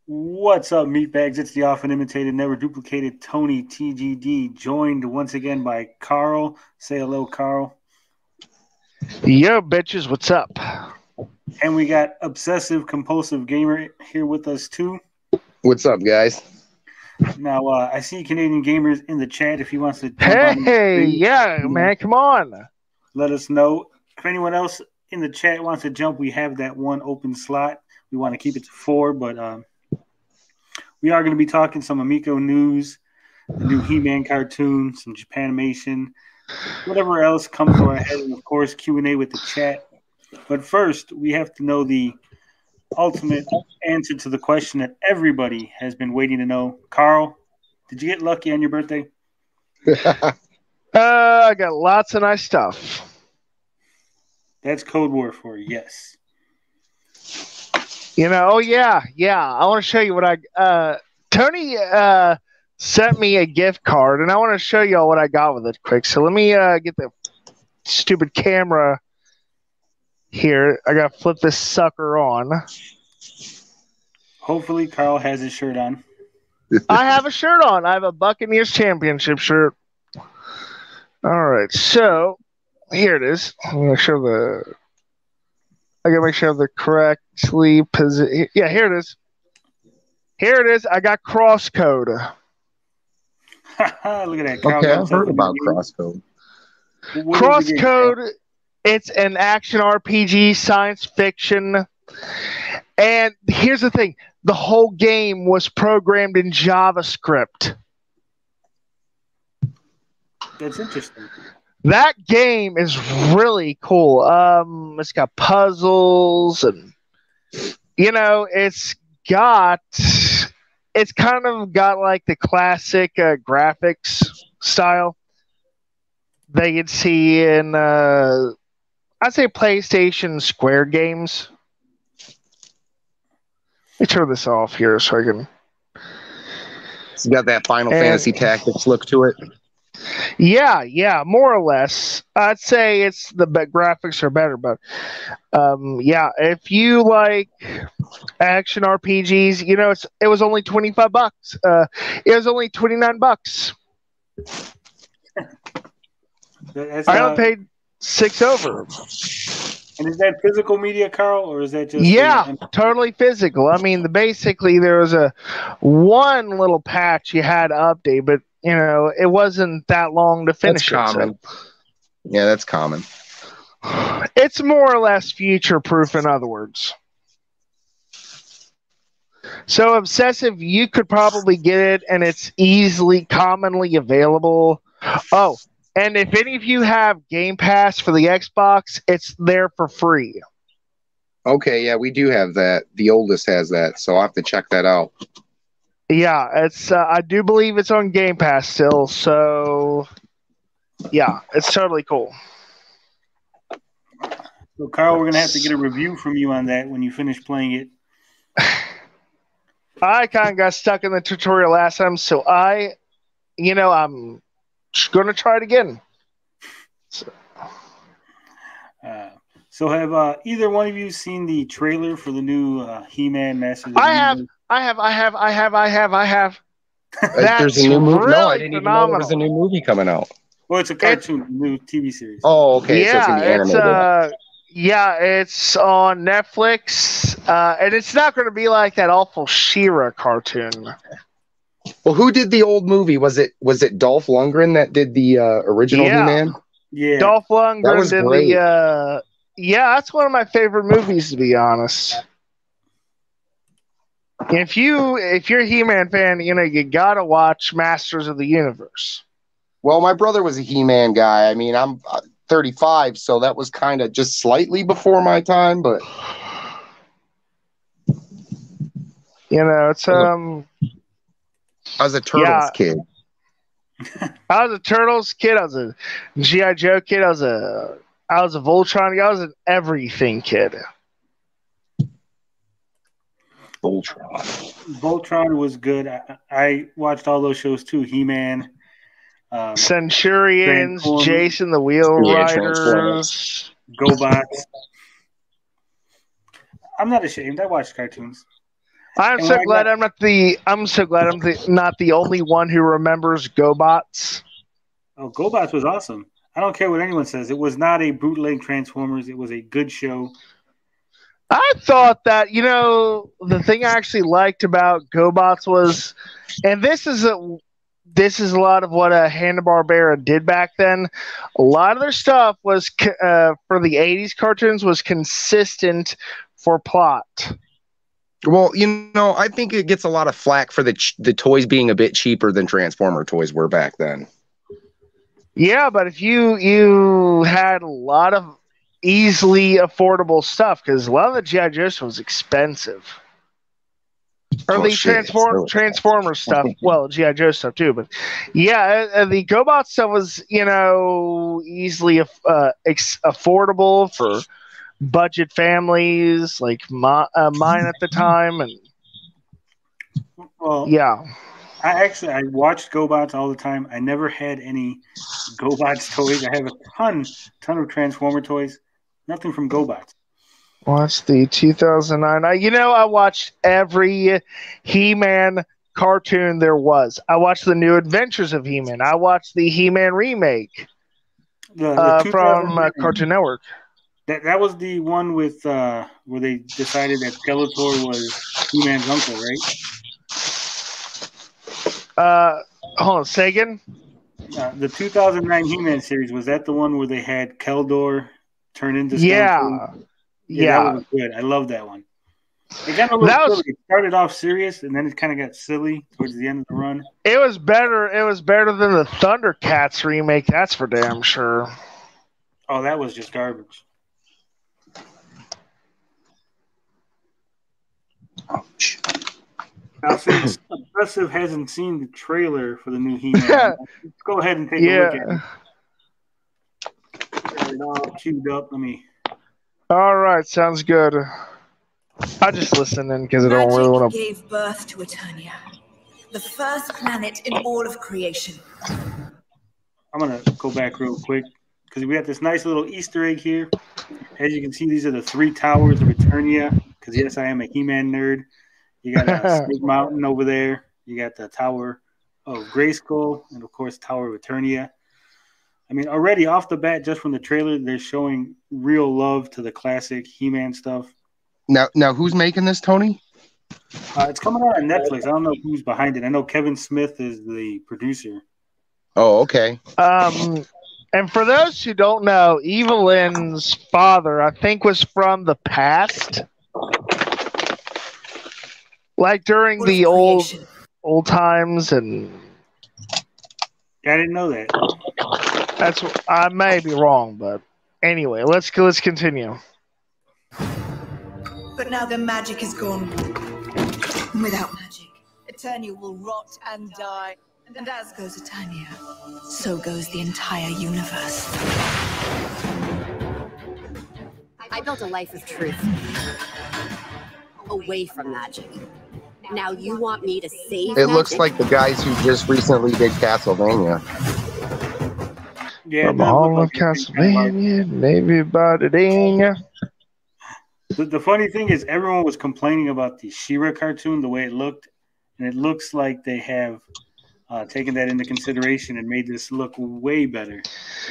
What's up, meatbags? It's the often imitated, never duplicated Tony TGD, joined once again by Carl. Say hello, Carl. Yo, bitches, what's up? And we got Obsessive Compulsive Gamer here with us too. What's up, guys? Now, I see Canadian Gamers in the chat. If he wants to jump on the Hey, screen, yeah, man, come on. let us know. If anyone else in the chat wants to jump, we have that one open slot. We want to keep it to 4, but we are going to be talking some Amico news, the new He-Man cartoon, some Japanimation, whatever else comes to our head, and of course Q&A with the chat. But first, we have to know the ultimate answer to the question that everybody has been waiting to know. Carl, did you get lucky on your birthday? I got lots of nice stuff. That's code word for yes. Oh yeah. I want to show you what Tony sent me a gift card, and I want to show y'all what I got with it quick. So let me get the stupid camera here. I gotta flip this sucker on. Hopefully, Carl has his shirt on. I have a shirt on. I have a Buccaneers championship shirt. All right, so here it is. I'm gonna show I gotta make sure I have the correctly position. Yeah, here it is. Here it is. I got crosscode. Look at that. Carl Okay, I've heard about crosscode. Crosscode. It's an action RPG, science fiction, and here's the thing: the whole game was programmed in JavaScript. That's interesting. That game is really cool. It's got puzzles, and it's kind of got like the classic graphics style that you'd see in I'd say PlayStation Square games. Let me turn this off here so I can. It's got that Final Fantasy Tactics look to it. Yeah, more or less. I'd say it's the graphics are better, but if you like action RPGs, it was only $25. It was only $29. I only paid $6 over. And is that physical media, Carl, or is that just? Yeah, totally physical. I mean, basically there was one little patch you had to update, but it wasn't that long to finish. That's common. So. Yeah, that's common. It's more or less future-proof, in other words. So, Obsessive, you could probably get it, and it's commonly available. Oh, and if any of you have Game Pass for the Xbox, it's there for free. Okay, yeah, we do have that. The oldest has that, so I'll have to check that out. Yeah, it's. I do believe it's on Game Pass still, so yeah, it's totally cool. So, Carl, we're gonna have to get a review from you on that when you finish playing it. I kind of got stuck in the tutorial last time, so I'm gonna try it again. So have either one of you seen the trailer for the new He-Man Masters? I have. There's a new movie. Really no, I didn't even know there was a new movie coming out. Well, it's a cartoon, new TV series. Oh, okay. Yeah, so it's gonna be animated. It's on Netflix, and it's not going to be like that awful She-Ra cartoon. Well, who did the old movie? Was it Dolph Lundgren that did the original He-Man? Yeah, Dolph Lundgren did the. Yeah, that's one of my favorite movies, to be honest. If you're a He-Man fan, you gotta watch Masters of the Universe. Well, my brother was a He-Man guy. I mean, I'm 35, so that was kind of just slightly before my time, but it's I was a Turtles kid. I was a Turtles kid. I was a G.I. Joe kid. I was a Voltron. I was an everything kid. Voltron was good. I watched all those shows too. He-Man, Centurions, Jason the Wheel Riders, GoBots. I'm not ashamed. I watched cartoons. I'm And so glad I'm not the only one who remembers GoBots. Oh, GoBots was awesome. I don't care what anyone says. It was not a bootleg Transformers. It was a good show. I thought that, the thing I actually liked about GoBots was, and this is a lot of what Hanna-Barbera did back then. A lot of their stuff was for the 80s cartoons was consistent for plot. Well, I think it gets a lot of flack for the toys being a bit cheaper than Transformer toys were back then. Yeah, but if you had a lot of easily affordable stuff, because a lot of the G.I. Joe stuff was expensive. Or the Transformer stuff. Well, G.I. Joe stuff too, but yeah, the GoBot stuff was, easily affordable for budget families like mine at the time, and yeah. I watched GoBots all the time. I never had any GoBots toys. I have a ton of Transformer toys. Nothing from GoBots. Watched the 2009. I watched every He-Man cartoon there was. I watched the New Adventures of He-Man. I watched the He-Man remake from Cartoon Network. That was the one with where they decided that Skeletor was He-Man's uncle, right? Hold on, Sagan? The 2009 He-Man series, was that the one where they had Keldor turn into Skeletor? Yeah, that was good. I love that one. It got a little silly. It started off serious, and then it kind of got silly towards the end of the run. It was better. It was better than the Thundercats remake. That's for damn sure. Oh, that was just garbage. Ouch. Now, since Aggressive hasn't seen the trailer for the new He-Man, let's go ahead and take a look at it. Got it all queued up. All right, sounds good. I just listen in because I don't really want to. Gave birth to Eternia, the first planet in all of creation. I'm gonna go back real quick because we got this nice little Easter egg here. As you can see, these are the 3 towers of Eternia. Because yes, I am a He-Man nerd. You got Snake Mountain over there. You got the Tower of Grayskull, and of course, Tower of Eternia. I mean, already off the bat, just from the trailer, they're showing real love to the classic He-Man stuff. Now, who's making this, Tony? It's coming out on Netflix. I don't know who's behind it. I know Kevin Smith is the producer. Oh, okay. And for those who don't know, Evelyn's father, I think, was from the past. Like during the old times, and I didn't know that. I may be wrong, but anyway, let's continue. But now the magic is gone. Without magic, Eternia will rot and die. And as goes Eternia, so goes the entire universe. I built a life of truth. Away from magic. Now you want me to save It looks like the guys who just recently did Castlevania. Yeah, from all of Castlevania, maybe about it ain't. The funny thing is, everyone was complaining about the She-Ra cartoon, the way it looked, and it looks like they have taken that into consideration and made this look way better,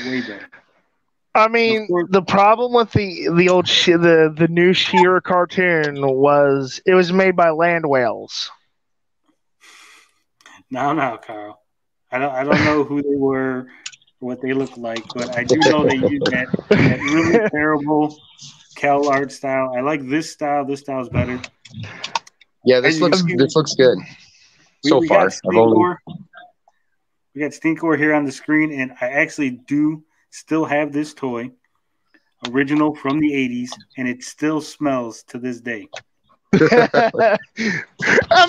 way better. I mean, the problem with the new She-Ra cartoon was it was made by land whales. No, Carl. I don't know who they were or what they looked like, but I do know they used that really terrible Kel art style. I like this style. This style's better. Yeah, this looks good. We got Stinkor here on the screen, and I actually do still have this toy, original from the 80s, and it still smells to this day. I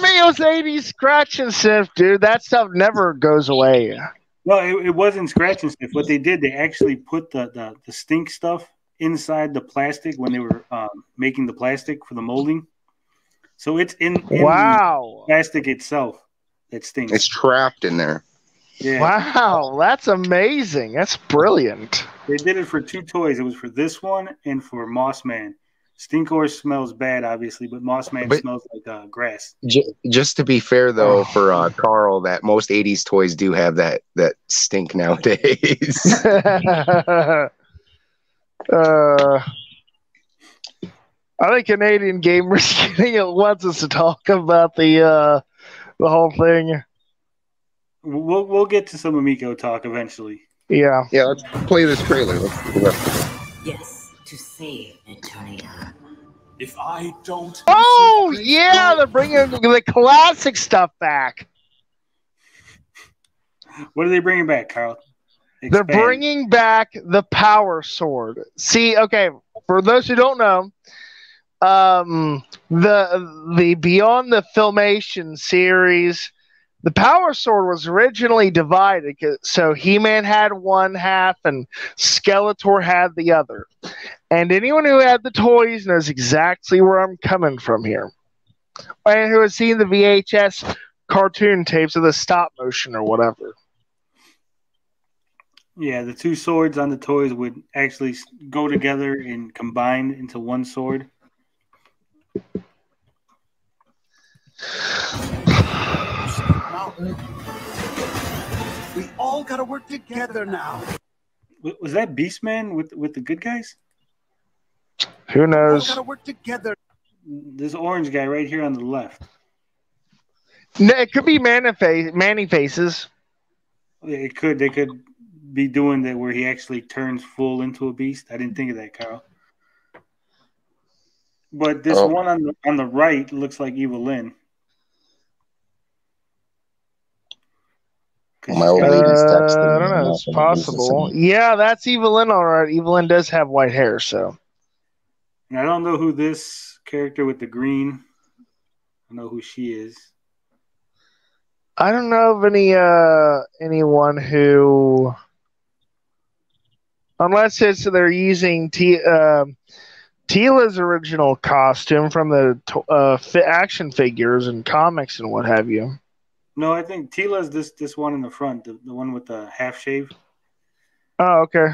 mean, it was 80s scratch and sniff, dude. That stuff never goes away. No, it wasn't scratch and sniff. What they did, they actually put the stink stuff inside the plastic when they were making the plastic for the molding. So it's in the plastic itself that stinks. It's trapped in there. Yeah. Wow, that's amazing. That's brilliant. They did it for 2 toys. It was for this one and for Moss Man. Stinkor smells bad, obviously, but Mossman But- smells like grass. Just to be fair, though, for Carl, that most '80s toys do have that stink nowadays. I think Canadian Gamers Getting It wants us to talk about the whole thing. We'll get to some Amico talk eventually. Yeah. Yeah, let's play this trailer. Let's Yes, to save Antonia. If I don't. Oh yeah, they're bringing the classic stuff back. What are they bringing back, Carl? They're Expand. bringing back the Power Sword. See, okay, for those who don't know, the Beyond the Filmation series, the Power Sword was originally divided. So He-Man had one half and Skeletor had the other. And anyone who had the toys knows exactly where I'm coming from here. And who has seen the VHS cartoon tapes of the stop motion or whatever. Yeah, the two swords on the toys would actually go together and combine into one sword. We all gotta work together now. Was that Beastman with the good guys? Who We all knows? gotta work together. This orange guy right here on the left. No, it could be Manny Faces. They could be doing that where he actually turns full into a beast. I didn't think of that, Carl. But this one on the right looks like Evelyn. My old lady's texting. I don't know. It's possible. Yeah, that's Evelyn. All right. Evelyn does have white hair, so. And I don't know who this character with the green. I know who she is. I don't know of anyone who, unless it's they're using Tila's original costume from the action figures and comics and what have you. No, I think Tila's this one in the front, the one with the half shave. Oh, okay.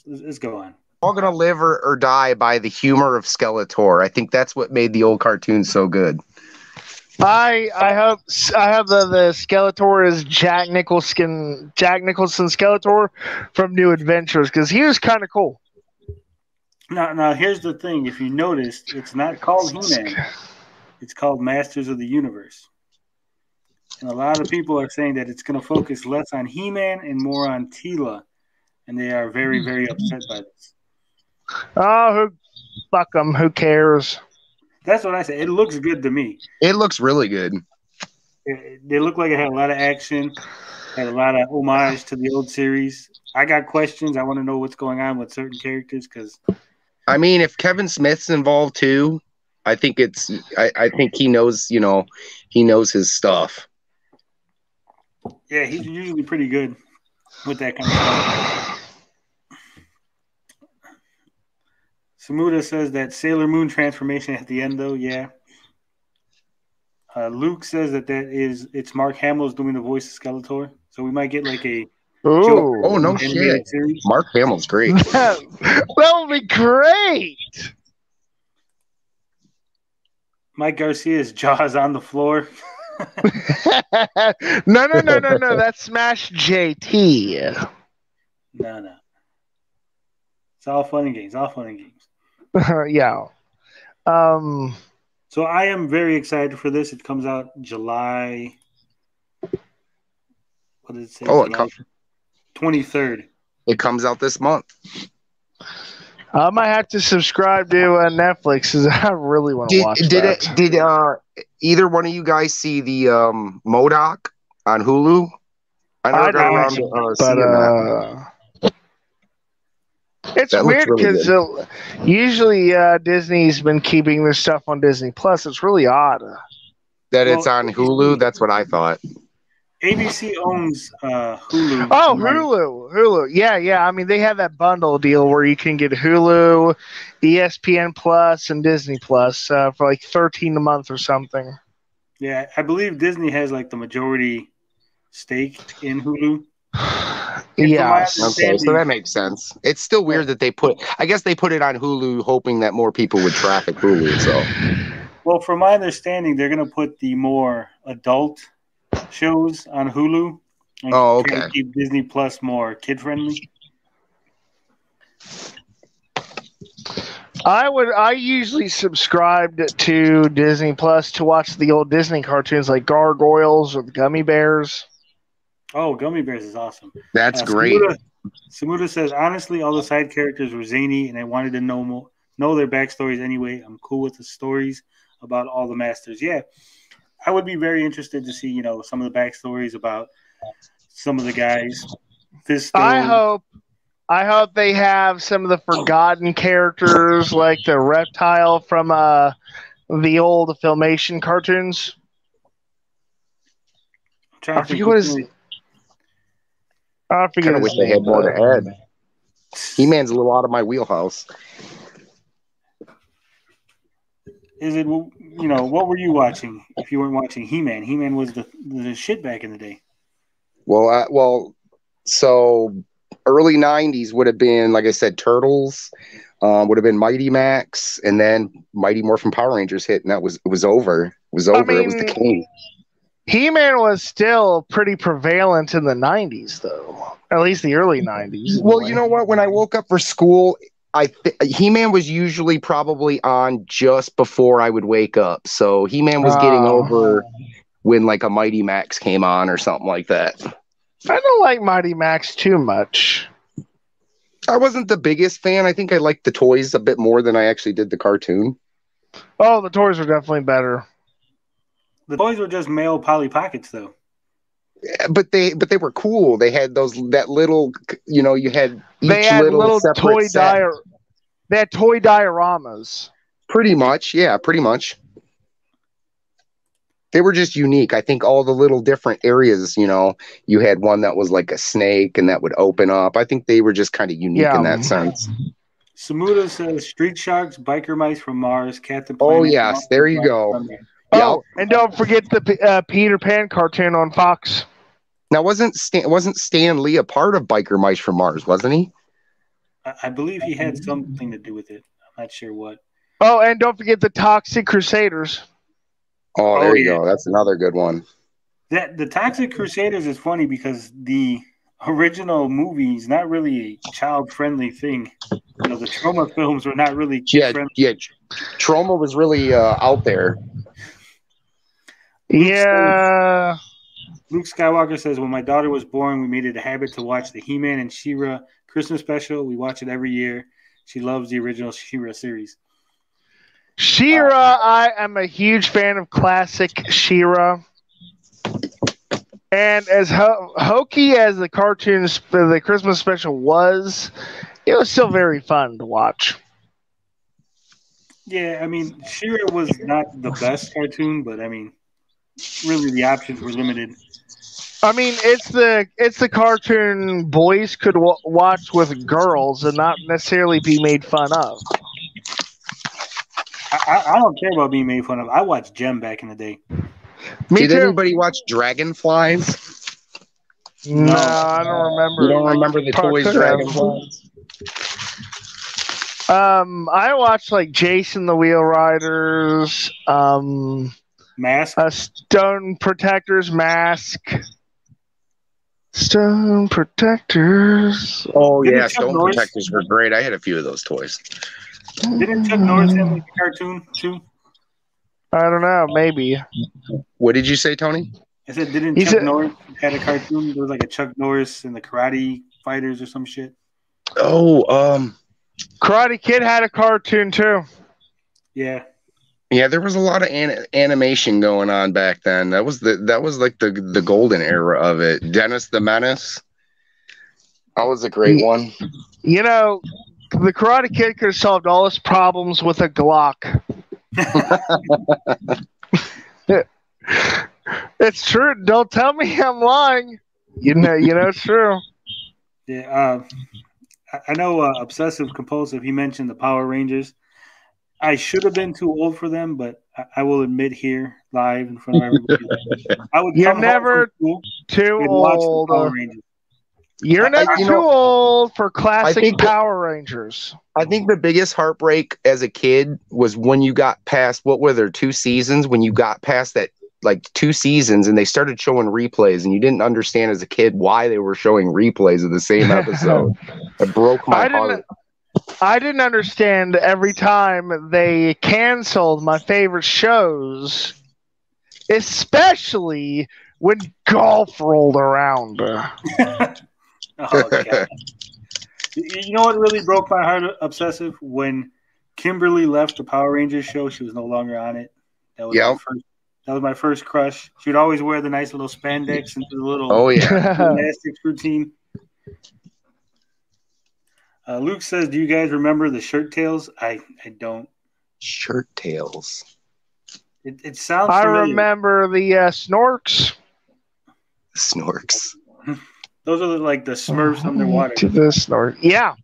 Let's go on. All gonna live or die by the humor of Skeletor. I think that's what made the old cartoons so good. I hope the Skeletor is Jack Nicholson Skeletor from New Adventures because he was kind of cool. Now here's the thing. If you noticed, it's not called He-Man. It's called Masters of the Universe. And a lot of people are saying that it's going to focus less on He-Man and more on Tila. And they are very, very upset by this. Oh, fuck them. Who cares? That's what I said. It looks good to me. It looks really good. They look like it had a lot of action, had a lot of homage to the old series. I got questions. I want to know what's going on with certain characters because. I mean, if Kevin Smith's involved too, I think I think he knows. He knows his stuff. Yeah, he's usually pretty good with that kind of stuff. Samuda says that Sailor Moon transformation at the end, though, yeah. Luke says it's Mark Hamill's doing the voice of Skeletor, so we might get like a. Ooh. Oh no shit! Series. Mark Hamill's great. That would be great. Mike Garcia's jaws on the floor. No. That's Smash JT. No. It's all fun and games. Yeah. So I am very excited for this. It comes out July. What did it say? Oh, 23rd. It comes out this month. I might have to subscribe to Netflix because I really want to watch that. Did either one of you guys see the MODOK on Hulu? I never got around to seeing that. It's weird because usually Disney's been keeping their stuff on Disney Plus. It's really odd that it's on Hulu. That's what I thought. ABC owns Hulu. Oh, Hulu. Yeah. I mean, they have that bundle deal where you can get Hulu, ESPN Plus, and Disney Plus for like $13 a month or something. Yeah, I believe Disney has like the majority stake in Hulu. Yes. Okay, so that makes sense. It's still weird that I guess they put it on Hulu hoping that more people would traffic Hulu. So, Well, from my understanding, they're going to put the more adult shows on Hulu and try to keep Disney Plus more kid friendly. I usually subscribed to Disney Plus to watch the old Disney cartoons like Gargoyles or the Gummy Bears. Oh, Gummy Bears is awesome. That's great. Samuda says, honestly, all the side characters were zany, and I wanted to know their backstories anyway. I'm cool with the stories about all the masters. Yeah, I would be very interested to see, some of the backstories about some of the guys. Fisto. I hope they have some of the forgotten characters, like the reptile from the old Filmation cartoons. I forget what his. I kind of wish they had more to add. He-Man's a little out of my wheelhouse. Is it, what were you watching if you weren't watching He-Man? He-Man was the shit back in the day. So early 90s would have been, like I said, Turtles, would have been Mighty Max, and then Mighty Morphin Power Rangers hit, and it was over. It was over. It was the king. He-Man was still pretty prevalent in the 90s, though. At least the early 90s. Well, you know what? When I woke up for school, He-Man was usually probably on just before I would wake up. So He-Man was getting over when like a Mighty Max came on or something like that. I don't like Mighty Max too much. I wasn't the biggest fan. I think I liked the toys a bit more than I actually did the cartoon. Oh, the toys were definitely better. The toys were just male Polly Pockets, though. Yeah, but they were cool. They had that little, you had they had little toy they had toy dioramas. Pretty much, yeah, pretty much. They were just unique. I think all the little different areas, you had one that was like a snake and that would open up. I think they were just kind of unique in that sense. Samuda says Street Sharks, Biker Mice from Mars, Captain Planet. Oh, yes, there you go. Oh, and don't forget the Peter Pan cartoon on Fox. Now, wasn't Stan Lee a part of Biker Mice from Mars, wasn't he? I believe he had something to do with it. I'm not sure what. Oh, and don't forget the Toxic Crusaders. Oh, there you go. That's another good one. The Toxic Crusaders is funny because the original movie is not really a child-friendly thing. The Trauma films were not really kid-friendly. Yeah, Trauma was really out there. Yeah. Luke Skywalker says, when my daughter was born, we made it a habit to watch the He-Man and She-Ra Christmas special. We watch it every year. She loves the original She-Ra series. She-Ra, I am a huge fan of classic She-Ra. And as hokey as the cartoons, the Christmas special was, it was still very fun to watch. Yeah, I mean, She-Ra was not the best cartoon, but I mean, really the options were limited. I mean, it's the cartoon boys could watch with girls and not necessarily be made fun of. I don't care about being made fun of. I watched Gem back in the day. Did anybody watch Dragonflies? No, I don't remember. You don't remember the toys Dragonflies? I watched like Jason the Wheel Riders, Mask, Stone Protectors, Mask, Stone Protectors. Oh yeah, Stone Protectors were great. I had a few of those toys. Didn't Chuck Norris have like a cartoon too? I don't know, maybe. What did you say, Tony? I said, didn't Chuck Norris had a cartoon? There was like a Chuck Norris and the Karate Fighters or some shit. Oh, Karate Kid had a cartoon too. Yeah. Yeah, there was a lot of animation going on back then. That was like the golden era of it. Dennis the Menace. That was a great one. The Karate Kid could have solved all his problems with a Glock. It's true. Don't tell me I'm lying. You know it's true. Yeah, I know Obsessive Compulsive, he mentioned the Power Rangers. I should have been too old for them, but I will admit here, live in front of everybody, I would You're never too old. Power Rangers. You're never too old for classic Power Rangers. I think the biggest heartbreak as a kid was when you got past, what were there, 2 seasons? When you got past that, like 2 seasons, and they started showing replays, and you didn't understand as a kid why they were showing replays of the same episode. It broke my heart. I didn't understand every time they canceled my favorite shows, especially when golf rolled around. Oh, God. You know what really broke my heart, Obsessive? When Kimberly left the Power Rangers show, she was no longer on it. That was my first crush. She would always wear the nice little spandex and the little gymnastics routine. Luke says, "Do you guys remember the Shirt Tails?" I don't. Shirt Tails. It sounds familiar. I remember the Snorks. Snorks. Those are like the Smurfs underwater. To the Snork. Yeah.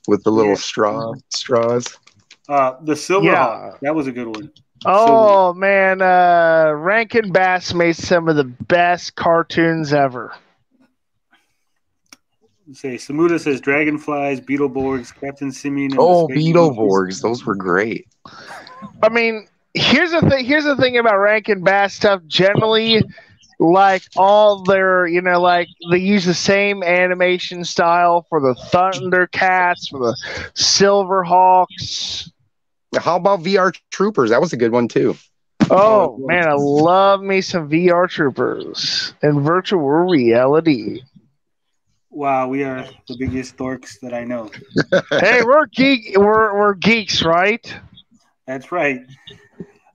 With the little straws. The Silverhawk. That was a good one. Oh, man. Rankin Bass made some of the best cartoons ever. Samuda says Dragonflies, Beetleborgs, Captain Simian. And Beetleborgs. Those were great. I mean, here's the thing about Rankin Bass stuff. Generally, like all their, like they use the same animation style for the Thundercats, for the Silverhawks. How about VR Troopers? That was a good one too. Oh man, I love me some VR Troopers and virtual reality. Wow, we are the biggest dorks that I know. Hey, we're geeks, right? That's right.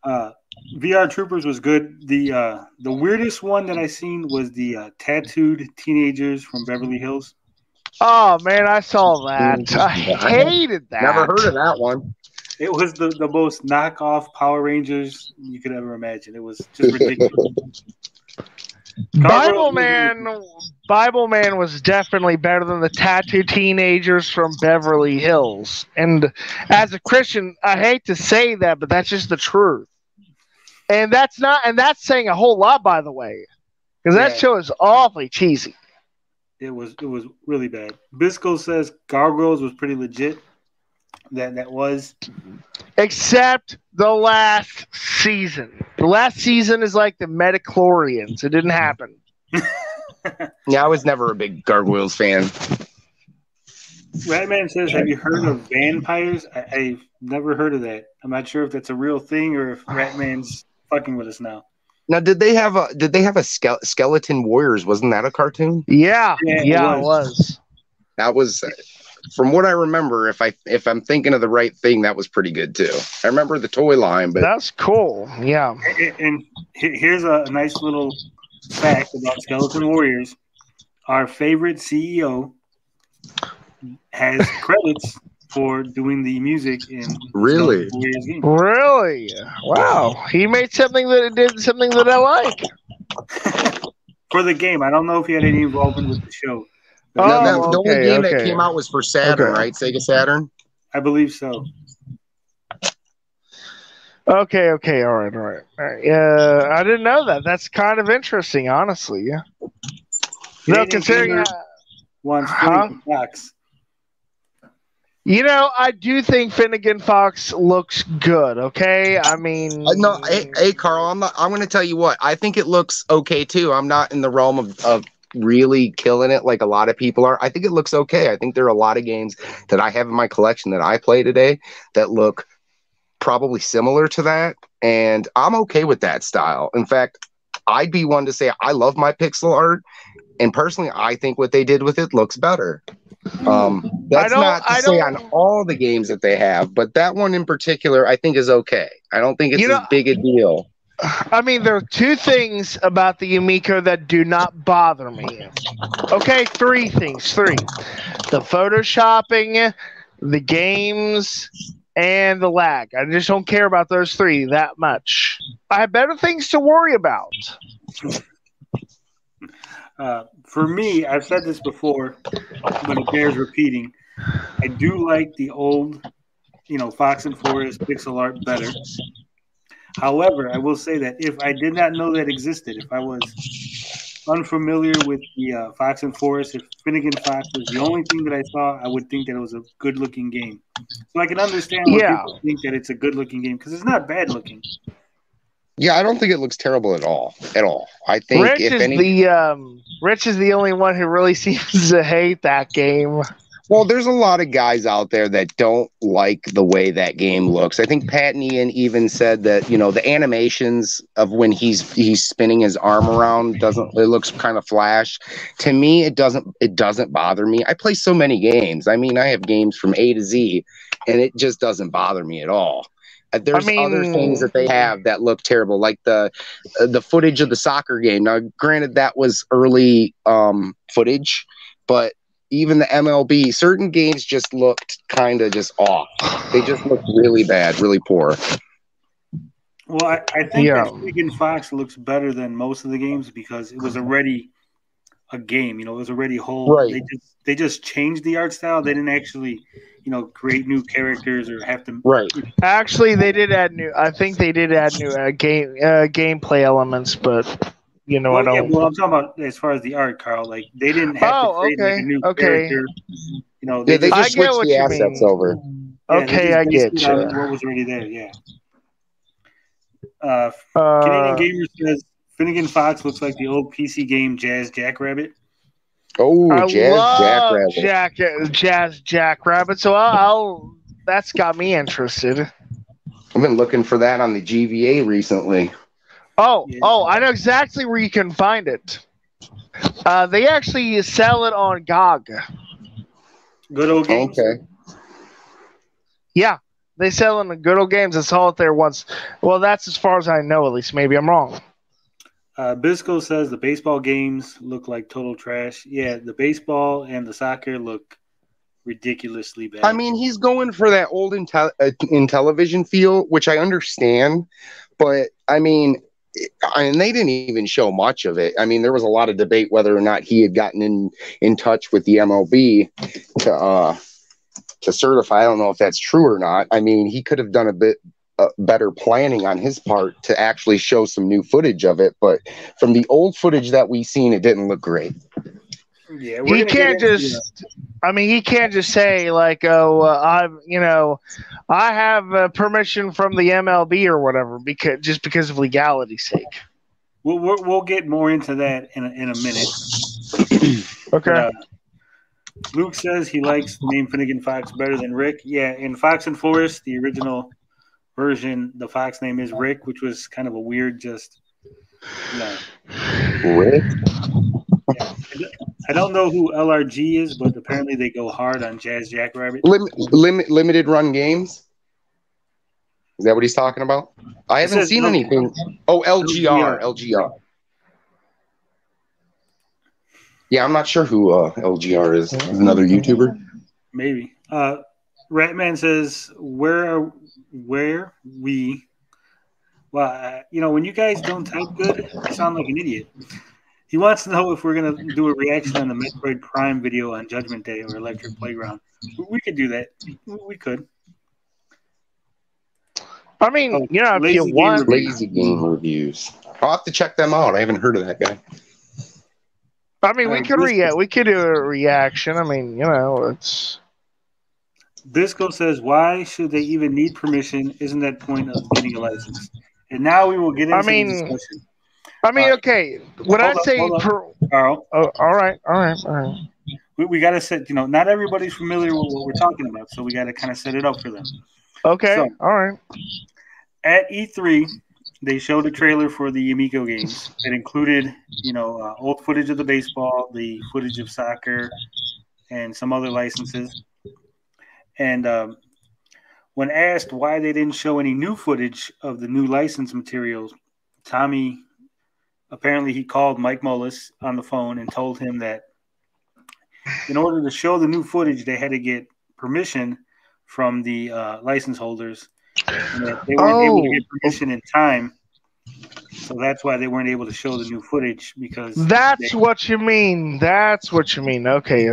VR Troopers was good. The weirdest one that I seen was the tattooed teenagers from Beverly Hills. Oh man, I saw that. I hated that. Never heard of that one. It was the most knockoff Power Rangers you could ever imagine. It was just ridiculous. Bible Man was definitely better than the tattooed teenagers from Beverly Hills. And as a Christian, I hate to say that, but that's just the truth. And that's saying a whole lot, by the way, because that show is awfully cheesy. It was really bad. Bisco says Gargoyles was pretty legit. That was, except the last season. The last season is like the Metachlorians. It didn't happen. Yeah, I was never a big Gargoyles fan. Ratman says, "Have you heard of vampires?" I've never heard of that. I'm not sure if that's a real thing or if Ratman's fucking with us now. Now, did they have a Skeleton Warriors? Wasn't that a cartoon? Yeah, it was. That was, from what I remember, if I'm thinking of the right thing, that was pretty good too. I remember the toy line, but that's cool. Yeah. And here's a nice little fact about Skeleton Warriors. Our favorite CEO has credits for doing the music in really. Game. Really? Wow. He made something that I like. For the game. I don't know if he had any involvement with the show. The only game that came out was for Saturn, right? Sega Saturn? I believe so. Okay. All right. I didn't know that. That's kind of interesting, honestly. Yeah. No, considering wants Fox. I do think Finnegan Fox looks good. Okay, I mean, no. Hey, Carl, I'm going to tell you what. I think it looks okay too. I'm not in the realm of really killing it like a lot of people are. I think it looks okay. I think there are a lot of games that I have in my collection that I play today that look probably similar to that, and I'm okay with that style. In fact, I'd be one to say I love my pixel art, and personally, I think what they did with it looks better. That's not to say on all the games that they have, but that one in particular, I think is okay. I don't think it's as big a deal. I mean, there are two things about the Amico that do not bother me. Okay, three things. The photoshopping, the games, and the lag. I just don't care about those three that much. I have better things to worry about. For me, I've said this before, but it bears repeating. I do like the old, Fox and Forest pixel art better. However, I will say that if I did not know that existed, if I was unfamiliar with the Fox and Forest, if Finnegan Fox was the only thing that I saw, I would think that it was a good-looking game. So I can understand why people think that it's a good-looking game because it's not bad-looking. Yeah, I don't think it looks terrible at all. At all. I think Rich is the only one who really seems to hate that game. Well, there's a lot of guys out there that don't like the way that game looks. I think Pat and Ian even said that, the animations of when he's spinning his arm around it looks kind of flash. To me, it doesn't bother me. I play so many games. I mean, I have games from A to Z, and it just doesn't bother me at all. There's other things that they have that look terrible, like the footage of the soccer game. Now, granted, that was early footage, but even the MLB, certain games just looked kind of just off. They just looked really bad, really poor. Well, I think that Finnegan Fox looks better than most of the games because it was already a game. It was already whole. Right. They just changed the art style. They didn't actually, create new characters or have to. Right. Actually, they did add new. I think they did add new gameplay elements, but. I don't. Yeah, well, I'm talking about as far as the art, Carl. Like they didn't have to create a new character. They just switched the assets over. Okay, I get you. What was already there? Yeah. Canadian Gamer says Finnegan Fox looks like the old PC game Jazz Jackrabbit. Oh, Jazz Jackrabbit. So that's got me interested. I've been looking for that on the GVA recently. Oh, I know exactly where you can find it. They actually sell it on GOG. Good Old Games? Okay. Yeah, they sell it in the Good Old Games. I saw it there once. Well, that's as far as I know, at least. Maybe I'm wrong. Bisco says the baseball games look like total trash. Yeah, the baseball and the soccer look ridiculously bad. I mean, he's going for that old Intellivision feel, which I understand. But, I mean... And they didn't even show much of it. I mean, there was a lot of debate whether or not he had gotten in touch with the MLB to certify. I don't know if that's true or not. I mean, he could have done a bit better planning on his part to actually show some new footage of it. But from the old footage that we've seen, it didn't look great. Yeah, he can't just. I mean, he can't just say like, "Oh, I have permission from the MLB or whatever," because of legality's sake. We'll get more into that in a minute. Okay. But, Luke says he likes the name Finnegan Fox better than Rick. Yeah, in Fox and Forest, the original version, the Fox name is Rick, which was kind of a weird, just. Rick. Yeah. I don't know who LRG is, but apparently they go hard on Jazz Jackrabbit. Limited run games? Is that what he's talking about? I haven't seen anything. Oh, LGR. Yeah, I'm not sure who LGR is. Another YouTuber? Maybe. Ratman says, where we... Well, when you guys don't type good, I sound like an idiot. He wants to know if we're going to do a reaction on the Metroid Prime video on Judgment Day or Electric Playground. We could do that. We could. I mean, if you want. Lazy Game Reviews. I'll have to check them out. I haven't heard of that guy. I mean, we could do a reaction. I mean, it's. Bisco says, why should they even need permission? Isn't that point of getting a license? And now we will get into the discussion. I mean, okay. When I say Carl. Oh, all right. We got to set. Not everybody's familiar with what we're talking about, so we got to kind of set it up for them. Okay. So, all right. At E3, they showed a trailer for the Amico games. It included, old footage of the baseball, the footage of soccer, and some other licenses. And when asked why they didn't show any new footage of the new license materials, Tommy, apparently he called Mike Mullis on the phone and told him that in order to show the new footage, they had to get permission from the license holders. And that they weren't able to get permission in time. So that's why they weren't able to show the new footage because that's what you mean. That's what you mean. Okay.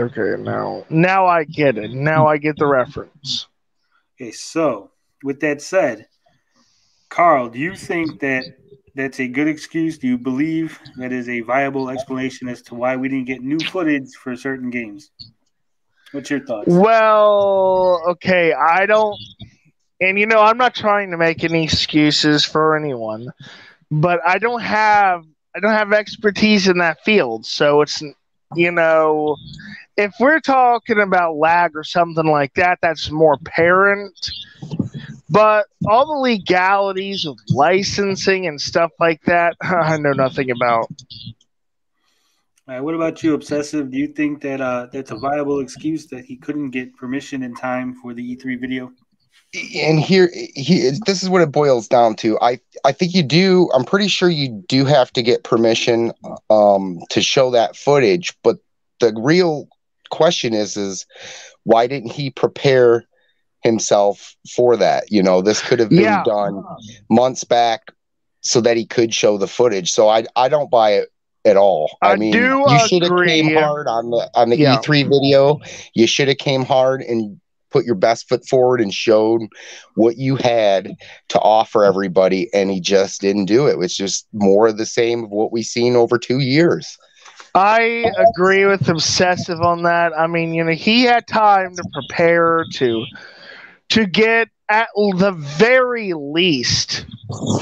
Now I get it. Now I get the reference. Okay, so with that said, Carl, do you think that that's a good excuse? Do you believe that is a viable explanation as to why we didn't get new footage for certain games? What's your thoughts? Well, okay, I don't, and I'm not trying to make any excuses for anyone, but I don't have expertise in that field, so it's if we're talking about lag or something like that, that's more apparent. But all the legalities of licensing and stuff like that, I know nothing about. All right, what about you, Obsessive? Do you think that that's a viable excuse that he couldn't get permission in time for the E3 video? And this is what it boils down to. I think you do. I'm pretty sure you do have to get permission to show that footage. But the real question is why didn't he prepare himself for that? This could have been done months back so that he could show the footage. So I don't buy it at all. I mean, you should have came hard on the E3 video. You should have came hard and put your best foot forward and showed what you had to offer everybody, and he just didn't do it. It's just more of the same of what we've seen over 2 years. I agree with Obsessive on that. I mean, he had time to prepare to get, at the very least,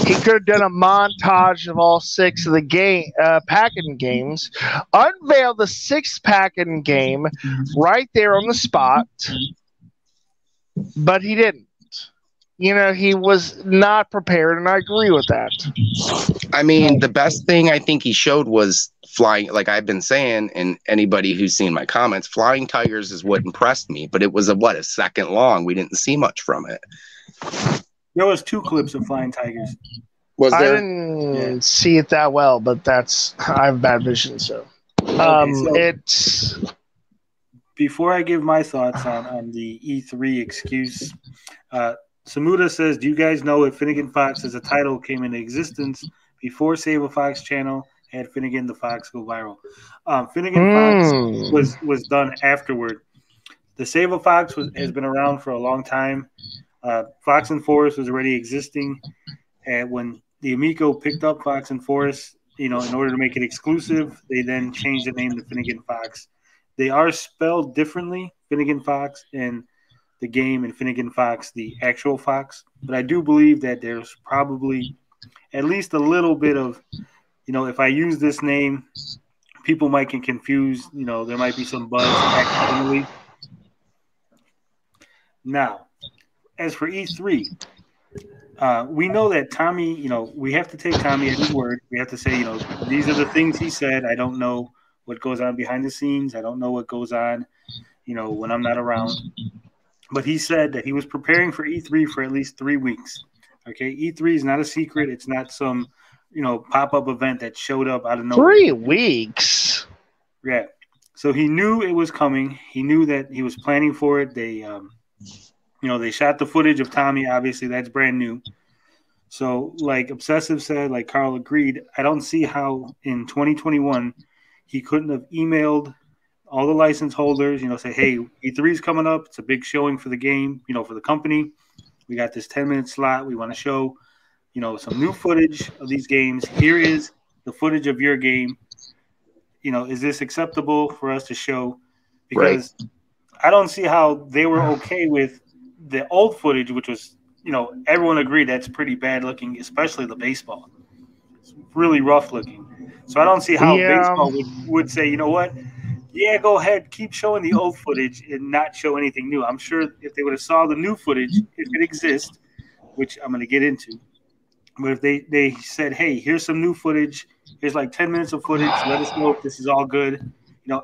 he could have done a montage of all 6 of the pack-in games, unveil the 6th pack-in game right there on the spot, but he didn't. He was not prepared, and I agree with that. I mean, the best thing I think he showed was flying, like I've been saying, and anybody who's seen my comments, Flying Tigers is what impressed me, but it was a second long. We didn't see much from it. There was 2 clips of Flying Tigers. Was there? I didn't see it that well, but I have bad vision, so. It's... Before I give my thoughts on the E3 excuse, Samuda says, do you guys know if Finnegan Fox as a title came into existence before Save a Fox channel had Finnegan the Fox go viral? Finnegan Fox was done afterward. The Save a Fox has been around for a long time. Fox and Forest was already existing. And when the Amico picked up Fox and Forest, in order to make it exclusive, they then changed the name to Finnegan Fox. They are spelled differently, Finnegan Fox and the game, and Finnegan Fox, the actual Fox. But I do believe that there's probably at least a little bit of, if I use this name, people might get confused. There might be some buzz accidentally. Now, as for E3, we know that Tommy, we have to take Tommy at his word. We have to say, these are the things he said. I don't know what goes on behind the scenes. I don't know what goes on, when I'm not around. But he said that he was preparing for E3 for at least 3 weeks. Okay, E3 is not a secret. It's not some, pop-up event that showed up out of nowhere. 3 weeks? Yeah. So he knew it was coming. He knew that he was planning for it. They, they shot the footage of Tommy. Obviously, that's brand new. So, like Obsessive said, like Carl agreed, I don't see how in 2021 he couldn't have emailed all the license holders, say, hey, E3 is coming up. It's a big showing for the game, for the company. We got this 10-minute slot. We want to show, some new footage of these games. Here is the footage of your game. Is this acceptable for us to show? Because I don't see how they were okay with the old footage, which was, everyone agreed that's pretty bad looking, especially the baseball. It's really rough looking. So I don't see how baseball would say, you know what? Yeah, go ahead. Keep showing the old footage and not show anything new. I'm sure if they would have saw the new footage, if it exists, which I'm going to get into, but if they said, hey, here's some new footage. Here's like 10 minutes of footage. Let us know if this is all good.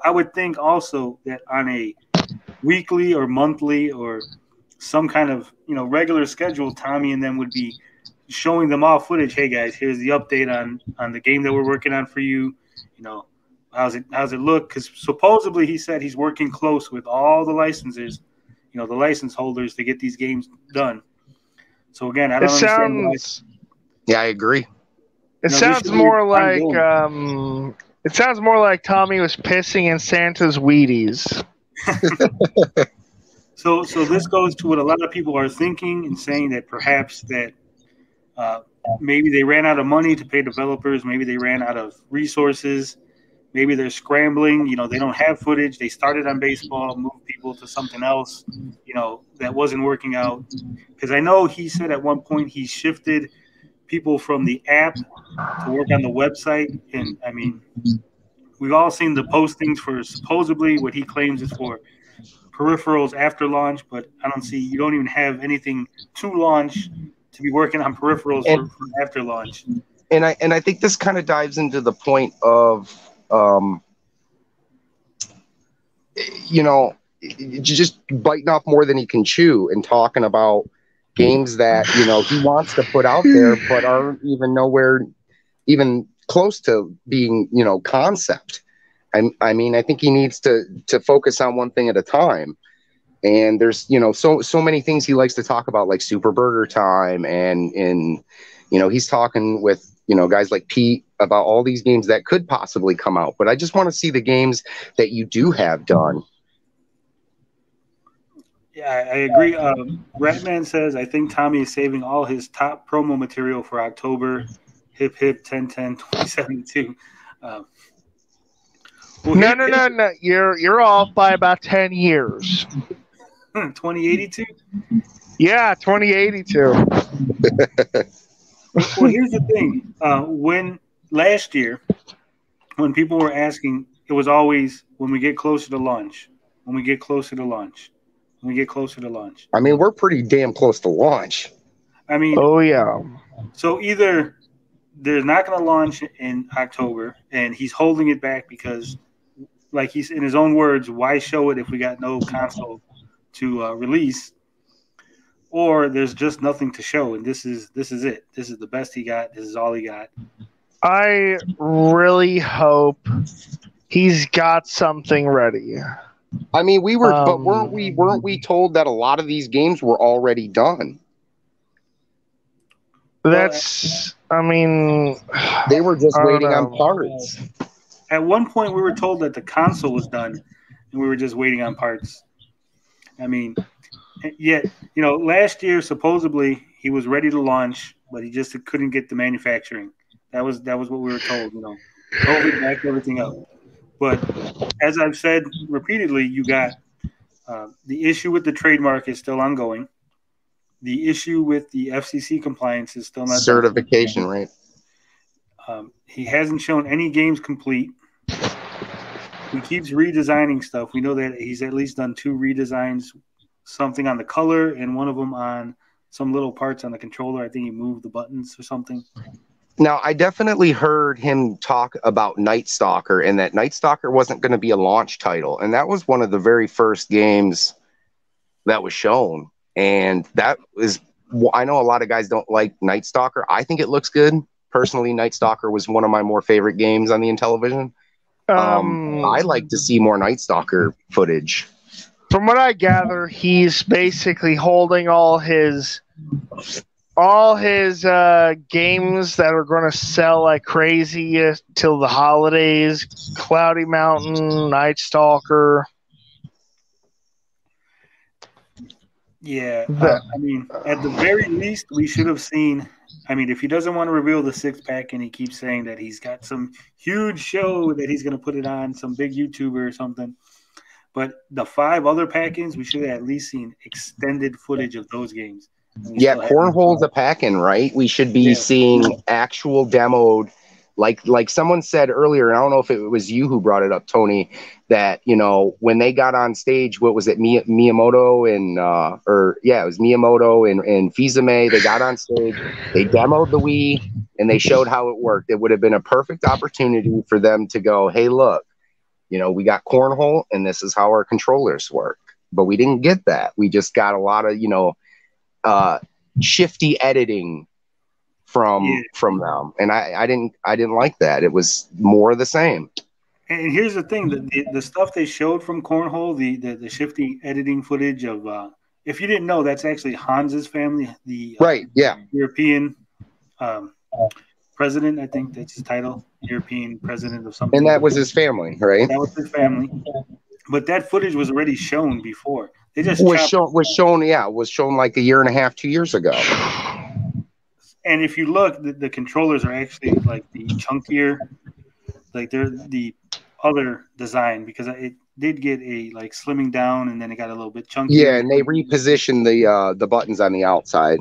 I would think also that on a weekly or monthly or some kind of, regular schedule, Tommy and them would be showing them all footage. Hey, guys, here's the update on the game that we're working on for you. How's it look? Because supposedly he said he's working close with all the licensors, the license holders to get these games done. So again, I don't understand why. Yeah, I agree. It sounds more like Tommy was pissing in Santa's Wheaties. So this goes to what a lot of people are thinking and saying, that perhaps that maybe they ran out of money to pay developers. Maybe they ran out of resources. Maybe they're scrambling. They don't have footage. They started on baseball, moved people to something else, that wasn't working out. Because I know he said at one point he shifted people from the app to work on the website. And, I mean, we've all seen the postings for supposedly what he claims is for peripherals after launch, but I don't see – you don't even have anything to launch to be working on peripherals for after launch. And I think this kind of dives into the point of just biting off more than he can chew and talking about games that he wants to put out there but aren't even nowhere even close to being concept. I mean, I think he needs to focus on one thing at a time. And there's so many things he likes to talk about, like Super Burger Time, and he's talking with guys like Pete about all these games that could possibly come out. But I just want to see the games that you do have done. Yeah, I agree. Ratman says, I think Tommy is saving all his top promo material for October. Hip hip 1010 2072. No. You're off by about 10 years. 2082? Yeah, 2082. Well, here's the thing. When last year, when people were asking, it was always when we get closer to launch. When we get closer to launch. When we get closer to launch. I mean, we're pretty damn close to launch. I mean, oh yeah. So either they're not going to launch in October, and he's holding it back because, like he's in his own words, why show it if we got no console to release? Or there's just nothing to show, and this is it. This is the best he got. This is all he got. I really hope he's got something ready. I mean, we were, but weren't we told that a lot of these games were already done? That's, I mean, they were just waiting on parts. At one point, we were told that the console was done, and we were just waiting on parts. I mean, yet, last year, supposedly, he was ready to launch, but he just couldn't get the manufacturing. That was what we were told, COVID backed everything up. But as I've said repeatedly, you got the issue with the trademark is still ongoing. The issue with the FCC compliance is still not certification, right? He hasn't shown any games complete. He keeps redesigning stuff. We know that he's at least done 2 redesigns, something on the color and one of them on some little parts on the controller. I think he moved the buttons or something. Now, I definitely heard him talk about Night Stalker, and that Night Stalker wasn't going to be a launch title. And that was one of the very first games that was shown. And that was, I know a lot of guys don't like Night Stalker. I think it looks good. Personally, Night Stalker was one of my more favorite games on the Intellivision. I like to see more Night Stalker footage. From what I gather, he's basically holding all his games that are going to sell like crazy till the holidays. Cloudy Mountain, Night Stalker. Yeah, I mean, at the very least, we should have seen. I mean, if he doesn't want to reveal the 6-pack and he keeps saying that he's got some huge show that he's going to put it on, some big YouTuber or something. But the 5 other pack-ins, we should have at least seen extended footage of those games. Yeah, Cornhole's a pack-in, right? We should be seeing actual demoed, like someone said earlier, and I don't know if it was you who brought it up, Tony, that, when they got on stage, what was it, Miyamoto and, it was Miyamoto and Fizame, they got on stage, they demoed the Wii, and they showed how it worked. It would have been a perfect opportunity for them to go, hey, look, we got Cornhole, and this is how our controllers work. But we didn't get that. We just got a lot of, shifty editing from them, and I didn't like that. It was more of the same. And here's the thing: the stuff they showed from Cornhole, the shifty editing footage of, if you didn't know, that's actually Hans's family, the European president. I think that's his title, European president of something. And that was his family, right? That was his family. But that footage was already shown before. They just was shown like a year and a half, 2 years ago. And if you look, the controllers are actually like the chunkier, like they're the other design because it did get a like slimming down and then it got a little bit chunkier. Yeah, and they repositioned the buttons on the outside.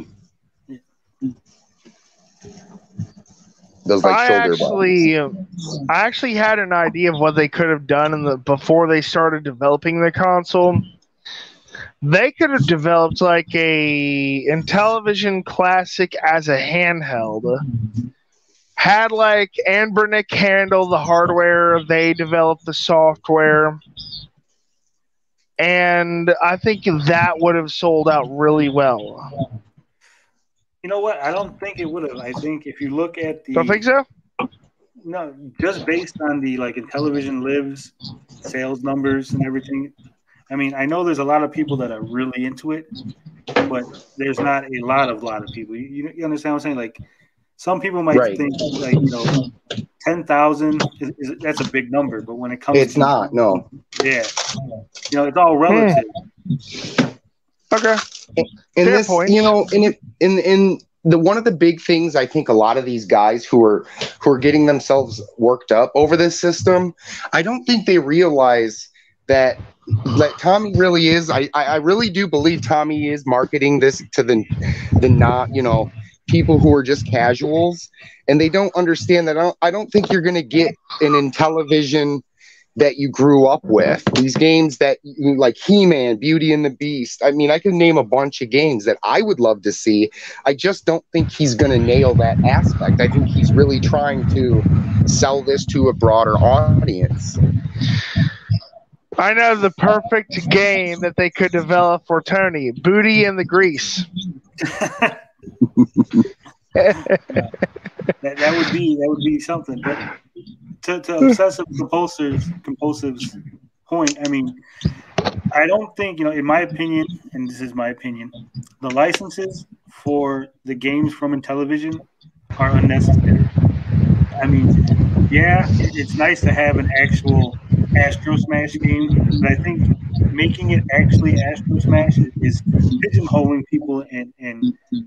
Those like shoulder buttons. I actually had an idea of what they could have done before they started developing the console. They could have developed like a Intellivision Classic as a handheld. Had like Anbernic handle the hardware, they developed the software. And I think that would have sold out really well. You know what? I don't think it would have. I think if you look at the Don't think so? No, just based on the like Intellivision Lives sales numbers and everything. I mean, I know there's a lot of people that are really into it, but there's not a lot of people. You understand what I'm saying? Like some people might think like 10,000 is that's a big number, but when it comes it's not. No. Yeah, it's all relative. Okay. And this point. In the one of the big things I think a lot of these guys who are getting themselves worked up over this system, I don't think they realize that Tommy really is. I really do believe Tommy is marketing this to the not people who are just casuals, and they don't understand that. I don't think you're going to get an Intellivision that you grew up with. These games that like He-Man, Beauty and the Beast. I mean, I can name a bunch of games that I would love to see. I just don't think he's going to nail that aspect. I think he's really trying to sell this to a broader audience. I know the perfect game that they could develop for Tony: Booty and the Grease. that would be something. But to obsessive compulsive's point, I mean, I don't think in my opinion, and this is my opinion, the licenses for the games from Intellivision are unnecessary. I mean, yeah, it's nice to have an actual Astro Smash game, but I think making it actually Astro Smash is pigeonholing people, and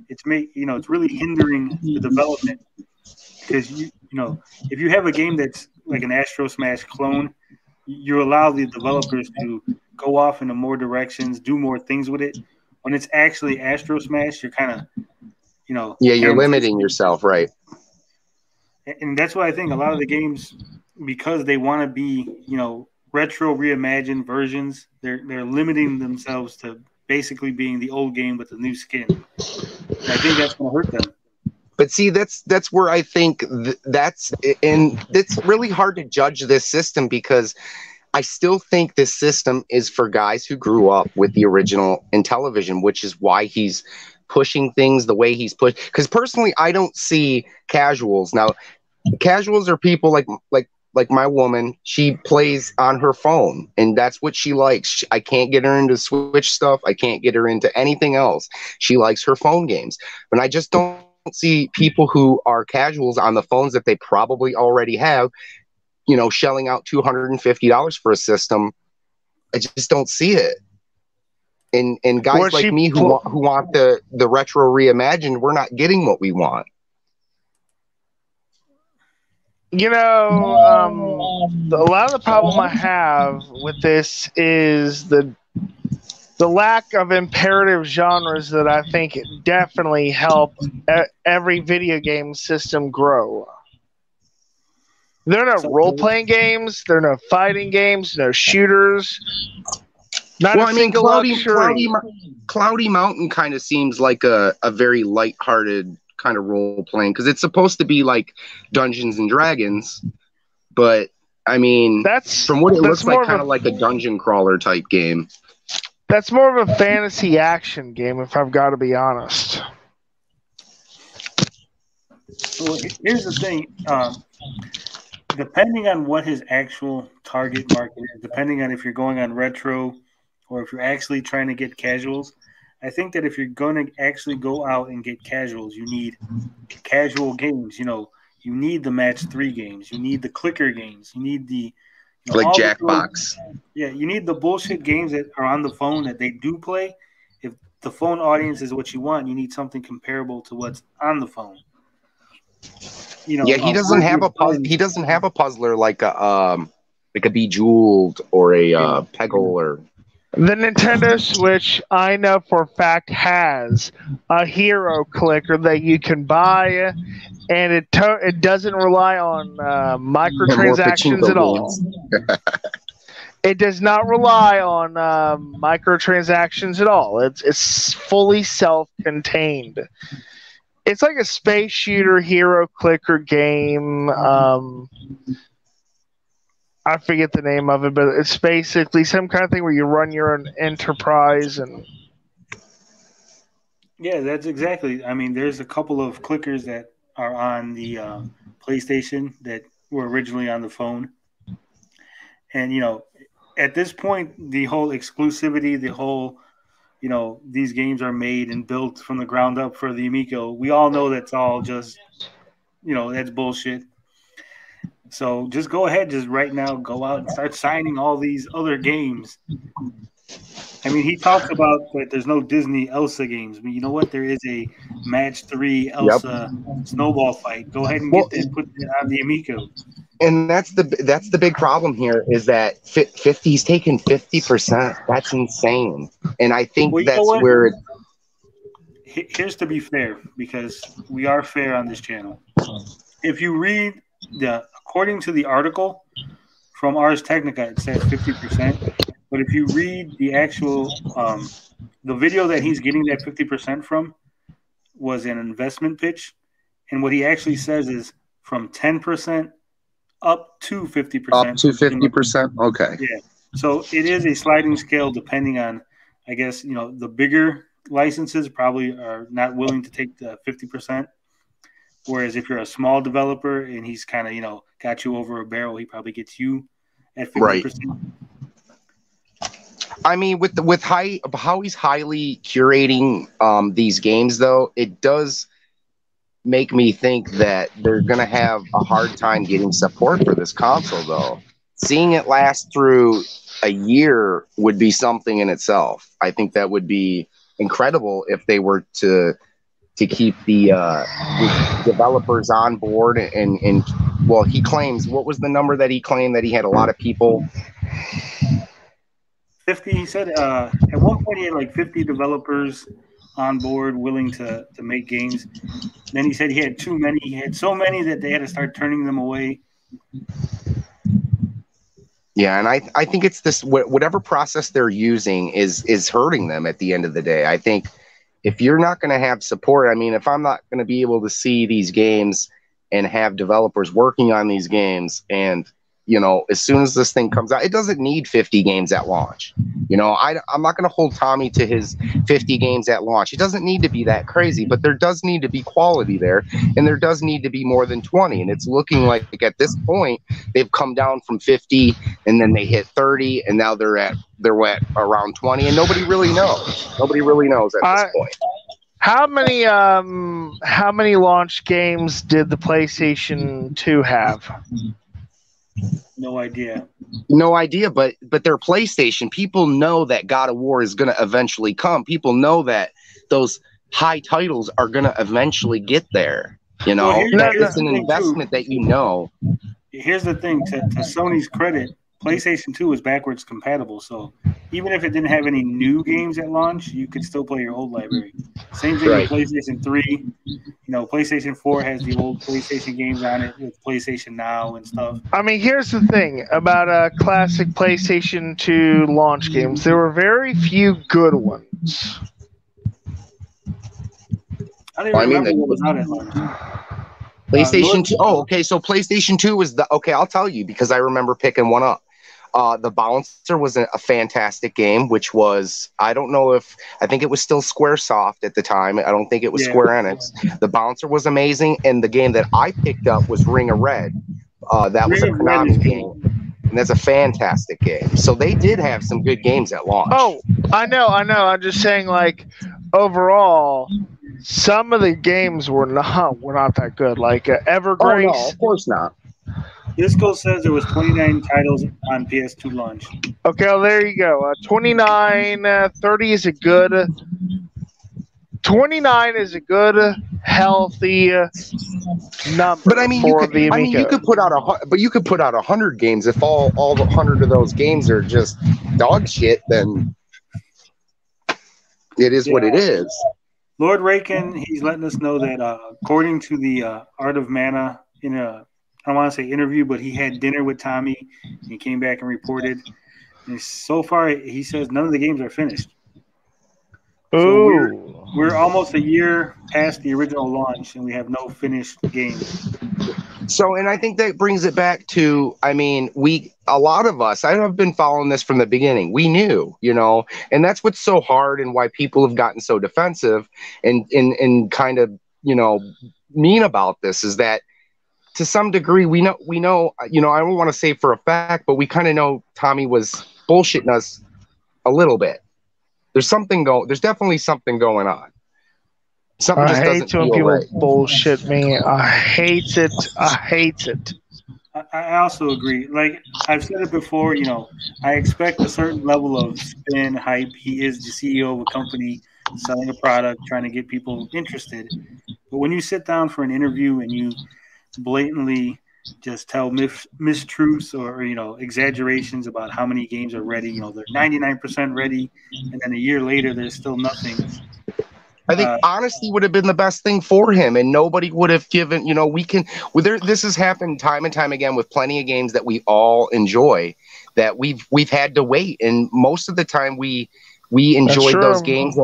it's it's really hindering the development because if you have a game that's like an Astro Smash clone, you allow the developers to go off into more directions, do more things with it. When it's actually Astro Smash, you're kind of you're limiting yourself, right? And that's why I think a lot of the games, because they want to be, retro reimagined versions, they're limiting themselves to basically being the old game with the new skin. And I think that's going to hurt them. But see, that's where I think it's really hard to judge this system because I still think this system is for guys who grew up with the original Intellivision, which is why he's pushing things the way he's pushed. Because personally, I don't see casuals. Now, casuals are people like my woman. She plays on her phone, and that's what she likes. I can't get her into Switch stuff. I can't get her into anything else. She likes her phone games. But I just don't see people who are casuals on the phones that they probably already have, shelling out $250 for a system. I just don't see it. And guys like me who want the retro reimagined, we're not getting what we want. A lot of the problem I have with this is the lack of imperative genres that I think definitely help every video game system grow. There are no role-playing games. There are no fighting games. No shooters. Cloudy Mountain kind of seems like a very lighthearted kind of role-playing because it's supposed to be like Dungeons and Dragons, but I mean, from what it looks like, kind of like a dungeon crawler type game. That's more of a fantasy action game, if I've got to be honest. Well, here's the thing. Depending on what his actual target market is, depending on if you're going on retro or if you're actually trying to get casuals, I think that if you're going to actually go out and get casuals, you need casual games. You need the match 3 games. You need the clicker games. You need the like Jackbox. You need the bullshit games that are on the phone that they do play. If the phone audience is what you want, you need something comparable to what's on the phone. You know, Yeah, he doesn't have a puzzle. He doesn't have a puzzler like a Bejeweled or a Peggle or. The Nintendo Switch, I know for a fact, has a hero clicker that you can buy, and it doesn't rely on microtransactions at all. It does not rely on microtransactions at all. It's fully self-contained. It's like a space shooter hero clicker game. I forget the name of it, but it's basically some kind of thing where you run your own enterprise and. Yeah, that's exactly. I mean, there's a couple of clickers that are on the PlayStation that were originally on the phone, and at this point, the whole exclusivity, the whole, these games are made and built from the ground up for the Amico. We all know that's all just, that's bullshit. So just go ahead, just right now, go out and start signing all these other games. I mean, he talks about that there's no Disney Elsa games, but you know what? There is a Match 3 Elsa snowball fight. Go ahead and get that, put that on the Amico. And that's the big problem here is that 50's taken 50%. That's insane. And I think that's where. Here's to be fair, because we are fair on this channel. If you read according to the article from Ars Technica, it says 50%. But if you read the actual, the video that he's getting that 50% from was an investment pitch. And what he actually says is from 10% up to 50%. Up to 50%? Okay. Yeah. So it is a sliding scale depending on, I guess, the bigger licenses probably are not willing to take the 50%. Whereas if you're a small developer and he's kind of, got you over a barrel, he probably gets you at 50%. Right. I mean, with how he's highly curating these games, though, it does make me think that they're going to have a hard time getting support for this console, though. Seeing it last through a year would be something in itself. I think that would be incredible if they were to keep the developers on board. And well, he claims, what was the number that he claimed that he had a lot of people? 50. He said at one point he had like 50 developers on board willing to make games. Then he said he had too many. He had so many that they had to start turning them away. Yeah, and I think it's this, whatever process they're using is hurting them at the end of the day. I think if you're not going to have support, I mean, if I'm not going to be able to see these games and have developers working on these games, and as soon as this thing comes out, it doesn't need 50 games at launch. I'm not going to hold Tommy to his 50 games at launch. It doesn't need to be that crazy, but there does need to be quality there, and there does need to be more than 20. And it's looking like at this point they've come down from 50, and then they hit 30, and now they're at around 20, and nobody really knows. Nobody really knows at this point. How many launch games did the PlayStation 2 have? No idea. No idea, but their PlayStation, people know that God of War is going to eventually come. People know that those high titles are going to eventually get there. It's an investment that Here's the thing, to Sony's credit, PlayStation 2 is backwards compatible, so even if it didn't have any new games at launch, you could still play your old library. Same thing with PlayStation 3. PlayStation 4 has the old PlayStation games on it with PlayStation Now and stuff. I mean, here's the thing about classic PlayStation 2 launch games. There were very few good ones. I don't even remember what was out at launch. PlayStation 2. Oh, okay. So PlayStation 2 was I'll tell you because I remember picking one up. The Bouncer was a fantastic game, which was, I think it was still Squaresoft at the time. I don't think it was Square Enix. The Bouncer was amazing, and the game that I picked up was Ring of Red. That was a Konami game, and that's a fantastic game. So they did have some good games at launch. Oh, I know. I'm just saying, like, overall, some of the games were not that good. Like Evergrace. Oh, no, of course not. Disco says there was 29 titles on PS2 launch. Okay, well, there you go. 29, 30 is a good 29 is a good, healthy number. But I mean, for the Amico. you could put out 100 games. If all the 100 of those games are just dog shit, then it is what it is. Lord Raken, he's letting us know that according to the Art of Mana in a, I don't want to say interview, but he had dinner with Tommy and came back and reported. And so far, he says none of the games are finished. So we're almost a year past the original launch, and we have no finished games. So, and I think that brings it back to, I mean, a lot of us, I have been following this from the beginning. We knew, and that's what's so hard and why people have gotten so defensive and kind of, mean about this is that to some degree, we know, I don't want to say for a fact, but we kind of know Tommy was bullshitting us a little bit. There's definitely something going on. Something just doesn't feel people right. Bullshit me. I hate it. I also agree. Like I've said it before, I expect a certain level of spin, hype. He is the CEO of a company selling a product, trying to get people interested. But when you sit down for an interview and you blatantly just tell mistruths or exaggerations about how many games are ready, they're 99% ready, and then a year later there's still nothing. I think honesty would have been the best thing for him, and nobody would have given. This has happened time and time again with plenty of games that we all enjoy that we've had to wait, and most of the time we enjoyed those games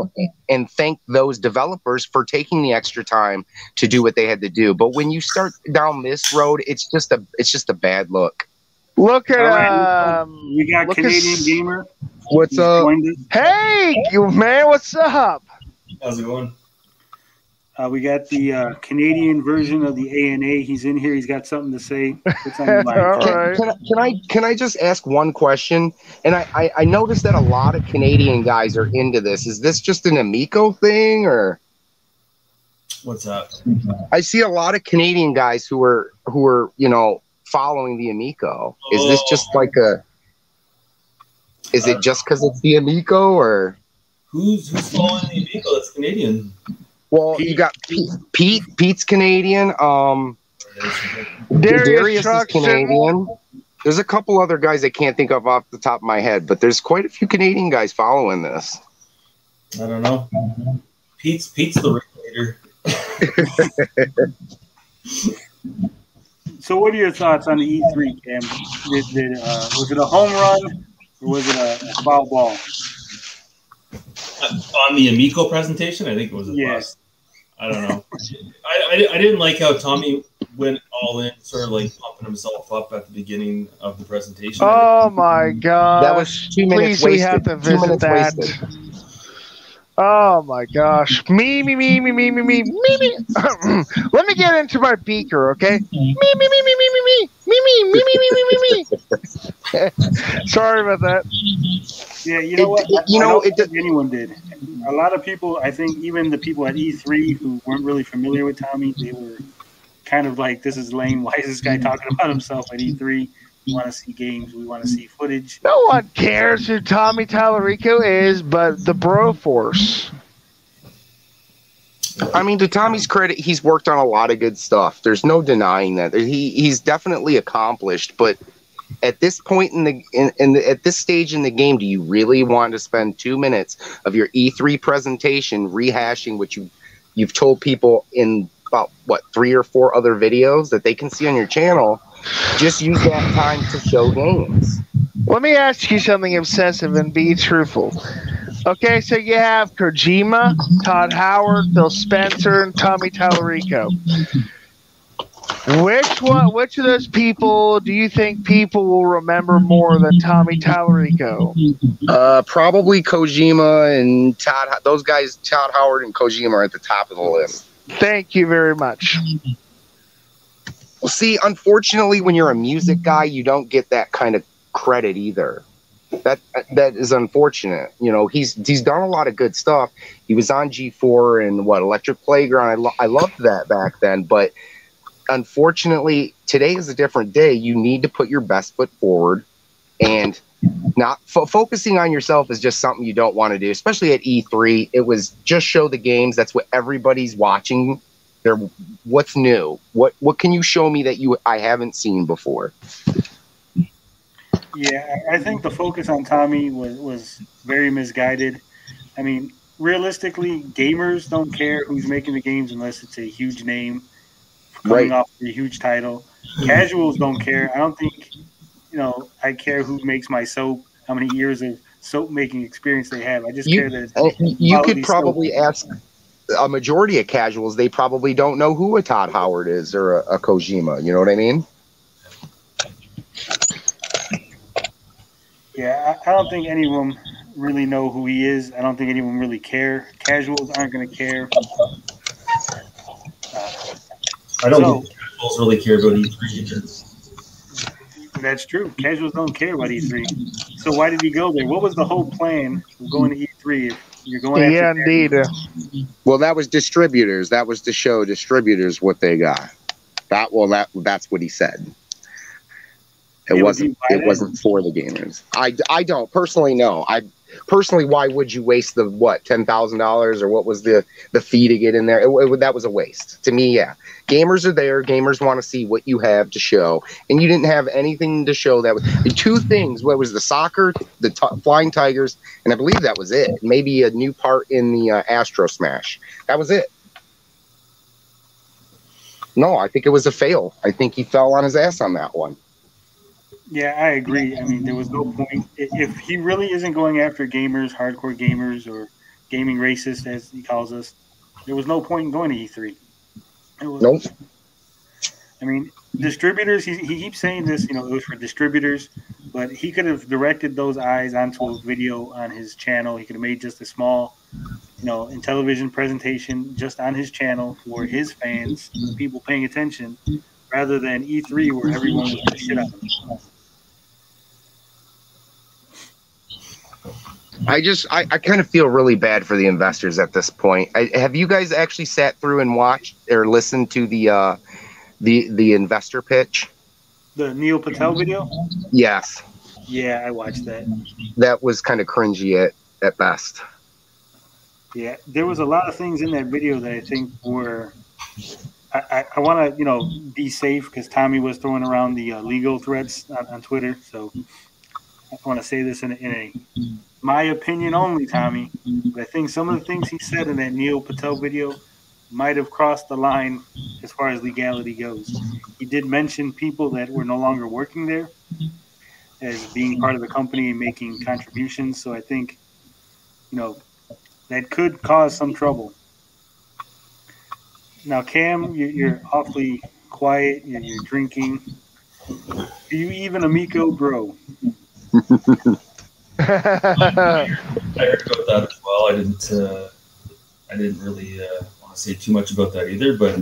and thank those developers for taking the extra time to do what they had to do. But when you start down this road, it's just a bad look. Look at we got Canadian Gamer. What's up? Hey, man, what's up? How's it going? We got the Canadian version of the ANA. He's in here. He's got something to say. What's on your mind? Can I just ask one question? And I noticed that a lot of Canadian guys are into this. Is this just an Amico thing, or what's up? I see a lot of Canadian guys who are following the Amico. Is this just like a? Is it just because it's the Amico, or who's following the Amico? That's Canadian. Well, you got Pete. Pete's Canadian. Darius is Canadian. There's a couple other guys I can't think of off the top of my head, but there's quite a few Canadian guys following this. I don't know. Pete's the ringleader. So, what are your thoughts on the E3, Cam? Was it a home run or was it a foul ball? On the Amico presentation, I think it was a bust. I don't know. I didn't like how Tommy went all in, sort of like pumping himself up at the beginning of the presentation. Oh my god! That was 2 minutes wasted. We have to visit that. Wasted. Oh my gosh! Me. Let me get into my beaker, okay? Me. Sorry about that. Yeah, you know what? I don't think anyone did. A lot of people, I think even the people at E3 who weren't really familiar with Tommy, they were kind of like, this is lame. Why is this guy talking about himself at E3? We want to see games. We want to see footage. No one cares who Tommy Tallarico is, but the Broforce. I mean, to Tommy's credit, he's worked on a lot of good stuff. There's no denying that. He's definitely accomplished, but at this point at this stage in the game, do you really want to spend 2 minutes of your E3 presentation rehashing what you've told people in about 3 or 4 other videos that they can see on your channel? Just use that time to show games. Let me ask you something obsessive and be truthful. Okay, so you have Kojima, Todd Howard, Phil Spencer, and Tommy Tallarico. Which of those people do you think people will remember more than Tommy Tallarico? Probably Kojima and Todd. Those guys, Todd Howard and Kojima, are at the top of the list. Thank you very much. Well, see, unfortunately, when you're a music guy, you don't get that kind of credit either. That is unfortunate. He's done a lot of good stuff. He was on G4 and Electric Playground. I loved that back then, but unfortunately, today is a different day. You need to put your best foot forward, and Not focusing on yourself is just something you don't want to do, especially at E3. It was just show the games. That's what everybody's watching. What's new? What can you show me that I haven't seen before? Yeah, I think the focus on Tommy was very misguided. I mean, realistically, gamers don't care who's making the games unless it's a huge name coming off a huge title. Casuals don't care. I don't think, I care who makes my soap, how many years of soap making experience they have. I just care that you could probably ask a majority of casuals. They probably don't know who a Todd Howard is or a Kojima. You know what I mean? Yeah, I don't think any of them really know who he is. I don't think anyone really care. Casuals aren't going to care. I don't think casuals really care about E3 either. That's true. Casuals don't care about E3. So why did he go there? What was the whole plan of going to E3 if you're going after? Yeah, indeed. Well, that was distributors. That was to show distributors what they got. That's what he said. It wasn't for the gamers. I don't personally know. Why would you waste the $10,000 or what was the fee to get in there? That was a waste to me. Yeah, gamers are there. Gamers want to see what you have to show, and you didn't have anything to show. That was two things. What was the soccer, the Flying Tigers, and I believe that was it. Maybe a new part in the Astro Smash. That was it. No, I think it was a fail. I think he fell on his ass on that one. Yeah, I agree. I mean, there was no point. If he really isn't going after gamers, hardcore gamers, or gaming racists, as he calls us, there was no point in going to E3. Nope. I mean, distributors, he keeps saying this, it was for distributors, but he could have directed those eyes onto a video on his channel. He could have made just a small, in television presentation just on his channel for his fans, people paying attention, rather than E3 where everyone was going to shit on him. I kind of feel really bad for the investors at this point. Have you guys actually sat through and watched or listened to the investor pitch? The Neil Patel video? Yes. Yeah, I watched that. That was kind of cringy at best. Yeah, there was a lot of things in that video that I think were. I want to be safe because Tommy was throwing around the legal threats on Twitter, so I want to say this in my opinion only, Tommy. But I think some of the things he said in that Neil Patel video might have crossed the line as far as legality goes. He did mention people that were no longer working there as being part of the company and making contributions. So I think, that could cause some trouble. Now, Cam, you're awfully quiet. You're drinking. Do you even Amico grow? I heard about that as well. I didn't really want to say too much about that either, but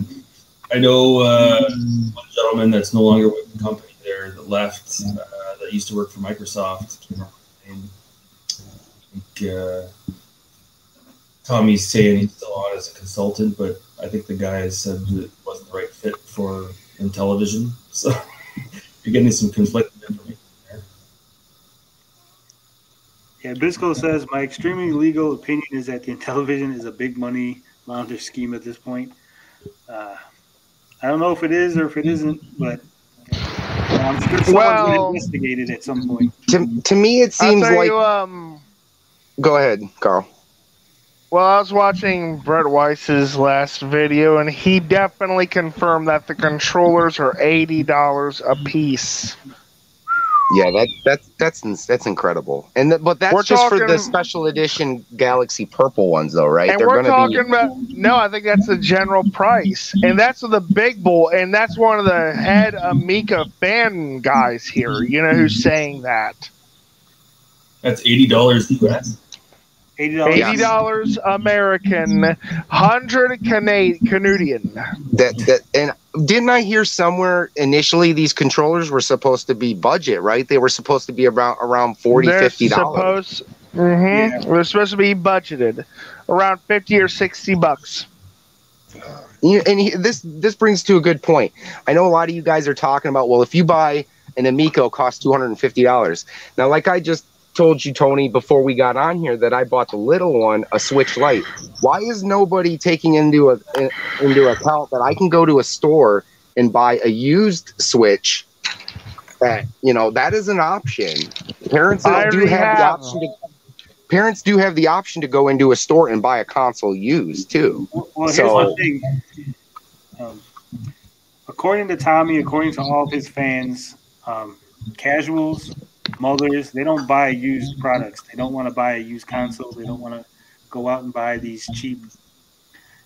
I know one gentleman that's no longer with the company there that left, that used to work for Microsoft. I think Tommy's saying he's still on as a consultant, but I think the guy said it wasn't the right fit for in television. So you're getting some conflicting information. Yeah, Bisco says, my extremely legal opinion is that the Intellivision is a big money launder scheme at this point. I don't know if it is or if it isn't, but I'm sure someone's going to investigate it at some point. To me, it seems like... Go ahead, Carl. Well, I was watching Brett Weiss's last video, and he definitely confirmed that the controllers are $80 a piece. Yeah, that's incredible. But that's just for the special edition Galaxy Purple ones, though, right? And we're talking about I think that's the general price, and that's the big bull, and that's one of the head Amico fan guys here, who's saying that. That's $80 US. $80 American, 100 Canadian. And didn't I hear somewhere initially these controllers were supposed to be budget, right? They were supposed to be around $40, $50. Yeah. They're supposed to be budgeted around $50 or $60. And this brings to a good point. I know a lot of you guys are talking about, well, if you buy an Amico costs $250. Now, like I just told you, Tony, before we got on here, that I bought the little one, a Switch Lite. Why is nobody taking into account that I can go to a store and buy a used Switch? That, you know, that is an option. Parents do have the option. Parents do have the option to go into a store and buy a console used too. Well, here's the thing. According to Tommy, according to all of his fans, casuals, mothers, they don't buy used products. They don't want to buy a used console. They don't want to go out and buy these cheap,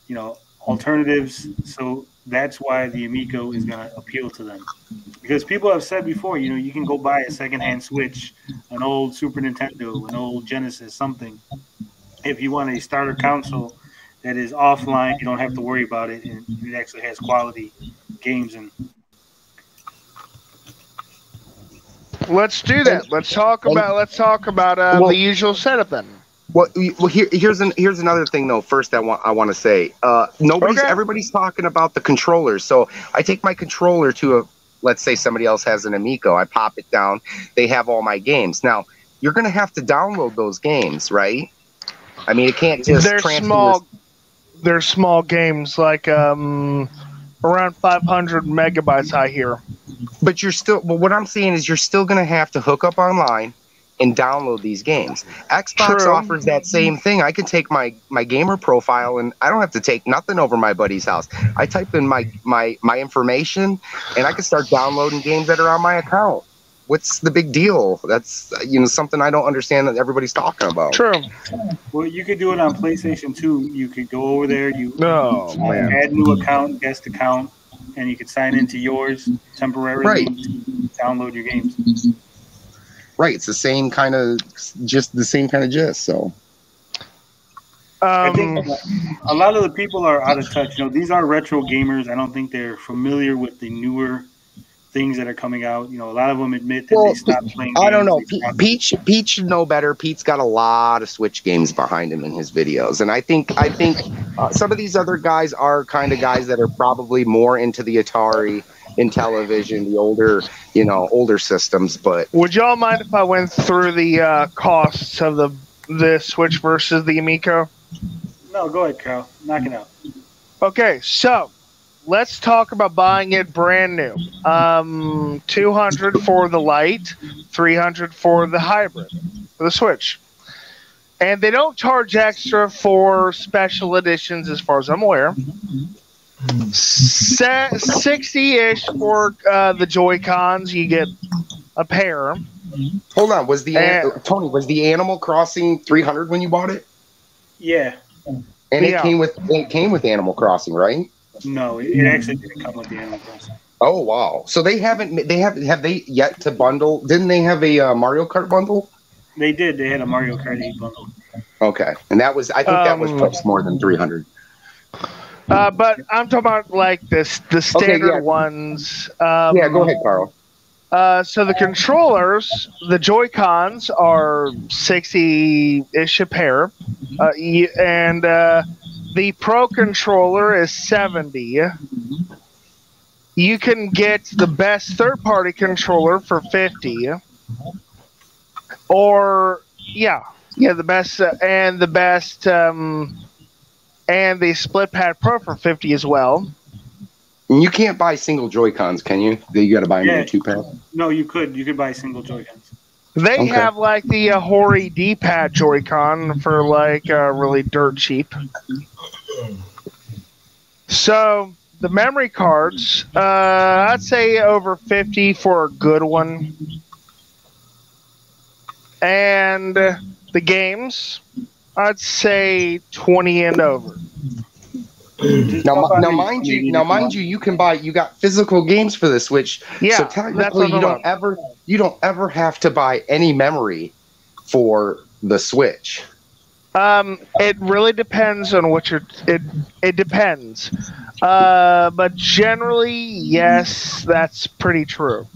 you know, alternatives. So that's why the Amico is going to appeal to them. Because people have said before, you know, you can go buy a secondhand Switch, an old Super Nintendo, an old Genesis, something. If you want a starter console that is offline, you don't have to worry about it, and it actually has quality games. And let's do that. Let's talk about the usual setup then. Well, here's another thing though. First, I want to say, everybody's talking about the controllers. So I take my controller to let's say somebody else has an Amico. I pop it down. They have all my games. Now you're going to have to download those games, right? I mean, it can't just They're small games, like around 500 megabytes, I hear. But what I'm saying is you're still going to have to hook up online and download these games. Xbox offers that same thing. I can take my gamer profile and I don't have to take nothing over my buddy's house. I type in my information and I can start downloading games that are on my account. What's the big deal? That's, you know, something I don't understand that everybody's talking about. True. Well, you could do it on PlayStation 2. You could go over there, add new account, guest account, and you could sign into yours temporarily to download your games. Right, it's the same kind of gist. So, I think a lot of the people are out of touch. You know, these are retro gamers. I don't think they're familiar with the newer things that are coming out. You know, a lot of them admit that they stopped playing games. I don't know. Pete should know better. Pete's got a lot of Switch games behind him in his videos, and I think some of these other guys are kind of guys that are probably more into the Atari, in television, the older systems. But would y'all mind if I went through the costs of the Switch versus the Amico? No, go ahead, Carl. Knock it out. Okay, so let's talk about buying it brand new. $200 for the Lite, $300 for the hybrid, for the Switch. And they don't charge extra for special editions, as far as I'm aware. 60-ish for the Joy-Cons. You get a pair. Hold on, Tony, was the Animal Crossing 300 when you bought it? Yeah. And it came with Animal Crossing, right? No, it actually didn't come with the Animal Crossing. Oh wow! So have they yet to bundle? Didn't they have a Mario Kart bundle? They did. They had a Mario Kart 8 bundle. Okay, and that was, I think that was perhaps more than 300. But I'm talking about like the standard ones. Go ahead, Carl. So the controllers, the Joy-Cons are 60-ish a pair, and the Pro controller is 70. You can get the best third-party controller for 50, or the best and the Split Pad Pro for 50 as well. And you can't buy single Joy-Cons, can you? You got to buy them in a 2-pad. No, you could. You could buy single Joy-Cons. They have like the Hori D-pad Joy-Con for like really dirt cheap. So the memory cards, I'd say over 50 for a good one. And the games, I'd say 20 and over. Now, mind you, you got physical games for the Switch. Yeah, so technically, you don't ever have to buy any memory for the Switch. It really depends on what it depends. But generally, yes, that's pretty true.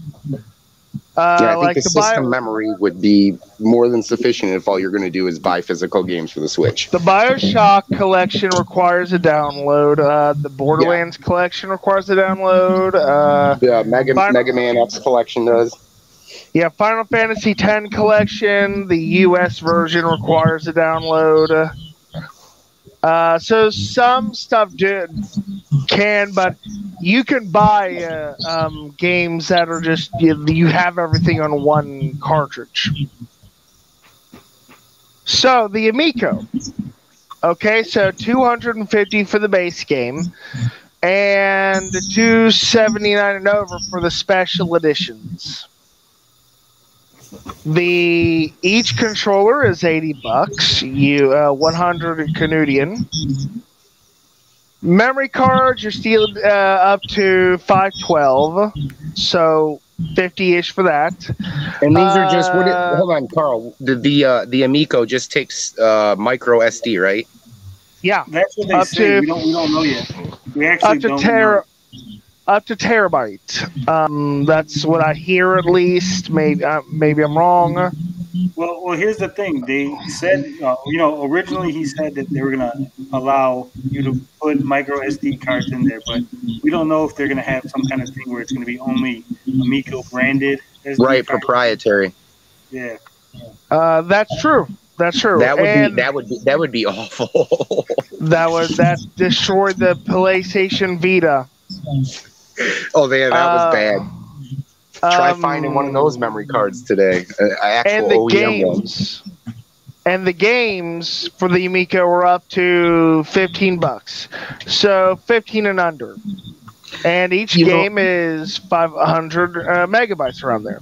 Yeah, I think like the system memory would be more than sufficient if all you're going to do is buy physical games for the Switch. The BioShock collection requires a download. The Borderlands collection requires a download. Yeah, Mega Man X collection does. Yeah, Final Fantasy X collection, the US version requires a download. So some stuff can, but you can buy games that are just you have everything on one cartridge. So the Amico, okay, so $250 for the base game, and $279 and over for the special editions. Each controller is $80. 100 Canadian. Memory cards, you're still up to 512, so 50-ish for that. And these are just hold on, Carl. The Amico just takes micro SD, right? Yeah, that's what they say. We don't know yet. We actually don't know. Up to terabyte. That's what I hear, at least. Maybe I'm wrong. Well, here's the thing. They said, originally he said that they were going to allow you to put micro SD cards in there, but we don't know if they're going to have some kind of thing where it's going to be only Amico branded SD right, cards. Proprietary. Yeah. That's true. That's true. That would be awful. that destroyed the PlayStation Vita. Oh, that was bad. Try finding one of those memory cards today. And the games for the Amico were up to $15, so 15 and under. And each game is 500 megabytes around there.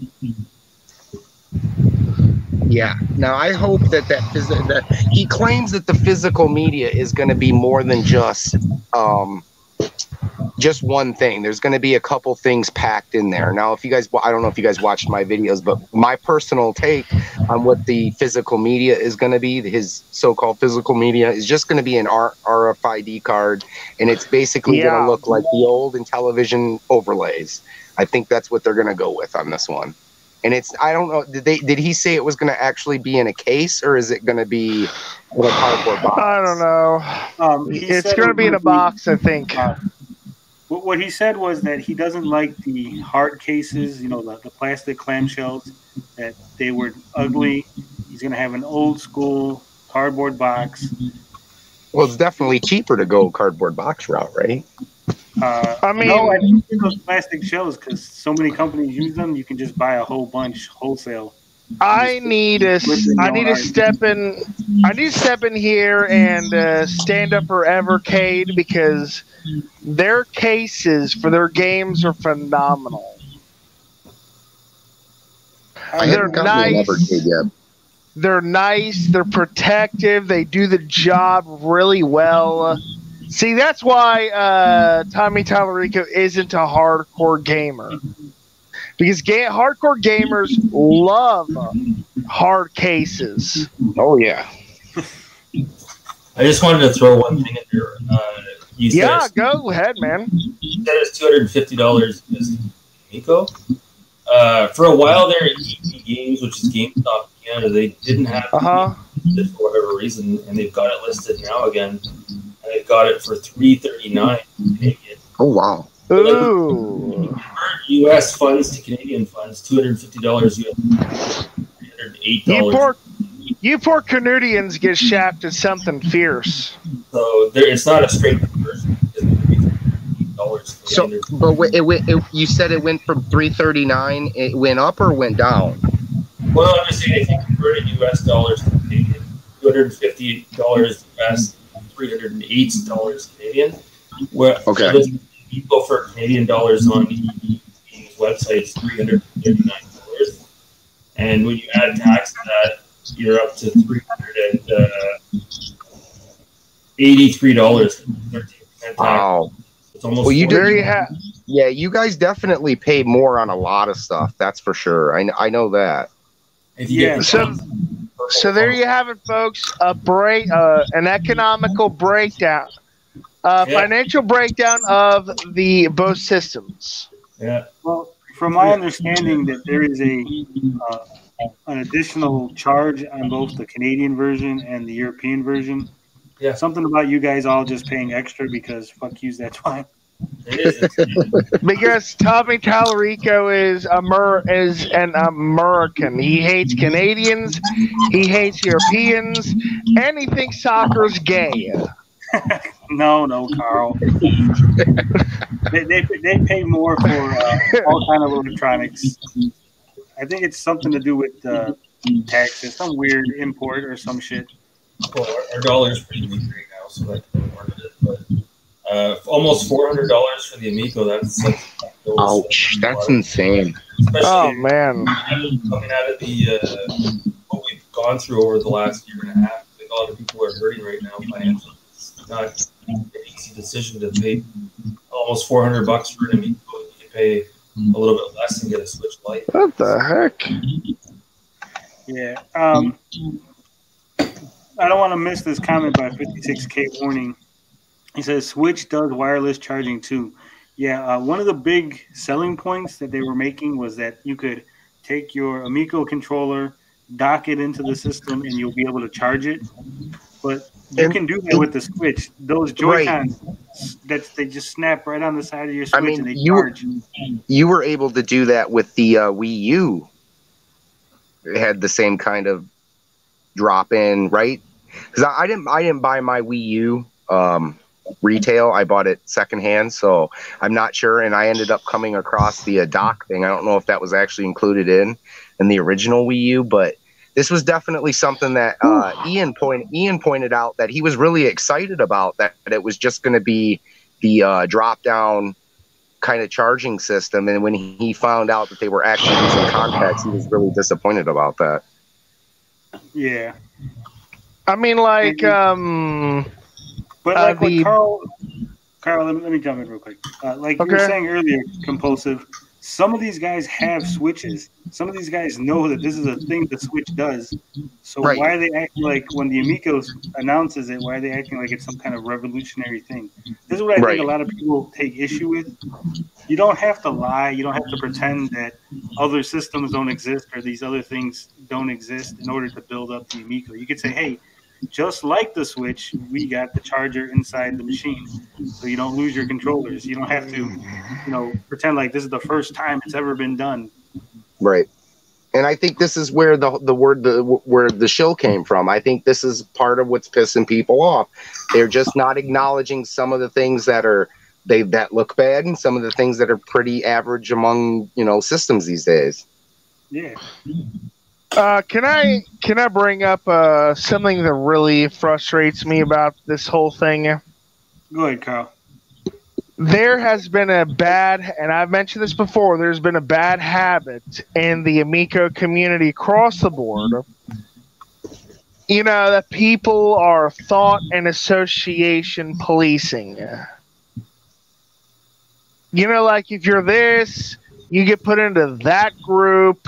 Yeah. Now I hope that he claims that the physical media is going to be more than just one thing. There's going to be a couple things packed in there. Now, I don't know if you guys watched my videos, but my personal take on what the physical media is going to be, his so-called physical media, is just going to be an RFID card, and it's basically going to look like the old Intellivision overlays. I think that's what they're going to go with on this one. And I don't know, did he say it was going to actually be in a case, or is it going to be in a cardboard box? I don't know. It's going to be in a box, I think. What he said was that he doesn't like the hard cases, the plastic clamshells, that they were ugly. He's going to have an old school cardboard box. Well, it's definitely cheaper to go cardboard box route, right? I mean, no, I think those plastic shells, because so many companies use them, you can just buy a whole bunch wholesale. I need to step in here and stand up for Evercade, because their cases for their games are phenomenal. They're nice. They're nice. They're protective. They do the job really well. See, that's why Tommy Tallarico isn't a hardcore gamer. Because hardcore gamers love hard cases. Oh, yeah. I just wanted to throw one thing in there. Go ahead, man. You said it's $250 as Amico. For a while there at EP Games, which is GameStop Canada, they didn't have it for whatever reason, and they've got it listed now again. And they've got it for $339 Canadian. Oh, wow. Ooh. U.S. funds to Canadian funds, $250 US, $308. You poor Canadians get shafted something fierce. So it's not a straight conversion. So, but you said it went from $339. It went up or went down? Well, I'm just saying if you converted U.S. dollars to Canadian, $250 US, $308 Canadian. Okay. So you go for Canadian dollars on the website, it's $339. And when you add tax to that, you're up to $383, 13% tax. Wow. It's almost yeah, you guys definitely pay more on a lot of stuff. That's for sure. I know that. So there you have it, folks. An economical breakdown. Financial breakdown of both systems. Yeah. Well, from my understanding, that there is an additional charge on both the Canadian version and the European version. Yeah. Something about you guys all just paying extra because fuck yous, that's why. It is. Because Tommy Tallarico is an American. He hates Canadians, he hates Europeans, and he thinks soccer's gay. No, Carl. they pay more for all kind of electronics. I think it's something to do with taxes, some weird import or some shit. Well, our dollar's pretty weak right now, so that could be part of it. But almost $400 for the Amico. That's like ouch, that's insane. Oh man, coming out of the what we've gone through over the last year and a half, I think a lot of people are hurting right now financially. It's not an easy decision to pay almost $400 for an Amico. You can pay a little bit less and get a Switch Lite. What the heck? Yeah. I don't want to miss this comment by 56K Warning. He says Switch does wireless charging too. Yeah, one of the big selling points that they were making was that you could take your Amico controller, dock it into the system, and you'll be able to charge it. But you can do that with the Switch. Those Joy-Cons, they just snap right on the side of your Switch and they charge. You were able to do that with the Wii U. It had the same kind of drop in, right? Because I didn't buy my Wii U retail. I bought it secondhand, so I'm not sure. And I ended up coming across the dock thing. I don't know if that was actually included in the original Wii U, but this was definitely something that Ian pointed out that he was really excited about. That it was just going to be the drop down kind of charging system. And when he found out that they were actually using contacts, he was really disappointed about that. Yeah. I mean, like, but like what Carl, let me jump in real quick. Like you were saying earlier, Compulsive, some of these guys have Switches. Some of these guys know that this is a thing the Switch does. So why are they acting like, when the Amico announces it, why are they acting like it's some kind of revolutionary thing? This is what I think a lot of people take issue with. You don't have to lie. You don't have to pretend that other systems don't exist or these other things don't exist in order to build up the Amico. You could say, hey, just like the Switch, we got the charger inside the machine, so you don't lose your controllers. You don't have to, pretend like this is the first time it's ever been done. Right. And I think this is where where the shill came from. I think this is part of what's pissing people off. They're just not acknowledging some of the things that look bad and some of the things that are pretty average among systems these days. Yeah. Can I bring up something that really frustrates me about this whole thing? Go ahead, Carl. There has been a bad, and I've mentioned this before, there's been a bad habit in the Amico community across the board. That people are thought and association policing. Like if you're this, you get put into that group.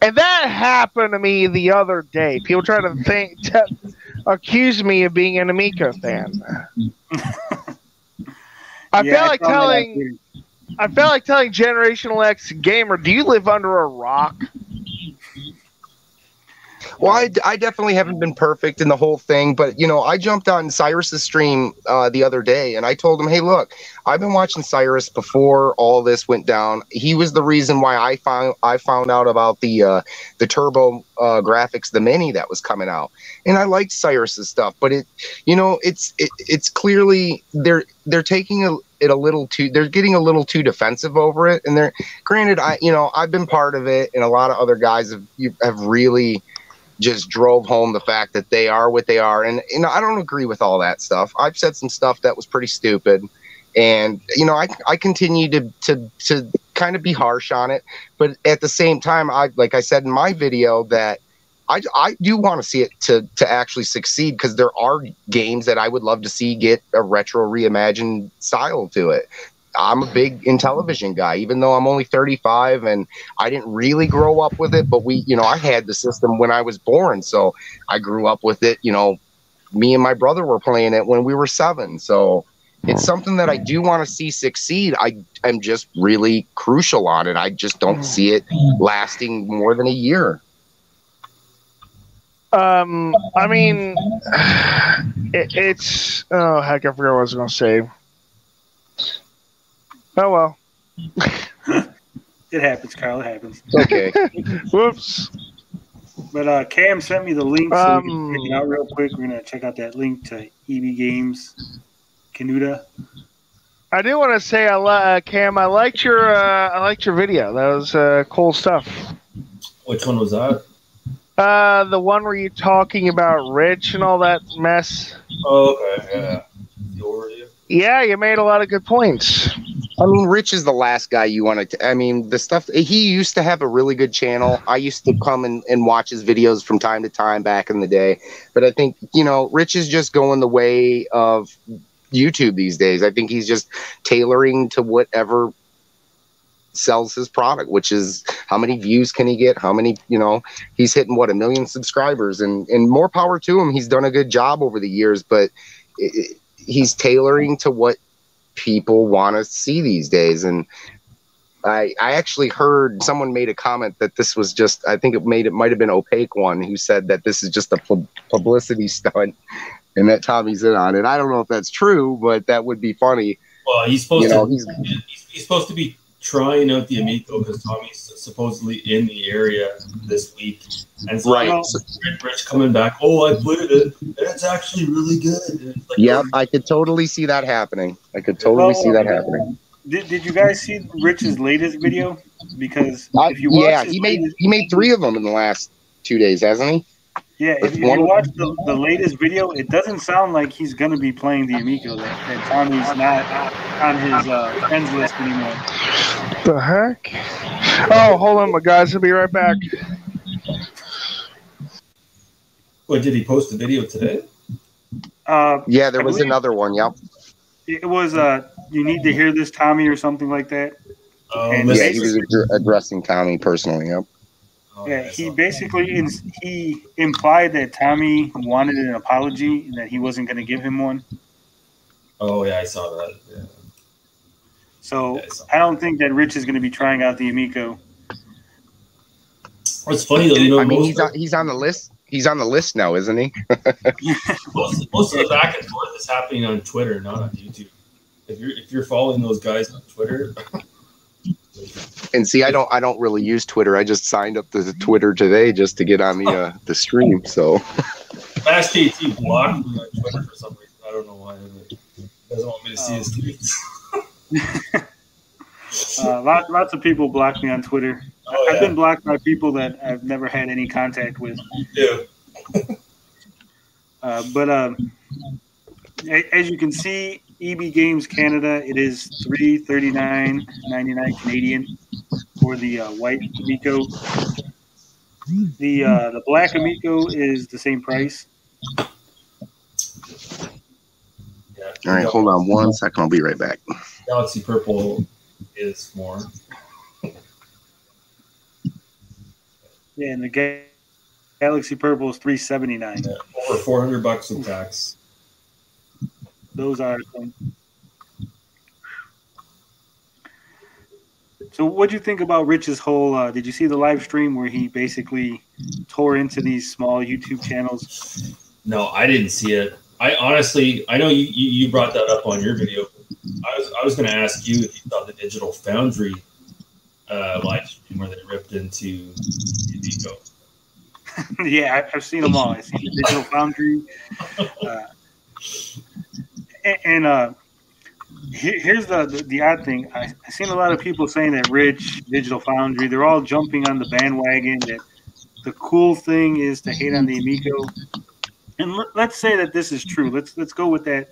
And that happened to me the other day. People try to accuse me of being an Amico fan. I felt like telling Generational X gamer, do you live under a rock? Well, I definitely haven't been perfect in the whole thing, but I jumped on Cyrus's stream the other day, and I told him, "Hey, look, I've been watching Cyrus before all this went down. He was the reason why I found out about the Turbo graphics, the Mini that was coming out, and I liked Cyrus's stuff, but it's clearly they're taking it a little too. They're getting a little too defensive over it, and granted, I've been part of it, and a lot of other guys have really just drove home the fact that they are what they are. And, I don't agree with all that stuff. I've said some stuff that was pretty stupid. And, I continue to kind of be harsh on it. But at the same time, like I said in my video, that I do want to see it to actually succeed, because there are games that I would love to see get a retro reimagined style to it. I'm a big Intellivision guy, even though I'm only 35 and I didn't really grow up with it. But I had the system when I was born, so I grew up with it. Me and my brother were playing it when we were 7. So, it's something that I do want to see succeed. I'm just really crucial on it. I just don't see it lasting more than a year. I mean, it's oh heck, I forgot what I was going to say. Oh well. It happens, Carl. It happens. Okay. Whoops. But Cam sent me the link, so we can check it out real quick. We're gonna check out that link to EB Games Canuta. I do want to say, Cam, I liked your video. That was cool stuff. Which one was that? The one where you talking about Rich and all that mess. Oh, okay, yeah. The overview. Yeah, you made a lot of good points. I mean, Rich is the last guy you want to. I mean, the stuff he used to have a really good channel. I used to come and watch his videos from time to time back in the day. But I think, Rich is just going the way of YouTube these days. I think he's just tailoring to whatever sells his product, which is how many views can he get? How many, he's hitting 1 million subscribers, and more power to him. He's done a good job over the years, but he's tailoring to what people want to see these days. And I actually heard someone made a comment that this was just, I think it might have been Opaque One who said that this is just a publicity stunt and that Tommy's in on it. I don't know if that's true, but that would be funny. Well, he's supposed he's supposed to be trying out the Amico because Tommy's supposedly in the area this week. And so right. Rich coming back, oh, I played it, and it's actually really good. Like, yeah, I could totally see that happening. See that happening. Did you guys see Rich's latest video? Because if you watch he made 3 of them in the last 2 days, hasn't he? Yeah, if you watch the latest video, it doesn't sound like he's going to be playing the Amico. That Tommy's not on his friends list anymore. The heck? Oh, hold on, my guys. I'll be right back. What, did he post the video today? Yeah, there was another one. Yep. It was you need to hear this, Tommy, or something like that. And yeah, he was addressing Tommy personally. Yep. Yeah, he basically he implied that Tommy wanted an apology and that he wasn't going to give him one. Oh yeah, I saw that. Yeah. So I don't think that Rich is going to be trying out the Amico. What's funny though, I mean, he's on the list. He's on the list now, isn't he? most of the back and forth is happening on Twitter, not on YouTube. If you're following those guys on Twitter. And see, I don't really use Twitter. I just signed up to Twitter today just to get on the stream. So Fast JT blocked me on Twitter for some reason. I don't know why. He doesn't want me to see his tweets. Lots of people block me on Twitter. Oh, I've been blocked by people that I've never had any contact with. Yeah. But as you can see, EB Games Canada, it is $339.99 Canadian for the white Amico. The black Amico is the same price. Yeah. All right, hold on 1 second. I'll be right back. Galaxy Purple is more. Yeah, and the Galaxy Purple is $379. Yeah, over $400 with tax. Those are some. So what do you think about Rich's whole did you see the live stream where he basically tore into these small YouTube channels? No, I didn't see it. I know you brought that up on your video. I was going to ask you if you thought the Digital Foundry live stream where they ripped into Amico. Yeah, I've seen them all. I've seen the Digital Foundry. Here's the odd thing. I've seen a lot of people saying that Rich, Digital Foundry, they're all jumping on the bandwagon that the cool thing is to hate on the Amico. And let's say that this is true. Let's go with that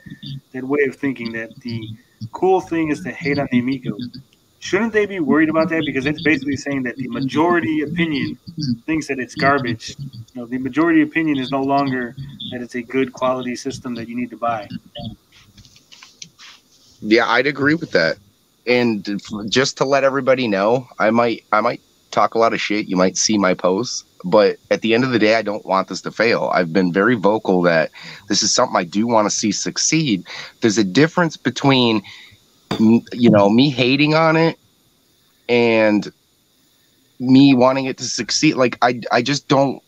way of thinking that the cool thing is to hate on the Amico. Shouldn't they be worried about that? Because it's basically saying that the majority opinion thinks that it's garbage. The majority opinion is no longer that it's a good quality system that you need to buy. Yeah, I'd agree with that. And just to let everybody know, I might talk a lot of shit. You might see my posts, but at the end of the day, I don't want this to fail. I've been very vocal that this is something I do want to see succeed. There's a difference between, me hating on it and me wanting it to succeed. Like I just don't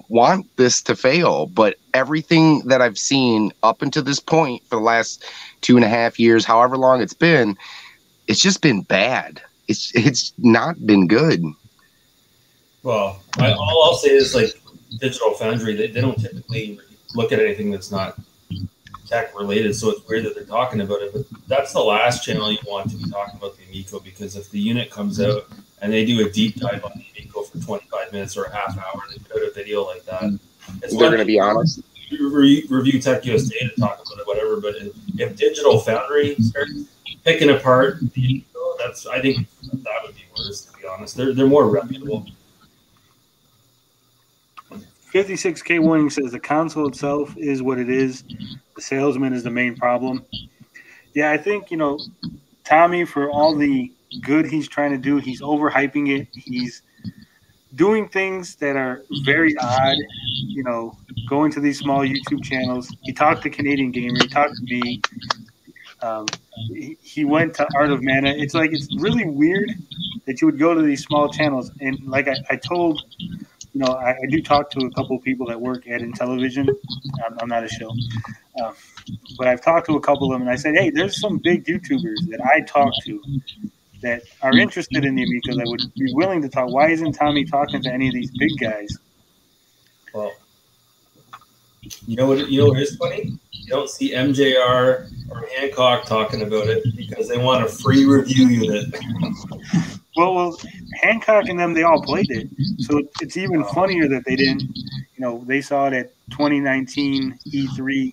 want this to fail, but everything that I've seen up until this point for the last 2.5 years, however long it's just been bad. It's not been good. Well, all I'll say is like Digital Foundry, they don't typically look at anything that's not tech related, so it's weird that they're talking about it. But that's the last channel you want to be talking about the Amico, because if the unit comes out and they do a deep dive on the Amico for 25 minutes or a half hour, and they put out a video like that, they're going to be honest. Review Tech USA to talk about it, whatever. But if Digital Foundry starts picking apart the Amico, I think that would be worse. To be honest, they're more reputable. 56K Warning says the console itself is what it is. The salesman is the main problem. Yeah, I think, Tommy, for all the good he's trying to do, he's overhyping it. He's doing things that are very odd, going to these small YouTube channels. He talked to Canadian Gamer. He talked to me. He went to Art of Mana. It's really weird that you would go to these small channels. And like I told, I do talk to a couple of people that work at Intellivision. I'm not a show. But I've talked to a couple of them, and I said, hey, there's some big YouTubers that I talk to that are interested in the Amico that would be willing to talk. Why isn't Tommy talking to any of these big guys? Well, you know what is funny? You don't see MJR or Hancock talking about it because they want a free review unit. Well, Hancock and them, they all played it. So it's even funnier that they didn't. They saw it at 2019 E3.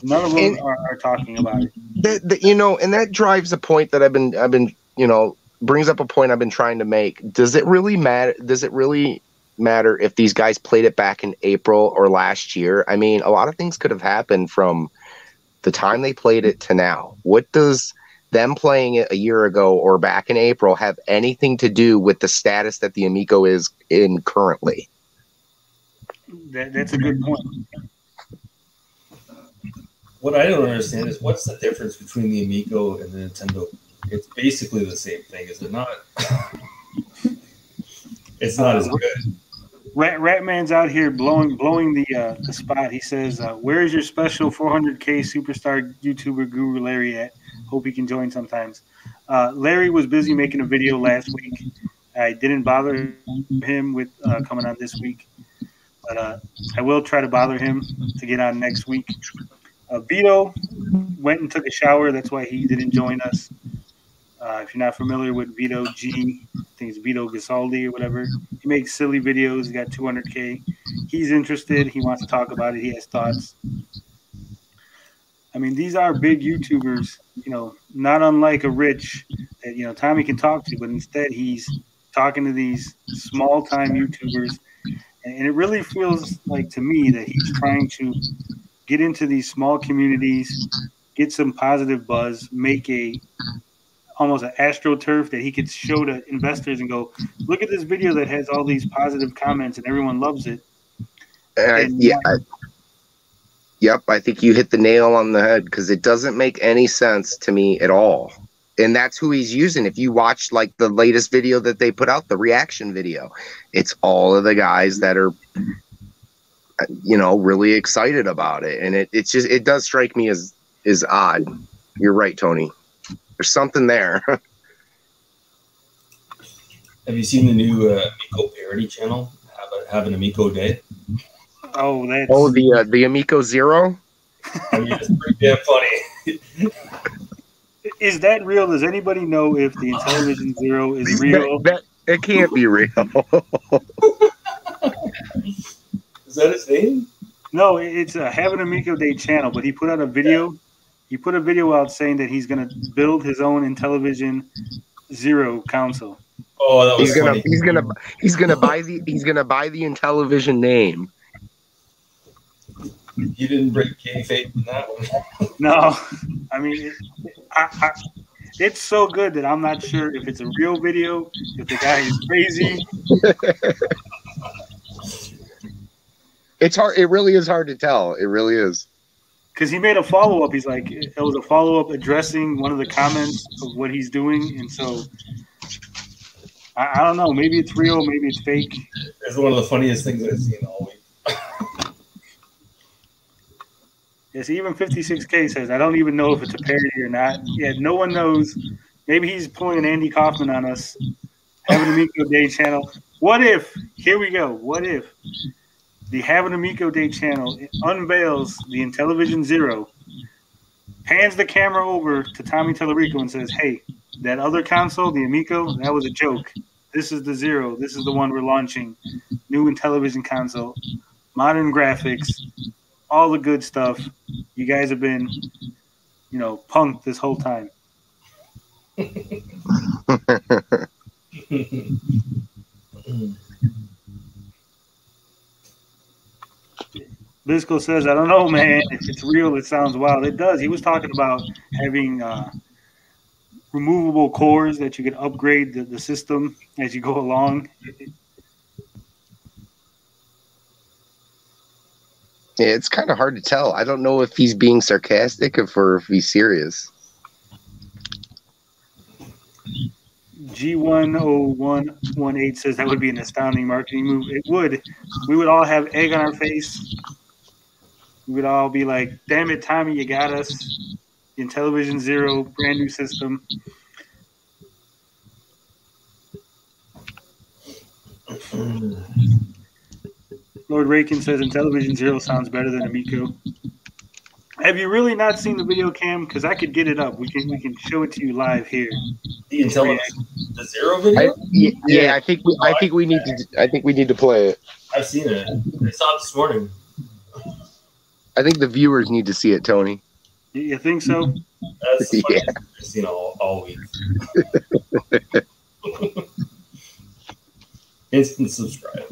None of them are talking about it. And that drives a point that I've been brings up a point I've been trying to make. Does it really matter? Does it really matter if these guys played it back in April or last year? I mean, a lot of things could have happened from the time they played it to now. What does them playing it a year ago or back in April have anything to do with the status that the Amico is in currently? That's a good point. What I don't understand is what's the difference between the Amico and the Nintendo? It's basically the same thing, is it not? It's not as good. Ratman's out here blowing the spot. He says, where is your special 400K superstar YouTuber guru Larry at? Hope he can join sometimes. Larry was busy making a video last week. I didn't bother him with coming on this week. But I will try to bother him to get on next week. Vito went and took a shower. That's why he didn't join us. If you're not familiar with Vito G, I think it's Vito Gasaldi or whatever. He makes silly videos. He's got 200K. He's interested. He wants to talk about it. He has thoughts. I mean, these are big YouTubers, not unlike a Rich that, Tommy can talk to, but instead he's talking to these small-time YouTubers. And it really feels like to me that he's trying to get into these small communities, get some positive buzz, make almost an AstroTurf that he could show to investors and go, look at this video that has all these positive comments and everyone loves it. Yep, I think you hit the nail on the head because it doesn't make any sense to me at all. And that's who he's using. If you watch like the latest video that they put out, the reaction video, it's all of the guys that are, really excited about it. And it does strike me as odd. You're right, Tony. There's something there. Have you seen the new Amico parody channel? Have an Amico Day? The Amico Zero? I mean, it's pretty damn funny. Is that real? Does anybody know if the Intellivision Zero is real? It can't be real. Is that his name? No, it's a Have an Amico Day channel, but he put out a video. He put a video out saying that he's going to build his own Intellivision Zero console. Oh, that was funny. He's gonna buy the Intellivision name. You didn't break kayfabe in that one. No, I mean, It's so good that I'm not sure if it's a real video, if the guy is crazy. It's hard. It really is hard to tell. It really is. Because he made a follow-up. He's like, it was a follow-up addressing one of the comments of what he's doing. And so, I don't know. Maybe it's real. Maybe it's fake. It's one of the funniest things I've seen all week. Yes, even 56K says, I don't even know if it's a parody or not. Yeah, no one knows. Maybe he's pulling an Andy Kaufman on us. Have an Amico Day channel. What if, here we go, what if the Have an Amico Day channel unveils the Intellivision Zero, pans the camera over to Tommy Tellerico and says, hey, that other console, the Amico, that was a joke. This is the Zero. This is the one we're launching. New Intellivision console. Modern graphics. All the good stuff. You guys have been, punked this whole time. Bisco says, I don't know, man. If it's real, it sounds wild. It does. He was talking about having removable cores that you can upgrade the system as you go along. Yeah, it's kind of hard to tell. I don't know if he's being sarcastic or if he's serious. G10118 says that would be an astounding marketing move. It would. We would all have egg on our face. We would all be like, damn it, Tommy, you got us. Intellivision Zero, brand new system. Lord Rakin says Intellivision Zero sounds better than Amico. Have you really not seen the video, Cam? Because I could get it up. We can show it to you live here. The Intellivision, the Zero video. I think we need to play it. I've seen it. I saw it this morning. I think the viewers need to see it, Tony. You think so? That's the funniest I've seen all week. Instant subscribe.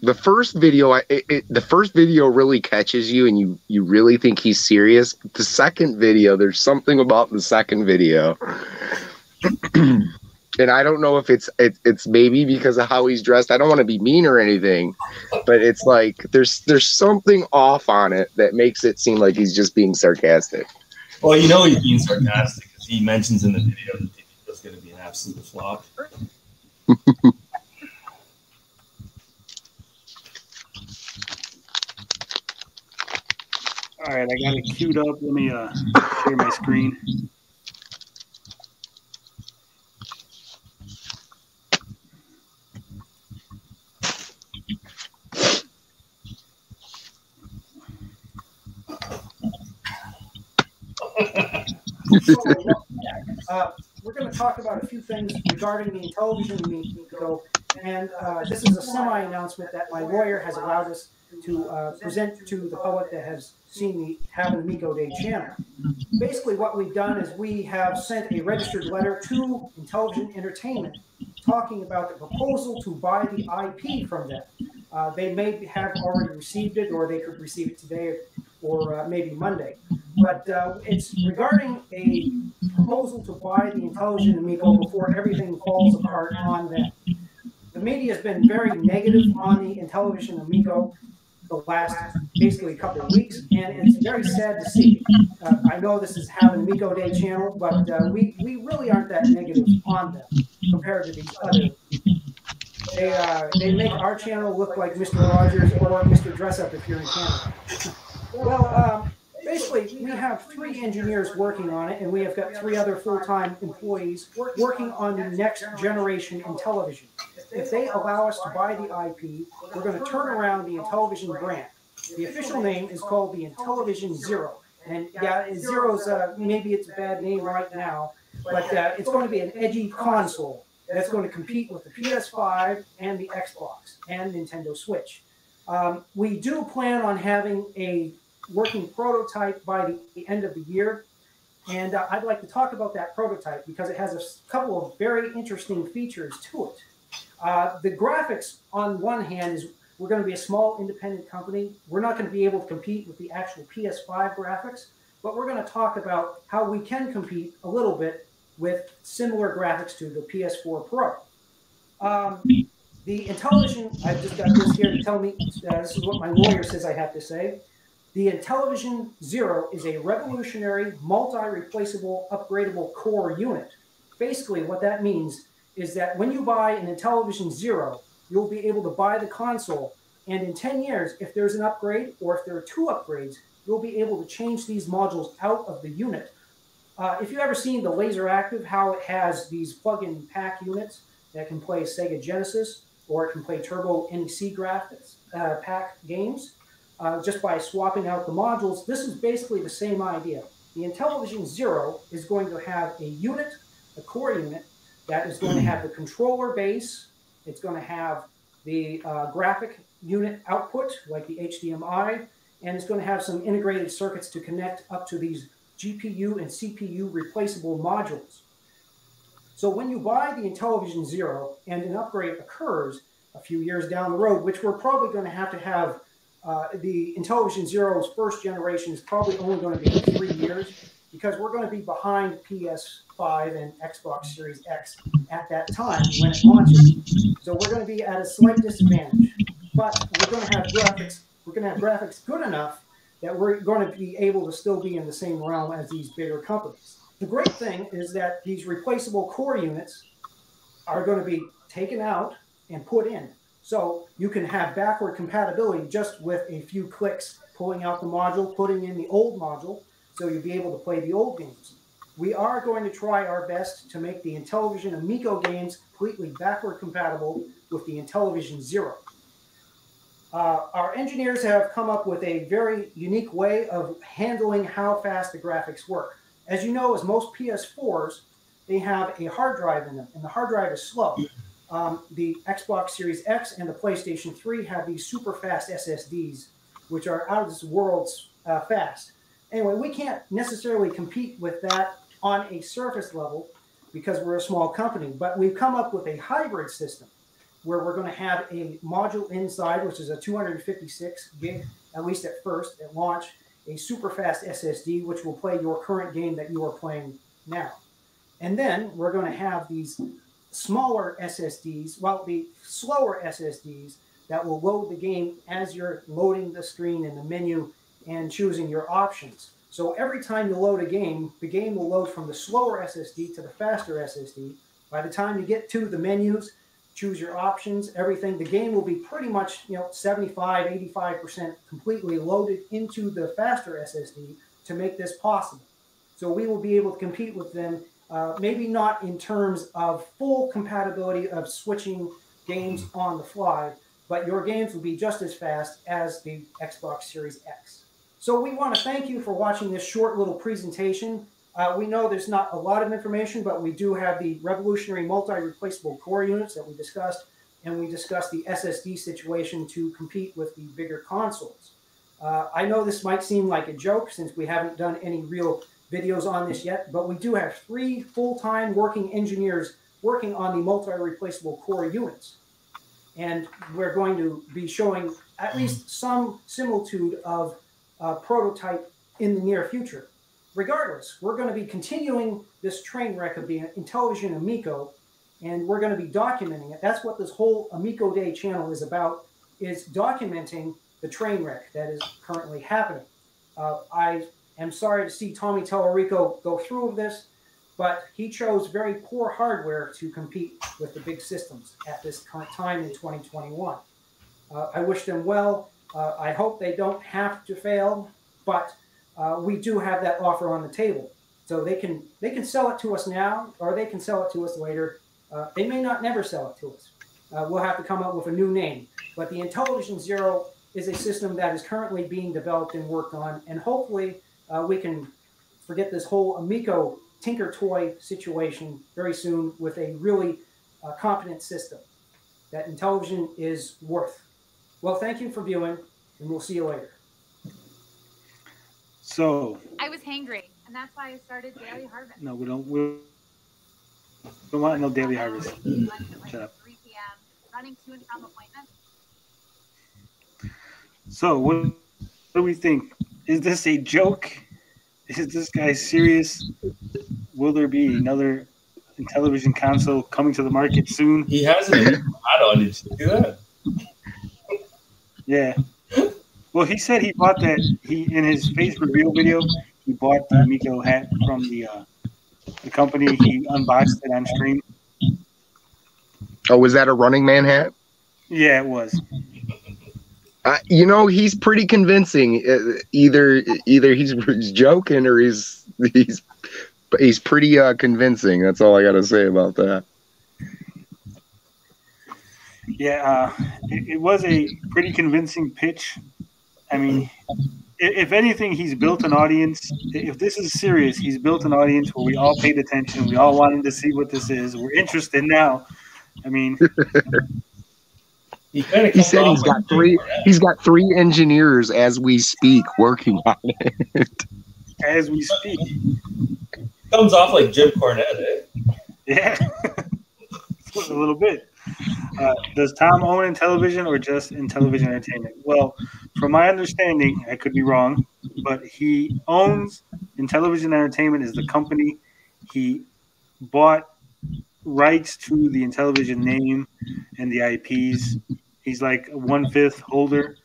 The first video, the first video really catches you, and you really think he's serious. But the second video, there's something about the second video, and I don't know if it's maybe because of how he's dressed. I don't want to be mean or anything, but it's like there's something off on it that makes it seem like he's just being sarcastic. Well, you know he's being sarcastic because he mentions in the video that it's going to be an absolute flop. All right, I got it queued up. Let me share my screen. We're going to talk about a few things regarding the Intellivision Amico, and this is a semi-announcement that my lawyer has allowed us to present to the public that has seen the Have an Amico Day channel. Basically, what we've done is we have sent a registered letter to Intellivision Entertainment talking about the proposal to buy the IP from them. They may have already received it, or they could receive it today, or maybe Monday. But it's regarding a proposal to buy the Intellivision Amico before everything falls apart on them. The media has been very negative on the Intellivision Amico the last basically couple of weeks, and it's very sad to see. I know this is Have an Amico Day channel, but we really aren't that negative on them compared to these other people. They make our channel look like Mr. Rogers or Mr. Dress Up if you're in Canada. Well, basically, we have 3 engineers working on it, and we have got 3 other full-time employees working on the next generation Intellivision. If they allow us to buy the IP, we're going to turn around the Intellivision brand. The official name is called the Intellivision Zero. And yeah, Zero's, maybe it's a bad name right now, but it's going to be an edgy console that's going to compete with the PS5 and the Xbox and Nintendo Switch. We do plan on having a working prototype by the end of the year. And I'd like to talk about that prototype because it has a couple of very interesting features to it. The graphics, on one hand, is we're going to be a small independent company. We're not going to be able to compete with the actual PS5 graphics, but we're going to talk about how we can compete a little bit with similar graphics to the PS4 Pro. The Intellivision, I've just got this here to tell me, this is what my lawyer says I have to say. The Intellivision Zero is a revolutionary, multi-replaceable, upgradable core unit. Basically, what that means is that when you buy an Intellivision Zero, you'll be able to buy the console, and in 10 years, if there's an upgrade or if there are 2 upgrades, you'll be able to change these modules out of the unit. If you've ever seen the Laser Active, how it has these plug-in pack units that can play Sega Genesis, or it can play Turbo NEC graphics pack games, just by swapping out the modules, this is basically the same idea. The Intellivision Zero is going to have a unit, a core unit, that is going to have the controller base. It's going to have the graphic unit output, like the HDMI, and it's going to have some integrated circuits to connect up to these GPU and CPU replaceable modules. So when you buy the Intellivision Zero and an upgrade occurs a few years down the road, which we're probably going to have the Intellivision Zero's first generation is probably only going to be 3 years, because we're going to be behind PS5 and Xbox Series X at that time when it launches. So we're going to be at a slight disadvantage. But we're going to have graphics. We're going to have graphics good enough that we're going to be able to still be in the same realm as these bigger companies. The great thing is that these replaceable core units are going to be taken out and put in. So you can have backward compatibility just with a few clicks, pulling out the module, putting in the old module, so you'll be able to play the old games. We are going to try our best to make the Intellivision Amico games completely backward compatible with the Intellivision Zero. Our engineers have come up with a very unique way of handling how fast the graphics work. As you know, as most PS4s, they have a hard drive in them, and the hard drive is slow. The Xbox Series X and the PlayStation 3 have these super fast SSDs, which are out of this world fast. Anyway, we can't necessarily compete with that on a surface level because we're a small company, but we've come up with a hybrid system where we're going to have a module inside, which is a 256 gig, at least at first, at launch, a super fast SSD, which will play your current game that you are playing now. And then we're going to have these smaller SSDs, well, the slower SSDs that will load the game as you're loading the screen in the menu and choosing your options. So every time you load a game, the game will load from the slower SSD to the faster SSD. By the time you get to the menus, choose your options, everything, the game will be pretty much 75, 85% completely loaded into the faster SSD to make this possible. So we will be able to compete with them, maybe not in terms of full compatibility of switching games on the fly, but your games will be just as fast as the Xbox Series X. So we want to thank you for watching this short little presentation. We know there's not a lot of information, but we do have the revolutionary multi-replaceable core units that we discussed, and we discussed the SSD situation to compete with the bigger consoles. I know this might seem like a joke since we haven't done any real videos on this yet, but we do have 3 full-time working engineers working on the multi-replaceable core units. And we're going to be showing at least some similitude of prototype in the near future. Regardless, we're going to be continuing this train wreck of the Intellivision Amico, and we're going to be documenting it. That's what this whole Amico Day channel is about, is documenting the train wreck that is currently happening. I am sorry to see Tommy Tallarico go through this, but he chose very poor hardware to compete with the big systems at this current time in 2021. I wish them well. I hope they don't have to fail, but we do have that offer on the table. So they can sell it to us now, or they can sell it to us later. They may not never sell it to us. We'll have to come up with a new name. But the Intellivision Zero is a system that is currently being developed and worked on, and hopefully we can forget this whole Amico Tinker Toy situation very soon with a really competent system that Intellivision is worth. Well, thank you for viewing, and we'll see you later. So I was hangry, and that's why I started Daily Harvest. no, we don't want no Daily Harvest. Lunch at like Shut up. 3 p.m. Running to and from appointments. So, what do we think? Is this a joke? Is this guy serious? Will there be another television console coming to the market soon? He has an Amico hat on. Did you see that? Yeah. Well, he said he bought that. In his face reveal video, he bought the Amico hat from the company. He unboxed it on stream. Oh, was that a Running Man hat? Yeah, it was. He's pretty convincing. Either he's joking or he's pretty convincing. That's all I got to say about that. Yeah, it was a pretty convincing pitch. I mean, if anything, he's built an audience. If this is serious, he's built an audience where we all paid attention. We all wanted to see what this is. We're interested now. I mean, he said he's got three. He's got 3 engineers as we speak working on it. As we speak, comes off like Jim Cornette, eh? Yeah, a little bit. Does Tom own Intellivision or just Intellivision Entertainment? Well, from my understanding, I could be wrong, but he owns Intellivision Entertainment is the company. He bought rights to the Intellivision name and the IPs. He's like a 1/5 holder.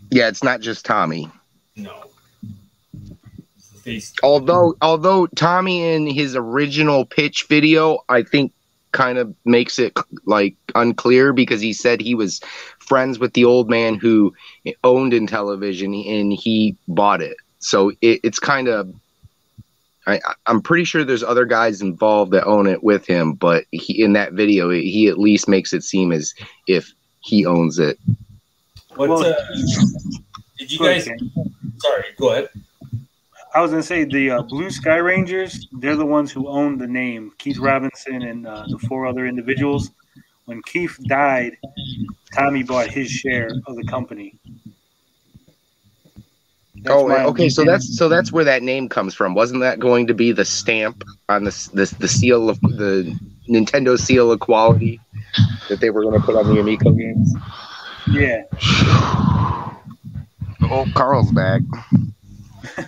Yeah, it's not just Tommy. No. Although Tommy in his original pitch video, I think kind of makes it like unclear because he said he was friends with the old man who owned Intellivision and he bought it. So it's kind of, I'm pretty sure there's other guys involved that own it with him, but in that video, he at least makes it seem as if he owns it. Did you guys? Sorry, go ahead. I was going to say the Blue Sky Rangers, they're the ones who own the name. Keith Robinson and the 4 other individuals. When Keith died, Tommy bought his share of the company. Okay. So that's where that name comes from. Wasn't that going to be the stamp on the seal of the Nintendo seal of quality that they were going to put on the Amico games? Yeah. Oh, Carl's back.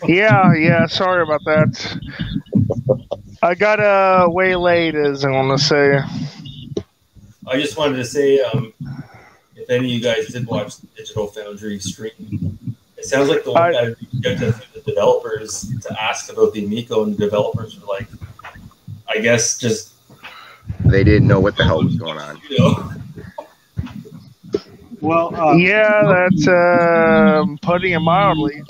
Yeah. Sorry about that. I got way late, as I want to say. I just wanted to say, if any of you guys did watch the Digital Foundry stream, it sounds like the one guy reached out to the developers to ask about the Amico, and the developers were like, I guess just they didn't know what the hell was going on. You know? Well, that's putting it mildly.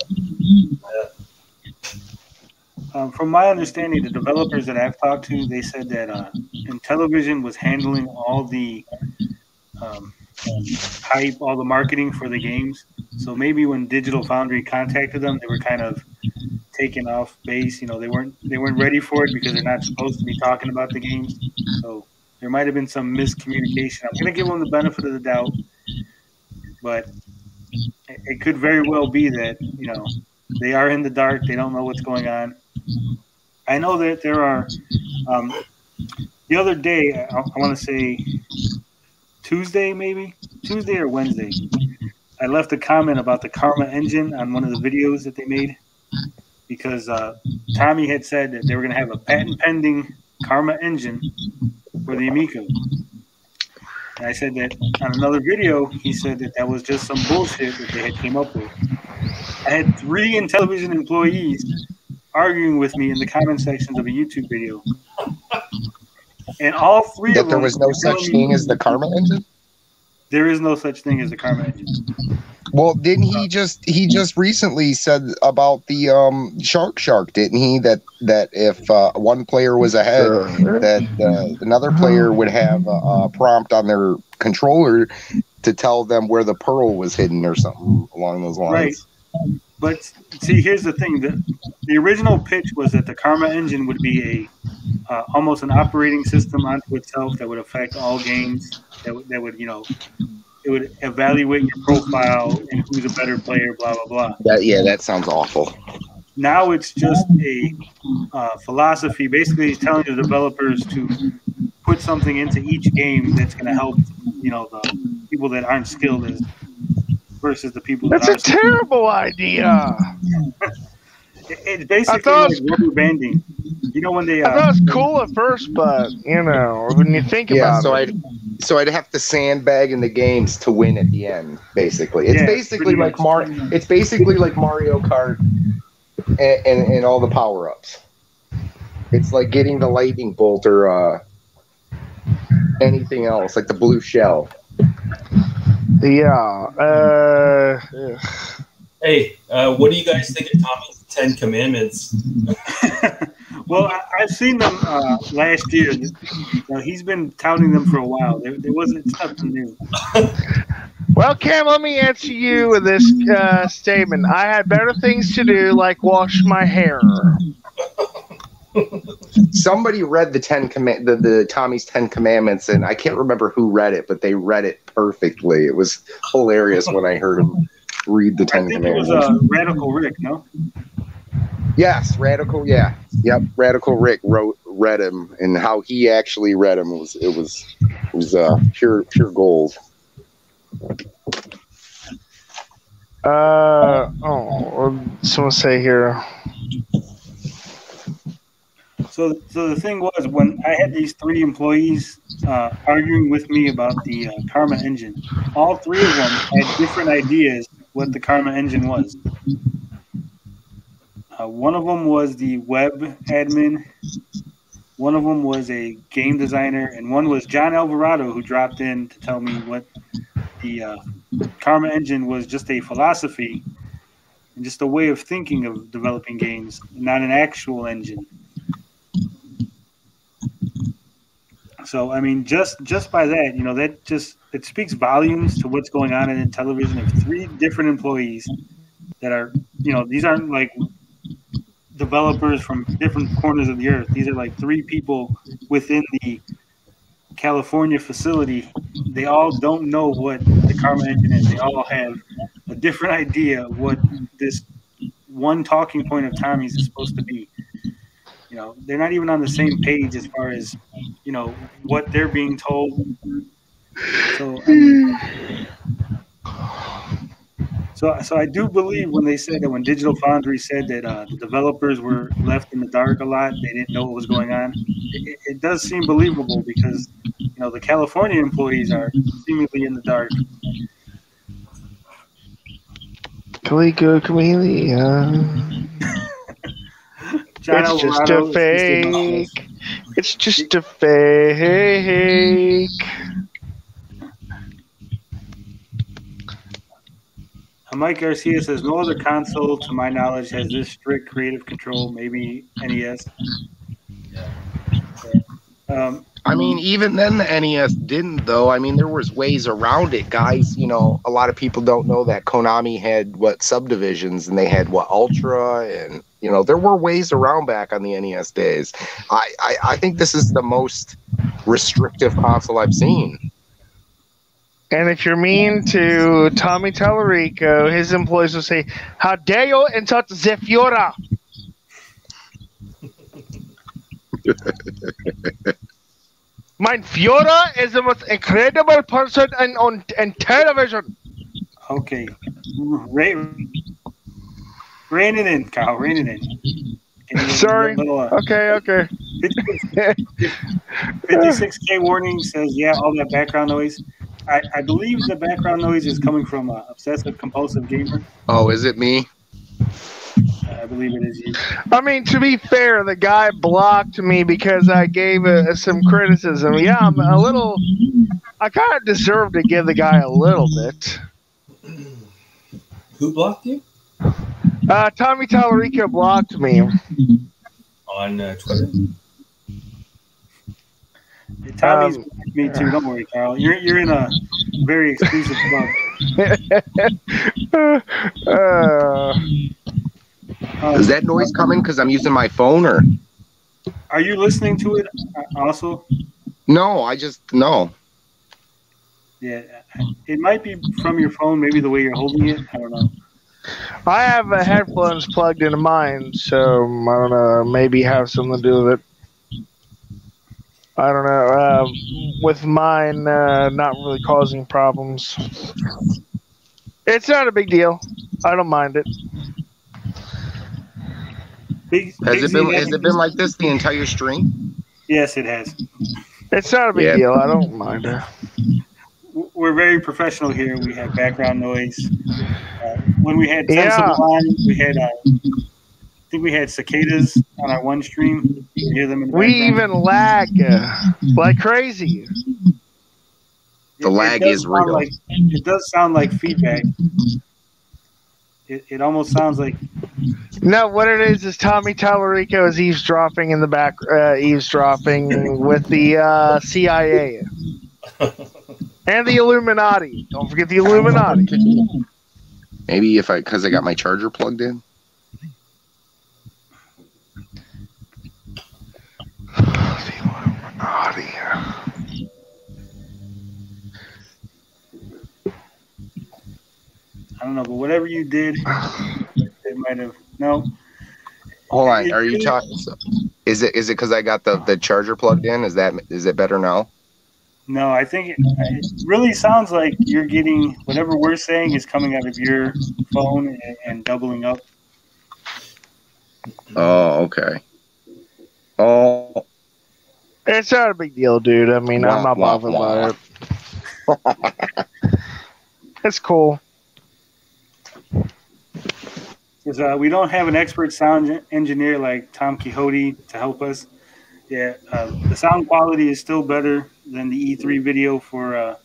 From my understanding, the developers that I've talked to, they said that Intellivision was handling all the hype, all the marketing for the games. So maybe when Digital Foundry contacted them, they were kind of taken off base. You know, they weren't ready for it because they're not supposed to be talking about the games. So there might have been some miscommunication. I'm going to give them the benefit of the doubt, but it could very well be that, you know, they are in the dark. They don't know what's going on. I know that there are the other day, I want to say Tuesday or Wednesday, I left a comment about the Karma engine on one of the videos that they made because Tommy had said that they were going to have a patent pending Karma engine for the Amico. And I said that on another video, he said that was just some bullshit that they had came up with. I had 3 Intellivision employees arguing with me in the comment sections of a YouTube video. And all 3 of them... That there was no such thing as the Karma engine? There is no such thing as the Karma engine. Well, didn't he just recently said about the Shark, didn't he? That if one player was ahead, that another player would have a prompt on their controller to tell them where the pearl was hidden or something along those lines. Right. But see, here's the thing: the original pitch was that the Karma engine would be a almost an operating system unto itself that would affect all games. That would, you know, it would evaluate your profile and who's a better player, blah blah blah. That sounds awful. Now it's just a philosophy. Basically, he's telling the developers to put something into each game that's going to help, you know, the people that aren't skilled versus the people That's that a are. terrible idea. It's basically thought like it was- rubber banding. You know when they I thought it was cool at first, but when you think Yeah, about so it, I'd have to sandbag in the games to win at the end. Basically, it's Yeah, basically pretty like much. It's basically like Mario Kart and all the power ups. It's like getting the lightning bolt or anything else, like the blue shell. yeah. Hey, what do you guys think of Tommy's 10 Commandments? Well, I've seen them last year. He's been touting them for a while. There wasn't. It's nothing new. Well, Cam, let me answer you with this statement. I had better things to do, like wash my hair. Somebody read the the Tommy's 10 Commandments, and I can't remember who read it, but they read it perfectly. It was hilarious when I heard him read the 10 I think Commandments. it was Radical Rick, no? Yes, Radical. Yeah, yep. Radical Rick read him, and how he actually read him was pure gold. Someone say here. So the thing was, when I had these 3 employees arguing with me about the Karma engine, all 3 of them had different ideas what the Karma engine was. One of them was the web admin, one of them was a game designer, and one was John Alvarado, who dropped in to tell me what the Karma engine was, just a philosophy and just a way of thinking of developing games, not an actual engine. So, I mean, just by that, that it speaks volumes to what's going on in television of 3 different employees that are, these aren't like developers from different corners of the earth. These are like 3 people within the California facility. They all don't know what the Karma engine is. They all have a different idea of what this one talking point of Tommy's is supposed to be. They're not even on the same page as far as, what they're being told. So, I mean, so I do believe when they said that when Digital Foundry said that the developers were left in the dark a lot, they didn't know what was going on. It does seem believable because, the California employees are seemingly in the dark. Calico Chameleon. It's just a fake. It's just a fake. Mike Garcia says, no other console, to my knowledge, has this strict creative control. Maybe NES. I mean, even then the NES didn't, though. I mean, there was ways around it, guys. A lot of people don't know that Konami had subdivisions, and they had Ultra, and there were ways around back on the NES days. I think this is the most restrictive console I've seen. And if you're mean to Tommy Tallarico, his employees will say, "How dare you insult the Fiora?" Mein Fiora is the most incredible person on television. Okay. Rein it in, Kyle. Rein it in. Sorry. Okay. 56K warning says, yeah, all that background noise. I believe the background noise is coming from obsessive compulsive gamer. Oh, is it me? I believe it is you. I mean, to be fair, the guy blocked me because I gave some criticism. Yeah, I'm a little. I kind of deserve to give the guy a little bit. Who blocked you? Tommy Tallarico blocked me on Twitter. Tommy's blocked me too. Don't worry, Carl. You're in a very exclusive club. Is that noise coming because I'm using my phone, or are you listening to it also? No, no. Yeah, it might be from your phone, maybe the way you're holding it. I don't know. I have headphones plugged into mine, so I don't know. Maybe have something to do with it. I don't know. With mine not really causing problems. It's not a big deal. I don't mind it. Has it been like this the entire stream? Yes, it has. It's not a big deal. I don't mind it. We're very professional here. We have background noise. When we had Sensible on, we had I think we had cicadas on our one stream. You hear them in the we background. even lag like crazy. The lag is real. It does sound like feedback. It almost sounds like. No, what it is Tommy Tallarico is eavesdropping in the back, eavesdropping with the CIA and the Illuminati. Don't forget the Illuminati. Maybe because I got my charger plugged in. The Illuminati. I don't know, but whatever you did, it might have. No. Hold on. Are you talking? Is it because I got the charger plugged in? Is it better now? No, I think it really sounds like you're getting whatever we're saying is coming out of your phone and doubling up. Oh, okay. Oh. It's not a big deal, dude. I mean, I'm not bothered by it. It's cool. Because we don't have an expert sound engineer like Tom Quixote to help us. Yeah, the sound quality is still better than the E3 video for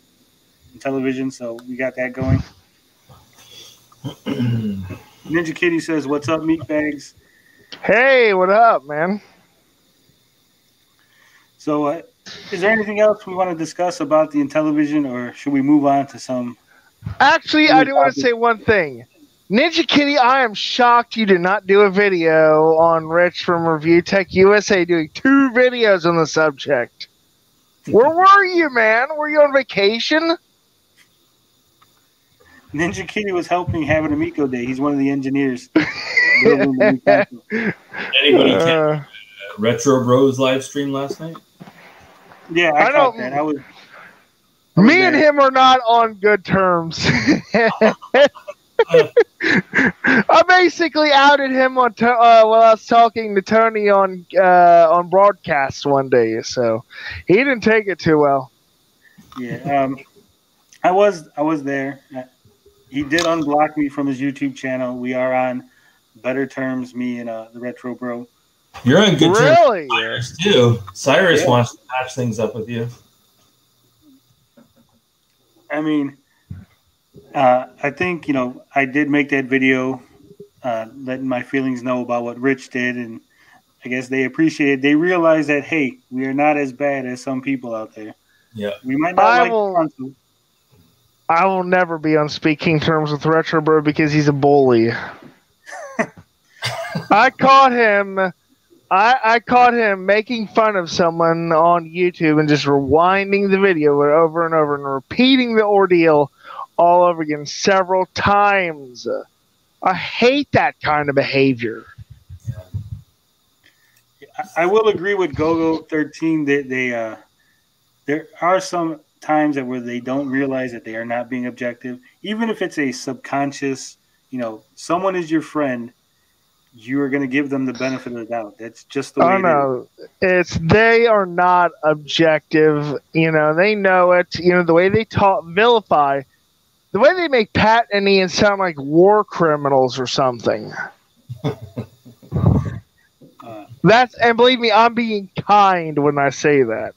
television, so we got that going. Ninja Kitty says, "What's up, meatbags?" Hey, what up, man? So, is there anything else we want to discuss about the Intellivision, or should we move on to some? Actually, I do want to say one thing. Ninja Kitty, I am shocked you did not do a video on Rich from Review Tech USA doing 2 videos on the subject. Where were you, man? Were you on vacation? Ninja Kitty was helping have an Amico Day. He's one of the engineers. Anybody catch Retro Bros live stream last night? Yeah, I caught that. I was me and him are not on good terms. I basically outed him on while I was talking to Tony on broadcast one day, so he didn't take it too well. Yeah, I was there. He did unblock me from his YouTube channel. We are on better terms, me and the Retro Bro. You're on good terms. Really? With Cyrus too. Cyrus wants to patch things up with you. I mean, I think, I did make that video letting my feelings know about what Rich did, and I guess they appreciate it. They realize that, hey, we are not as bad as some people out there. Yeah. We might not content. I will never be on speaking terms with Retro Bro because he's a bully. I caught him making fun of someone on YouTube and just rewinding the video over and over and repeating the ordeal all over again several times. I hate that kind of behavior. I will agree with GoGo 13 that there are some times where they don't realize that they are not being objective. Even if it's a subconscious, someone is your friend, you are going to give them the benefit of the doubt. That's just the way it is. They are not objective. They know it. The way they vilify, the way they make Pat and Ian sound like war criminals or something. And believe me, I'm being kind when I say that.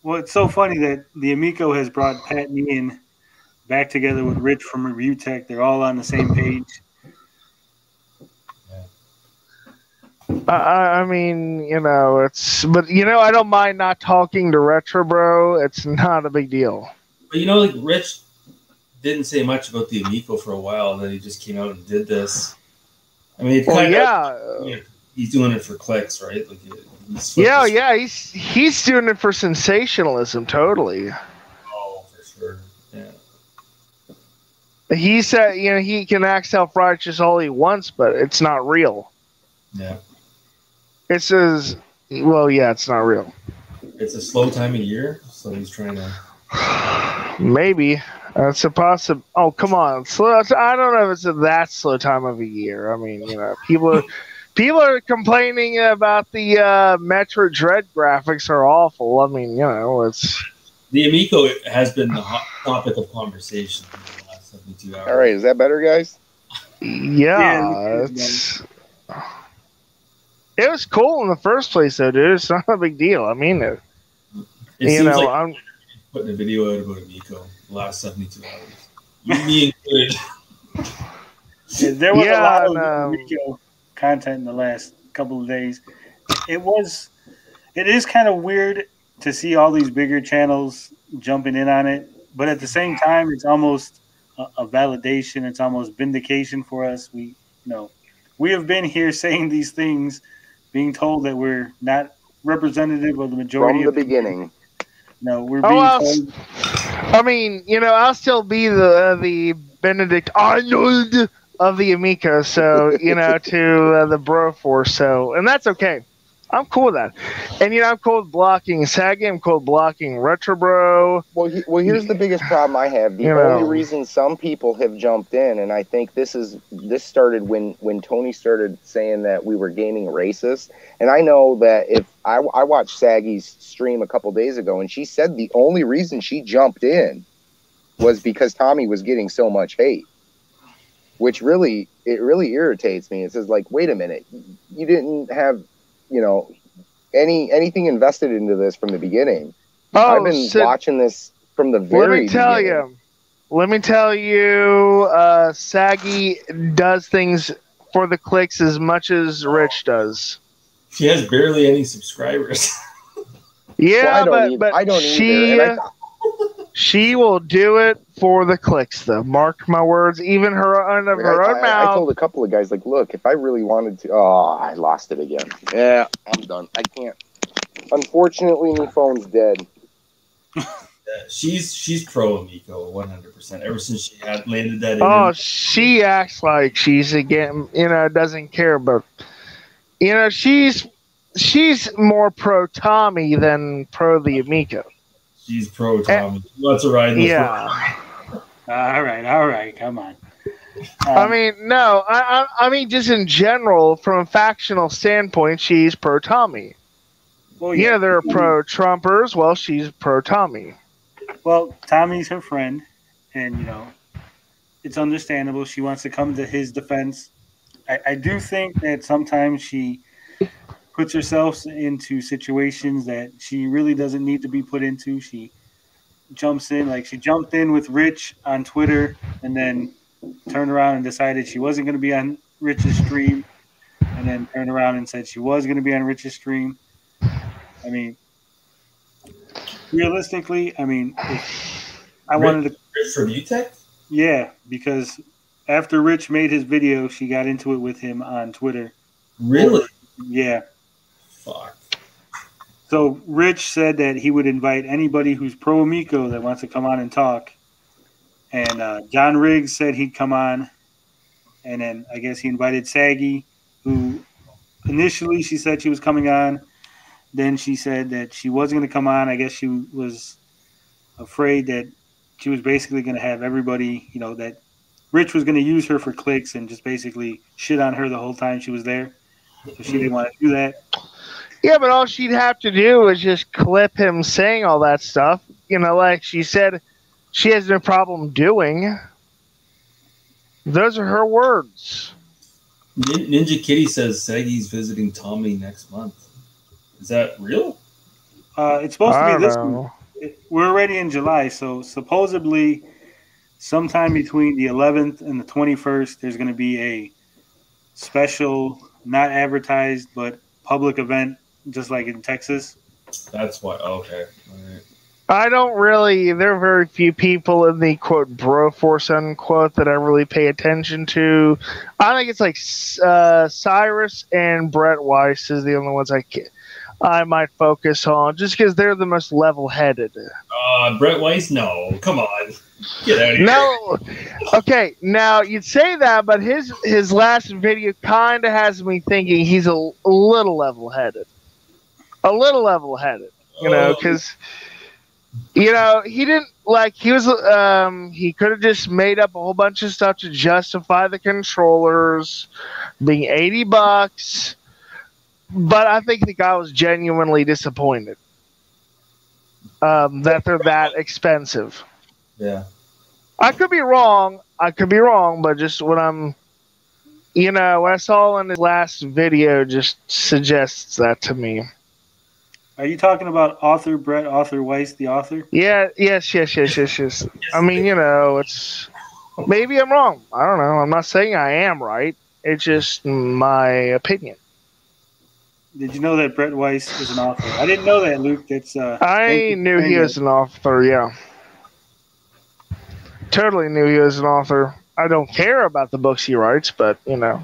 Well, it's so funny that the Amico has brought Pat and Ian back together with Rich from Review Tech. They're all on the same page. I mean, but I don't mind not talking to Retro Bro. It's not a big deal. But Rich didn't say much about the Amico for a while. Then he just came out and did this. I mean, he's doing it for clicks, right? He's doing it for sensationalism, totally. Oh, for sure. Yeah. He said, he can act self-righteous all he wants, but it's not real. Yeah. It says, it's not real. It's a slow time of year, so he's trying to. Maybe. That's a possible. Oh, come on, slow. I don't know if it's that slow time of a year. I mean, people are complaining about the Metro Dread graphics are awful. I mean, it's the Amico has been the hot topic of conversation in the last 72 hours. All right, is that better, guys? yeah. It was cool in the first place, though, dude. It's not a big deal. I mean it. It seems like I'm putting a video out about Amico the last 72 hours. Me included. There was a lot of Amico content in the last couple of days. It is kind of weird to see all these bigger channels jumping in on it, but at the same time, it's almost a validation. It's almost vindication for us. We have been here saying these things, being told that we're not representative of the majority from the beginning. No, we're being told. I mean, I'll still be the Benedict Arnold of the Amico, so to the Bro Force, and that's okay. I'm cool with that, and I'm cool with blocking Saggy. I'm cool with blocking Retro Bro. Well, here's the biggest problem I have. The only reason some people have jumped in, and I think this started when Tony started saying that we were gaming racist. And I know that if I watched Saggy's stream a couple days ago, and she said the only reason she jumped in was because Tommy was getting so much hate, which really irritates me. It says, like, wait a minute, you didn't have anything invested into this from the beginning. I've been watching this from the very beginning. Let me tell you, Saggy does things for the clicks as much as Rich does. She has barely any subscribers. Yeah, well, but I don't either. She will do it for the clicks, though. Mark my words. Even her own mouth. I told a couple of guys, like, look, if I really wanted to... Oh, I lost it again. Yeah, I'm done. I can't. Unfortunately, my phone's dead. Yeah, she's pro Amico 100%. Ever since she had landed that in. Oh, she acts like she's again, doesn't care, but she's more pro Tommy than pro the Amico. She's pro Tommy. She wants to ride this. Yeah. All right, come on. I mean, no, I mean, just in general, from a factional standpoint, she's pro Tommy. Well, yeah, they're pro Trumpers. Well, she's pro Tommy. Well, Tommy's her friend, and it's understandable. She wants to come to his defense. I do think that sometimes she puts herself into situations that she really doesn't need to be put into. She jumps in, like she jumped in with Rich on Twitter and then turned around and decided she wasn't going to be on Rich's stream, and then turned around and said she was going to be on Rich's stream. I mean, realistically, if I wanted to... Rich from UTEC? Yeah, because after Rich made his video, she got into it with him on Twitter. Really? Yeah. Fuck. So Rich said that he would invite anybody who's pro Amico that wants to come on and talk. And John Riggs said he'd come on. And then I guess he invited Saggy, who initially she said she was coming on. Then she said that she wasn't going to come on. I guess she was afraid that she was basically going to have everybody, that Rich was going to use her for clicks and just basically shit on her the whole time she was there. So she didn't want to do that. Yeah, but all she'd have to do is just clip him saying all that stuff. Like she said, she has no problem doing. Those are her words. Ninja Kitty says Saggy's visiting Tommy next month. Is that real? It's supposed to be this month. We're already in July, so supposedly sometime between the 11th and the 21st, there's going to be a special, not advertised, but public event, just like in Texas. That's why. Okay. All right. I don't really. There are very few people in the quote bro force unquote that I really pay attention to. I think it's like Cyrus and Brett Weiss is the only ones I might focus on, just because they're the most level-headed. Brett Weiss? No, come on, get out of here. No, okay. Now you'd say that, but his last video kind of has me thinking he's a little level-headed. A little level-headed, because He didn't he could have just made up a whole bunch of stuff to justify the controllers being $80, but I think the guy was genuinely disappointed that they're that expensive. Yeah. I could be wrong, but just what I saw in his last video just suggests that to me. Are you talking about author Weiss, the author? Yeah, yes. I mean, it's maybe I'm wrong. I don't know. I'm not saying I am right. It's just my opinion. Did you know that Brett Weiss is an author? I didn't know that, Luke. That's I knew he was an author. Yeah, totally knew he was an author. I don't care about the books he writes, but Oh,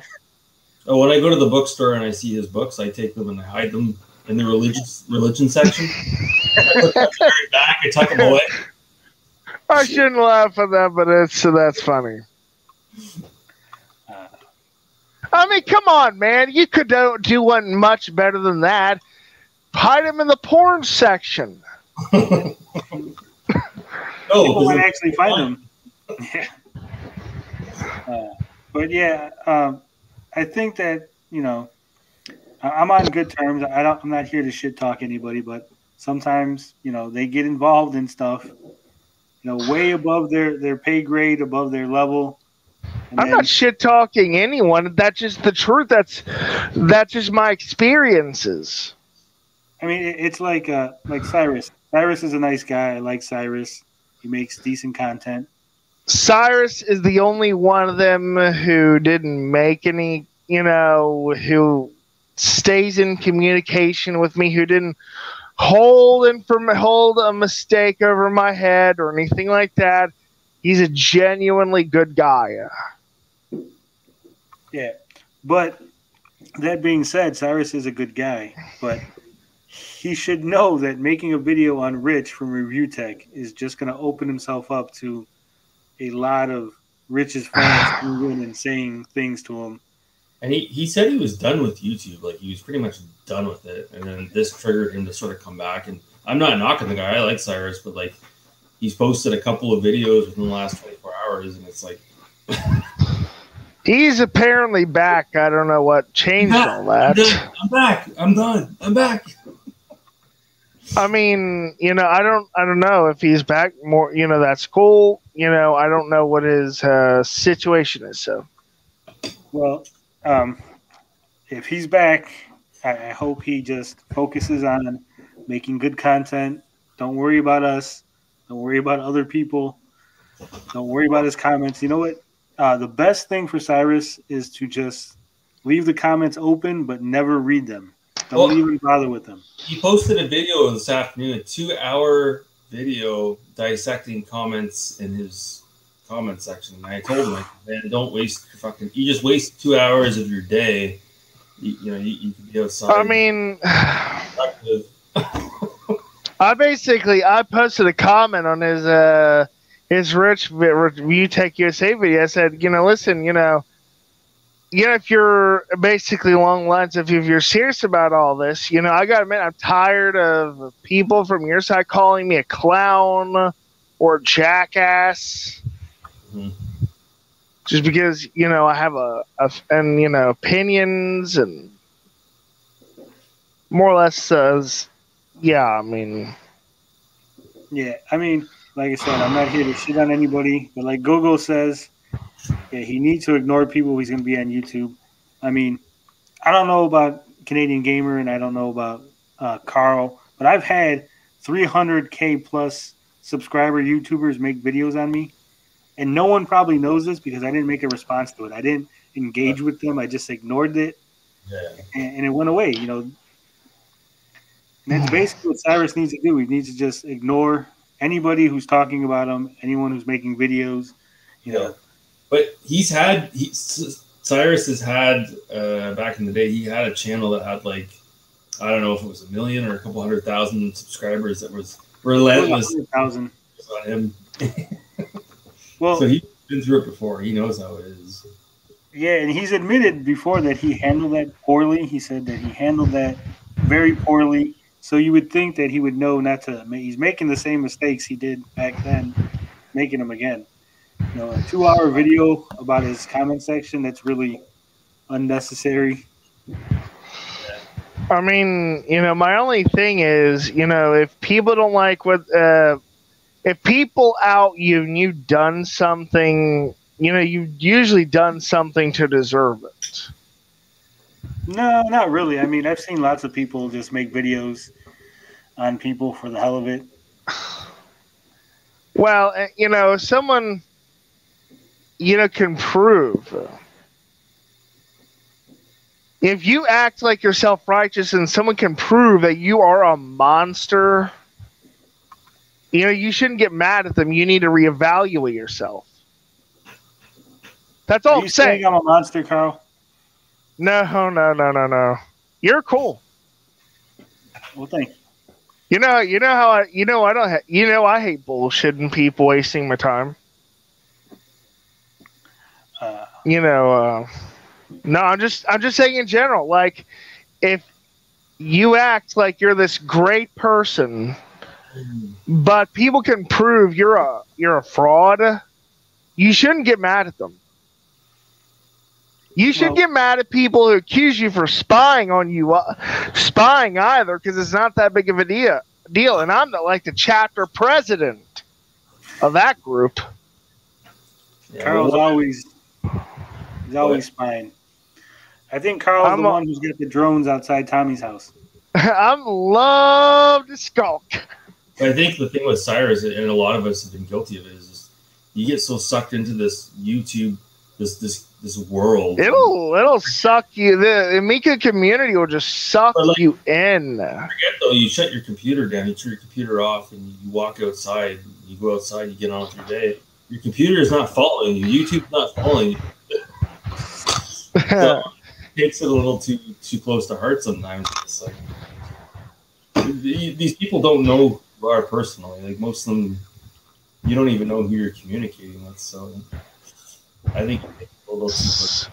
when I go to the bookstore and I see his books, I take them and I hide them in the religion section. I put them very back. I tuck them away. I shouldn't laugh at that, but that's funny. I mean, come on, man. You could do one much better than that. Hide them in the porn section. People might actually find them. But yeah, I think that I'm on good terms. I'm not here to shit talk anybody, but sometimes they get involved in stuff, way above their pay grade, above their level. I'm not shit talking anyone. That's just the truth. That's just my experiences. I mean, it's like Cyrus. Cyrus is a nice guy. I like Cyrus. He makes decent content. Cyrus is the only one of them who didn't make any, who stays in communication with me, who didn't hold a mistake over my head or anything like that. He's a genuinely good guy. Yeah, but that being said, Cyrus is a good guy, but he should know that making a video on Rich from Review Tech is just going to open himself up to a lot of Rich's fans coming in and saying things to him. And he said he was done with YouTube. Like, he was pretty much done with it. And then this triggered him to sort of come back. And I'm not knocking the guy. I like Cyrus, but, like, he's posted a couple of videos within the last 24 hours, and it's like... He's apparently back. I don't know what changed all that. I'm back. I'm done. I'm back. I mean, I don't know if he's back more. That's cool. I don't know what his situation is. So, well, if he's back, I hope he just focuses on making good content. Don't worry about us. Don't worry about other people. Don't worry about his comments. You know what? The best thing for Cyrus is to just leave the comments open, but never read them. Don't even bother with them. He posted a video this afternoon, a 2-hour video dissecting comments in his comment section. And I told him, man, don't waste you just waste 2 hours of your day. You can be outside. I mean, I posted a comment on his Rich Review Tech USA video. I said, listen, if you're basically along the lines of if you're serious about all this, I gotta admit, I'm tired of people from your side calling me a clown or a jackass. Mm-hmm. Just because, I have opinions and more or less says, yeah, I mean. Yeah, I mean, like I said, I'm not here to shit on anybody, but like Gogo says, yeah, he needs to ignore people he's going to be on YouTube. I mean, I don't know about Canadian Gamer and I don't know about Carl, but I've had 300K plus subscriber YouTubers make videos on me, and no one probably knows this because I didn't make a response to it. I didn't engage with them. I just ignored it, and it went away, And that's basically what Cyrus needs to do. He needs to just ignore anybody who's talking about him, anyone who's making videos, But Cyrus has had, back in the day, he had a channel that had like, I don't know if it was 1 million or a couple 100,000 subscribers that was relentless on him. Well, so he's been through it before. He knows how it is. Yeah, and he's admitted before that he handled that poorly. He said that he handled that very poorly. So you would think that he would know not to. He's making the same mistakes he did back then, making them again. You know, a 2-hour video about his comment section that's really unnecessary. I mean, my only thing is, if people don't like if people out you and you've done something, you've usually done something to deserve it. No, not really. I mean, I've seen lots of people just make videos on people for the hell of it. Well, someone, can prove. If you act like you're self-righteous and someone can prove that you are a monster, you shouldn't get mad at them. You need to reevaluate yourself. That's all I'm saying. I'm a monster, Carl? No. You're cool. Well, thank you. I hate bullshitting people wasting my time. No, I'm just saying in general. Like, if you act like you're this great person, but people can prove you're a fraud, you shouldn't get mad at them. You should get mad at people who accuse you for spying on you, spying either, because it's not that big of a deal. And I'm the chapter president of that group. Yeah, Carl's always spying. I think Carl's the one who's got the drones outside Tommy's house. I'm love to skulk. I think the thing with Cyrus, and a lot of us have been guilty of it, is you get so sucked into this YouTube, this world. It'll suck you. The Amico community will just suck you in. Forget though, you shut your computer down, you turn your computer off, and you walk outside. You go outside, you get on with your day. Your computer is not following you. YouTube's not following you. So it takes it a little too close to heart sometimes. It's like these people don't know who you are personally. Like most of them, you don't even know who you're communicating with. So I think it's a little too close.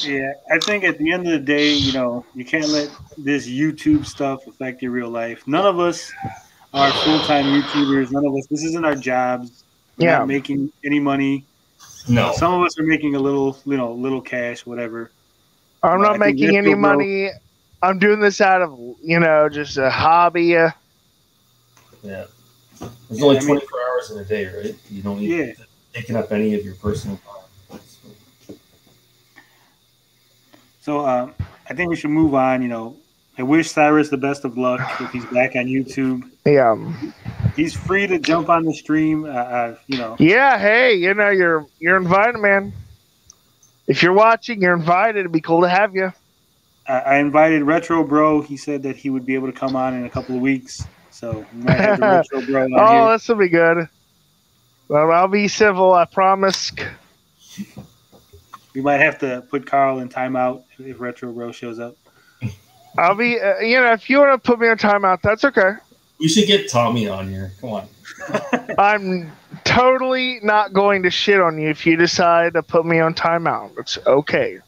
Yeah, I think at the end of the day, you can't let this YouTube stuff affect your real life. None of us are full-time YouTubers. None of us. This isn't our jobs. We're not making any money. No. Some of us are making a little cash, whatever. I'm not making any money. I'm doing this out of, just a hobby. Yeah. There's only 24 hours in a day, right? You don't need taking up any of your personal time. So I think we should move on. I wish Cyrus the best of luck if he's back on YouTube. Yeah. He's free to jump on the stream. Yeah, hey, you're invited, man. If you're watching, you're invited. It'd be cool to have you. I invited Retro Bro. He said that he would be able to come on in a couple of weeks. So we might have the Retro Bro on here. This will be good. Well, I'll be civil, I promise. We might have to put Carl in timeout if Retro Bro shows up. I'll be, if you want to put me on timeout, that's okay. We should get Tommy on here. Come on. I'm totally not going to shit on you if you decide to put me on timeout. It's okay.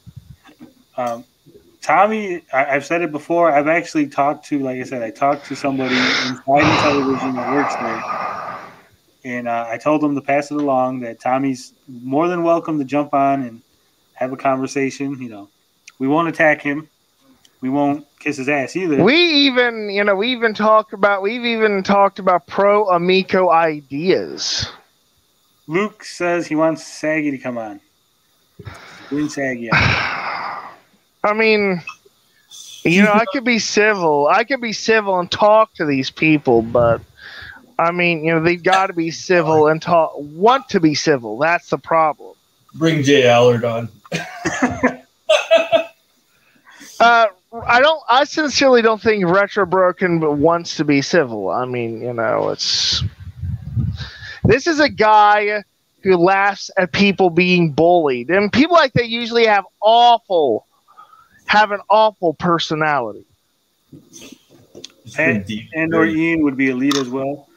Tommy, I've said it before. I've actually talked to, like I said, I talked to somebody inside the television that works there. And I told him to pass it along that Tommy's more than welcome to jump on and have a conversation. We won't attack him. We won't kiss his ass either. We've even talked about pro Amico ideas. Luke says he wants Saggy to come on. Bring Saggy on. I mean, I could be civil. I could be civil and talk to these people, but I mean, they've got to be civil and want to be civil. That's the problem. Bring Jay Allard on. I sincerely don't think Retro Broken wants to be civil. I mean, this is a guy who laughs at people being bullied, and people like that usually have an awful personality. Pat and or Ian would be elite as well.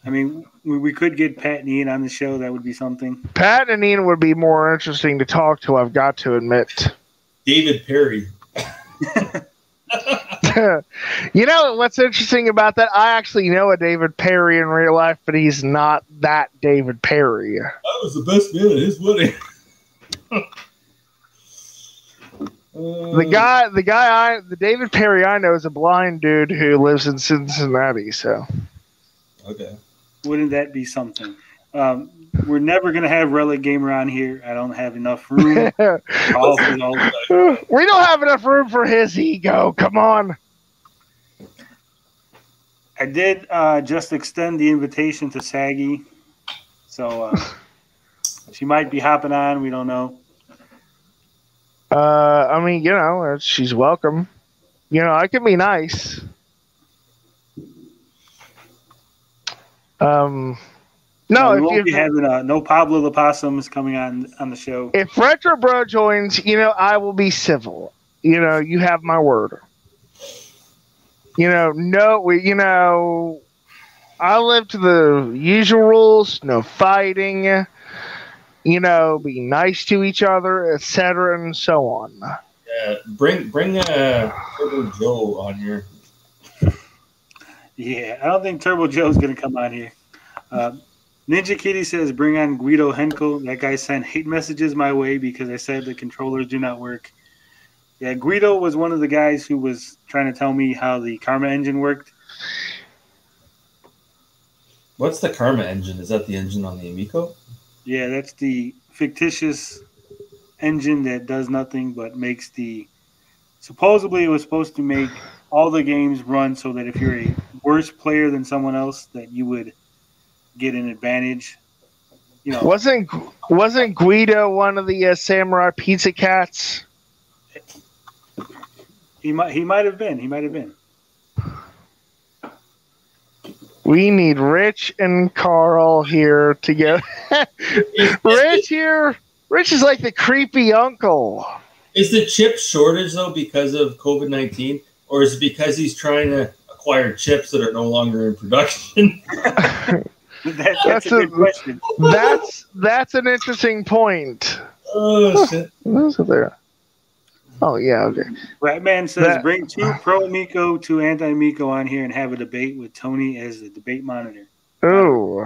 I mean, we could get Pat and Ian on the show. That would be something. Pat and Ian would be more interesting to talk to, I've got to admit. David Perry. You know what's interesting about that? I actually know a David Perry in real life, but he's not that David Perry. I was the best man at his wedding. The David Perry I know is a blind dude who lives in Cincinnati. So, okay, wouldn't that be something? We're never gonna have Relic Gamer on here. I don't have enough room. We don't have enough room for his ego. Come on. I did just extend the invitation to Saggy, so she might be hopping on. We don't know. I mean, you know, she's welcome. You know, I can be nice. No, we won't be having no Pablo the Possums coming on the show. If Retro Bro joins, you know, I will be civil. You know, you have my word. You know, I live to the usual rules. No fighting. You know, be nice to each other, etc., and so on. Yeah, bring Turbo Joe on here. Yeah, I don't think Turbo Joe's gonna come on here. Ninja Kitty says, "Bring on Guido Henkel." That guy sent hate messages my way because I said the controllers do not work. Yeah, Guido was one of the guys who was trying to tell me how the Karma engine worked. What's the Karma engine? Is that the engine on the Amico? Yeah, that's the fictitious engine that does nothing but makes the... Supposedly it was supposed to make all the games run so that if you're a worse player than someone else, that you would get an advantage. You know, wasn't Guido one of the Samurai Pizza Cats? He might have been. He might have been. We need Rich and Carl here together. Rich here. Rich is like the creepy uncle. Is the chip shortage though because of COVID-19, or is it because he's trying to acquire chips that are no longer in production? That's a good question. That's an interesting point. Oh shit! What's there? Oh yeah, okay. Ratman says, "Bring two pro Amico, two anti Amico on here and have a debate with Tony as the debate monitor." Oh,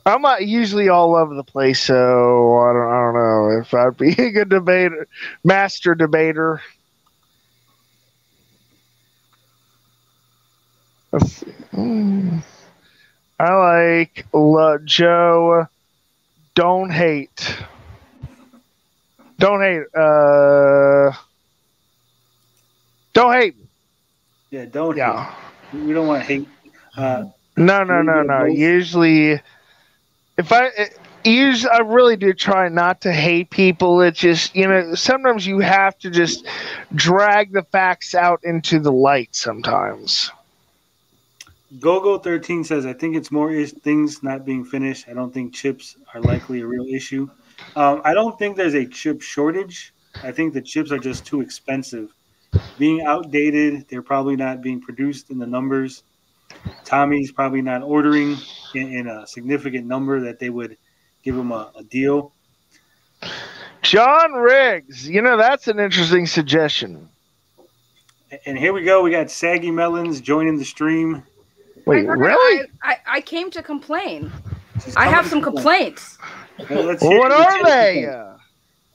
I'm not usually all over the place, so I don't know if I'd be a good debater, master debater. Let's see. I like Joe. Don't hate. Don't hate. Don't hate. Yeah, don't hate. We don't want to hate. No. Usually, I really do try not to hate people. It's just, you know, sometimes you have to just drag the facts out into the light sometimes. Gogo13 says, "I think it's more things not being finished. I don't think chips are likely a real issue." I don't think there's a chip shortage. I think the chips are just too expensive. Being outdated, they're probably not being produced in the numbers. Tommy's probably not ordering in a significant number that they would give him a deal. John Riggs, you know, that's an interesting suggestion. And here we go. We got Saggy Melons joining the stream. Wait, really? I came to complain. I have some complaints. What are they?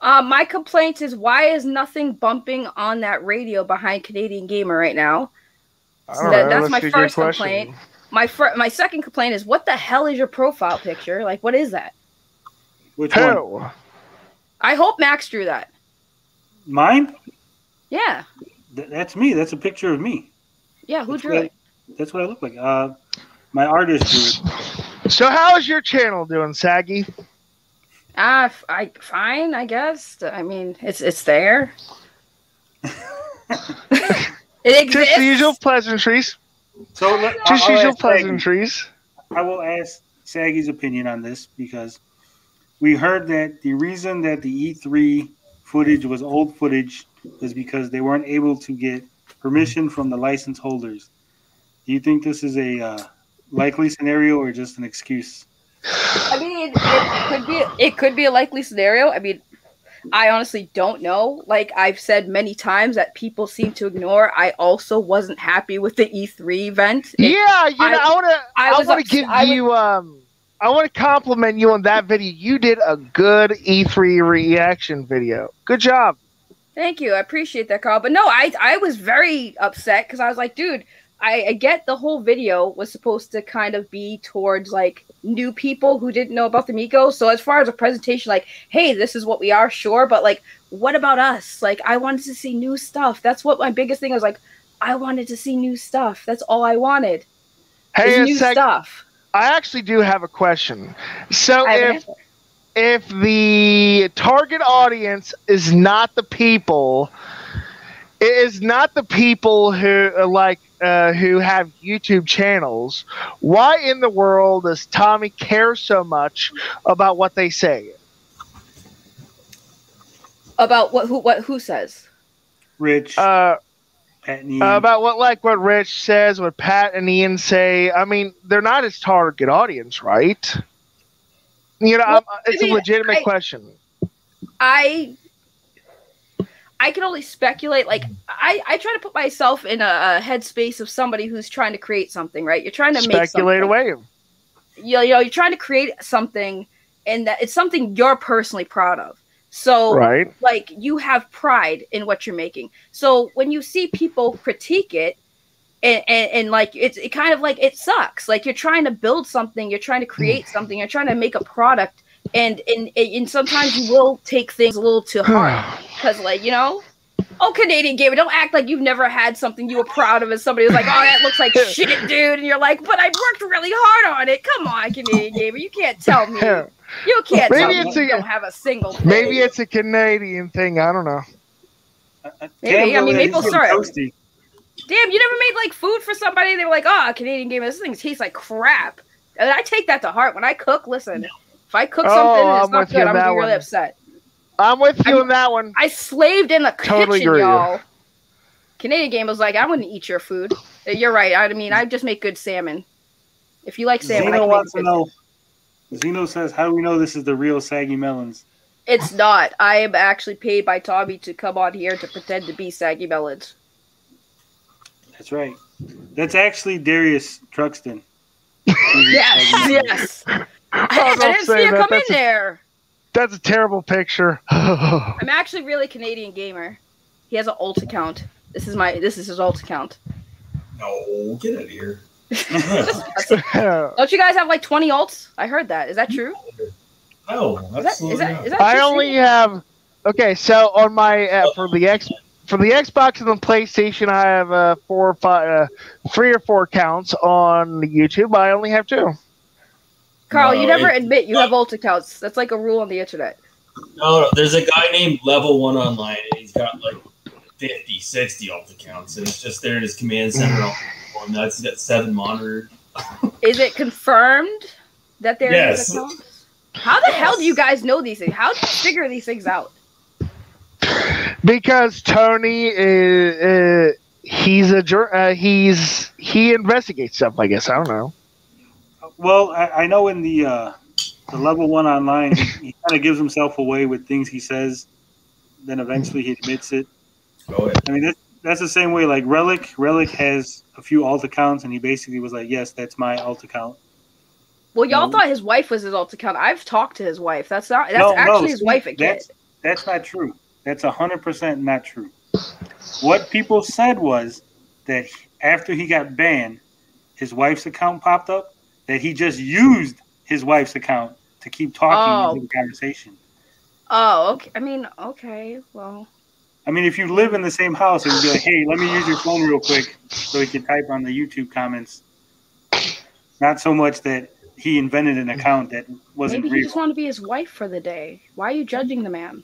My complaint is, why is nothing bumping on that radio behind Canadian Gamer right now? That's my first complaint. My second complaint is, what the hell is your profile picture? Like, what is that? Which one? I hope Max drew that. Mine? Yeah. That's me. That's a picture of me. Yeah, who drew it? That's what I look like. My artist drew it. So how is your channel doing, Saggy? Fine, I guess. I mean, it's there. It exists. Just the usual pleasantries. So just usual pleasantries. I will ask Saggy's opinion on this, because we heard that the reason that the E3 footage was old footage is because they weren't able to get permission from the license holders. Do you think this is a likely scenario or just an excuse? I mean, it could be a likely scenario. I mean, I honestly don't know. Like I've said many times that people seem to ignore. I also wasn't happy with the E3 event. I want to compliment you on that video. You did a good E3 reaction video. Good job. Thank you. I appreciate that, Carl. But no, I was very upset because I was like, dude, I get the whole video was supposed to kind of be towards like new people who didn't know about the Amico. So as far as a presentation, like, hey, this is what we are, sure, but like, what about us? Like, I wanted to see new stuff. That's what my biggest thing was. Like, I wanted to see new stuff. That's all I wanted. Hey, new stuff. I actually do have a question. So if the target audience is not the people, who who have YouTube channels, why in the world does Tommy care so much about what they say? About who says? Rich. Pat and Ian. About what Rich says, what Pat and Ian say. I mean, they're not his target audience, right? You know, it's a legitimate question. I can only speculate. Like, I try to put myself in a headspace of somebody who's trying to create something, right? You're trying to speculate away. You're trying to create something, and that it's something you're personally proud of. So, right. Like, you have pride in what you're making. So when you see people critique it, and like it kind of like it sucks. Like, you're trying to build something, you're trying to create something, you're trying to make a product. And sometimes you will take things a little too hard because, like, you know, Canadian gamer, don't act like you've never had something you were proud of, and somebody was like, "Oh, that looks like shit, dude," and you're like, "But I worked really hard on it." Come on, Canadian gamer, you can't tell me. You can't tell me you don't have a single thing. Maybe it's a Canadian thing. I don't know. Maybe. I mean, maple syrup. Damn, you never made like food for somebody. They were like, "Oh, Canadian gamer, this thing tastes like crap." And I take that to heart when I cook. Listen. If I cook something and it's not good, I'm going to be really upset. I'm with you on that one. I slaved in the kitchen, y'all. Canadian Game was like, I wouldn't eat your food. You're right. I mean, I just make good salmon. If you like salmon, Zeno wants to know. Zeno says, how do we know this is the real Saggy Melons? It's not. I am actually paid by Tommy to come on here to pretend to be Saggy Melons. That's right. That's actually Darius Truxton. Yes. I didn't see you come in there. That's a terrible picture. I'm actually really Canadian gamer. He has an alt account. This is his alt account. No, get out of here. Don't you guys have like 20 alts? I heard that. Is that true? No, is that I only have. Okay, so on my for the Xbox and the PlayStation, I have 3 or 4 accounts. On YouTube, I only have 2. Carl, you never admit you have alt accounts. That's like a rule on the internet. No, there's a guy named Level 1 Online, and he's got like 50, 60 alt accounts, and it's just there in his command center. And that's got 7 monitored. Is it confirmed that there is accounts? How the hell do you guys know these things? How do you figure these things out? Because Tony he investigates stuff. I guess I don't know. Well, I know in the Level 1 Online, he kind of gives himself away with things he says. Then eventually he admits it. Oh, yeah. I mean, that's the same way. Like Relic has a few alt accounts, and he basically was like, "Yes, that's my alt account." Well, y'all thought his wife was his alt account. I've talked to his wife. That's actually his wife again. That's not true. That's 100% not true. What people said was that after he got banned, his wife's account popped up. That he just used his wife's account to keep talking into the conversation. Oh, okay. I mean, okay, well. I mean, if you live in the same house, it would be like, hey, let me use your phone real quick so he can type on the YouTube comments. Not so much that he invented an account that wasn't real. Maybe he just wanted to be his wife for the day. Why are you judging the man?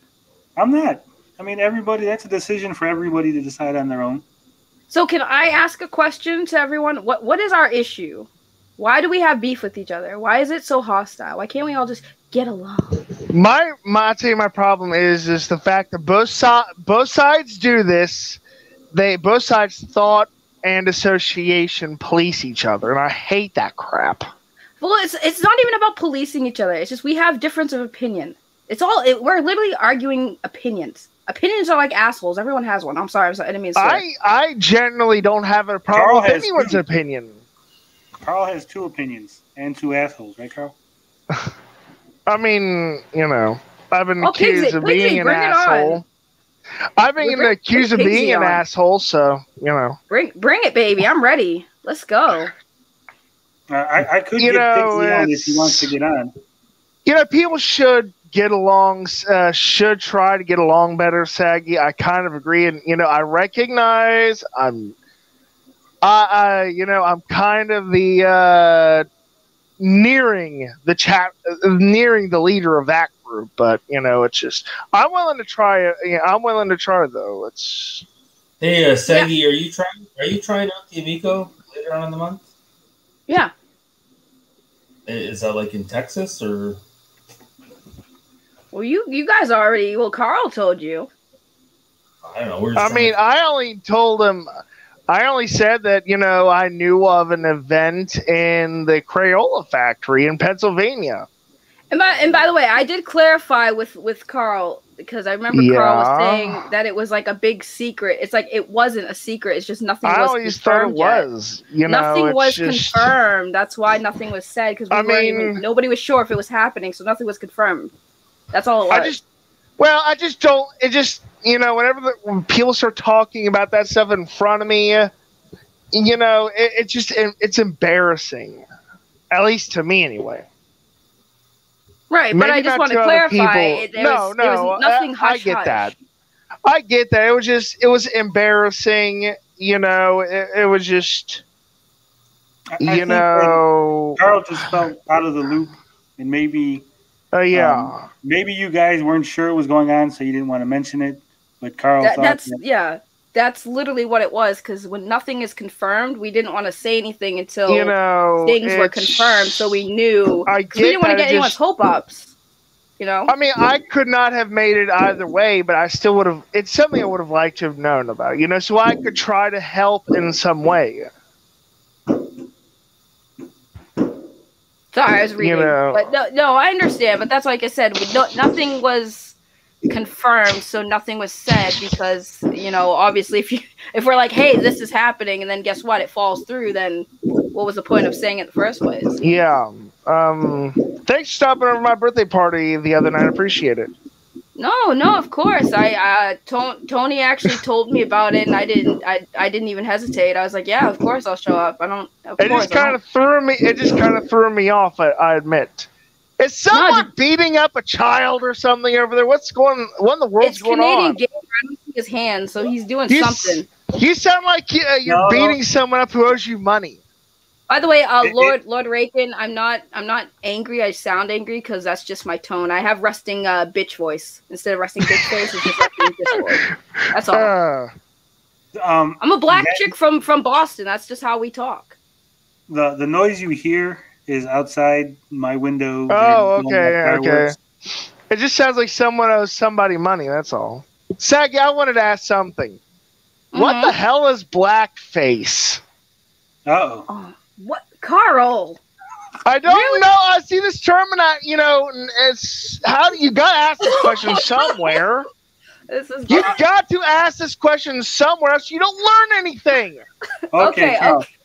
I'm not. I mean, that's a decision for everybody to decide on their own. So can I ask a question to everyone? What is our issue? Why do we have beef with each other? Why is it so hostile? Why can't we all just get along? I'd say my problem is the fact that both sides do this. Both sides thought and association police each other, and I hate that crap. Well, it's not even about policing each other. It's just we have difference of opinion. We're literally arguing opinions. Opinions are like assholes. Everyone has one. I'm sorry. I didn't mean to say I generally don't have a problem with anyone's opinion. Carl has 2 opinions and 2 assholes, right, Carl? I mean, I've been accused of being an asshole. I've been accused of being an asshole, so Bring it, baby. I'm ready. Let's go. I could get Pixie on if he wants to get on. People should get along. Should try to get along better, Saggy. I kind of agree, and I recognize I'm kind of the nearing the leader of that group, but it's just I'm willing to try it. I'm willing to try though. Hey, Saggy, are you trying out the Amico later on in the month? Yeah. Is that like in Texas or? Well, you guys already. Well, Carl told you. I don't know. I only told him. I only said that I knew of an event in the Crayola factory in Pennsylvania. And by the way, I did clarify with Carl because I remember Carl was saying that it was like a big secret. It's like it wasn't a secret. It's just nothing was confirmed. I always thought it was. Nothing was confirmed. That's why nothing was said because nobody was sure if it was happening, so nothing was confirmed. That's all it was. I just don't. It just when people start talking about that stuff in front of me, it's embarrassing, at least to me anyway. Right, but I just want to clarify. It was nothing hush-hush. I get that. I get that. It was embarrassing. It was just. I think Carl just felt out of the loop, and maybe. Maybe you guys weren't sure what was going on, so you didn't want to mention it. But Carl that's literally what it was. Because when nothing is confirmed, we didn't want to say anything until things were confirmed, so we knew. We didn't want to get anyone's hope ups. I could not have made it either way, but I still would have. It's something I would have liked to have known about. So I could try to help in some way. Sorry, I was reading. But no, I understand. But that's like I said, nothing was confirmed, so nothing was said because, obviously if we're like, hey, this is happening, and then guess what? It falls through, then what was the point of saying it in the first place? Yeah. Thanks for stopping over my birthday party the other night. I appreciate it. No, of course. Tony actually told me about it, and I didn't even hesitate. I was like, yeah, of course I'll show up. It just kind of threw me off. I admit. Is someone beating up a child or something over there? What in the world's going on? It's Canadian Gamer. I don't see his hands, so he's doing something. You sound like you're beating someone up who owes you money. By the way, Lord Raken, I'm not angry. I sound angry because that's just my tone. I have resting bitch voice instead of resting bitch face. It's just resting bitch voice. That's all. I'm a black chick from Boston. That's just how we talk. The noise you hear is outside my window. Oh, okay. It just sounds like someone owes somebody money. That's all. Saggy, I wanted to ask something. Mm-hmm. What the hell is blackface? Uh-oh. What, Carl? I don't know. I see this term, and it's you got to ask this question somewhere. You got to ask this question somewhere else. You don't learn anything. Okay,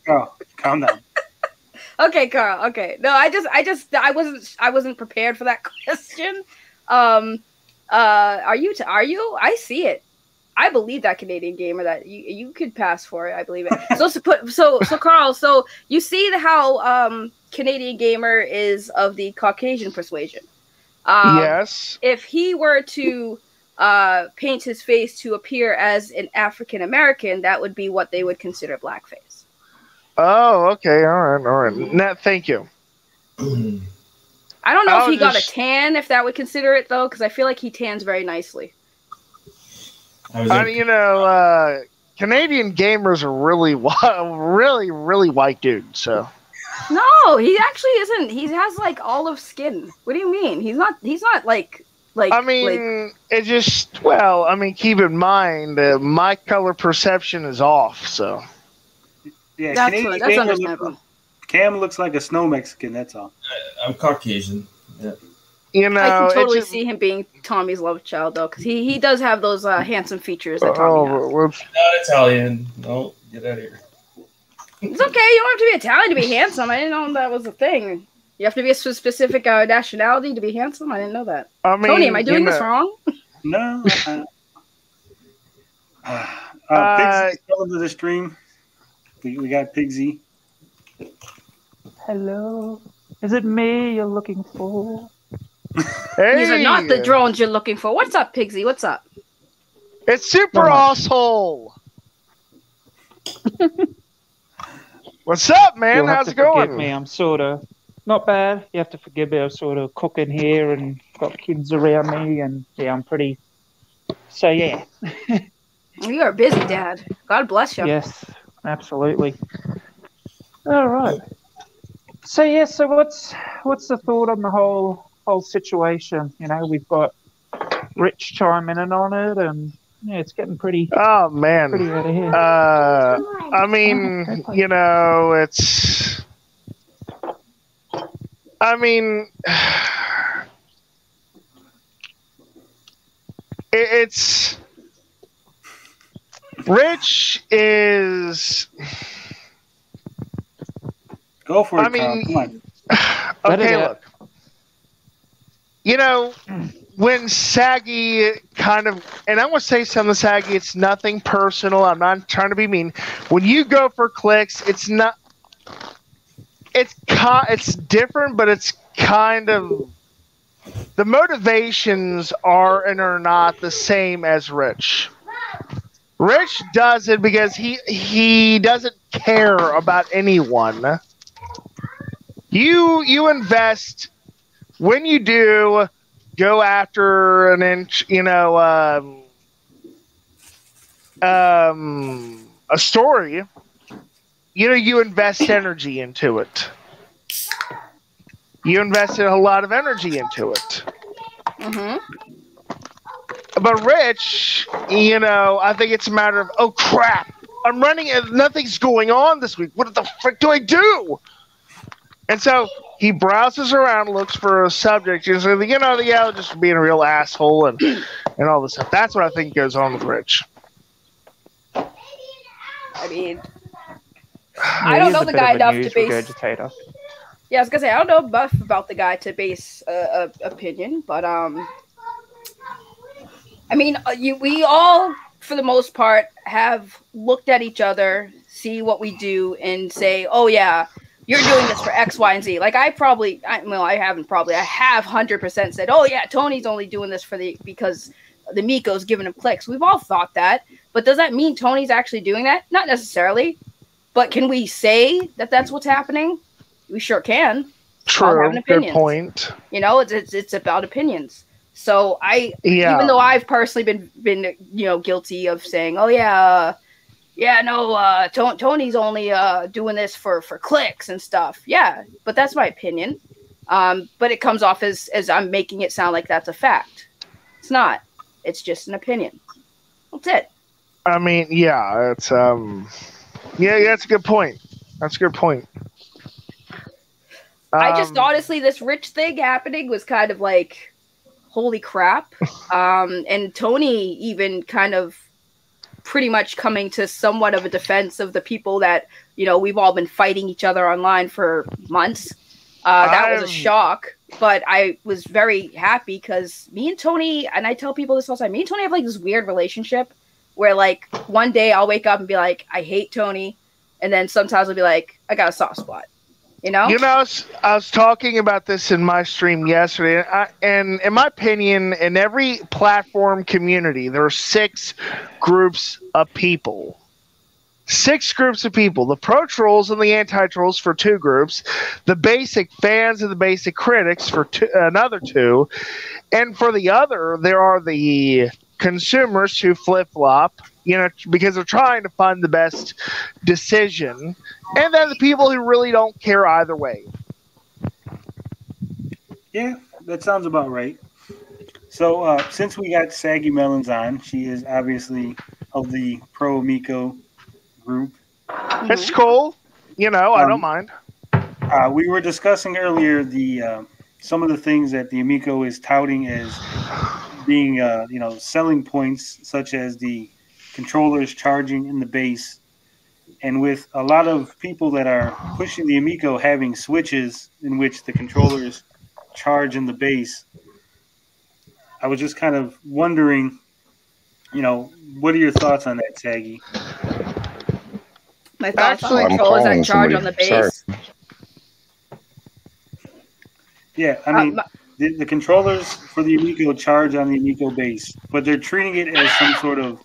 Carl, calm down. Okay, Carl. Okay, no, I wasn't prepared for that question. Are you? I see it. I believe that Canadian Gamer that you could pass for it. I believe it. So Carl. So you see how Canadian Gamer is of the Caucasian persuasion. Yes. If he were to paint his face to appear as an African American, that would be what they would consider blackface. Oh, okay. All right. Thank you. I don't know if he got a tan, if that would consider it, though, because I feel like he tans very nicely. Canadian gamers are really white dudes, so. No, he actually isn't. He has, like, olive skin. What do you mean? He's not like I mean, it just, keep in mind, my color perception is off, so. Yeah, that's understandable. Cam looks like a snow Mexican, that's all. I'm Caucasian. Yeah. You know, I can totally see him being Tommy's love child, though, because he does have those handsome features that Tommy has. Not Italian. No, get out of here. It's okay. You don't have to be Italian to be handsome. I didn't know that was a thing. You have to be a specific nationality to be handsome. I didn't know that. I mean, Tony, am I doing this wrong? No. Pigsy, welcome to the stream. We got Pigsy. Hello. Is it me you're looking for? Hey. These are not the drones you're looking for. What's up, Pigsy? What's up? It's Super Asshole. What's up, man? How's it going? Forgive me. I'm sort of not bad. You have to forgive me. I'm sort of cooking here and got kids around me, and yeah, I'm pretty. So yeah. You are busy, Dad. God bless you. Yes, absolutely. All right. So yeah, so what's the thought on the whole situation? You know, we've got Rich chiming in on it, and yeah, it's getting pretty. Oh man, pretty out of here. I mean, you know, it's. I mean, it's. Rich is. Go for it, I mean, come on. Okay, look. You know, when Saggy kind of, and I'm going to say something, Saggy, it's nothing personal. I'm not trying to be mean. When you go for clicks, it's not, it's different, but it's kind of, the motivations are and are not the same as Rich. Rich does it because he doesn't care about anyone. You invest when you do go after an inch, you know, a story. You know, you invest energy into it. You invested a lot of energy into it. Mm-hmm. But Rich, you know, I think it's a matter of, oh crap, I'm running and nothing's going on this week. What the frick do I do? And so he browses around, looks for a subject, and so, you know, yeah, just being a real asshole and all this stuff. That's what I think goes on with Rich. I mean, I don't know the guy enough to base. Yeah, I was gonna say I don't know enough about the guy to base opinion, but I mean, we all, for the most part, have looked at each other, see what we do, and say, "Oh yeah, you're doing this for X, Y, and Z." Like I have 100% said, "Oh yeah, Tony's only doing this because the Miko's giving him clicks." We've all thought that, but does that mean Tony's actually doing that? Not necessarily. But can we say that that's what's happening? We sure can. True. Good point. You know, it's about opinions. So even though I've personally been guilty of saying, "Oh yeah, Tony's only doing this for clicks and stuff." Yeah, but that's my opinion. But it comes off as I'm making it sound like that's a fact. It's not. It's just an opinion. That's it. I mean, yeah, it's yeah, that's a good point. That's a good point. I just honestly, this Rich thing happening was kind of like, holy crap. And Tony even kind of pretty much coming to somewhat of a defense of the people that, you know, we've all been fighting each other online for months. That was a shock, but I was very happy because me and Tony, and I tell people this all the time, me and Tony have like this weird relationship where like one day I'll wake up and be like, I hate Tony. And then sometimes I'll be like, I got a soft spot. You know, I was talking about this in my stream yesterday, and in my opinion, in every platform community, there are 6 groups of people. 6 groups of people. The pro trolls and the anti-trolls for 2 groups, the basic fans and the basic critics for another 2, and for the other, there are the consumers who flip-flop, you know, because they're trying to find the best decision. And then the people who really don't care either way. Yeah, that sounds about right. So since we got Saggy Melons on, she is obviously of the Pro Amico group. It's cool. You know, I don't mind. We were discussing earlier the some of the things that the Amico is touting as being, selling points, such as the controllers charging in the base. And with a lot of people that are pushing the Amico having switches in which the controllers charge in the base, I was just kind of wondering, what are your thoughts on that, Saggy? My thoughts on controllers that charge on the base? Sorry. Yeah, I mean, the controllers for the Amico charge on the Amico base, but they're treating it as some sort of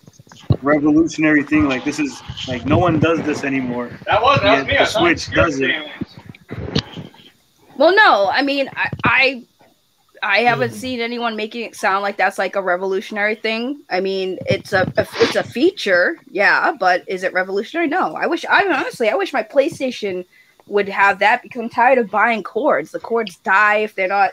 revolutionary thing. Like, this is, like, no one does this anymore. That was me. The Switch does it. Well, no, I mean, I haven't seen anyone making it sound like that's like a revolutionary thing. I mean, it's a feature, yeah, but is it revolutionary? No. I wish my PlayStation would have that, because I'm tired of buying cords. The cords die if they're not,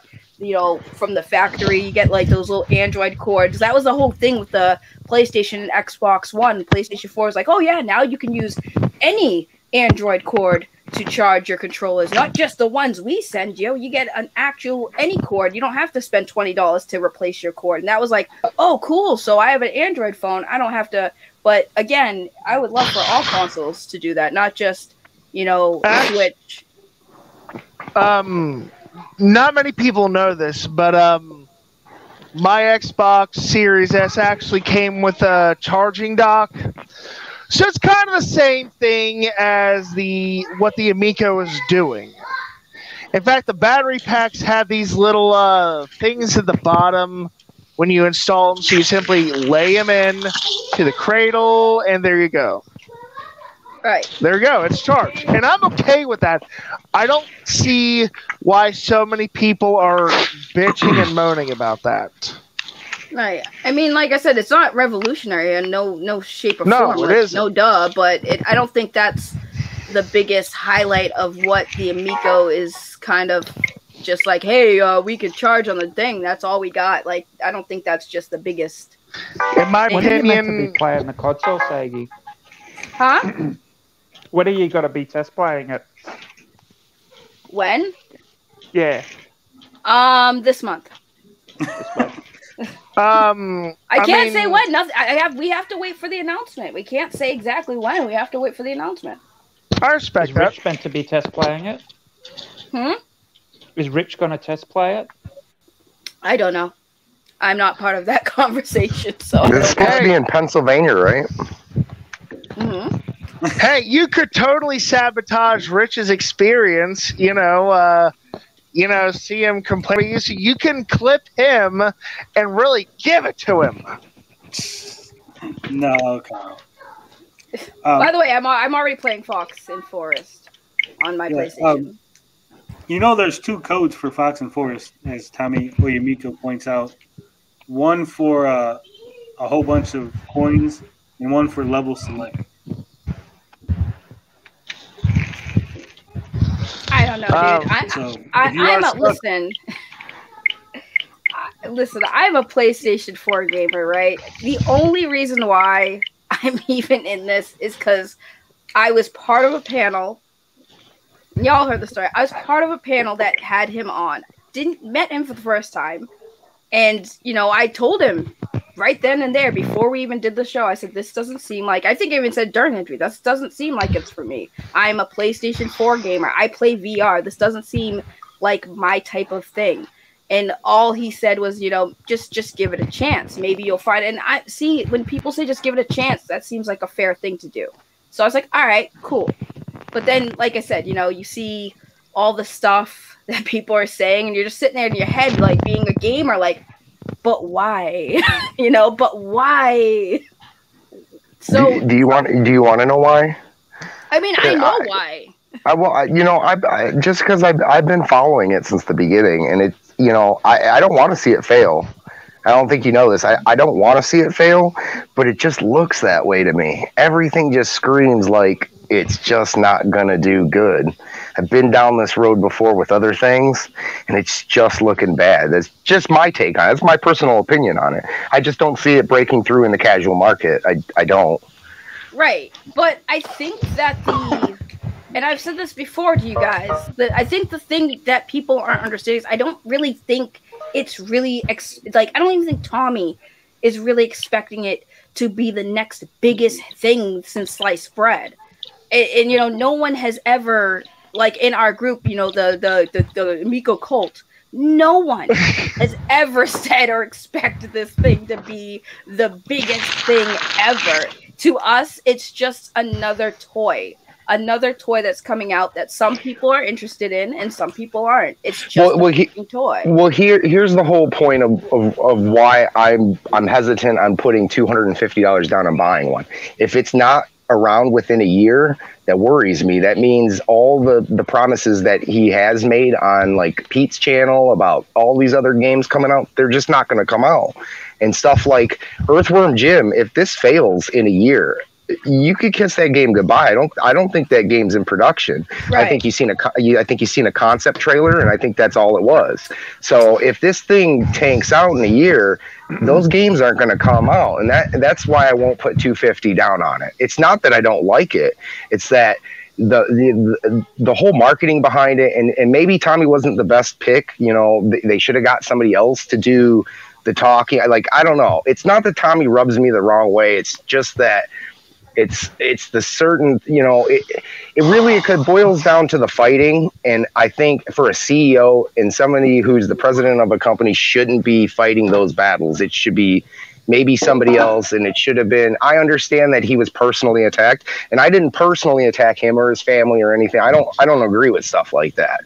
from the factory. You get like those little Android cords. That was the whole thing with the PlayStation and Xbox One. PlayStation 4 is like, oh yeah, now you can use any Android cord to charge your controllers, not just the ones we send you. You get an actual any cord. You don't have to spend $20 to replace your cord. And that was like, oh, cool. So I have an Android phone. I don't have to. But again, I would love for all consoles to do that, not just, Switch. Not many people know this, but my Xbox Series S actually came with a charging dock. So it's kind of the same thing as what the Amico is doing. In fact, the battery packs have these little things at the bottom when you install them. So you simply lay them in to the cradle, and there you go. Right. There you go. It's charged. And I'm okay with that. I don't see why so many people are bitching and moaning about that. Right. I mean, like I said, it's not revolutionary in no shape or form. No, it isn't. No duh, but I don't think that's the biggest highlight of what the Amico is kind of just like, hey, we could charge on the thing. That's all we got. Like, I don't think that's just the biggest. In my opinion, when are you meant to be playing the console, Saggy? Huh? When are you going to be test playing it? When? Yeah. This month. I can't say when. Nothing. We have to wait for the announcement. We can't say exactly when. We have to wait for the announcement. I respect Is that. Rich meant to be test playing it? Is Rich going to test play it? I don't know. I'm not part of that conversation, so. It's supposed to be in Pennsylvania, right? Mm-hmm. Hey, you could totally sabotage Rich's experience. See him complain. You can clip him and really give it to him. No, Kyle. By the way, I'm already playing Fox and Forest on my PlayStation. There's two codes for Fox and Forest, as Tommy Oyamiko points out. One for a whole bunch of coins, and one for level select. I don't know, dude. Listen, I'm a PlayStation 4 gamer, right? The only reason why I'm even in this is because I was part of a panel. Y'all heard the story. I was part of a panel that had him on. Met him for the first time. And, I told him right then and there, before we even did the show, I said, this doesn't seem like, I think I even said during the interview, this doesn't seem like it's for me. I'm a PlayStation 4 gamer. I play VR. This doesn't seem like my type of thing. And all he said was, just give it a chance. Maybe you'll find it. And I see, when people say just give it a chance, that seems like a fair thing to do. So I was like, all right, cool. But then, like I said, you see all the stuff that people are saying, and you're just sitting there in your head, like, being a gamer, like, but why? But why? So do you want to know why? I mean, I know why. I just because I've been following it since the beginning, and it's I don't want to see it fail. I don't think you know this. I don't want to see it fail, but it just looks that way to me. Everything just screams like it's just not gonna do good. I've been down this road before with other things, and it's just looking bad. That's just my take on it. That's my personal opinion on it. I just don't see it breaking through in the casual market. I don't. Right, but I think that and I've said this before to you guys, that I think the thing that people aren't understanding is I don't really think it's really like I don't even think Tommy is really expecting it to be the next biggest thing since sliced bread. And you know, no one has ever, like in our group, you know, the Amico cult, no one has ever said or expected this thing to be the biggest thing ever. To us, it's just another toy that's coming out that some people are interested in and some people aren't. It's just a toy. Well, here's the whole point of why I'm hesitant on putting $250 down on buying one. If it's not around within a year, that worries me. That means all the promises that he has made on like Pete's channel about all these other games coming out, they're just not going to come out. And stuff like Earthworm Jim, if this fails in a year, you could kiss that game goodbye. I don't think that game's in production. Right. I think you've seen a concept trailer, and I think that's all it was. So if this thing tanks out in a year, those games aren't going to come out, and that's why I won't put $250 down on it. It's not that I don't like it; it's that the whole marketing behind it, and maybe Tommy wasn't the best pick. You know, they should have got somebody else to do the talking. Like, I don't know. It's not that Tommy rubs me the wrong way. It's just that it's the certain, you know, it could boils down to the fighting. And I think for a CEO and somebody who's the president of a company shouldn't be fighting those battles. It should be maybe somebody else. And it should have been, I understand that he was personally attacked, and I didn't personally attack him or his family or anything. I don't agree with stuff like that.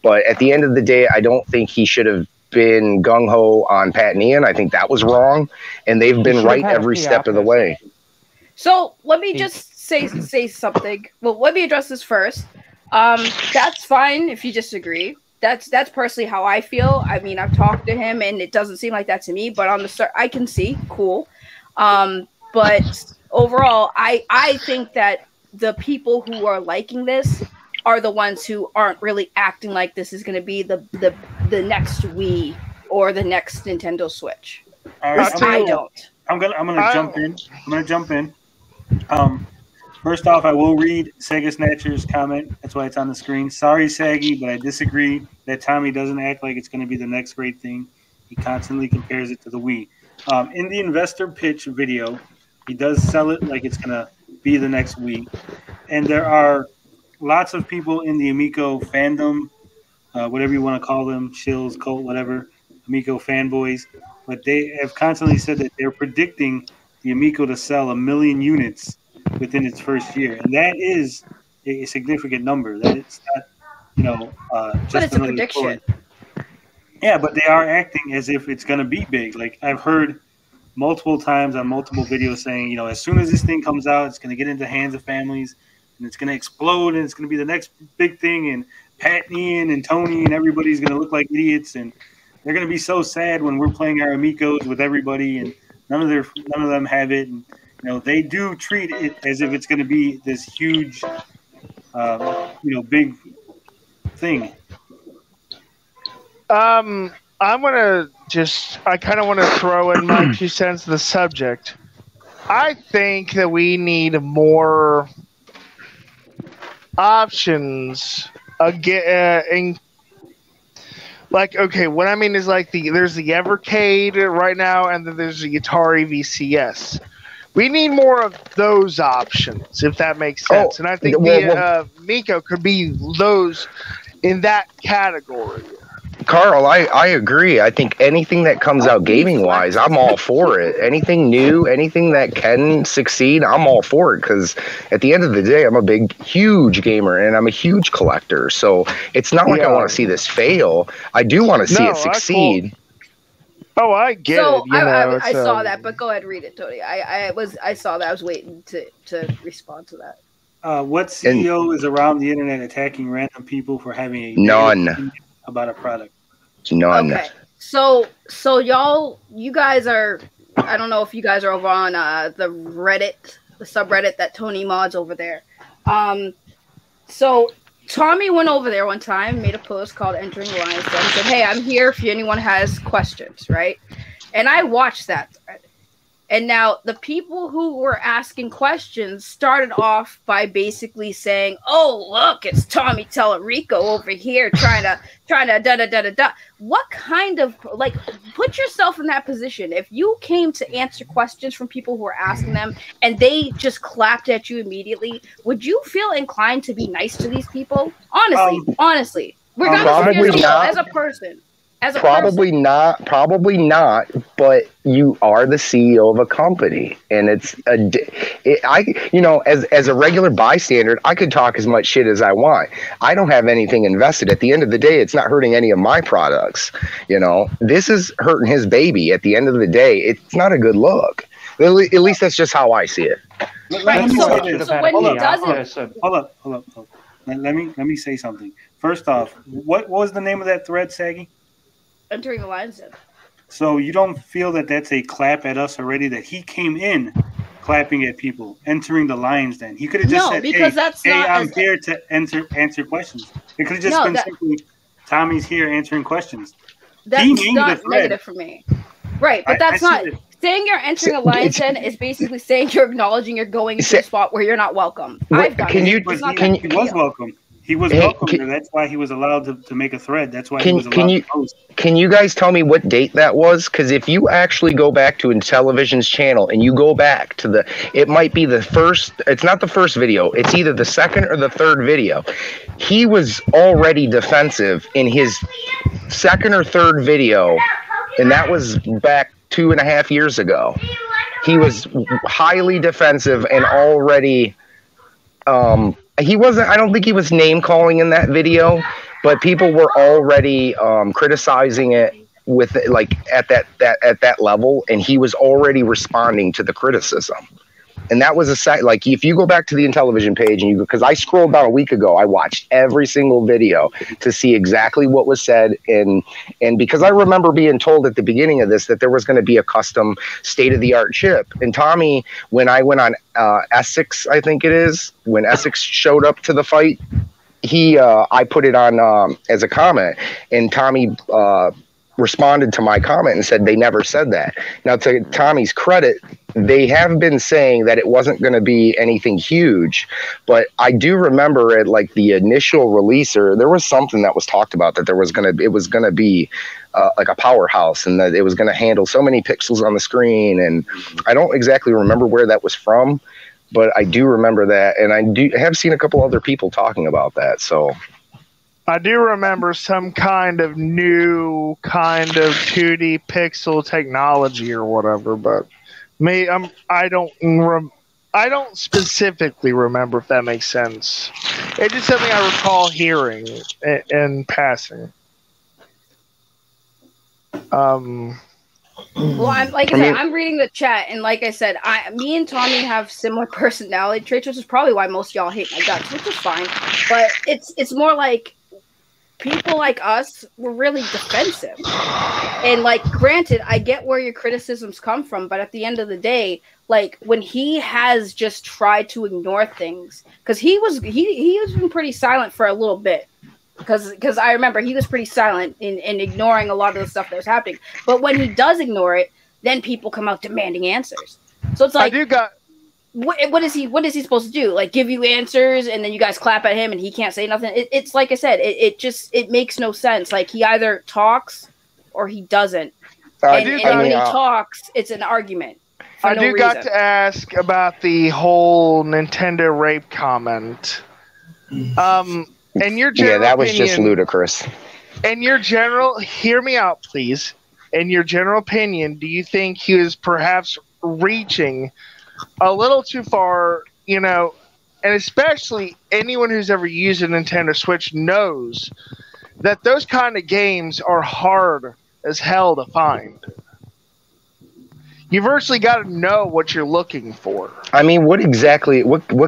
But at the end of the day, I don't think he should have been gung-ho on Pat and Ian. I think that was wrong, and they've been right every step of the way. So let me just say something. Well, let me address this first. That's fine if you disagree. That's personally how I feel. I mean, I've talked to him, and it doesn't seem like that to me. But on the start, I can see cool. But overall, I think that the people who are liking this are the ones who aren't really acting like this is going to be the next Wii or the next Nintendo Switch. All right, I don't. I'm gonna jump in. I'm gonna jump in. First off, I will read Sega Snatcher's comment. That's why it's on the screen. Sorry, Saggy, but I disagree that Tommy doesn't act like it's going to be the next great thing. He constantly compares it to the Wii. In the investor pitch video, he does sell it like it's going to be the next Wii. And there are lots of people in the Amico fandom, whatever you want to call them, shills, cult, whatever, Amico fanboys. But they have constantly said that they're predicting the Amico to sell 1 million units within its first year, and that is a significant number. That it's not, you know, just but it's a prediction. Toy. Yeah, but they are acting as if it's going to be big. Like I've heard multiple times on multiple videos saying, you know, as soon as this thing comes out, it's going to get into the hands of families, and it's going to explode, and it's going to be the next big thing. And Pat and Ian and Tony and everybody's going to look like idiots, and they're going to be so sad when we're playing our Amicos with everybody, and none of them have it. And, you know, they do treat it as if it's going to be this huge, big thing. I kind of want to throw in my 2 cents to the subject. I think that we need more options again. Like, okay, what I mean is like there's the Evercade right now, and then there's the Atari VCS. We need more of those options, if that makes sense. And I think Amico could be those in that category. Carl, I agree. I think anything that comes out gaming-wise, I'm all for it. Anything new, anything that can succeed, I'm all for it. Because at the end of the day, I'm a huge gamer, and I'm a huge collector. So it's not like I want to see this fail. I do want to see it succeed. Oh, I get it. I saw that, but go ahead, read it, Tony. I saw that. I was waiting to respond to that. What CEO is around the internet attacking random people for having a none about a product? None. Okay, so you guys are. I don't know if you guys are over on the Reddit, the subreddit that Tony mods over there. So Tommy went over there one time, made a post called Entering the Lion's Den, said, hey, I'm here if anyone has questions, right? And I watched that thread. And now the people who were asking questions started off by basically saying, "Oh, look, it's Tommy Tellerico over here trying to da. What kind of, like, put yourself in that position. If you came to answer questions from people who were asking them and they just clapped at you immediately, would you feel inclined to be nice to these people? Honestly, regardless of your skill as a person. Probably not, but you are the CEO of a company, and as a regular bystander, I could talk as much shit as I want. I don't have anything invested. At the end of the day, it's not hurting any of my products. This is hurting his baby. At the end of the day, it's not a good look. At least that's just how I see it. Right. So when he doesn't, hold up. Let me say something. First off, what was the name of that thread, Saggy? Entering the lion's den. So you don't feel that that's a clap at us already? That he came in clapping at people, entering the lion's den. He could have just said, because I'm here to answer questions. It could have just been simply, Tommy's here answering questions. That's not negative for me. Right, but that's not... Saying you're entering a lion's den is basically saying you're acknowledging you're going into a spot where you're not welcome. I've done it. He was welcome. He was welcome there. That's why he was allowed to make a thread. That's why he was allowed to post. Can you guys tell me what date that was? Because if you actually go back to Intellivision's channel and you go back to it might be the first, it's not the first video, it's either the second or the third video. He was already defensive in his second or third video, and that was back 2.5 years ago. He was highly defensive and already... he wasn't. I don't think he was name calling in that video, but people were already criticizing it with at that level, and he was already responding to the criticism. And that was if you go back to the Intellivision page and because I scrolled down a week ago, I watched every single video to see exactly what was said, and because I remember being told at the beginning of this that there was going to be a custom state-of-the-art chip. And Tommy, when I went on Essex, I think it is, when Essex showed up to the fight, I put it on as a comment, and Tommy responded to my comment and said they never said that. Now, to Tommy's credit, they have been saying that it wasn't going to be anything huge, but I do remember at the initial releaser, there was something that was talked about that it was going to be like a powerhouse, and that it was going to handle so many pixels on the screen. And I don't exactly remember where that was from, but I do remember that, and I have seen a couple other people talking about that. So I do remember some kind of new kind of 2D pixel technology or whatever, but I don't specifically remember, if that makes sense. It's just something I recall hearing in passing. Well, I'm reading the chat, and like I said, me and Tommy have similar personality traits, which is probably why most of y'all hate my guts, which is fine. But it's more like people like us were really defensive. And granted, I get where your criticisms come from, but at the end of the day, when he has just tried to ignore things, because he was been pretty silent for a little bit. Because I remember he was pretty silent in ignoring a lot of the stuff that was happening. But when he does ignore it, then people come out demanding answers. So it's what is he supposed to do? Give you answers and then you guys clap at him and he can't say nothing? It's like I said, it makes no sense. He either talks or he doesn't. And when he talks, it's an argument. I do got to ask about the whole Nintendo rape comment. And your general that was just ludicrous. And your general, hear me out, please. In your general opinion, do you think he was perhaps reaching a little too far? And especially anyone who's ever used a Nintendo Switch knows that those kind of games are hard as hell to find. You virtually got to know what you're looking for. I mean, what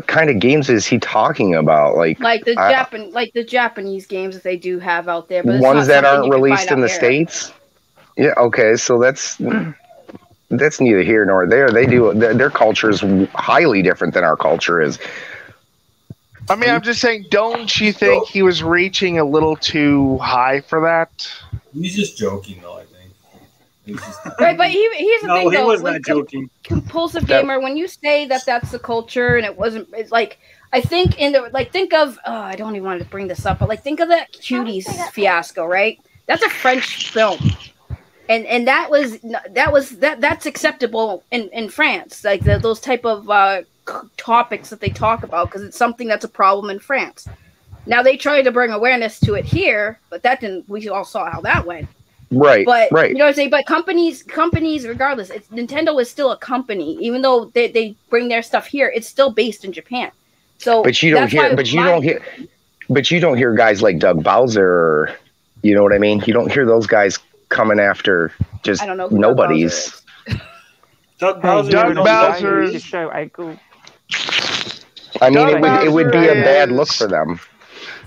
kind of games is he talking about? The Japanese games that they do have out there, but ones that aren't released in the States. Yeah, okay, so that's neither here nor there. Their culture is highly different than our culture is. I mean, I'm just saying, don't you think he was reaching a little too high for that? He's just joking, though, I think. Right, but here's the thing, though. He was not joking. Compulsive gamer, when you say that that's the culture and it wasn't, it's like, I think think of, I don't even want to bring this up, but like think of that Cuties fiasco, right? That's a French film. And that's acceptable in France, like those type of topics that they talk about, because it's something that's a problem in France. Now they tried to bring awareness to it here, but that didn't. We all saw how that went. Right. But right. you know what I'm saying. But companies, regardless, Nintendo is still a company, even though they bring their stuff here. It's still based in Japan. So, but you don't hear guys like Doug Bowser, or, you know what I mean. You don't hear those guys coming after just nobodies. Doug Bowser is the show. I mean, it would be a bad look for them.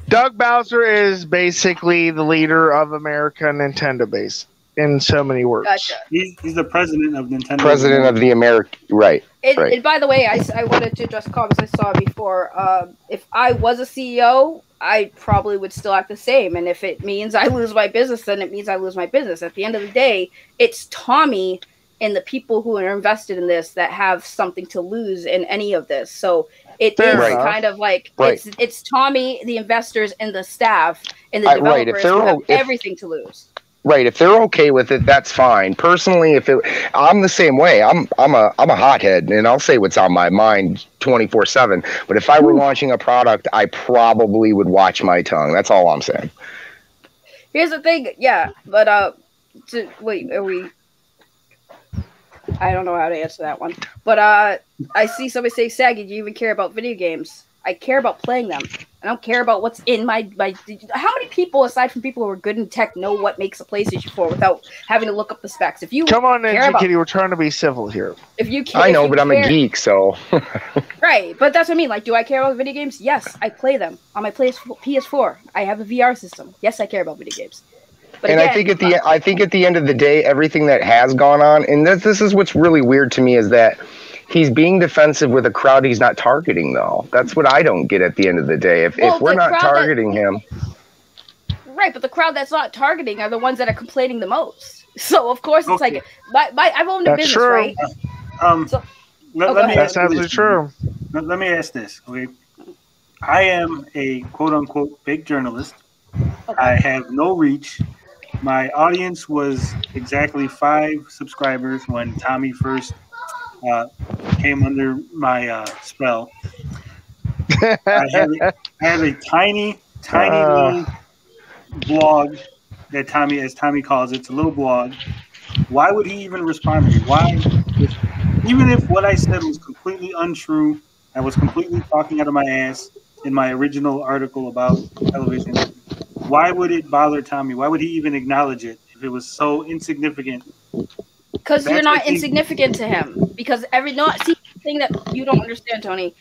Doug Bowser is basically the leader of America Nintendo base in so many words. Gotcha. He's the president of Nintendo. President of the America, right? And by the way, I wanted to address comments I saw before. If I was a CEO, I probably would still act the same. And if it means I lose my business, then it means I lose my business. At the end of the day, it's Tommy and the people who are invested in this that have something to lose in any of this. So it is kind of like it's Tommy, the investors, and the staff and the developers who have everything to lose. Right. If they're okay with it, that's fine. Personally, I'm the same way. I'm a hothead, and I'll say what's on my mind 24/7. But if I were launching a product, I probably would watch my tongue. That's all I'm saying. Here's the thing, yeah. But wait, are we? I don't know how to answer that one. But I see somebody say, Saggy, do you even care about video games? I care about playing them. I don't care about what's in my. How many people, aside from people who are good in tech, know what makes a PlayStation 4 without having to look up the specs? If you come on, Ninja Kitty, we're trying to be civil here. If you care, I know, but I'm a geek, so. Right, but that's what I mean. Like, do I care about video games? Yes, I play them on my PS4. I have a VR system. Yes, I care about video games. But and again, I think at the end of the day, everything that has gone on, and this is what's really weird to me, is that he's being defensive with a crowd he's not targeting, though. That's what I don't get at the end of the day. If we're not targeting him. Right, but the crowd that's not targeting are the ones that are complaining the most. So, of course, it's like, I've owned a business, true. right? That's absolutely true. Let me ask this, okay? I am a quote-unquote big journalist. Okay. I have no reach. My audience was exactly 5 subscribers when Tommy first came under my spell. I have a tiny little blog that Tommy, as Tommy calls it, it's a little blog. Why would he even respond to me? Why? Even if what I said was completely untrue, I was completely talking out of my ass in my original article about television, why would it bother Tommy? Why would he even acknowledge it if it was so insignificant? Because you're not insignificant to him. Because the thing that you don't understand, Tony.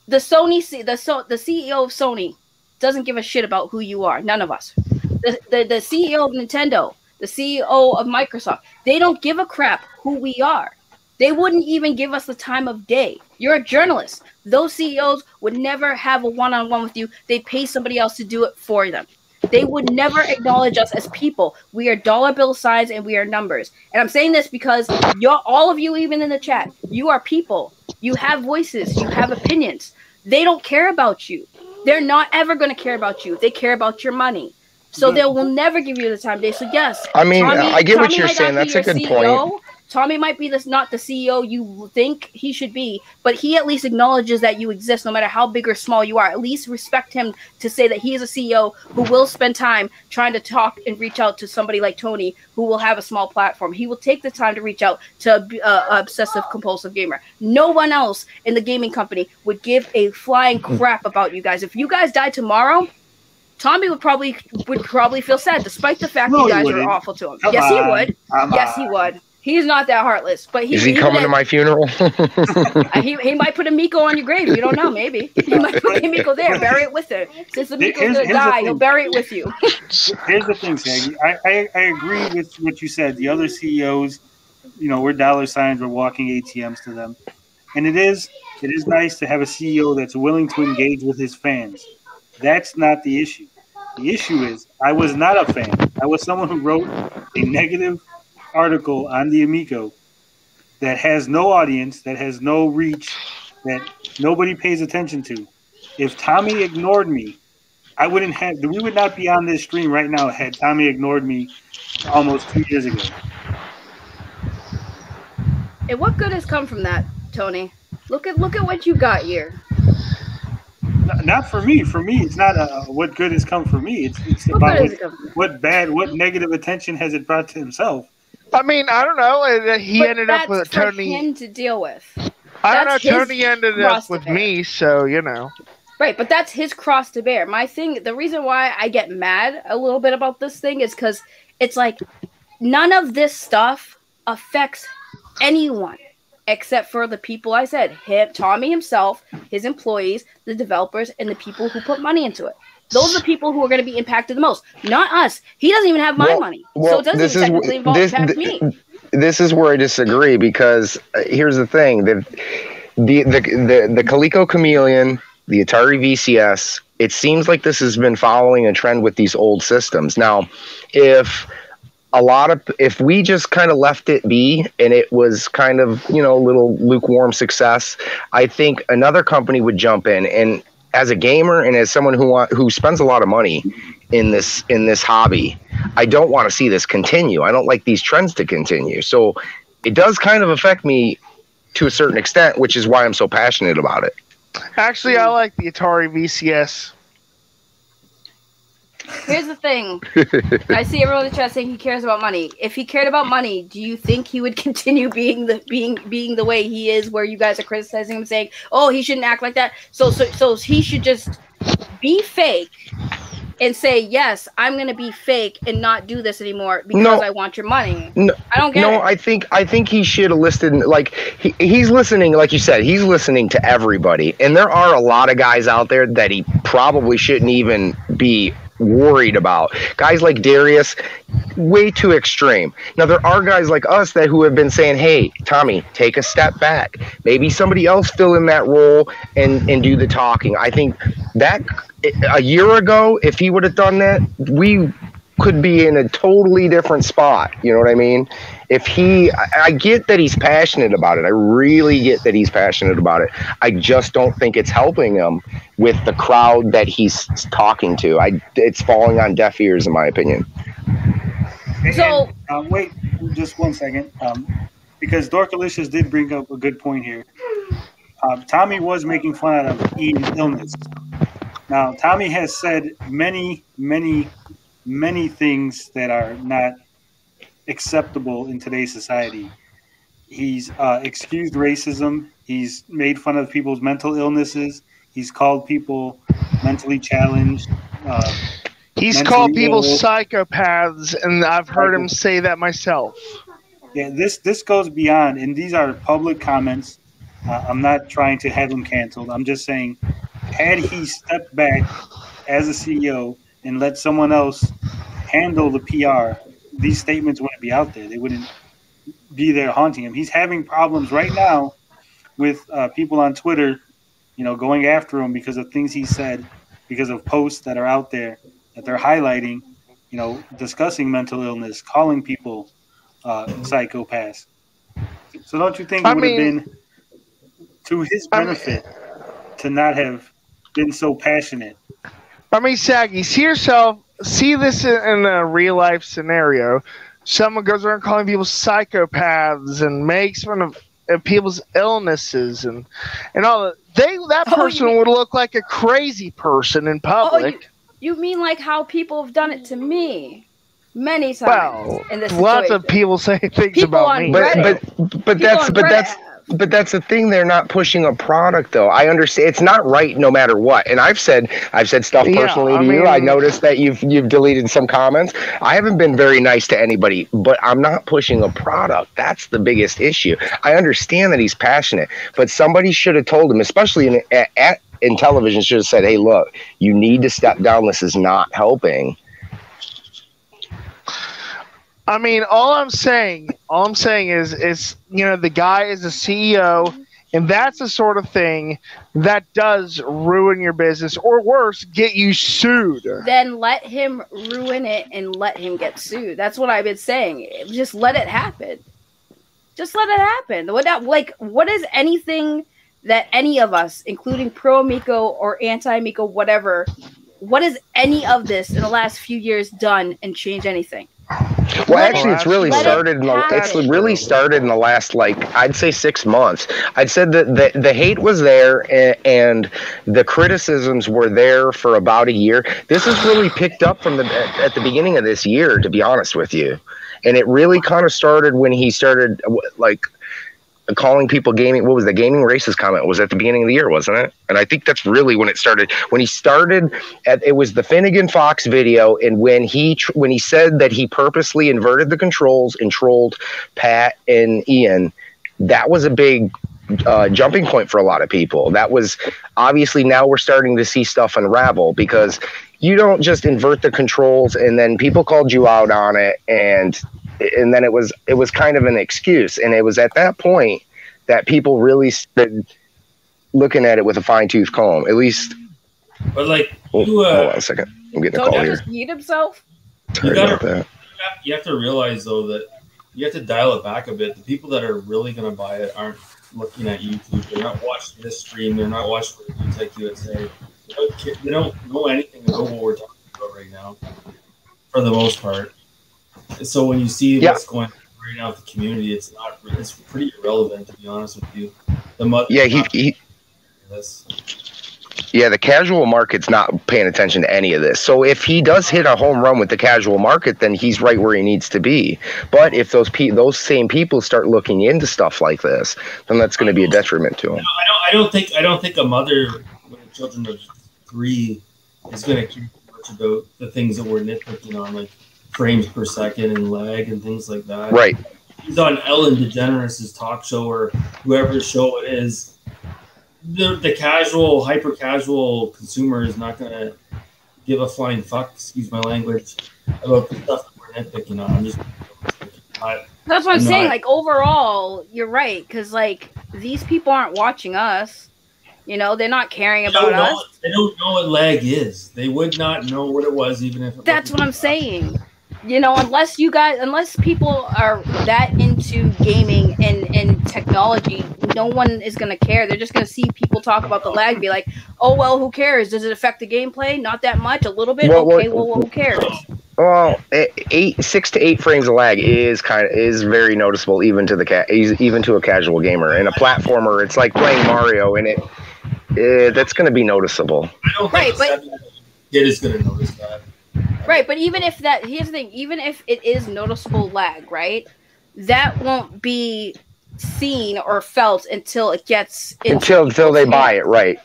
The CEO of Sony doesn't give a shit about who you are. None of us. The CEO of Nintendo, the CEO of Microsoft, they don't give a crap who we are. They wouldn't even give us the time of day. You're a journalist. Those CEOs would never have a one-on-one with you. They pay somebody else to do it for them. They would never acknowledge us as people. We are dollar bill signs and we are numbers. And I'm saying this because all of you, even in the chat, you are people. You have voices. You have opinions. They don't care about you. They're not ever going to care about you. They care about your money. So they will never give you the time of day. So yes, I mean, I get what you're saying. That's a good point. Tommy might be not the CEO you think he should be, but he at least acknowledges that you exist no matter how big or small you are. At least respect him to say that he is a CEO who will spend time trying to talk and reach out to somebody like Tony who will have a small platform. He will take the time to reach out to an obsessive compulsive gamer. No one else in the gaming company would give a flying crap about you guys. If you guys died tomorrow, Tommy would probably feel sad, despite the fact you guys are awful to him. Yes, he would. Yes, he would. He's not that heartless, but is he coming to my funeral? he might put Amico on your grave. You don't know. Maybe he might put Amico there, bury it with her. Since Amico's gonna die, he'll bury it with you. Here's the thing, Saggy. I agree with what you said. The other CEOs, we're dollar signs. We're walking ATMs to them, and it is nice to have a CEO that's willing to engage with his fans. That's not the issue. The issue is I was not a fan. I was someone who wrote a negative article on the Amico that has no audience, that has no reach, that nobody pays attention to. If Tommy ignored me, we would not be on this stream right now had Tommy ignored me almost 2 years ago. And what good has come from that, Tony? Look at what you got here. Not for me. For me, it's not what good has come for me. It's about what negative attention has it brought to himself. I mean, I don't know. He ended up with Tony. That's for him to deal with. I don't know. Tony ended up with me, so you know. Right, but that's his cross to bear. The reason why I get mad a little bit about this thing is because it's like none of this stuff affects anyone except for the people I said, Tommy himself, his employees, the developers, and the people who put money into it. Those are the people who are going to be impacted the most, not us. He doesn't even have my money, so it doesn't even technically impact me. This is where I disagree because here's the thing: the Coleco Chameleon, the Atari VCS. It seems like this has been following a trend with these old systems. Now, if we just kind of left it be and it was kind of, a little lukewarm success, I think another company would jump in. And as a gamer and as someone who spends a lot of money in this hobby, I don't want to see this continue. I don't like these trends to continue. So it does kind of affect me to a certain extent, which is why I'm so passionate about it. Actually, I like the Atari VCS. Here's the thing. I see everyone in the chat saying he cares about money. If he cared about money, do you think he would continue being the way he is, where you guys are criticizing him, saying, "Oh, he shouldn't act like that"? So he should just be fake and say, "Yes, I'm going to be fake and not do this anymore because I want your money." No, I don't get it. I think he should have listed, like, he's listening, like you said, he's listening to everybody. And there are a lot of guys out there that he probably shouldn't even be worried about. Guys like Darius, way too extreme. Now there are guys like us who have been saying, "Hey, Tommy, take a step back. Maybe somebody else fill in that role and do the talking." I think that a year ago, if he would have done that, we could be in a totally different spot. You know what I mean? I get that he's passionate about it. I really get that he's passionate about it. I just don't think it's helping him with the crowd that he's talking to. It's falling on deaf ears, in my opinion. So wait just 1 second, because Dorkalicious did bring up a good point here. Tommy was making fun out of Ian's illness. Now, Tommy has said many, many, many things that are not acceptable in today's society. He's excused racism. He's made fun of people's mental illnesses. He's called people mentally challenged. He's called people psychopaths, and I've heard him say that myself. Yeah, this goes beyond, and these are public comments. I'm not trying to have him canceled. I'm just saying, had he stepped back as a CEO and let someone else handle the PR, these statements wouldn't be out there. They wouldn't be there haunting him. He's having problems right now with people on Twitter, going after him because of things he said, because of posts that are out there that they're highlighting, discussing mental illness, calling people psychopaths. So don't you think it would have been to his benefit to not have been so passionate? I mean, Saggy, see this in a real life scenario. Someone goes around calling people psychopaths and makes fun of people's illnesses and all that. Person would look like a crazy person in public. You mean like how people have done it to me many times in this situation? Lots of people say things about me. But that's the thing. They're not pushing a product, though. I understand it's not right, no matter what. And I've said stuff personally to you. I noticed that you've deleted some comments. I haven't been very nice to anybody, but I'm not pushing a product. That's the biggest issue. I understand that he's passionate, but somebody should have told him, especially in television, should have said, "Hey, look, you need to step down. This is not helping." I mean, all I'm saying is, the guy is a CEO. And that's the sort of thing that does ruin your business, or worse, get you sued. Then let him ruin it and let him get sued. That's what I've been saying. Just let it happen. Just let it happen. What is anything that any of us, including pro Amico or anti Amico, whatever, what has any of this in the last few years done and changed anything? Well, actually, it's really started in the last, like, I'd say 6 months. I'd said that the hate was there and the criticisms were there for about a year. This has really picked up from at the beginning of this year, to be honest with you. And it really kind of started when he started, like, calling people gaming. What was the gaming racist comment? It was at the beginning of the year, wasn't it? And I think that's really when it started. When he started, it was the Finnegan Fox video, and when he said that he purposely inverted the controls and trolled Pat and Ian, that was a big jumping point for a lot of people. That was obviously, now we're starting to see stuff unravel, because you don't just invert the controls and then people called you out on it, and then it was kind of an excuse. And it was at that point that people really started looking at it with a fine-tooth comb, at least. But like, hold on a second. I'm getting a call here. Just mute himself? You have to realize, though, that you have to dial it back a bit. The people that are really going to buy it aren't looking at YouTube. They're not watching this stream. They're not watching Tech USA. They don't know anything about what we're talking about right now, for the most part. So when you see what's going on right now with the community, it's pretty irrelevant, to be honest with you. The casual market's not paying attention to any of this. So if he does hit a home run with the casual market, then he's right where he needs to be. But if those same people start looking into stuff like this, then that's going to be a detriment to him. I don't think a mother with children of 3 is going to care much about the things that we're nitpicking on, like frames per second and lag and things like that. Right. He's on Ellen DeGeneres' talk show or whoever's show it is. The casual, hyper casual consumer is not going to give a flying fuck, excuse my language, about the stuff that we're nitpicking on. That's what I'm saying. Like, overall, you're right, because like these people aren't watching us. You know, they're not caring about us. They don't know what lag is. They would not know what it was, even if. That's what I'm saying. You know, unless people are that into gaming and technology, no one is going to care. They're just going to see people talk about the lag and be like, oh, well, who cares? Does it affect the gameplay? Not that much, a little bit? Who cares? Well, 6 to 8 frames of lag is very noticeable, even to a casual gamer. And a platformer, it's like playing Mario, and that's going to be noticeable. Right, but it is going to notice that. Right, but even if here's the thing, even if it is noticeable lag, right, that won't be seen or felt until it gets until they buy it, right.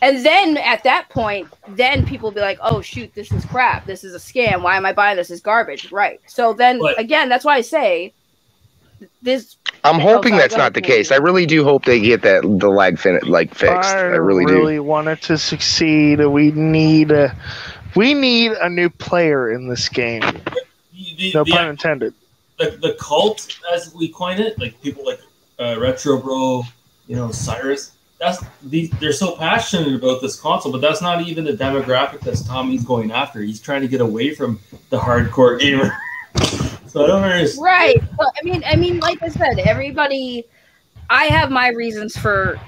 And then at that point, then people will be like, oh shoot, this is crap, this is a scam, why am I buying this? It's garbage, right? So then again, that's why I say this. I'm hoping that's not the case. I really do hope they get the lag fixed. I really want it to succeed. We need a new player in this game. No pun intended. The cult, as we coin it, like people like Retro Bro, Cyrus. They're so passionate about this console, but that's not even the demographic that Tommy's going after. He's trying to get away from the hardcore gamer. So I don't understand. Right. Well, I mean, like I said, everybody. I have my reasons for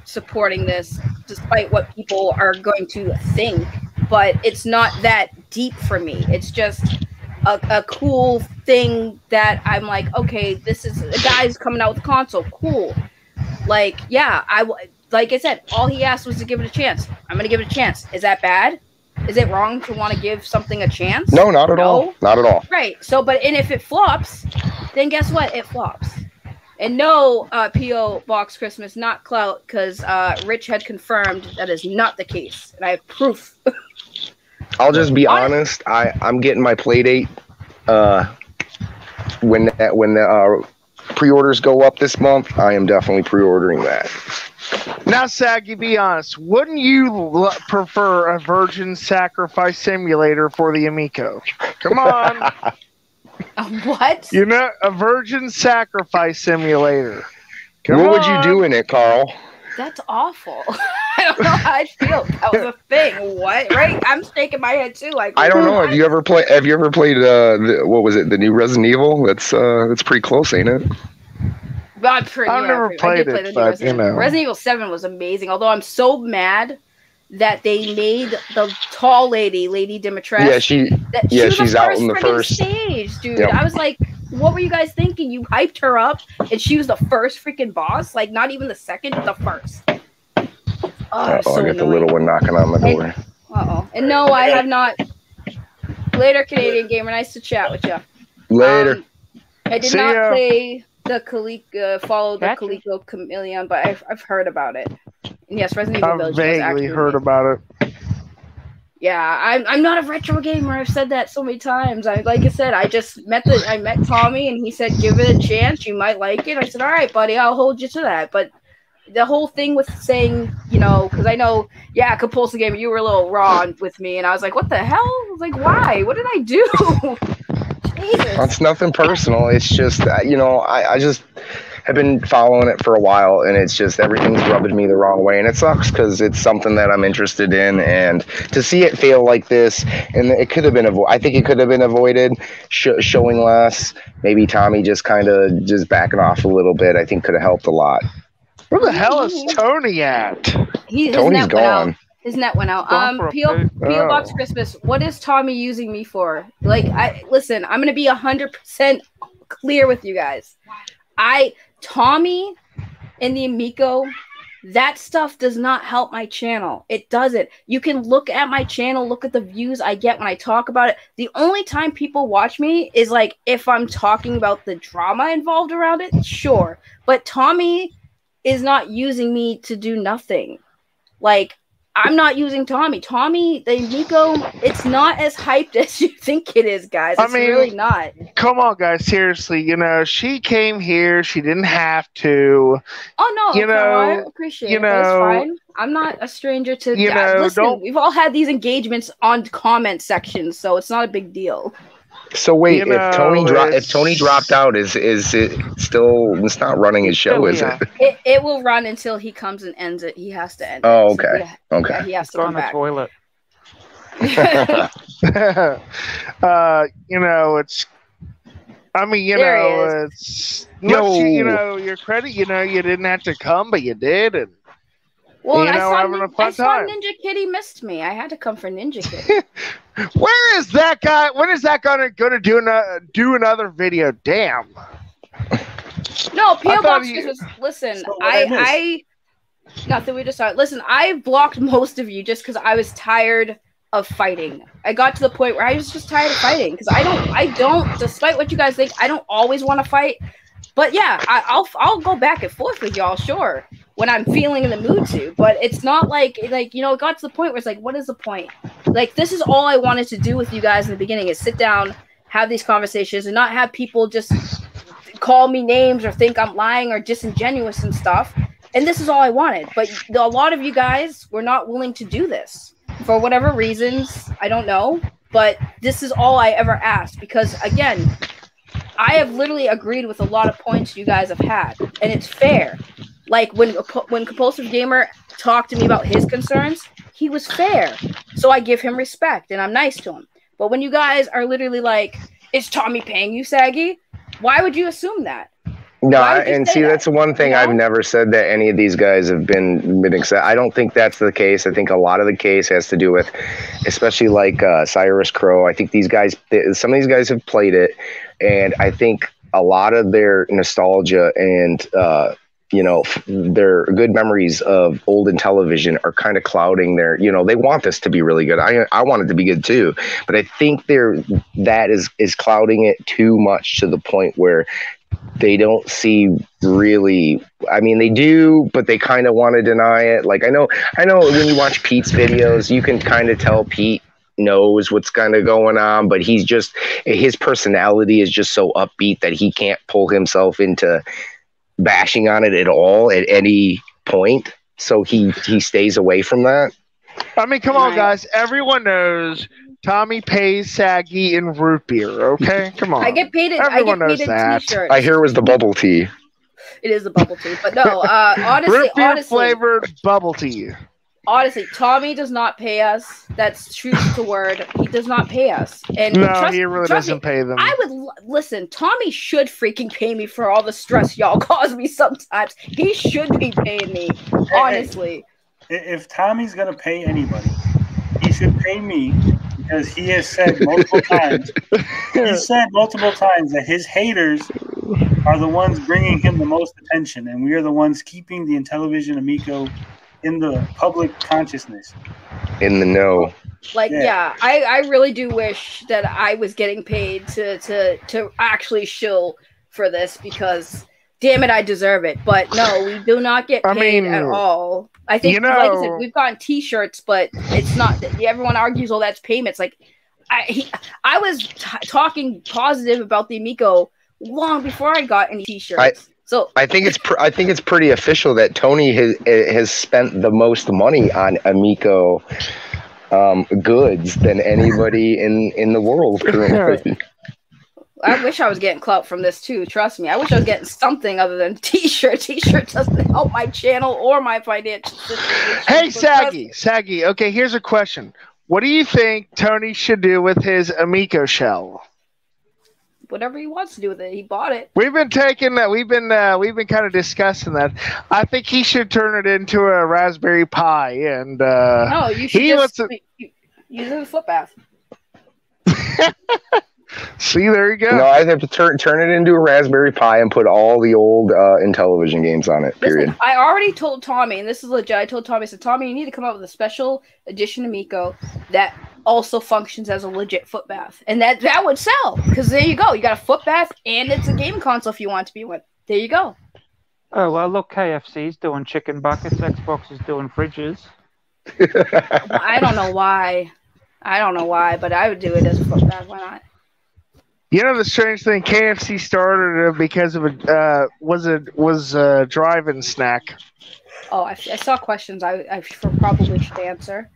supporting this, despite what people are going to think. But it's not that deep for me. It's just a cool thing that I'm like, okay, this is a guy's coming out with a console. Cool. Like, yeah, like I said, all he asked was to give it a chance. I'm going to give it a chance. Is that bad? Is it wrong to want to give something a chance? No, not at all. Not at all. Right. So, and if it flops, then guess what? It flops. And no, P.O. Box Christmas, not clout, because Rich had confirmed that is not the case. And I have proof. I'll just be honest. I'm getting my Playdate when the pre-orders go up this month. I am definitely pre-ordering that. Now, Saggy, be honest. Wouldn't you prefer a virgin sacrifice simulator for the Amico? Come on. What? A virgin sacrifice simulator. What would you do in it, Carl? That's awful. I don't know how I feel. That was a thing. What? Right? I'm shaking my head too. Like, I don't know. Have you ever played? What was it? The new Resident Evil? That's pretty close, ain't it? I've never played it, but Resident Evil 7 was amazing. Although I'm so mad that they made the tall lady, Lady Dimitrescu. Yeah, she's out in the first stage, dude. Yep. I was like, what were you guys thinking? You hyped her up, and she was the first freaking boss. Like, not even the second, the first. I got the little one knocking on the door. And no, I have not. Later, Canadian Gamer. Nice to chat with you. Later. I did not play the Coleco Chameleon, but I've heard about it. And yes, Resident Evil Village. I've vaguely heard about it. Yeah, I'm not a retro gamer. I've said that so many times. Like I said, I met Tommy, and he said, "Give it a chance. You might like it." I said, "All right, buddy, I'll hold you to that." But the whole thing with saying, because I know, compulsive gamer, you were a little raw with me, and I was like, "What the hell?" I was like, "Why? What did I do?" Jesus. It's nothing personal. It's just, I just have been following it for a while, and it's just everything's rubbing me the wrong way, and it sucks because it's something that I'm interested in, and to see it fail like this, and it could have been I think it could have been avoided, showing less. Maybe Tommy just kind of just backing off a little bit. I think could have helped a lot. Where the hell is Tony at? Tony's gone. His net went out. P.O. Box Christmas. What is Tommy using me for? Like, listen. I'm gonna be 100% clear with you guys. Tommy and the Amico, that stuff does not help my channel. It doesn't. You can look at my channel, look at the views I get when I talk about it. The only time people watch me is like if I'm talking about the drama involved around it. Sure, but Tommy is not using me to do nothing. Like, I'm not using Tommy. Tommy, the Amico, it's not as hyped as you think it is, guys. It's really not. Come on, guys. Seriously, she came here. She didn't have to. Oh, no. I appreciate it. That's fine. I'm not a stranger to... listen, we've all had these engagements on comment sections, so it's not a big deal. So wait, if Tony dropped out, is it still? It's not running his show, is it? It will run until he comes and ends it. He has to end it. Oh, okay. Okay. He has to come back. Toilet. It's. I mean, it's. Your credit. You didn't have to come, but you did, and. Well, I saw Ninja Kitty missed me. I had to come for Ninja Kitty. Where is that guy? When is that gonna do another video? Damn. No, P.O. Box was. Listen, nothing. We just started. Listen, I blocked most of you just because I was tired of fighting. I got to the point where I was just tired of fighting because I don't. Despite what you guys think, I don't always want to fight. But yeah, I'll go back and forth with y'all, sure, when I'm feeling in the mood to. But it's not like it got to the point where it's like, what is the point? Like, this is all I wanted to do with you guys in the beginning is sit down, have these conversations, and not have people just call me names or think I'm lying or disingenuous and stuff. And this is all I wanted. But a lot of you guys were not willing to do this for whatever reasons. I don't know. But this is all I ever asked because, again, I have literally agreed with a lot of points you guys have had, and it's fair. Like, when Compulsive Gamer talked to me about his concerns, he was fair. So I give him respect, and I'm nice to him. But when you guys are literally like, is Tommy paying you, Saggy? Why would you assume that? No, and see, that's one thing I've never said that any of these guys have been accepted. I don't think that's the case. I think a lot of the case has to do with, especially like Cyrus Crow. I think some of these guys have played it, and I think a lot of their nostalgia and their good memories of old Intellivision are kind of clouding their. They want this to be really good. I want it to be good too, but I think that is clouding it too much to the point where they don't see really. I mean, they do, but they kind of want to deny it. Like I know when you watch Pete's videos, you can kind of tell Pete knows what's kind of going on, but his personality is just so upbeat that he can't pull himself into bashing on it at all at any point. So he stays away from that. I mean, come on, guys. Everyone knows Tommy pays Saggy in root beer, okay? Come on. I get paid in Everyone knows that. T-shirts. I hear it was the bubble tea. It is a bubble tea, but no. Honestly, flavored bubble tea. Honestly, Tommy does not pay us. That's truth to word. He does not pay us. And no, he really doesn't pay them. I would listen. Tommy should freaking pay me for all the stress y'all cause me sometimes. He should be paying me, honestly. If Tommy's gonna pay anybody, he should pay me because he has said multiple times. He said multiple times that his haters are the ones bringing him the most attention, and we are the ones keeping the Intellivision Amico in the public consciousness. In the know. Like, yeah, I really do wish that I was getting paid to actually shill for this because, damn it, I deserve it. But no, we do not get paid at all. I think, like I said, we've gotten T-shirts, but it's not. Everyone argues, oh, that's payments. Like, I was talking positive about the Amico long before I got any T-shirts. So I think it's pretty official that Tony has spent the most money on Amico goods than anybody in the world currently. I wish I was getting clout from this too. Trust me, I wish I was getting something other than T-shirt. T-shirt doesn't help my channel or my financial situation. Hey, Saggy. Okay, here's a question. What do you think Tony should do with his Amico shell? Whatever he wants to do with it, he bought it. We've been taking that. We've been kind of discussing that. I think he should turn it into a Raspberry Pi, and no, you should use it as a flip bath. See, there you go. No, I have to turn it into a Raspberry Pi and put all the old Intellivision games on it. Period. Listen, I already told Tommy, and this is legit. I told Tommy, I said, Tommy, you need to come up with a special edition Amico that also functions as a legit foot bath, and that would sell because there you go. You got a foot bath, and it's a game console if you want it to be one. There you go. Oh well, look, KFC's doing chicken buckets. Xbox is doing fridges. I don't know why, but I would do it as a foot bath. Why not? You know the strange thing, KFC started because of a drive-in snack. Oh, I saw questions. I probably should answer.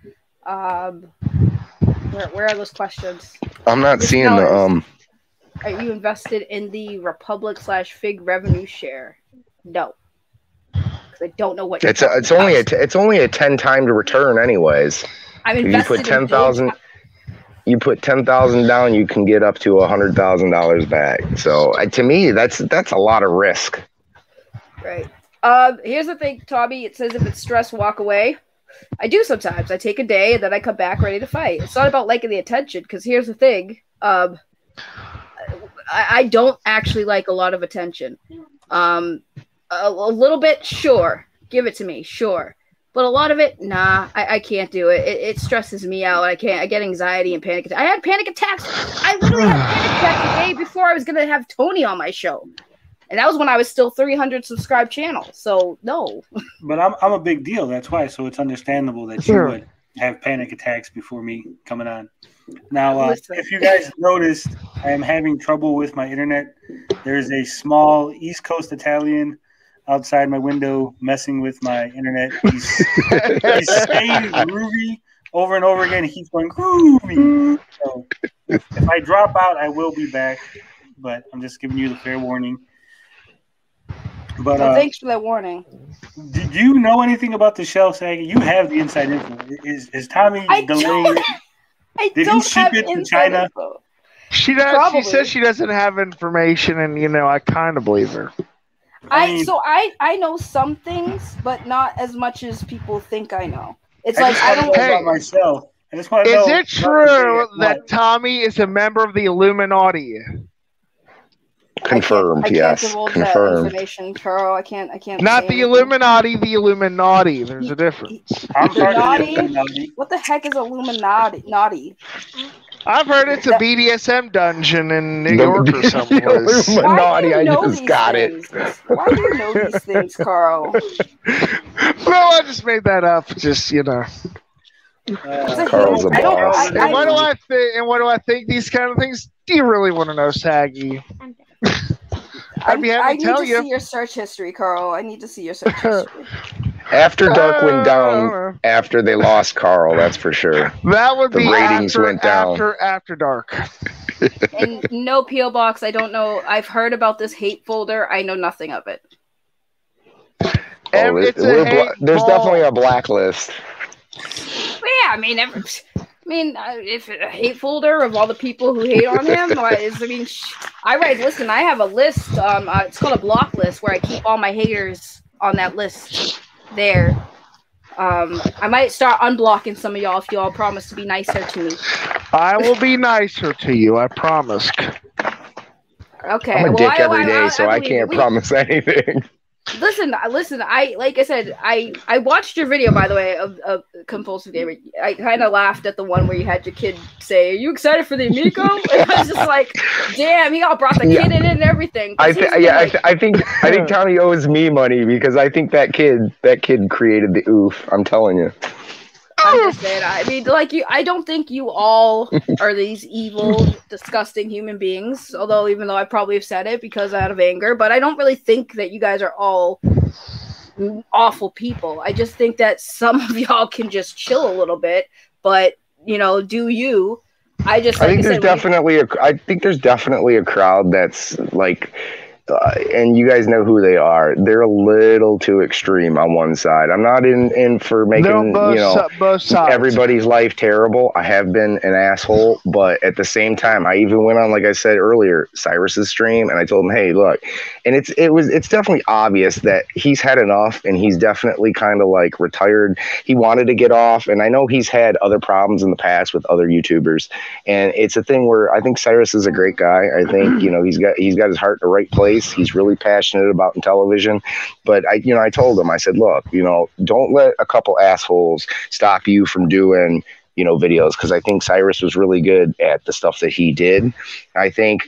Where are those questions? I'm not seeing the Are you invested in the Republic/Fig revenue share? No, because I don't know what. It's only a 10 time to return, anyways. I'm invested. You put 10,000. You put 10,000 down, you can get up to $100,000 back. So to me, that's a lot of risk. Right. Here's the thing, Tommy. It says if it's stress, walk away. I do sometimes. I take a day and then I come back ready to fight. It's not about liking the attention, because here's the thing. I don't actually like a lot of attention. A little bit, sure. Give it to me, sure. But a lot of it, nah, I can't do it. It stresses me out. I get anxiety and panic attacks. I had panic attacks. I literally had panic attacks the day before I was going to have Tony on my show. And that was when I was still 300 subscribed channel. So, no. But I'm a big deal. That's why. So it's understandable that you would have panic attacks before me coming on. Now, if you guys noticed, I am having trouble with my internet. There's a small East Coast Italian outside my window messing with my internet. He's saying groovy over and over again. He keeps going groovy. So if I drop out, I will be back. But I'm just giving you the fair warning. But thanks for that warning. Did you know anything about the shelf sagging? You have the inside info. Is Tommy delaying it? Did he ship it to China? Info. She does. Probably. She says she doesn't have information, and I kind of believe her. I know some things, but not as much as people think I know. It's like I don't know about myself. I just want to know. Is it true that Tommy is a member of the Illuminati? Confirmed. I can't divulge that information, Carl. I can't. Not the Illuminati. The Illuminati. There's a difference. Illuminati? What the heck is Illuminati? I've heard it's a BDSM dungeon in New York or something. Illuminati, I just got it. Why do you know these things, Carl? Well, I just made that up. Just Carl's a boss. And what do I think these kind of things? Do you really want to know, Saggy? I'd be happy to tell you. I need to see your search history, Carl. I need to see your search history. After Dark went down, after they lost Carl, that's for sure. That would be ratings went down. After Dark. And no P.O. Box. I don't know. I've heard about this hate folder. I know nothing of it. there's definitely a blacklist. Yeah, I mean, if a hate folder of all the people who hate on him, listen, I have a list. It's called a block list where I keep all my haters on that list there. I might start unblocking some of y'all if y'all promise to be nicer to me. I will be nicer to you, I promise. Okay. I'm a dick every day, so I can't promise anything. Listen. I watched your video, by the way, of Compulsive Gamer. I kind of laughed at the one where you had your kid say, "Are you excited for the Amico?" And I was just like, "Damn, he all brought the kid in and everything." I think Tommy owes me money because I think that kid created the oof. I'm telling you. I'm just saying. I mean, I don't think you all are these evil, disgusting human beings. Even though I probably have said it because out of anger, but I don't really think that you guys are all awful people. I just think that some of y'all can just chill a little bit. But do you? I think there's definitely a crowd that's like. And you guys know who they are. They're a little too extreme on one side. I'm not in for making both sides. Everybody's life terrible. I have been an asshole, but at the same time, I even went on, like I said earlier, Cyrus's stream, and I told him, "Hey, look," and it's definitely obvious that he's had enough, and he's definitely kind of like retired. He wanted to get off, and I know he's had other problems in the past with other YouTubers, and it's a thing where I think Cyrus is a great guy. I think he's got his heart in the right place. He's really passionate about television, but I told him, I said, look, don't let a couple assholes stop you from doing videos, because I think Cyrus was really good at the stuff that he did. I think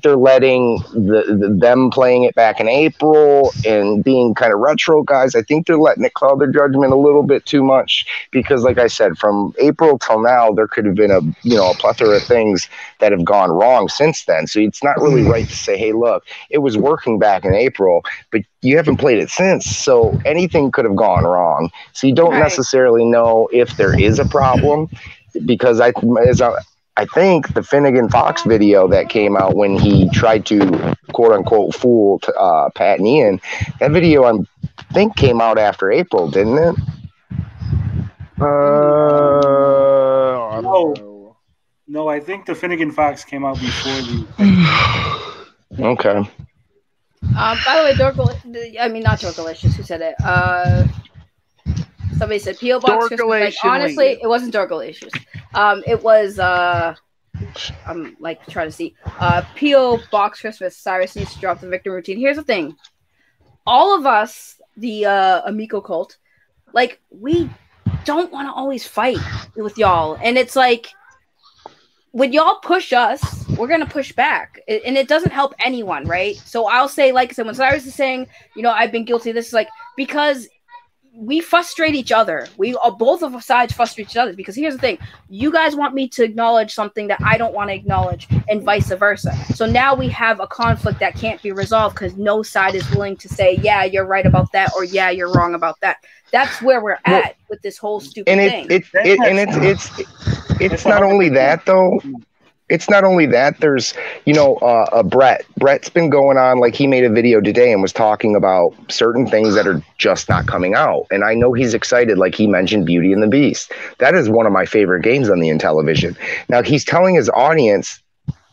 they're letting them playing it back in April and being kind of retro guys. I think they're letting it cloud their judgment a little bit too much, because like I said, from April till now, there could have been a plethora of things that have gone wrong since then. So it's not really right to say, hey, look, it was working back in April, but you haven't played it since, so anything could have gone wrong. So you don't necessarily know if there is a problem, because I think the Finnegan Fox video that came out when he tried to quote unquote fool Pat and Ian, that video I think came out after April, didn't it? No, I think the Finnegan Fox came out before the. Okay. By the way, not Dorkalicious. Who said it? Somebody said P.O. Box Christmas. Honestly, it wasn't Dorkalicious. It was I'm trying to see. P.O. Box Christmas. Cyrus needs to drop the victim routine. Here's the thing: all of us, the Amico cult, we don't want to always fight with y'all, and it's like, when y'all push us, we're going to push back. And it doesn't help anyone, right? So I'll say, like I said, when Cyrus is saying, I've been guilty of this, is because we frustrate each other. Both of sides frustrate each other, because here's the thing. You guys want me to acknowledge something that I don't want to acknowledge, and vice versa. So now we have a conflict that can't be resolved because no side is willing to say, yeah, you're right about that, or yeah, you're wrong about that. That's where we're at with this whole stupid thing. It's not only that, though. It's not only that. There's, Brett. Brett's been going on, he made a video today and was talking about certain things that are just not coming out. And I know he's excited, he mentioned Beauty and the Beast. That is one of my favorite games on the Intellivision. Now, he's telling his audience,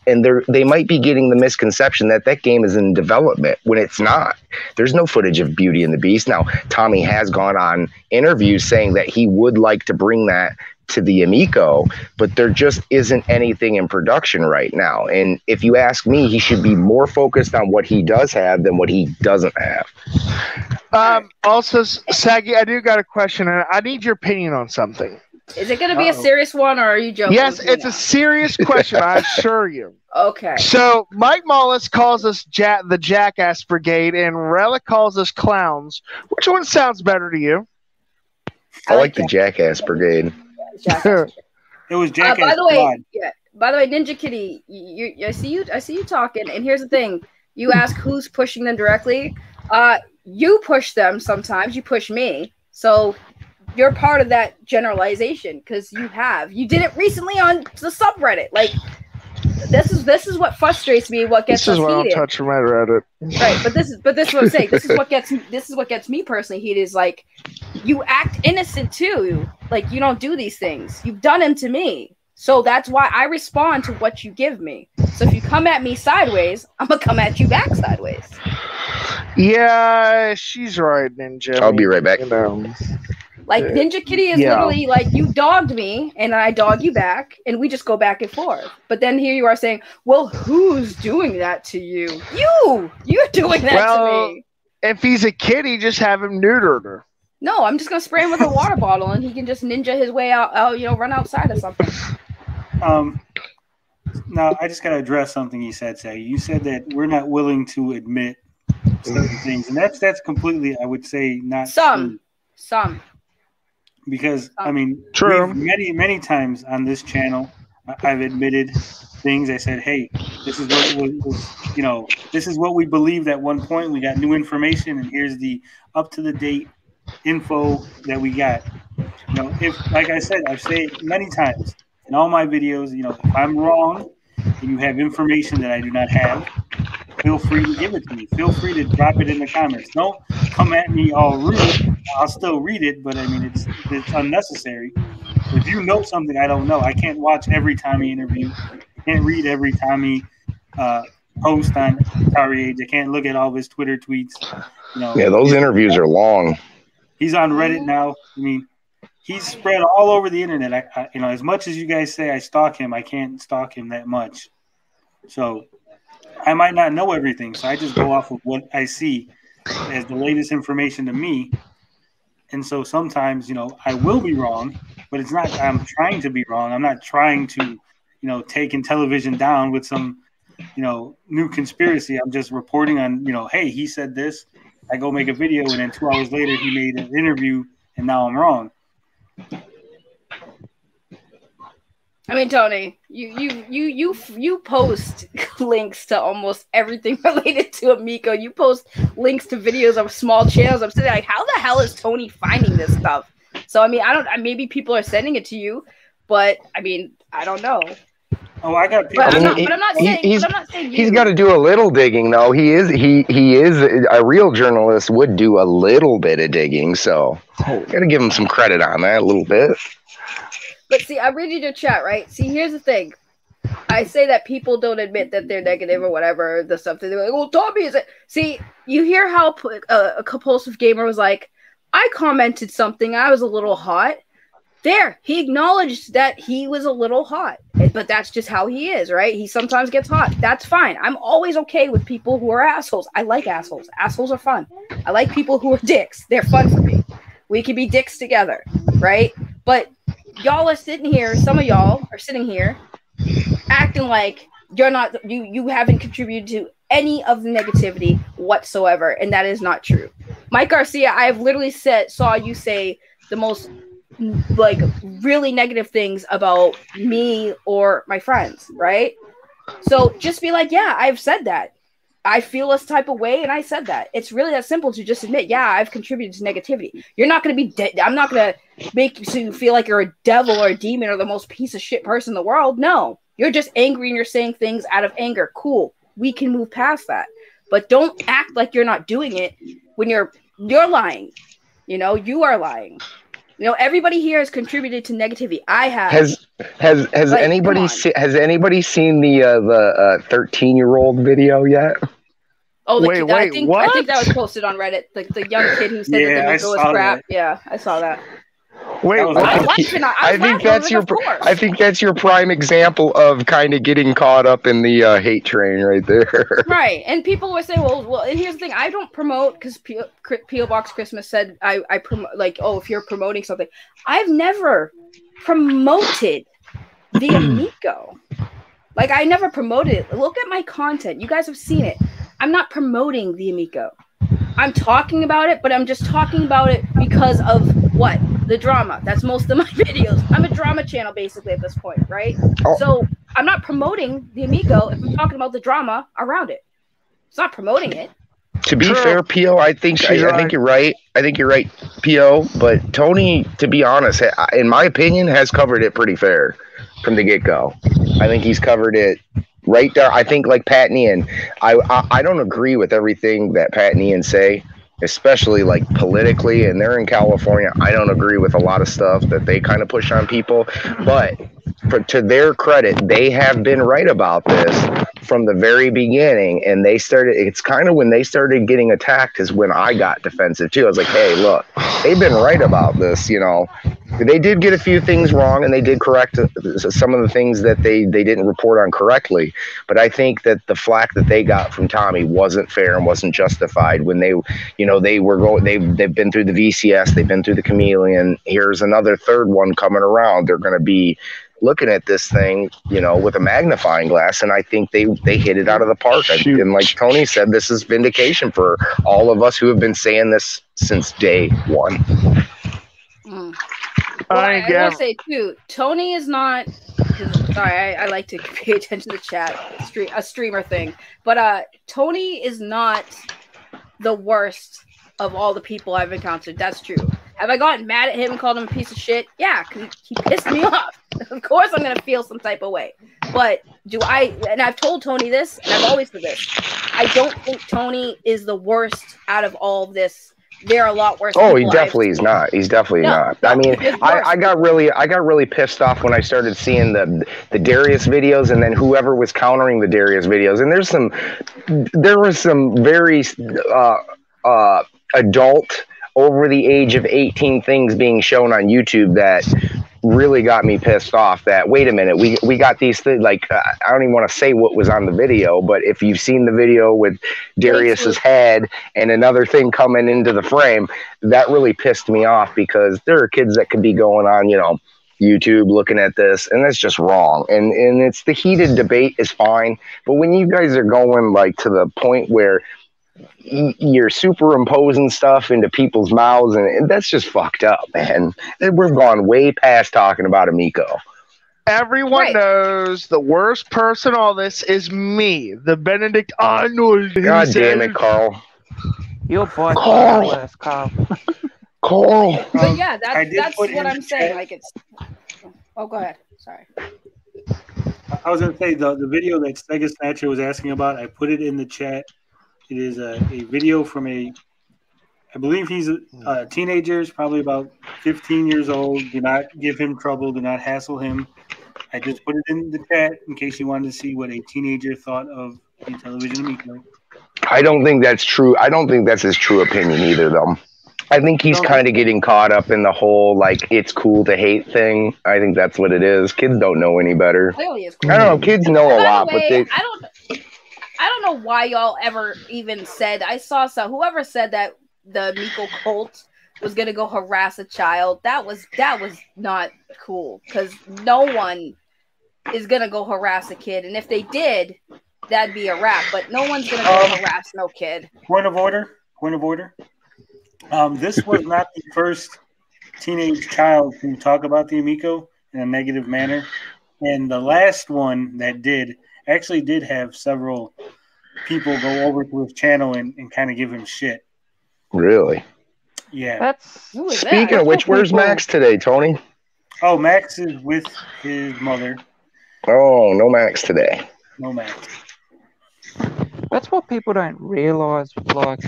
and they might be getting the misconception that game is in development when it's not. There's no footage of Beauty and the Beast. Now, Tommy has gone on interviews saying that he would like to bring that to the Amico, but there just isn't anything in production right now. And if you ask me, he should be more focused on what he does have than what he doesn't have. Also, Saggy, I do got a question, and I need your opinion on something. Is it going to be a serious one, or are you joking? Yes, it's a serious question, I assure you. Okay. So, Mike Mullis calls us the Jackass Brigade, and Relic calls us clowns. Which one sounds better to you? I like the Jackass Brigade. It was Jackass. By the way, Ninja Kitty, I see you talking, and here's the thing: you ask who's pushing them directly. You push them sometimes. You push me, so you're part of that generalization because you did it recently on the subreddit. this is what frustrates me. What gets us heated. This is why I'm touching my Reddit. Right, but this is what I'm saying. This is what gets me personally heated. Is like, you act innocent too. Like, you don't do these things. You've done them to me. So that's why I respond to what you give me. So if you come at me sideways, I'm gonna come at you back sideways. Yeah, she's right, Ninja. I'll be right back. Like, Ninja Kitty is literally like, you dogged me and I dog you back and we just go back and forth. But then here you are saying, well, who's doing that to you? You're doing that to me. If he's a kitty, just have him neutered her. No, I'm just gonna spray him with a water bottle and he can just ninja his way out, run outside or something. Now I just gotta address something you said, Say. You said that we're not willing to admit certain things, and that's completely, I would say, not some. Because I mean, true. Many times on this channel, I've admitted things. I said, "Hey, this is what this is what we believed at one point. We got new information, and here's the up to the date info that we got." If, like I said, I've said it many times in all my videos. If I'm wrong and you have information that I do not have, feel free to give it to me. Feel free to drop it in the comments. Don't come at me all rude. I'll still read it, but I mean, it's unnecessary. If you know something I don't know, I can't watch every Tommy interview. I can't read every Tommy post on Atari Age. I can't look at all of his Twitter tweets. Yeah, those interviews are long. He's on Reddit now. I mean, he's spread all over the internet. As much as you guys say I stalk him, I can't stalk him that much. So I might not know everything, so I just go off of what I see as the latest information to me. And so sometimes, I will be wrong, but it's not I'm trying to be wrong. I'm not trying to, taking television down with some, new conspiracy. I'm just reporting on, hey, he said this. I go make a video, and then 2 hours later he made an interview, and now I'm wrong. I mean, Tony, you post links to almost everything related to Amico. You post links to videos of small channels. I'm sitting like, how the hell is Tony finding this stuff? So I mean, maybe people are sending it to you, but I mean, I don't know. Oh, I got people. But I'm not saying he's got to do a little digging, though. He is a real journalist. Would do a little bit of digging, so got to give him some credit on that a little bit. But see, I'm reading your chat, right? See, here's the thing. I say that people don't admit that they're negative or whatever, the stuff that they're like, well, Tommy is it. See, you hear how a compulsive gamer was like, I commented something, I was a little hot. There, he acknowledged that he was a little hot. But that's just how he is, right? He sometimes gets hot. That's fine. I'm always okay with people who are assholes. I like assholes. Assholes are fun. I like people who are dicks. They're fun for me. We can be dicks together, right? But y'all are sitting here, some of y'all are sitting here acting like you haven't contributed to any of the negativity whatsoever, and that is not true. Mike Garcia, I have literally saw you say the most really negative things about me or my friends, right? So just be like, yeah, I've said that. I feel this type of way, and I said that. It's really that simple to just admit, yeah, I've contributed to negativity. You're not going to be I'm not going to make you feel like you're a devil or a demon or the most piece of shit person in the world. No, you're just angry and you're saying things out of anger. Cool. We can move past that. But don't act like you're not doing it when you're lying. You are lying. Everybody here has contributed to negativity. I have. Has anybody seen the 13-year-old video yet? Oh, wait, I think that was posted on Reddit. The young kid who said that the Amico was crap. That. Yeah, I saw that. Wait, I think that's your prime example of kind of getting caught up in the hate train right there. Right, and people would say, well, and here's the thing: I don't promote because P.O. Box Christmas said I promote, like, oh, if you're promoting something, I've never promoted the Amico. Like, I never promoted it. Look at my content; you guys have seen it. I'm not promoting the Amico. I'm talking about it, but I'm just talking about it because of what? The drama. That's most of my videos. I'm a drama channel basically at this point, right? Oh. So I'm not promoting the Amico if I'm talking about the drama around it. It's not promoting it. To be fair, P.O., I think you're right. I think you're right, P.O., but Tony, to be honest, in my opinion, has covered it pretty fair. from the get-go. I think he's covered it right there. I think like Pat and Ian, I don't agree with everything that Pat and Ian say, especially like politically, and they're in California. I don't agree with a lot of stuff that they kind of push on people, but to their credit, they have been right about this from the very beginning. And it's kind of when they started getting attacked is when I got defensive too. I was like, hey, look, they've been right about this. They did get a few things wrong, and they did correct some of the things that they didn't report on correctly. But I think that the flack that they got from Tommy wasn't fair and wasn't justified when they've been through the VCS, they've been through the Chameleon. Here's another third one coming around. They're going to be looking at this thing, with a magnifying glass, and I think they hit it out of the park. And like Tony said, this is vindication for all of us who have been saying this since day one. Well, I will say too, Tony is not. Sorry, I like to pay attention to the chat, a streamer thing, but Tony is not the worst of all the people I've encountered. That's true. Have I gotten mad at him and called him a piece of shit? Yeah, because he pissed me off. Of course I'm going to feel some type of way. But and I've told Tony this, and I've always said this, I don't think Tony is the worst out of all of this. They're a lot worse. Oh, he definitely is not. He's definitely not. I mean, I got really pissed off when I started seeing the Darius videos, and then whoever was countering the Darius videos. And there was some very adult, over the age of 18 things being shown on YouTube that really got me pissed off. That, wait a minute, we got these things, like, I don't even want to say what was on the video, but if you've seen the video with Darius's head and another thing coming into the frame, that really pissed me off, because there are kids that could be going on, YouTube looking at this, and that's just wrong. And it's the heated debate is fine, but when you guys are going like to the point where you're superimposing stuff into people's mouths, and that's just fucked up, man. We've gone way past talking about Amico. Everyone knows the worst person all this is me, the Benedict Arnold. God damn it, Carl. You're by far the worst, Carl. Carl. But yeah, that's what I'm saying. Like, it's. Oh, go ahead. Sorry. I was gonna say the video that Sega Snatcher was asking about. I put it in the chat. It is a video from I believe he's a teenager, probably about 15 years old. Do not give him trouble. Do not hassle him. I just put it in the chat in case you wanted to see what a teenager thought of the television Amico. I don't think that's true. I don't think that's his true opinion either, though. I think he's kind of getting caught up in the whole, like, it's cool to hate thing. I think that's what it is. Kids don't know any better. Clearly it's cool. I don't know. Kids know a lot, but they... I don't know why y'all ever even said. I saw whoever said that the Amico cult was gonna go harass a child. That was not cool, because no one is gonna go harass a kid, and if they did, that'd be a wrap. But no one's gonna go harass no kid. Point of order. This was not the first teenage child to talk about the Amico in a negative manner, and the last one that actually did have several people go over to his channel and kind of give him shit. Really? Yeah. Speaking of which, where's Max today, Tony? Oh, Max is with his mother. Oh, no Max today. No Max. That's what people don't realize with, like,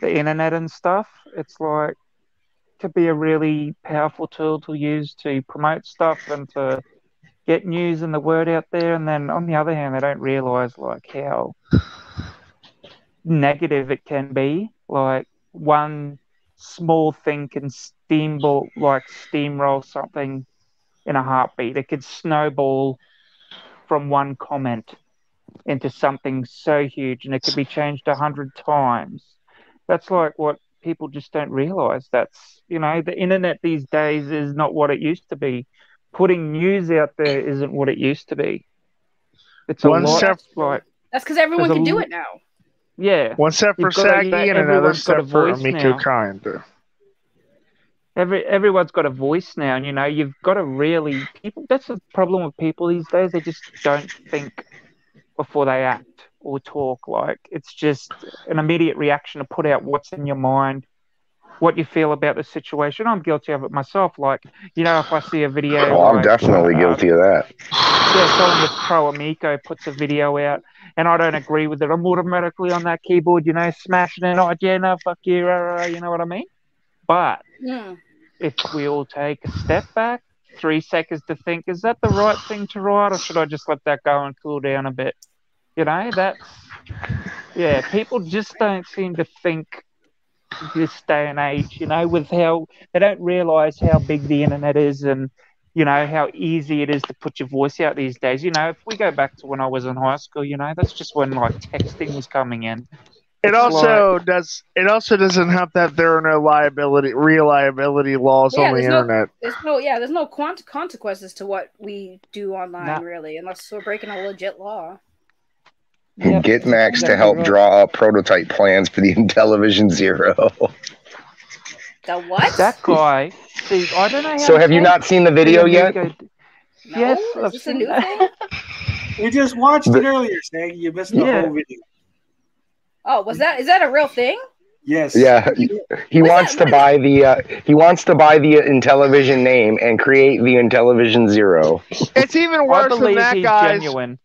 the internet and stuff. It's like, it could be a really powerful tool to use to promote stuff and to get news and the word out there, and then on the other hand, they don't realize like how negative it can be. Like, one small thing can steamroll something in a heartbeat. It could snowball from one comment into something so huge, and it could be changed 100 times. That's like what people just don't realize. That's, the internet these days is not what it used to be. Putting news out there isn't what it used to be. It's a lot. That's because everyone can do it now. Yeah. One step for Saggy and another step for Amico Kind. Everyone's got a voice now, and you've got to really people. That's the problem with people these days. They just don't think before they act or talk. Like, it's just an immediate reaction to put out what's in your mind. what you feel about the situation. I'm guilty of it myself. Like, you know, if I see a video, I'm definitely guilty of that. Yeah, someone with Pro Amico puts a video out, and I don't agree with it. I'm automatically on that keyboard, you know, smashing it. Oh, yeah, no, fuck you, you know what I mean? But if we all take a step back, 3 seconds to think, is that the right thing to write, or should I just let that go and cool down a bit? You know, people just don't seem to think this day and age, you know, with how they don't realize how big the internet is and, you know, how easy it is to put your voice out these days. You know, if we go back to when I was in high school, you know, that's just when like texting was coming in. It also doesn't help that there are no real liability laws on the internet. There's no consequences to what we do online, really, unless we're breaking a legit law. Get Max to help draw up prototype plans for the Intellivision Zero. The what? That guy. See, I don't know how. So have you not seen the video yet? No? Yes, Is this a new thing? We just watched it earlier, Saggy. You missed the whole video. Oh, is that a real thing? Yes. Yeah, he wants to buy the Intellivision name and create the Intellivision Zero. It's even worse than that, guys. Genuine.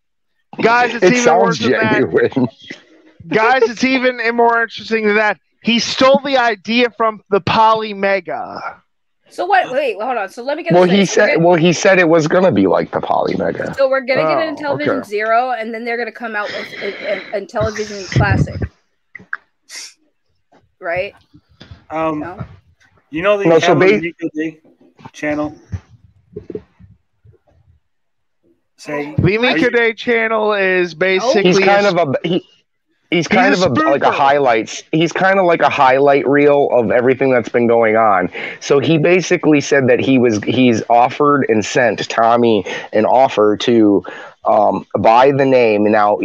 Guys, it's even worse than that. Guys, it's even more interesting than that. He stole the idea from the Polymega. So what? Wait, hold on. So let me get. He said it was gonna be like the Polymega. So we're gonna get an Intellivision Zero, and then they're gonna come out with an Intellivision Classic, right? You know the Amico Day channel. The Amico Day channel is basically he's kind of like a highlights. He's kind of like a highlight reel of everything that's been going on. So he basically said that he's offered and sent Tommy an offer to buy the name. Now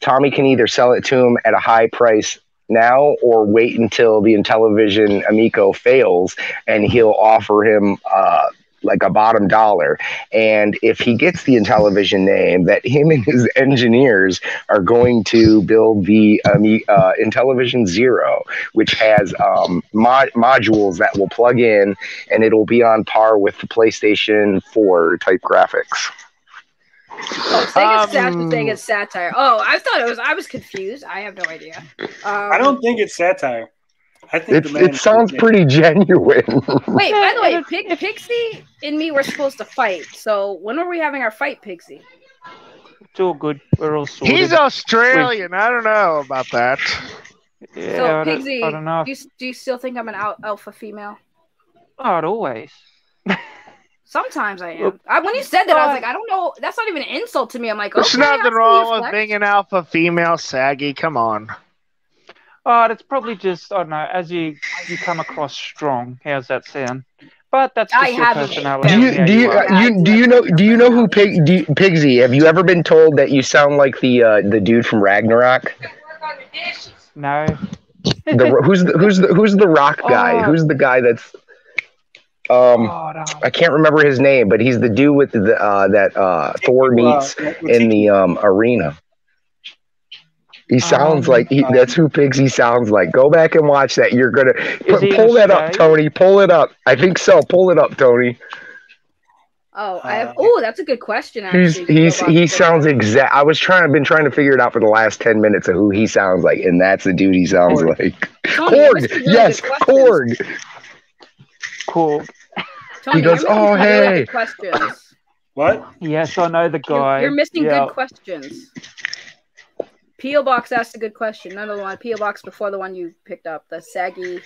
Tommy can either sell it to him at a high price now or wait until the Intellivision Amico fails, and he'll offer him like a bottom dollar. And if he gets the Intellivision name, that him and his engineers are going to build the Intellivision Zero, which has modules that will plug in, and it'll be on par with the PlayStation 4 type graphics. Oh, saying it's satire. Oh, I was confused. I have no idea. I don't think it's satire. I think it sounds pretty genuine. Wait, by the way, Pixie and me were supposed to fight. So when are we having our fight, Pixie? It's all good. We're all sorted. He's Australian. I don't know about that. Yeah, so Pixie, I don't know. Do you still think I'm an alpha female? Oh, always. Sometimes I am. When you said that, I was like, I don't know. That's not even an insult to me. I'm like, there's nothing wrong with being an alpha female, Saggy. Come on. Oh, it's probably just, I don't know, as you come across strong. How's that sound? But that's just your personality. Do you know who Pigsy? Have you ever been told that you sound like the dude from Ragnarok? No. Who's the rock guy? Who's the guy that's I can't remember his name, but he's the dude with that Thor meets in the arena. He sounds like that's who Pigsy sounds like. Go back and watch that. You're gonna pull that up, Tony. Pull it up. I think so. Pull it up, Tony. Oh, that's a good question. Actually, he sounds exact. I've been trying to figure it out for the last 10 minutes of who he sounds like, and that's the dude he sounds like. Korg, yes, Korg. Korg. Tony, he goes, "Oh hey." Questions. What? Yes, I know the guy. You're missing good questions. P.O. Box asked a good question. None of the one. P.O. Box before the one you picked up. The saggy,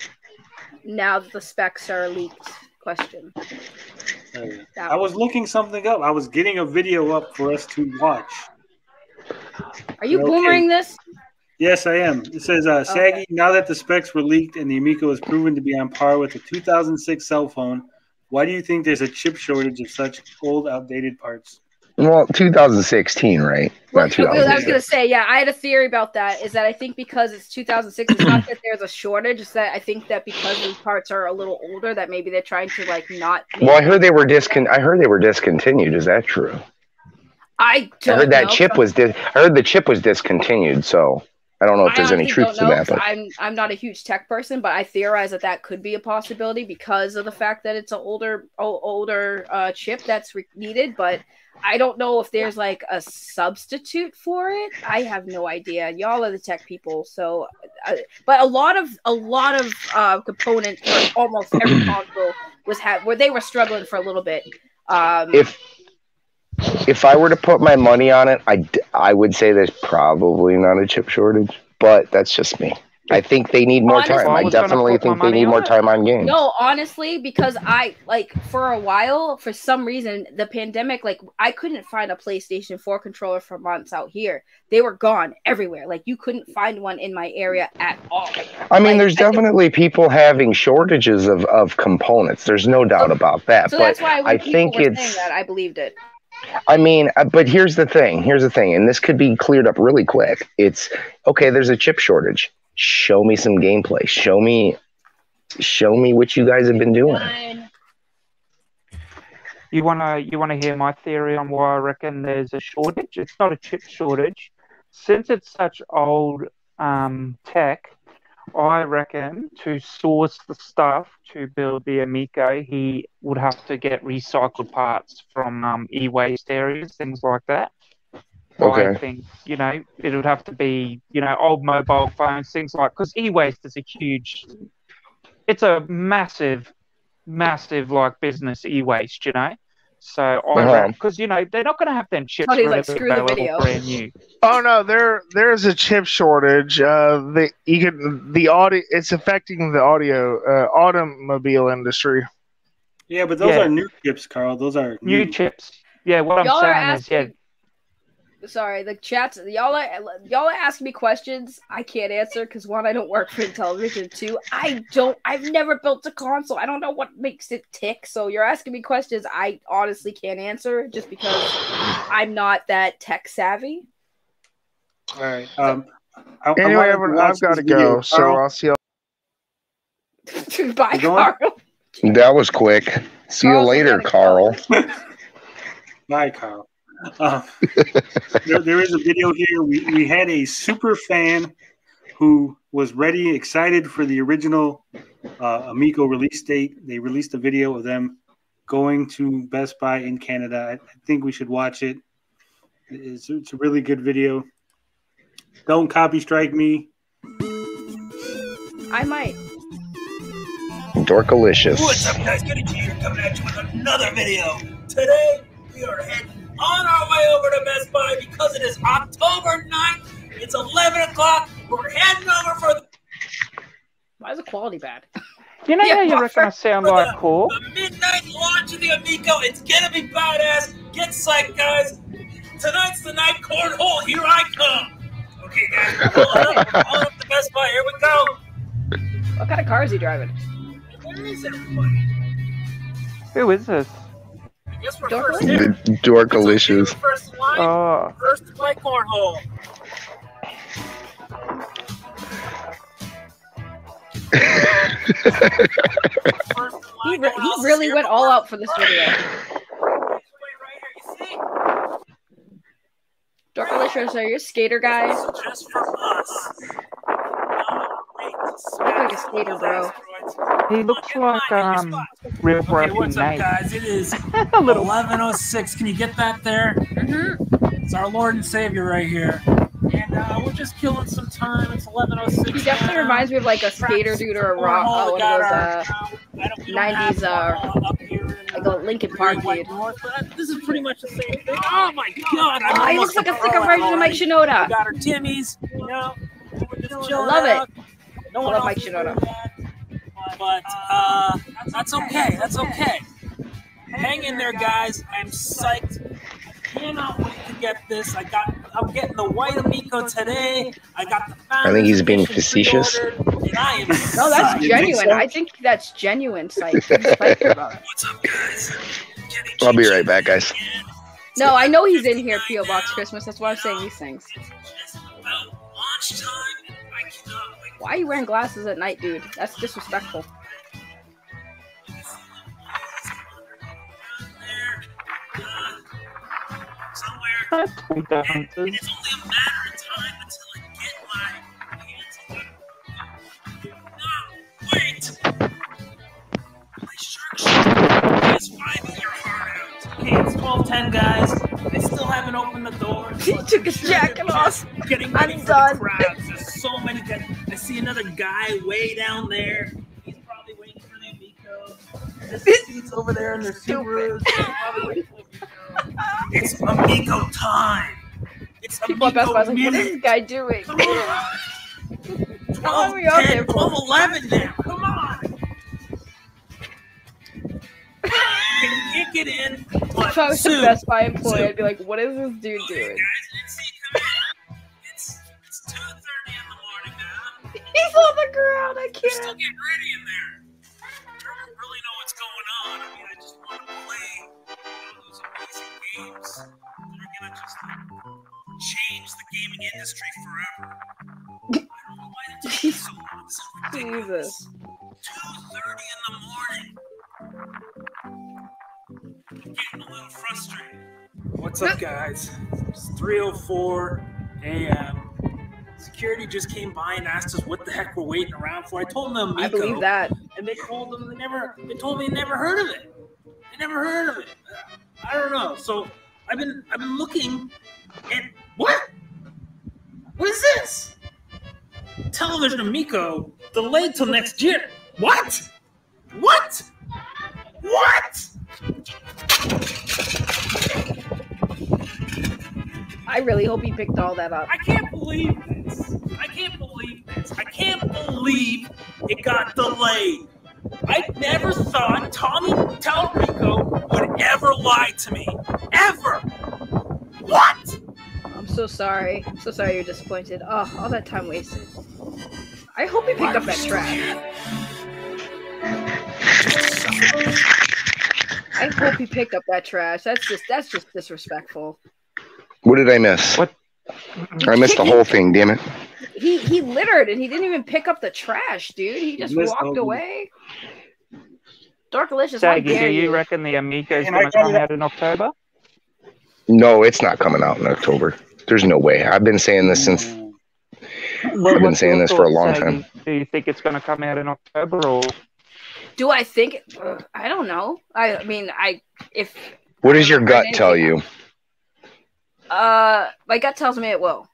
now that the specs are leaked question. I was looking something up. I was getting a video up for us to watch. Are you boomering this? Yes, I am. It says, Saggy, now that the specs were leaked and the Amico is proven to be on par with the 2006 cell phone, why do you think there's a chip shortage of such old, outdated parts? Well, 2016, right? Well, I was going to say, I had a theory about that, is that I think because it's 2006, it's not that there's a shortage, it's that I think that because these parts are a little older, that maybe they're trying to, like, not... Well, I heard they were discontinued. Is that true? I heard that chip was I heard the chip was discontinued, so... I don't know if there's any truth to that. But I'm not a huge tech person, but I theorize that could be a possibility because of the fact that it's an older chip that's needed. But I don't know if there's like a substitute for it. I have no idea. Y'all are the tech people, so. But a lot of components for almost every console where they were struggling for a little bit. If I were to put my money on it, I would say there's probably not a chip shortage, but that's just me. I think they need more time. I definitely think they need more time on games. No, honestly, because for a while, for some reason, the pandemic, I couldn't find a PlayStation 4 controller for months out here. They were gone everywhere. You couldn't find one in my area at all. I mean, there's definitely people having shortages of components. There's no doubt about that. So that's why when people were saying that, I believed it. I mean, but here's the thing, and this could be cleared up really quick. It's okay. There's a chip shortage. Show me some gameplay. Show me what you guys have been doing. You wanna hear my theory on why I reckon there's a shortage? It's not a chip shortage. Since it's such old tech, I reckon to source the stuff to build the Amico, he would have to get recycled parts from e-waste areas, things like that. Okay. I think, it would have to be, old mobile phones, things like, because e-waste is it's a massive business, e-waste, So because they're not going to have them chips available brand new. Oh no, there's a chip shortage. It's affecting the automobile industry. Yeah, but those are new chips, Carl. Those are new chips. Yeah, what I'm saying is, sorry, the chats. Y'all are asking me questions I can't answer because one, I don't work for television. Two, I've never built a console. I don't know what makes it tick. So you're asking me questions I honestly can't answer just because I'm not that tech savvy. All right. Anyway, I've got to go. So I'll see you. Bye, Carl. That was quick. See you later, Carl. Bye, Carl. There is a video here. We had a super fan who was ready, excited for the original Amico release date. They released a video of them going to Best Buy in Canada. I think we should watch it. It's a really good video. Don't copy strike me. I might. Dorkalicious. What's up, guys? Getting here coming at you with another video. Today, we are heading on our way over to Best Buy because it is October 9th. It's 11 o'clock. We're heading over for the... Why is the quality bad? How you reckon I sound like cool? The midnight launch of the Amico. It's gonna be badass. Get psyched, guys. Tonight's the night. Cornhole. Here I come. Okay, guys. We're all up to Best Buy. Here we go. What kind of car is he driving? Where is everybody? Who is this? I guess we're first here. Dorkalicious. First to play cornhole. He really went all out for this video. Dorkalicious, are you a skater guy? Just for us. You look like a skater, bro. He looks like real Okay, what's up, Nate. guys? It is 11:06. Can you get that there? Mm-hmm. It's our Lord and Savior right here. And we're just killing some time. It's 11:06. He definitely reminds me of like a skater dude or a rock, one of those 90s like a Linkin Park dude. This is pretty much the same thing. Oh my god! He looks like a thicker version of Mike Shinoda. We got our Timmys, We're just chilling Love out. it. I love Mike Shinoda. But that's okay. That's okay. Hang in there, guys. I'm psyched. I cannot wait to get this. I'm getting the white Amico today. I think he's being facetious. No, that's genuine. I think that's genuine. What's up, guys? I'll be right back, guys. No, I know he's in here, P.O. Box Christmas. That's why I'm saying these things. Why are you wearing glasses at night, dude? That's disrespectful. And it's only a matter of time until I get my okay, it's 12:10, guys. I still haven't opened the door. He took his jacket off. Getting ready I'm for done. the crowds. There's so many guys. I see another guy way down there. He's probably waiting for the Amico. There's seats over there in their Subarus. It's Amico time. It's People at Best Buy's like, what is minute. this guy doing? Come on. 12, 10, 12, 11 now. Come on. You can't get in. But If I was soon. a Best Buy employee, Soon. I'd be like, what is this dude doing? It's 2:30 in the morning now. He's on the ground. I We're still can't. getting ready in there. I don't really know what's going on. I mean, I just want to play those amazing games that are going to just change the gaming industry forever. I don't know why they're taking so long. This is ridiculous. Jesus. 2:30 in the morning. I'm getting a little frustrated. What's up, guys? It's 3:04 a.m. Security just came by and asked us what the heck we're waiting around for. I told them Amico, I believe that. and they told me they never heard of it. They never heard of it. I don't know. So I've been looking, and what? What is this? Television Amico delayed till next year. What? What? What? I really hope he picked all that up. I can't believe this. I can't believe it got delayed. I never thought Tommy Talrico would ever lie to me. Ever. What? I'm so sorry. I'm so sorry you're disappointed. Oh, all that time wasted. I hope he picked up that trash. I hope he picked up that trash. That's just disrespectful. What did I miss? What? I missed the whole thing, damn it. He littered and he didn't even pick up the trash, dude. He just walked away. Darkalicious, Saggy, do you reckon the Amico's going to come out in October? No, it's not coming out in October. There's no way. I've been saying this since. I've been saying this for a long time. Do you think it's going to come out in October, or do I think? I don't know. I mean, if. What does your gut tell you? My gut tells me it will.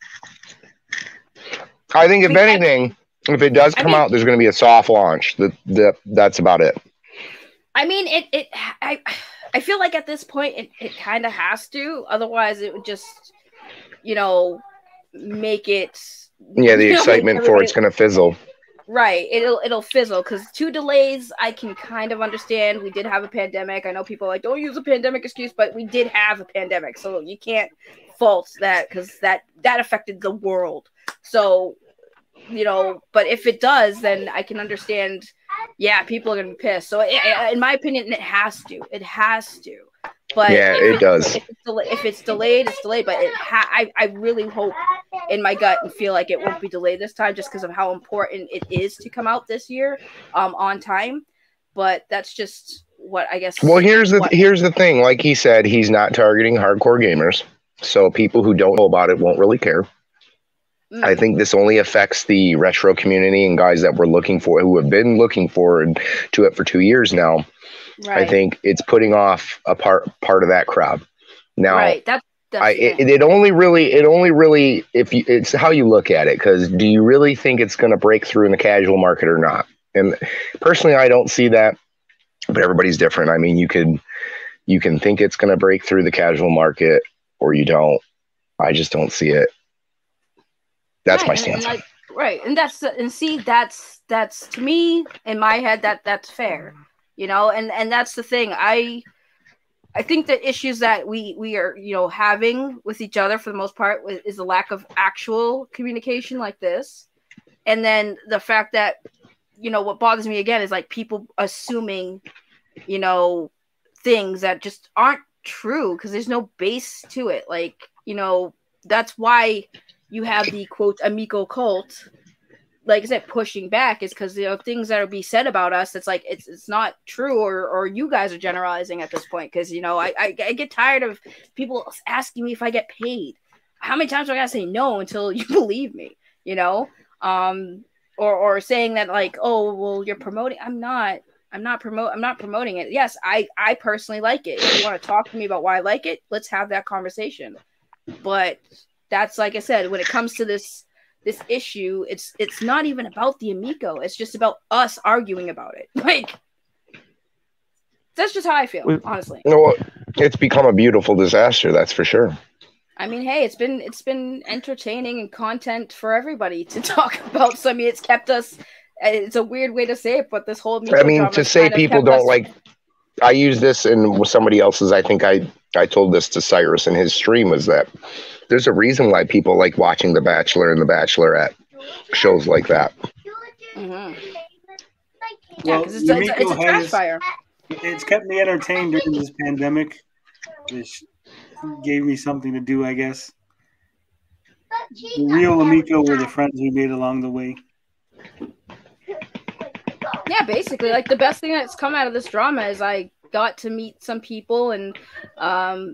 I think if anything, if it does come out, there's going to be a soft launch. That's about it. I mean, I feel like at this point it kind of has to. Otherwise, it would just, make it. Yeah, the excitement for it's going to fizzle. Right, it'll fizzle because 2 delays I can kind of understand. We did have a pandemic. I know people are like, don't use a pandemic excuse, but we did have a pandemic, so you can't fault that because that affected the world. So, but if it does, then I can understand. Yeah, people are gonna be pissed. So, in my opinion, it has to. It has to. But yeah, it does. If it's delayed, it's delayed. But I really hope in my gut and feel like it won't be delayed this time, just because of how important it is to come out this year, on time. But that's just what I guess. Well, here's the thing. Like he said, he's not targeting hardcore gamers, so people who don't know about it won't really care. I think this only affects the retro community and guys that who have been looking forward to it for 2 years now. Right. I think it's putting off a part of that crowd. Now, right. It only really it's how you look at it, because do you really think it's going to break through in the casual market or not? And personally, I don't see that, but everybody's different. I mean, you can think it's going to break through the casual market, or you don't. I just don't see it. That's my stance. And that's to me in my head that's fair, and that's the thing. I think the issues that we are having with each other for the most part is the lack of actual communication like this, and then the fact that what bothers me again is like people assuming things that just aren't true because there's no base to it. Like that's why you have the quote Amico cult, like I said, pushing back is because things that are be said about us. It's like it's not true, or you guys are generalizing at this point. Because I get tired of people asking me if I get paid. How many times do I gotta say no until you believe me? Or saying that like, oh well, you're promoting. I'm not. I'm not promoting it. Yes, I personally like it. If you want to talk to me about why I like it, let's have that conversation. But that's, like I said, when it comes to this issue, it's not even about the Amico. It's just about us arguing about it. Like, that's just how I feel, honestly. You know what? It's become a beautiful disaster, that's for sure. I mean, hey, it's been entertaining and content for everybody to talk about. So I mean, it's kept us. It's a weird way to say it, but this whole Amico I mean, to say people don't like. I use this with somebody else's. I think I told this to Cyrus in his stream, was that there's a reason why people like watching The Bachelor and The Bachelorette shows like that. Mm-hmm. Well, because it's a trash fire. It's kept me entertained during this pandemic, which gave me something to do, I guess. The real Amico were the friends we made along the way. Yeah, basically, like the best thing that's come out of this drama is I got to meet some people and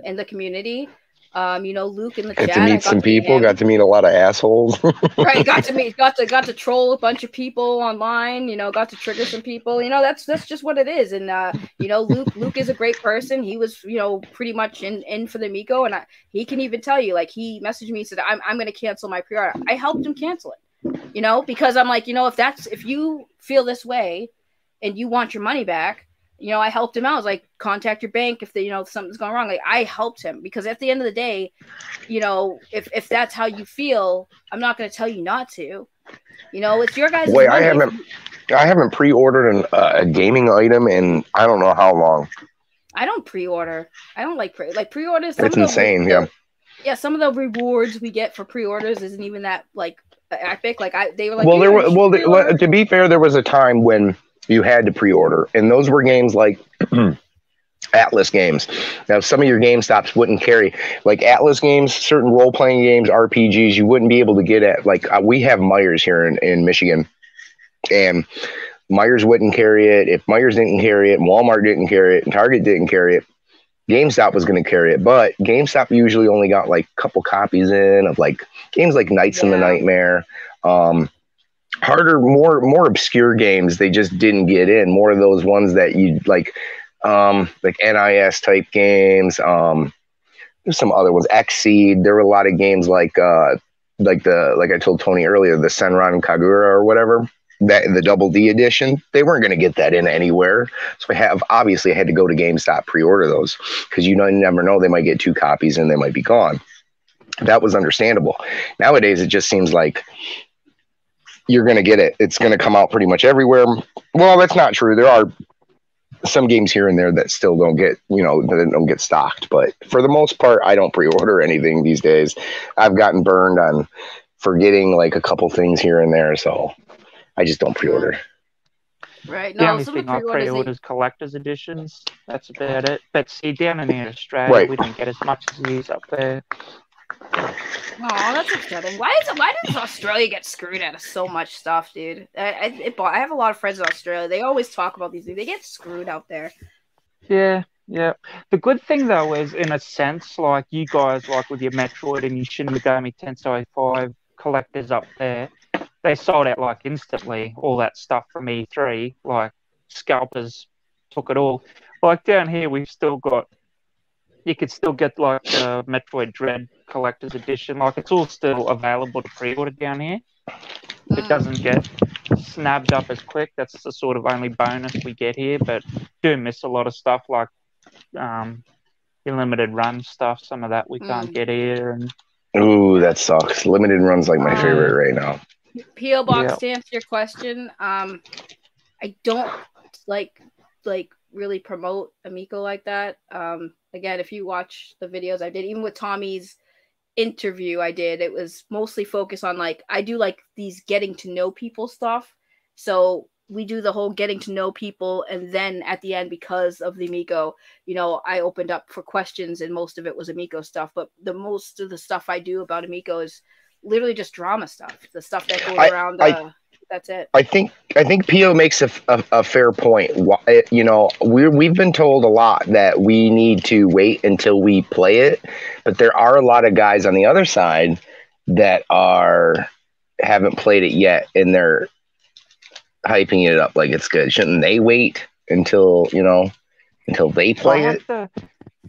in the community. Luke in the chat. Got to meet some people. Got to meet a lot of assholes. Right, got to troll a bunch of people online. Got to trigger some people. That's just what it is. And Luke is a great person. He was pretty much in for the Amico, and he can even tell you, like, he messaged me and said, I'm going to cancel my pre-order. I helped him cancel it. Because I'm like, if you feel this way and you want your money back, I helped him out. I was like, contact your bank if something's going wrong. Like, I helped him, because at the end of the day, if that's how you feel, I'm not going to tell you not to. It's your guys' Wait, money. I haven't pre-ordered a gaming item in I don't know how long. I don't pre-order. I don't like pre-orders. It's insane. Yeah, some of the rewards we get for pre-orders isn't even that like epic. Like they were like, well, to be fair, there was a time when you had to pre-order, and those were games like Atlas games. Now, some of your GameStops wouldn't carry, like Atlas games, certain role-playing games, RPGs, you wouldn't be able to get at. Like, we have Myers here in Michigan, and Myers wouldn't carry it. If Myers didn't carry it, Walmart didn't carry it, and Target didn't carry it, GameStop was going to carry it. But GameStop usually only got like a couple copies in of like games like Knights in the Nightmare, harder, more obscure games. They just didn't get in. More of those ones that you like NIS type games. There's some other ones. Xseed. There were a lot of games like I told Tony earlier, the Senran Kagura or whatever, that the Double D edition. They weren't going to get that in anywhere. So I had to go to GameStop, pre-order those, because you never know, they might get 2 copies and they might be gone. That was understandable. Nowadays, it just seems like you're going to get it. It's going to come out pretty much everywhere. Well, that's not true. There are some games here and there that still don't get, that don't get stocked. But for the most part, I don't pre-order anything these days. I've gotten burned on forgetting like a couple things here and there. So I just don't pre-order. Right. The only thing I pre-order is collector's editions. That's about it. But see, down in Australia, we don't get as much as these up there. Oh, that's upsetting. Why does Australia get screwed out of so much stuff, dude? I have a lot of friends in Australia. They always talk about these things. They get screwed out there. Yeah. The good thing, though, is, in a sense, like you guys, like with your Metroid and your Shin Megami Tensei 5 collectors up there, they sold out like instantly, all that stuff from E3. Like, scalpers took it all. Like, down here, we've still got, you could still get like the Metroid Dread collector's edition. Like, it's all still available to pre-order down here. It doesn't get snapped up as quick. That's the sort of only bonus we get here. But do miss a lot of stuff, like your limited run stuff. Some of that we can't get here. And ooh, that sucks. Limited run's like my favorite right now. P.O. Box, to answer your question, I don't like really promote Amico like that. Again, if you watch the videos I did, even with Tommy's interview I did, it was mostly focused on like, I do like these getting to know people stuff. So we do the whole getting to know people, and then at the end, because of the Amico, I opened up for questions, and most of it was Amico stuff. But the most of the stuff I do about Amico is literally just drama stuff, the stuff that goes around. That's it. I think Pio makes a fair point. We've been told a lot that we need to wait until we play it, but there are a lot of guys on the other side that haven't played it yet, and they're hyping it up like it's good. Shouldn't they wait until they play it.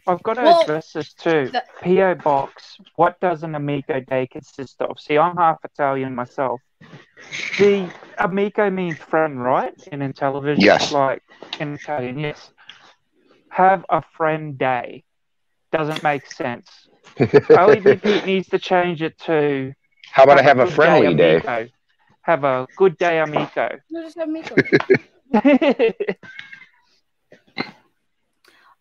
I've got to address this too. P.O. Box, what does an Amico day consist of? See, I'm half Italian myself. The Amico means friend, right? In Intellivision? Yes. Like, in Italian, yes. Have a friend day. Doesn't make sense. OEB Pete needs to change it to... How about I have a friendly day? Have a good day, Amico. No, just Amico.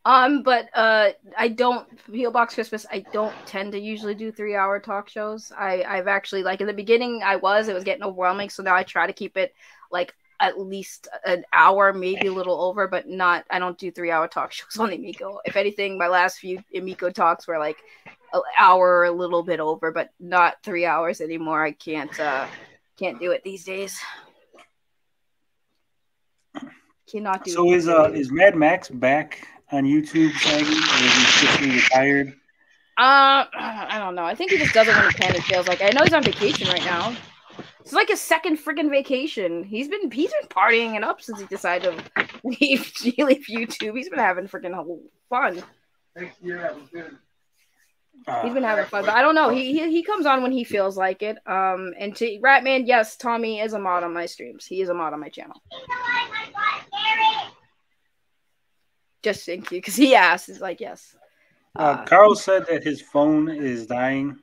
But I don't P.O. Box Christmas. I don't tend to usually do 3-hour talk shows. I've actually, like, in the beginning it was getting overwhelming, so now I try to keep it like at least an hour, maybe a little over, but not. I don't do 3-hour talk shows on the Amico. If anything, my last few Amico talks were like an hour or a little bit over, but not 3 hours anymore. I can't do it these days. Cannot do. So is Mad Max back on YouTube, Shaggy, or is he just retired? I don't know. I think he just does it when he can. It feels like. I know he's on vacation right now. It's like his second freaking vacation. He's been partying it up since he decided to leave YouTube. He's been having freaking fun. He's been having fun, but I don't know. He comes on when he feels like it. And to Ratman, yes, Tommy is a mod on my streams. He is a mod on my channel. Just thank you, because he asked. He's like, yes. Carl said that his phone is dying.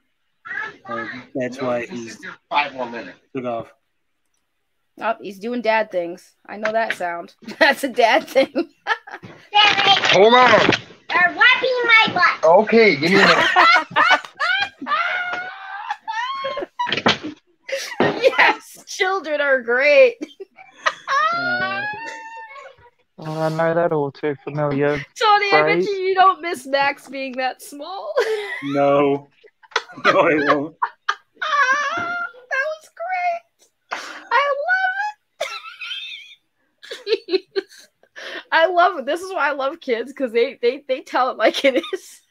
That's why he's 5 more minutes. Took off. Oh, he's doing dad things. I know that sound. That's a dad thing. Hold on. They're wiping my butt. Okay, give me a minute. Yes, children are great. I know that all too familiar. Tony, I bet you don't miss Max being that small. No. No, I won't. That was great. I love it. I love it. This is why I love kids, because they tell it like it is.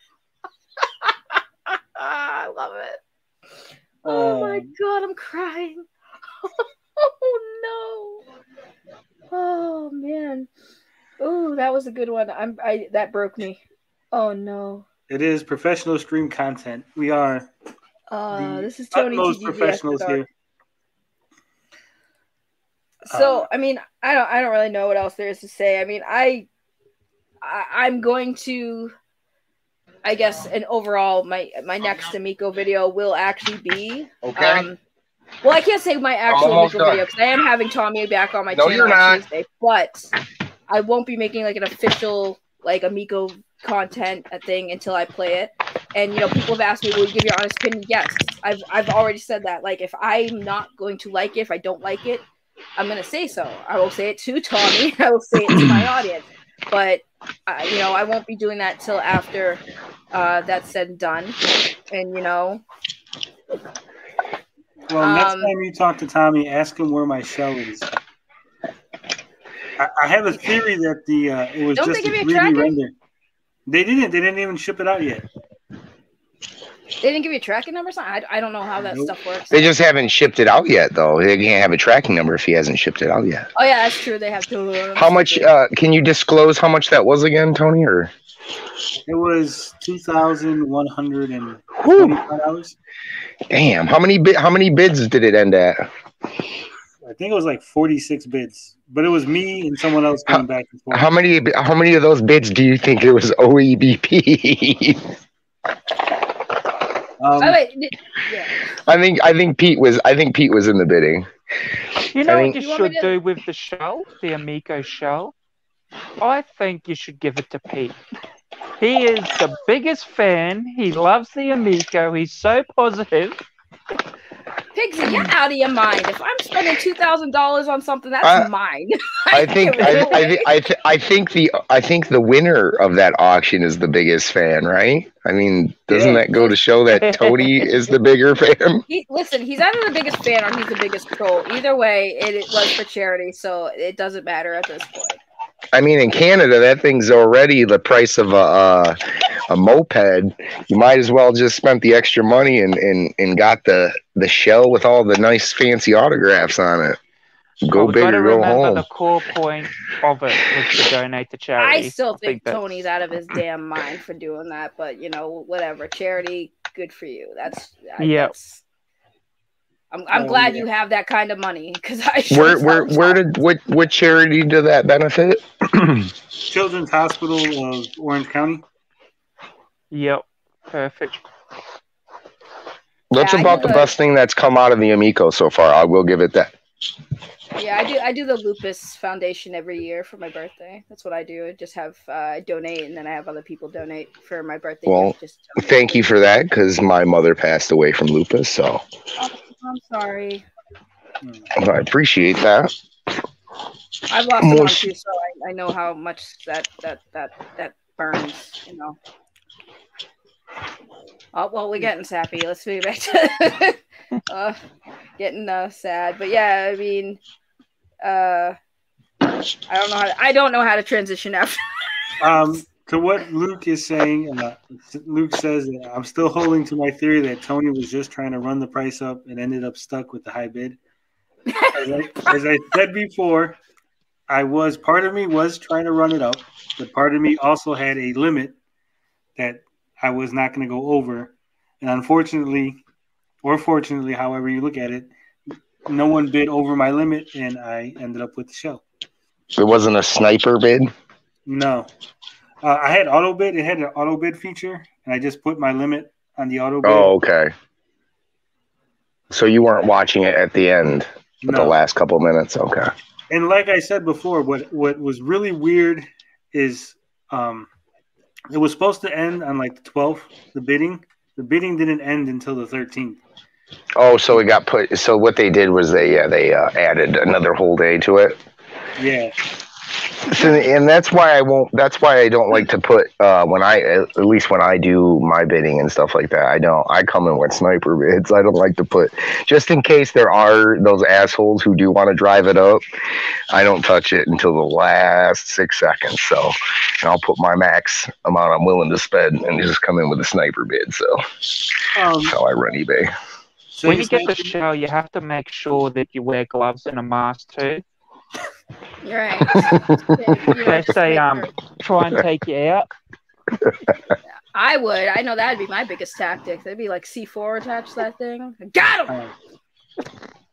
I love it. Oh my god, I'm crying. Oh no. Oh man. Oh, that was a good one. That broke me. Oh no. It is professional stream content. We are this is Tony most TGG professionals here. So I mean, I don't really know what else there is to say. I mean, I'm going to, I guess, and overall, my next Amico video will actually be okay. Well, I can't say my actual Amico video because I am having Tommy back on my channel on Tuesday, but I won't be making like an official like Amico content thing until I play it. And people have asked me, will you give your honest opinion? Yes, I've already said that. Like, if I'm not going to like it, if I don't like it, I'm gonna say so. I will say it to Tommy. I will say it to my audience. But I won't be doing that till after that's said and done. And Well, next time you talk to Tommy, ask him where my shell is. I have a theory that it was just a 3D render. They didn't even ship it out yet. They didn't give you a tracking number or something? I don't know how that stuff works. They just haven't shipped it out yet, though. They can't have a tracking number if he hasn't shipped it out yet. Oh, yeah, that's true. They have to. How much, can you disclose how much that was again, Tony? Or it was $2,125. Damn. How many bids did it end at? I think it was like 46 bids. But it was me and someone else going back and forth. How many of those bids do you think it was OEBP? Yeah. I think Pete was in the bidding. You know what you should do with the show, the Amico show? I think you should give it to Pete. He is the biggest fan. He loves the Amico. He's so positive. Pigsy, you're out of your mind. If I'm spending $2,000 on something, that's mine. I think the winner of that auction is the biggest fan, right? I mean, doesn't that go to show that Tony is the bigger fan? Listen, he's either the biggest fan or he's the biggest troll. Either way, it was for charity, so it doesn't matter at this point. I mean, in Canada, that thing's already the price of a moped. You might as well just spent the extra money and got the shell with all the nice fancy autographs on it. Go big or go home. The core point of it was to donate to charity. I still think Tony's out of his damn mind for doing that, but whatever. Charity, good for you. I'm glad you have that kind of money because what charity did that benefit? Children's Hospital of Orange County. Yep, perfect. That's about the best thing that's come out of the Amico so far. I will give it that. Yeah, I do the Lupus Foundation every year for my birthday. That's what I do. I just have I donate, and then I have other people donate for my birthday. Well, thank you for that, because my mother passed away from lupus. So I'm sorry. I appreciate that. I've lost someone too, so I know how much that burns. Oh, well, we're getting sappy. Let's move back to getting sad. But yeah, I mean, I don't know how to transition after. To what Luke is saying, Luke says, I'm still holding to my theory that Tony was just trying to run the price up and ended up stuck with the high bid. As I said before, part of me was trying to run it up, but part of me also had a limit that I was not going to go over. And unfortunately, or fortunately, however you look at it, no one bid over my limit, and I ended up with the show. It wasn't a sniper bid? No. I had auto bid. It had an auto bid feature, and I just put my limit on the auto bid. Oh, okay. So you weren't watching it at the end, the last couple of minutes? Okay. And like I said before, what was really weird is it was supposed to end on like the 12th, the bidding. The bidding didn't end until the 13th. Oh, so it got put. So what they did was they added another whole day to it. Yeah. So, and that's why I won't. That's why I don't like to put at least when I do my bidding and stuff like that. I come in with sniper bids. I don't like to put, just in case there are those assholes who do want to drive it up. I don't touch it until the last 6 seconds. So, and I'll put my max amount I'm willing to spend and just come in with a sniper bid. So that's how I run eBay. When you get the show, you have to make sure that you wear gloves and a mask too. You're right. They say try and take you out. I would. I know that'd be my biggest tactic. They'd be like C4 attached to that thing. Got him.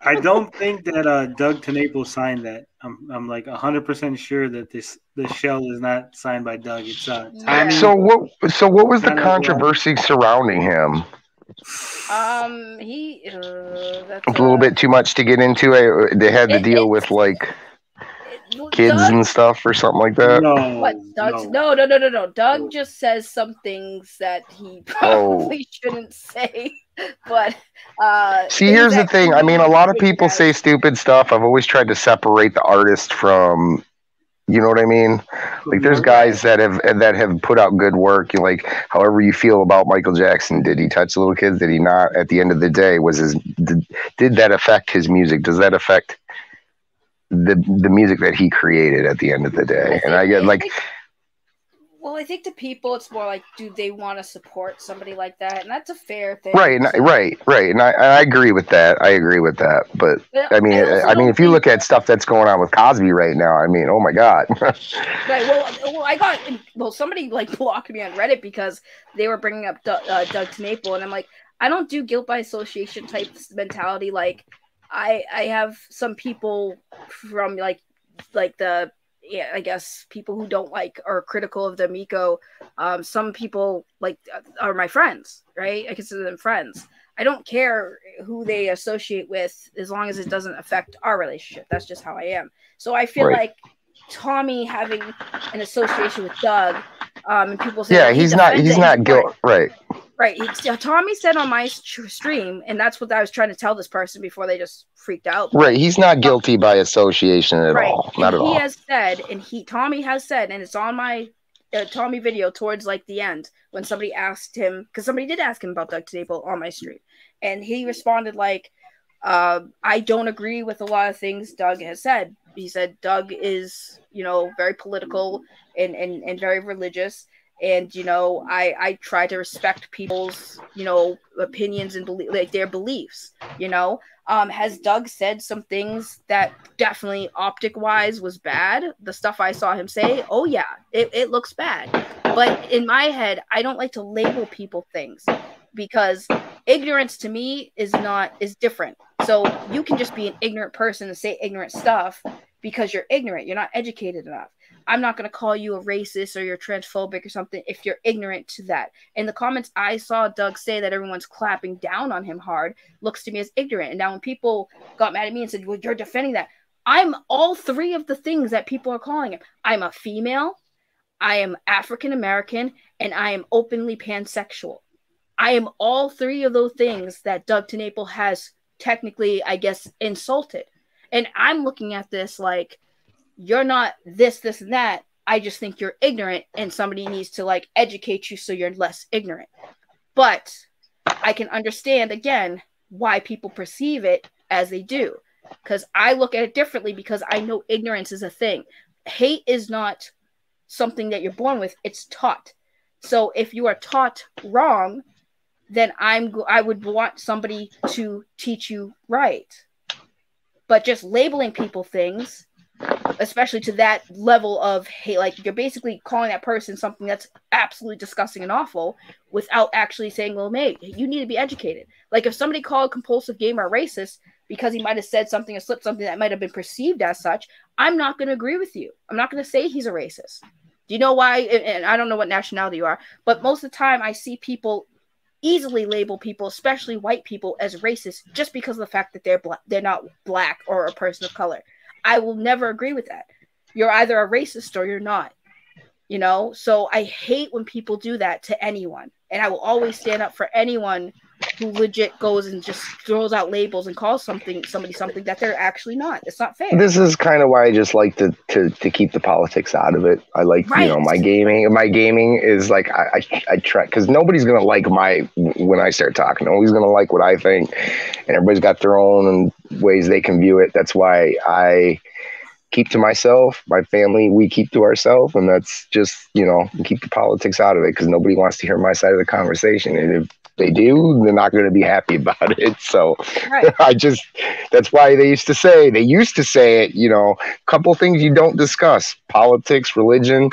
I don't think that Doug Tenaple signed that. I'm like 100% sure that the shell is not signed by Doug. It's Tommy. So what was the controversy surrounding him? That's a little bit too much to get into. They had to deal with like kids and stuff or something like that. No. Doug just says some things that he probably shouldn't say. But see, here's the thing. I mean, a lot of people say stupid stuff. I've always tried to separate the artist from, you know what I mean? Like, there's guys that have put out good work. You like, however you feel about Michael Jackson, did he touch little kids? Did he not? At the end of the day, did that affect his music? Does that affect the music that he created at the end of the day? And I get like, well, I think to people, it's more like, do they want to support somebody like that? And that's a fair thing. Right. And I agree with that. But I mean, if you look at stuff that's going on with Cosby right now, I mean, oh my God. Right. Well, somebody like blocked me on Reddit because they were bringing up Doug Tenaple, and I'm like, I don't do guilt by association type mentality. Like, I have some people from like the, I guess people who don't like or are critical of the Amico. Some people like are my friends, right? I consider them friends. I don't care who they associate with as long as it doesn't affect our relationship. That's just how I am. So I feel like Tommy having an association with Doug, and people say, he's not guilt, right? Right. Tommy said on my stream, and that's what I was trying to tell this person before they just freaked out. Right. He's not guilty by association at all. Not at all. Tommy has said, and it's on my Tommy video towards like the end when somebody asked him, because somebody did ask him about Doug Tenaple on my stream, and he responded like, I don't agree with a lot of things Doug has said. He said Doug is, very political and very religious. And, I try to respect people's, opinions and their beliefs, Has Doug said some things that definitely optic wise was bad? The stuff I saw him say, oh yeah, it looks bad. But in my head, I don't like to label people things because ignorance to me is different. So you can just be an ignorant person and say ignorant stuff because you're ignorant. You're not educated enough. I'm not going to call you a racist or you're transphobic or something if you're ignorant to that. In the comments, I saw Doug say that everyone's clapping down on him hard, looks to me as ignorant. And now when people got mad at me and said, well, you're defending that, I'm all three of the things that people are calling him. I'm a female, I am African American, and I am openly pansexual. I am all three of those things that Doug TenNapel has technically, I guess, insulted. And I'm looking at this like, you're not this, and that. I just think you're ignorant and somebody needs to educate you so you're less ignorant. But I can understand, again, why people perceive it as they do. Because I look at it differently because I know ignorance is a thing. Hate is not something that you're born with. It's taught. So if you are taught wrong, then I would want somebody to teach you right. But just labeling people things, especially to that level of hate, you're basically calling that person something that's absolutely disgusting and awful without actually saying, well, mate, you need to be educated. If somebody called a compulsive gamer a racist because he might have said something or slipped something that might have been perceived as such, I'm not going to agree with you. I'm not going to say he's a racist. Do you know why? And I don't know what nationality you are, but most of the time I see people easily label people, especially white people, as racist just because of the fact that they're not black or a person of color. I will never agree with that. You're either a racist or you're not, So I hate when people do that to anyone. And I will always stand up for anyone who legit goes and just throws out labels and calls somebody something that they're actually not. It's not fair. This is kind of why I just like to keep the politics out of it. I like, my gaming. My gaming is I try, because nobody's going to like when I start talking. Nobody's going to like what I think. And everybody's got their own ways they can view it. That's why I keep to myself. My family, we keep to ourselves. And that's just, keep the politics out of it because nobody wants to hear my side of the conversation. And if they do, they're not going to be happy about it. So right. That's why they used to say it, a couple things you don't discuss: politics, religion.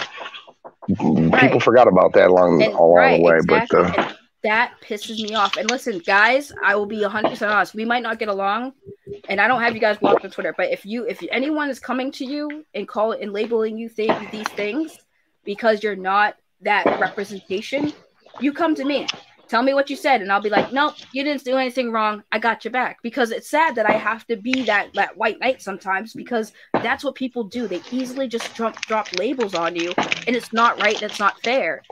Right. People forgot about that along the way. Exactly. But that pisses me off. And listen, guys, I will be 100% honest. We might not get along, and I don't have you guys blocked on Twitter. But if anyone is coming to you and labeling you these things because you're not that representation, you come to me. Tell me what you said, and I'll be like, nope, you didn't do anything wrong. I got your back. Because it's sad that I have to be that white knight sometimes because that's what people do. They easily just drop labels on you, and it's not right. That's not fair.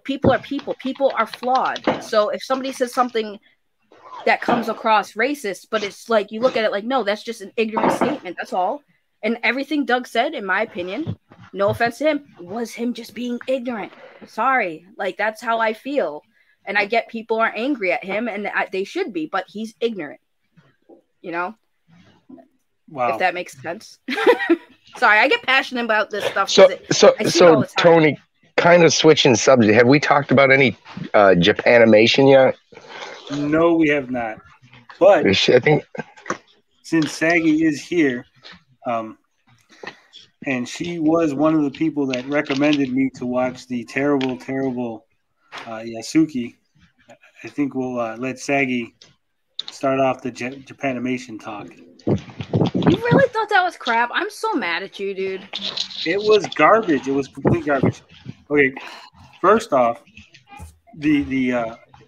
People are people. People are flawed. So if somebody says something that comes across racist, but it's you look at it no, that's just an ignorant statement. That's all. And everything Doug said, in my opinion, no offense to him, was him just being ignorant. Sorry. That's how I feel. And I get people are angry at him, and they should be, but he's ignorant. Wow. If that makes sense. Sorry, I get passionate about this stuff. So Tony, kind of switching subject. Have we talked about any Japanimation yet? No, we have not. But I think since Saggy is here, and she was one of the people that recommended me to watch the terrible Yasuki, I think we'll let Saggy start off the Japanimation talk. You really thought that was crap? I'm so mad at you, dude. It was garbage. It was complete garbage. Okay, first off, the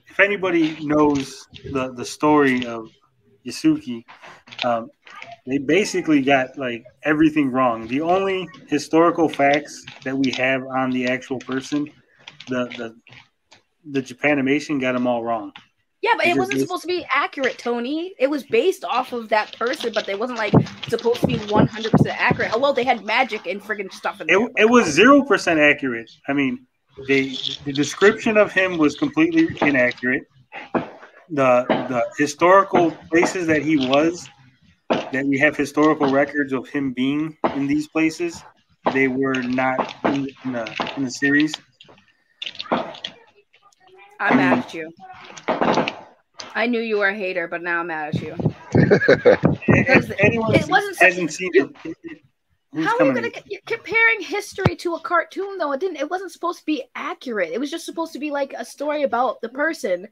if anybody knows the story of Yasuki, they basically got everything wrong. The only historical facts that we have on the actual person, the Japanimation got them all wrong. Yeah, but it wasn't supposed to be accurate, Tony. It was based off of that person, but they wasn't supposed to be 100% accurate. Well, they had magic and friggin' stuff in there. It was 0% accurate. I mean, the description of him was completely inaccurate. The historical places that he was, that we have historical records of him being in these places, they were not in the series. I'm mad at you. I knew you were a hater, but now I'm mad at you. If anyone hasn't seen it, how are you going to comparing history to a cartoon though? It wasn't supposed to be accurate. It was just supposed to be like a story about the person,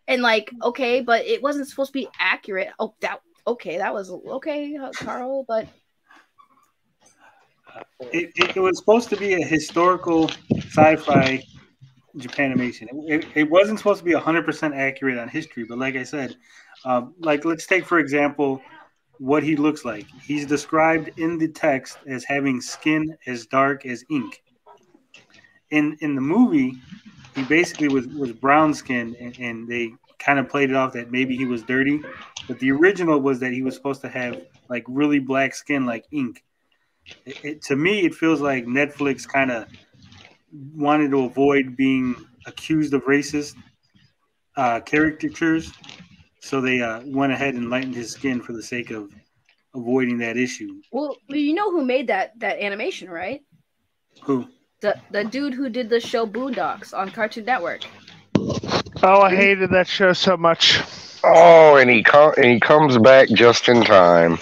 and like okay, but it wasn't supposed to be accurate. Oh, that was okay, Carl, but it was supposed to be a historical sci-fi Japanimation. It wasn't supposed to be 100% accurate on history, but like I said, like let's take for example what he looks like. He's described in the text as having skin as dark as ink. In the movie, he basically was brown skinned, and they kind of played it off that maybe he was dirty. But the original was that he was supposed to have like really black skin like ink. To me, it feels like Netflix kind of wanted to avoid being accused of racist caricatures, so they went ahead and lightened his skin for the sake of avoiding that issue. Well, you know who made that animation, right? Who? The dude who did the show Boondocks on Cartoon Network. Oh, I hated that show so much. Oh, and he comes back just in time.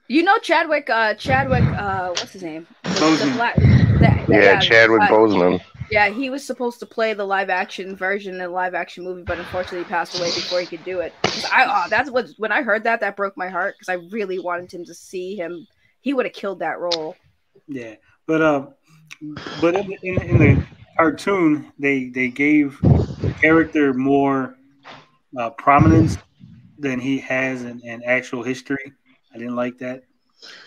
You know Chadwick, what's his name? Boseman. Chadwick Boseman. Yeah, he was supposed to play the live action version in the live action movie, but unfortunately he passed away before he could do it. When I heard that broke my heart because I really wanted him to see him. He would have killed that role. Yeah, but in the cartoon they gave the character more prominence than he has in actual history. I didn't like that.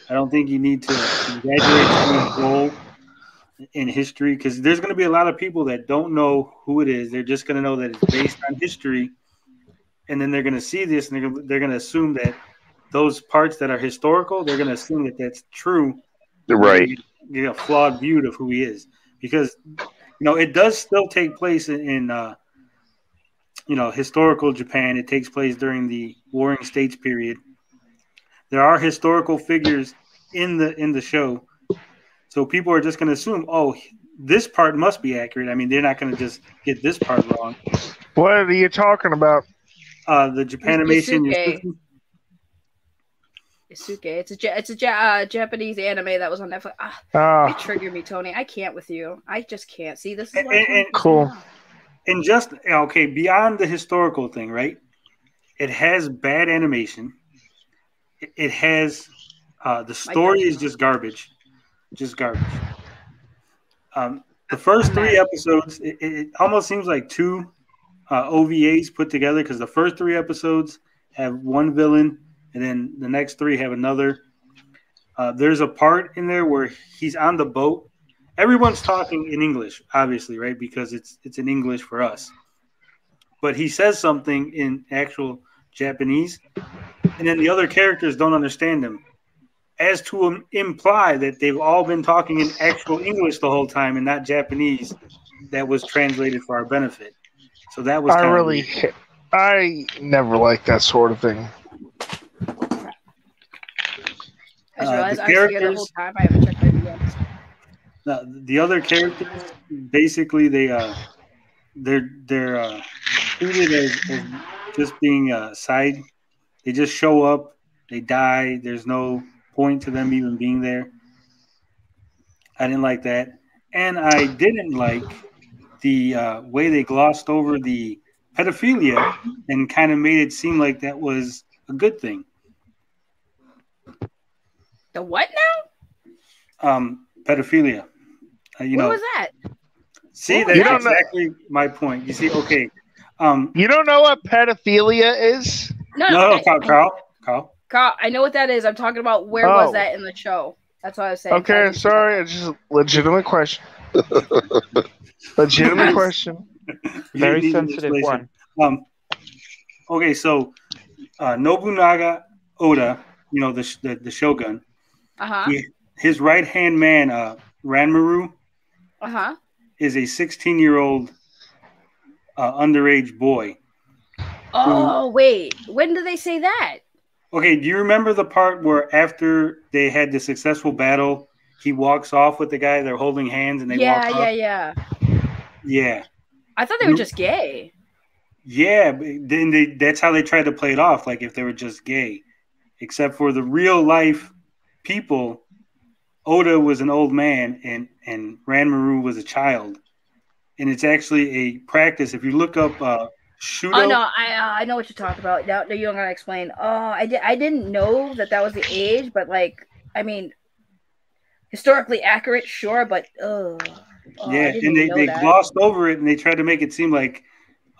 I don't think you need to exaggerate someone's role in history because there's going to be a lot of people that don't know who it is. They're just going to know that it's based on history, and then they're going to see this and they're going to assume that those parts that are historical, they're going to assume that that's true. Right. You get a flawed view of who he is because it does still take place in historical Japan. It takes place during the Warring States period. There are historical figures in the show, so people are just going to assume, oh, this part must be accurate. I mean, they're not going to just get this part wrong. What are you talking about? The Japanimation. Yasuke. It's a Japanese anime that was on Netflix. It triggered me, Tony. I can't with you. I just can't. See, this is cool. And just beyond the historical thing, right? It has bad animation. It has the story is just garbage. The first 3 episodes, it almost seems like 2 OVAs put together because the first 3 episodes have one villain, and then the next 3 have another. There's a part in there where he's on the boat. Everyone's talking in English, obviously, right? Because it's in English for us. But he says something in actual Japanese, and then the other characters don't understand him, as to imply that they've all been talking in actual English the whole time and not Japanese that was translated for our benefit. So that was I never liked that sort of thing. I realized I was here the whole time. I haven't checked my DMs. The other characters, basically, they're treated as just being side. They just show up, they die. There's no point to them even being there. I didn't like that, and I didn't like the way they glossed over the pedophilia and kind of made it seem like that was a good thing. The what now? Pedophilia. What was that? See, that's exactly my point. You see, okay. You don't know what pedophilia is? No, Carl. Carl, I know what that is. I'm talking about where was that in the show? That's what I was saying. Okay, sorry. It's just a legitimate question. Legitimate question. Very sensitive one. Okay, so Nobunaga Oda, the shogun. His right hand man, Ranmaru, is a 16-year-old underage boy. Oh, wait. When did they say that? Okay, do you remember the part where after they had the successful battle, he walks off with the guy, they're holding hands and they walk off? Yeah. Yeah. I thought they were just gay. Yeah, but then that's how they tried to play it off, like if they were just gay. Except for the real life people, Oda was an old man and Ranmaru was a child. And it's actually a practice. If you look up Shudo. Oh no, I know what you're talking about. No, you don't gotta explain. Oh, I didn't know that was the age, but like, I mean, historically accurate, sure, but yeah, and they glossed over it and they tried to make it seem like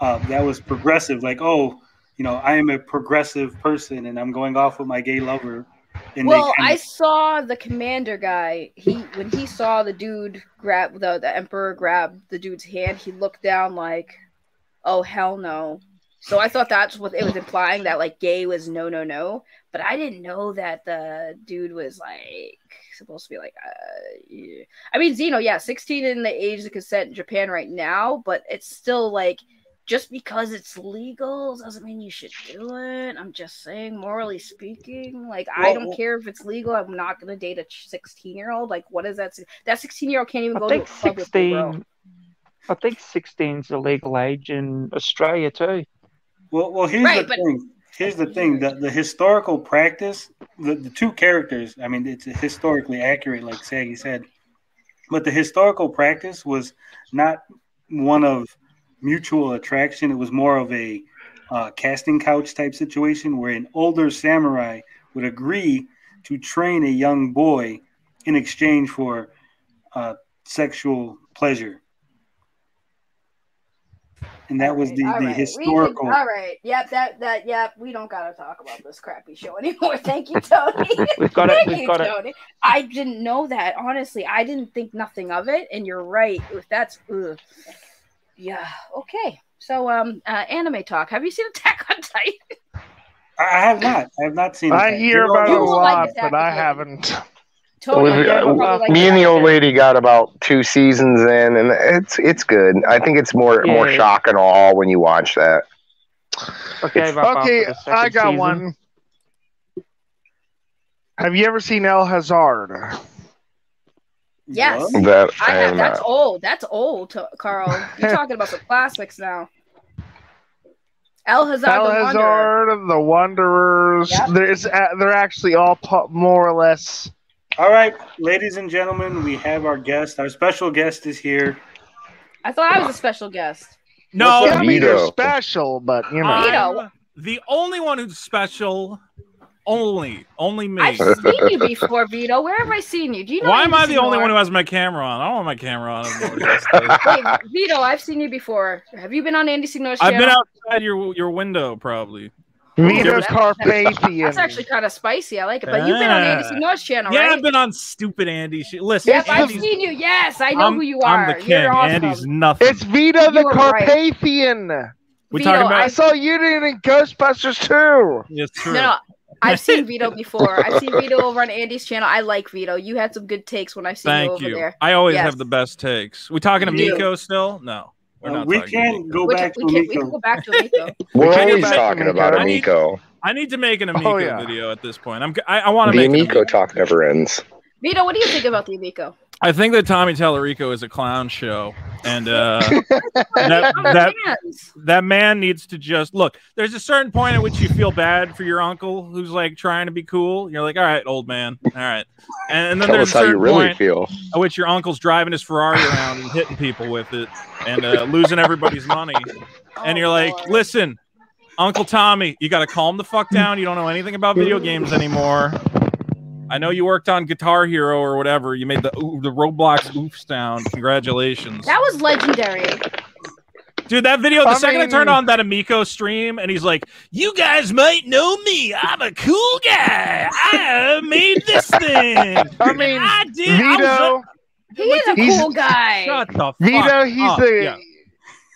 that was progressive. Like, oh, you know, I am a progressive person and I'm going off with my gay lover. And I saw the commander guy. When he saw the dude grab the emperor grab the dude's hand, he looked down like, oh hell no. So I thought that's what it was implying, that like gay was no. But I didn't know that the dude was like supposed to be like yeah. I mean, Zeno, yeah, 16 in the age of consent in Japan right now, but it's still like, just because it's legal doesn't mean you should do it. I'm just saying, morally speaking, like, I don't care if it's legal. I'm not going to date a 16-year-old. Like, what is that? That 16-year-old can't even go to a club with me, bro. I think 16's a legal age in Australia too. Well, here's the thing. Here's the thing. The historical practice, the two characters, I mean, it's historically accurate, like Saggy said. But the historical practice was not one of mutual attraction. It was more of a casting couch type situation where an older samurai would agree to train a young boy in exchange for sexual pleasure. And that was the historical. All right. Yep. We don't got to talk about this crappy show anymore. Thank you, Tony. Thank you, Tony. I didn't know that. Honestly, I didn't think nothing of it. And you're right. If that's... Yeah. Okay. So, anime talk. Have you seen Attack on Titan? I have not. I have not seen it. I hear about it a lot, but I haven't. Me and the old lady got about 2 seasons in, and it's good. I think it's more shock and awe when you watch that. Okay, I got one. Have you ever seen El Hazard? Yes, that's old. That's old, Carl. You're talking about some classics now. El Hazard, the Wanderers. Yep. They're actually all more or less. All right, ladies and gentlemen, we have our guest. Our special guest is here. I thought I was a special guest. No, I mean, you're special, but you know, I'm the only one who's special. Only me. I've seen you before, Vito. Where have I seen you? Do you know? Why am I the only one who has my camera on? I don't want my camera on anymore. Wait, Vito, I've seen you before. Have you been on Andy Signor's channel? I've been outside your window, probably. Vito's Carpathian. That's actually kind of spicy. I like it. But you've been on Andy Signor's channel, right? Yeah, I've been on stupid Andy shit. Listen, yes, I've seen you. Yes, I know who you are. I'm the king. You're awesome. Andy's nothing. It's Vito the Carpathian. Right. We talking about? I saw you in Ghostbusters too. Yes, true. No. I've seen Vito before. I've seen Vito over on Andy's channel. I like Vito. You had some good takes when I've seen you over there. I always have the best takes. We talking Amico still? No. We're not. We can go back to Amico. We can go back to Amico. We're always talking about Amico. I need to make an Amico video at this point. I want to make the Amico talk never ends. Vito, what do you think about the Amico? I think that Tommy Tallarico is a clown show, and that man needs to just look. There's a certain point at which you feel bad for your uncle who's like trying to be cool. You're like, all right, old man, all right. And then there's a certain point at which your uncle's driving his Ferrari around and hitting people with it and losing everybody's money, and you're like, listen, Uncle Tommy, you got to calm the fuck down. You don't know anything about video games anymore. I know you worked on Guitar Hero or whatever. You made the Roblox oof sound. Congratulations. That was legendary. Dude, that video, the second I turned on that Amico stream, and he's like, you guys might know me. I'm a cool guy. I made this thing. I mean, I did. Vito. He is a cool guy. Shut the fuck Vito,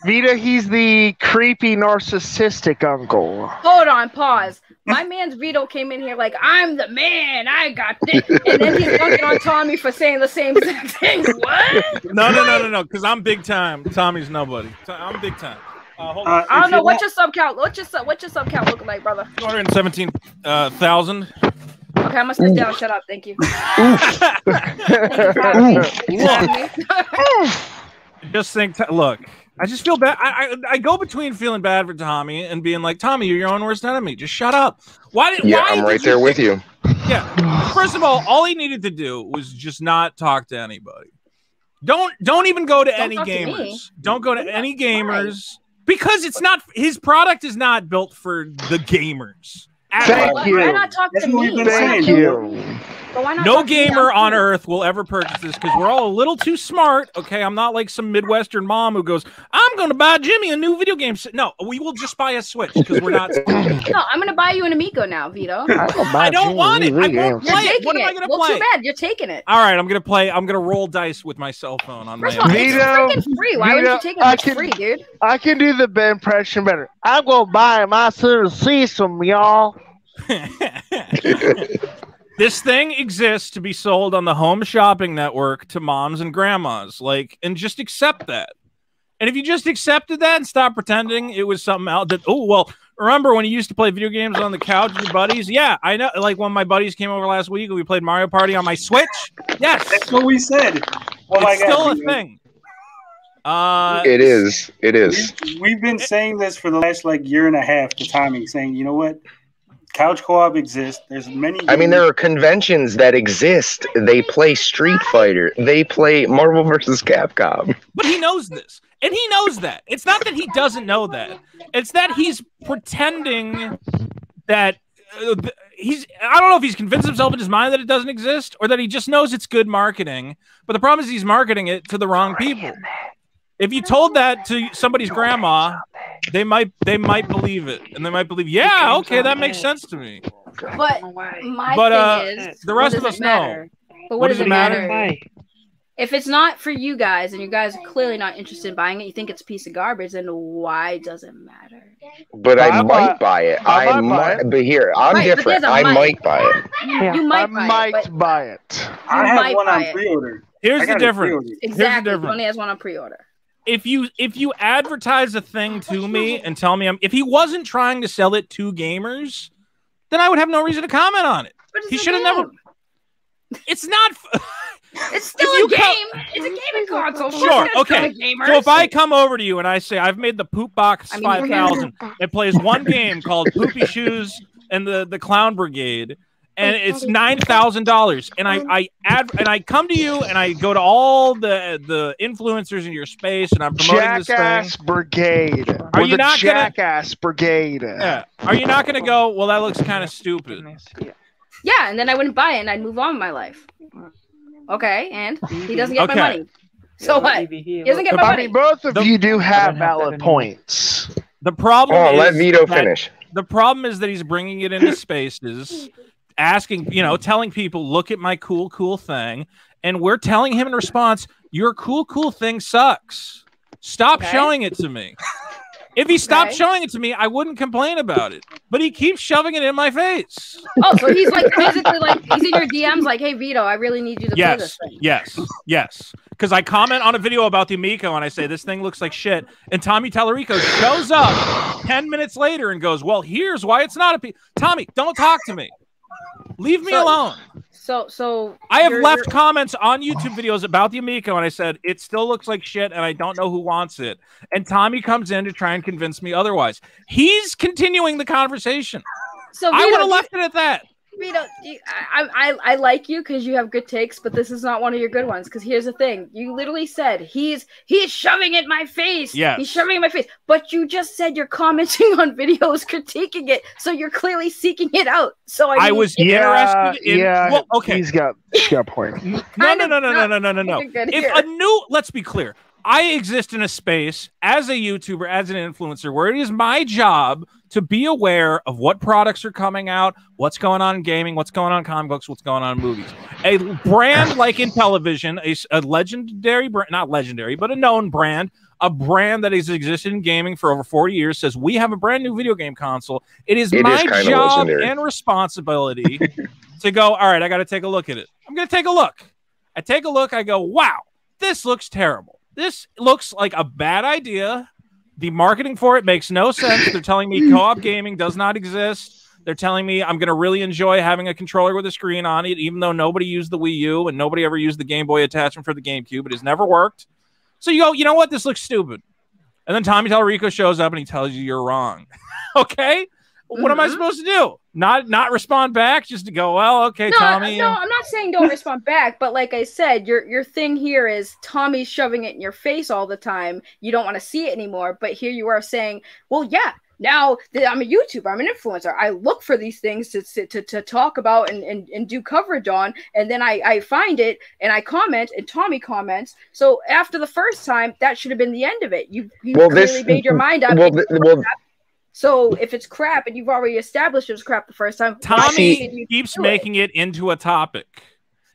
Vito, he's the creepy narcissistic uncle. Hold on, pause. My man's Vito came in here like, I'm the man, I got this. And then he's dunking on Tommy for saying the same exact thing. What? No, because I'm big time. Tommy's nobody. I'm big time. Hold on. I don't know. What's your sub count? What's your sub count looking like, brother? 217,000. Okay, I'm going to sit down. Shut up. Thank you. Just think, look. I just feel bad. I go between feeling bad for Tommy and being like, Tommy, you're your own worst enemy. Just shut up. Why? I'm right there with you. Yeah. First of all he needed to do was just not talk to anybody. Don't even go to any gamers. Don't go to any gamers because it's not his product is not built for the gamers. Thank you. Why not talk to me? Thank you. No gamer on earth will ever purchase this because we're all a little too smart. Okay, I'm not like some Midwestern mom who goes, "I'm going to buy Jimmy a new video game." No, we will just buy a Switch because we're not. No, I'm going to buy you an Amico now, Vito. I don't want it. I won't play it. What am I going to play? Too bad. You're taking it. All right, I'm going to play. I'm going to roll dice with my cell phone on First my. Of all, it's freaking free. Why would you take it? It's free, dude. I can do the Ben impression better. I'm going to buy my Master System, y'all. This thing exists to be sold on the Home Shopping Network to moms and grandmas, and just accept that. And if you just accepted that and stopped pretending it was something else, remember when you used to play video games on the couch with your buddies? Yeah, I know. Like when my buddies came over last week and we played Mario Party on my Switch. Yes, that's what we said. Oh my God, still a thing. It is. It is. We've been saying this for the last year and a half to Tommy, saying, you know what? Couch co-op exists. There's many. I mean, there are conventions that exist. They play Street Fighter. They play Marvel vs. Capcom. But he knows this, and he knows that. It's not that he doesn't know that. It's that he's pretending that he's. I don't know if he's convinced himself in his mind that it doesn't exist, or that he just knows it's good marketing. But the problem is he's marketing it to the wrong people. If you told that to somebody's grandma, they might believe it, and they might believe, yeah, okay, that makes sense to me. But my thing is, the rest of us know. But what does it matter? If it's not for you guys, and you guys are clearly not interested in buying it, you think it's a piece of garbage, then why does it matter? But I might buy it. I might. But here, I'm different. I might buy it. You might buy it. I have one on pre-order. Here's the difference. Exactly. Tony has one on pre-order. If you advertise a thing to me and tell me if he wasn't trying to sell it to gamers, then I would have no reason to comment on it. He should have never. It's not. It's still a game. It's a gaming console. Sure. Okay. So if I come over to you and I say I've made the Poop Box 5000, it plays one game called Poopy Shoes and the Clown Brigade. And it's $9,000, and I come to you and I go to all the influencers in your space, and I'm promoting this thing. Jackass Brigade. Are you not Jackass Brigade? Yeah. Are you not gonna go? Well, that looks kind of stupid. Yeah, and then I wouldn't buy it, and I'd move on with my life. Okay, and he doesn't get my money. So what? He doesn't get my money. I mean, both of you do have valid points. The problem. Oh, let Vito finish. The problem is that he's bringing it into spaces. Asking, telling people, look at my cool thing. And we're telling him in response, your cool thing sucks. Stop showing it to me. If he stopped showing it to me, I wouldn't complain about it. But he keeps shoving it in my face. Oh, so he's basically he's in your DMs like, hey, Vito, I really need you to play this thing. Yes. Because I comment on a video about the Amico and I say, this thing looks like shit. And Tommy Tallarico shows up 10 minutes later and goes, well, here's why it's not a Tommy, don't talk to me. Leave me alone. So I have left comments on YouTube videos about the Amico, and I said it still looks like shit, and I don't know who wants it. And Tommy comes in to try and convince me otherwise. He's continuing the conversation. So I would have left it at that. Vito, I like you because you have good takes, but this is not one of your good ones. Because here's the thing: you literally said he's shoving it in my face. Yeah, he's shoving it in my face. But you just said you're commenting on videos, critiquing it, so you're clearly seeking it out. So I was interested in. Yeah, well, okay, he's got a point. No. If let's be clear. I exist in a space as a YouTuber, as an influencer, where it is my job to be aware of what products are coming out, what's going on in gaming, what's going on in comic books, what's going on in movies. A brand like in television, a legendary brand, not legendary, but a known brand, a brand that has existed in gaming for over 40 years says, we have a brand new video game console. It is my job and responsibility to go, all right, I got to take a look at it. I'm going to take a look. I take a look. I go, wow, this looks terrible. This looks like a bad idea. The marketing for it makes no sense. They're telling me co-op gaming does not exist. They're telling me I'm going to really enjoy having a controller with a screen on it, even though nobody used the Wii U and nobody ever used the Game Boy attachment for the GameCube. It has never worked. So you go, you know what? This looks stupid. And then Tommy Tallarico shows up and he tells you you're wrong. Okay? What am I supposed to do? Not respond back? Just to go, well, okay, Tommy. No, I'm not saying don't respond back, but like I said, your thing here is Tommy's shoving it in your face all the time. You don't want to see it anymore, but here you are saying, well, yeah, now that I'm a YouTuber, I'm an influencer. I look for these things to talk about and do coverage on, and then I find it and I comment and Tommy comments. So after the first time, that should have been the end of it. You clearly made your mind up. So if it's crap and you've already established it was crap the first time, Tommy keeps making it into a topic.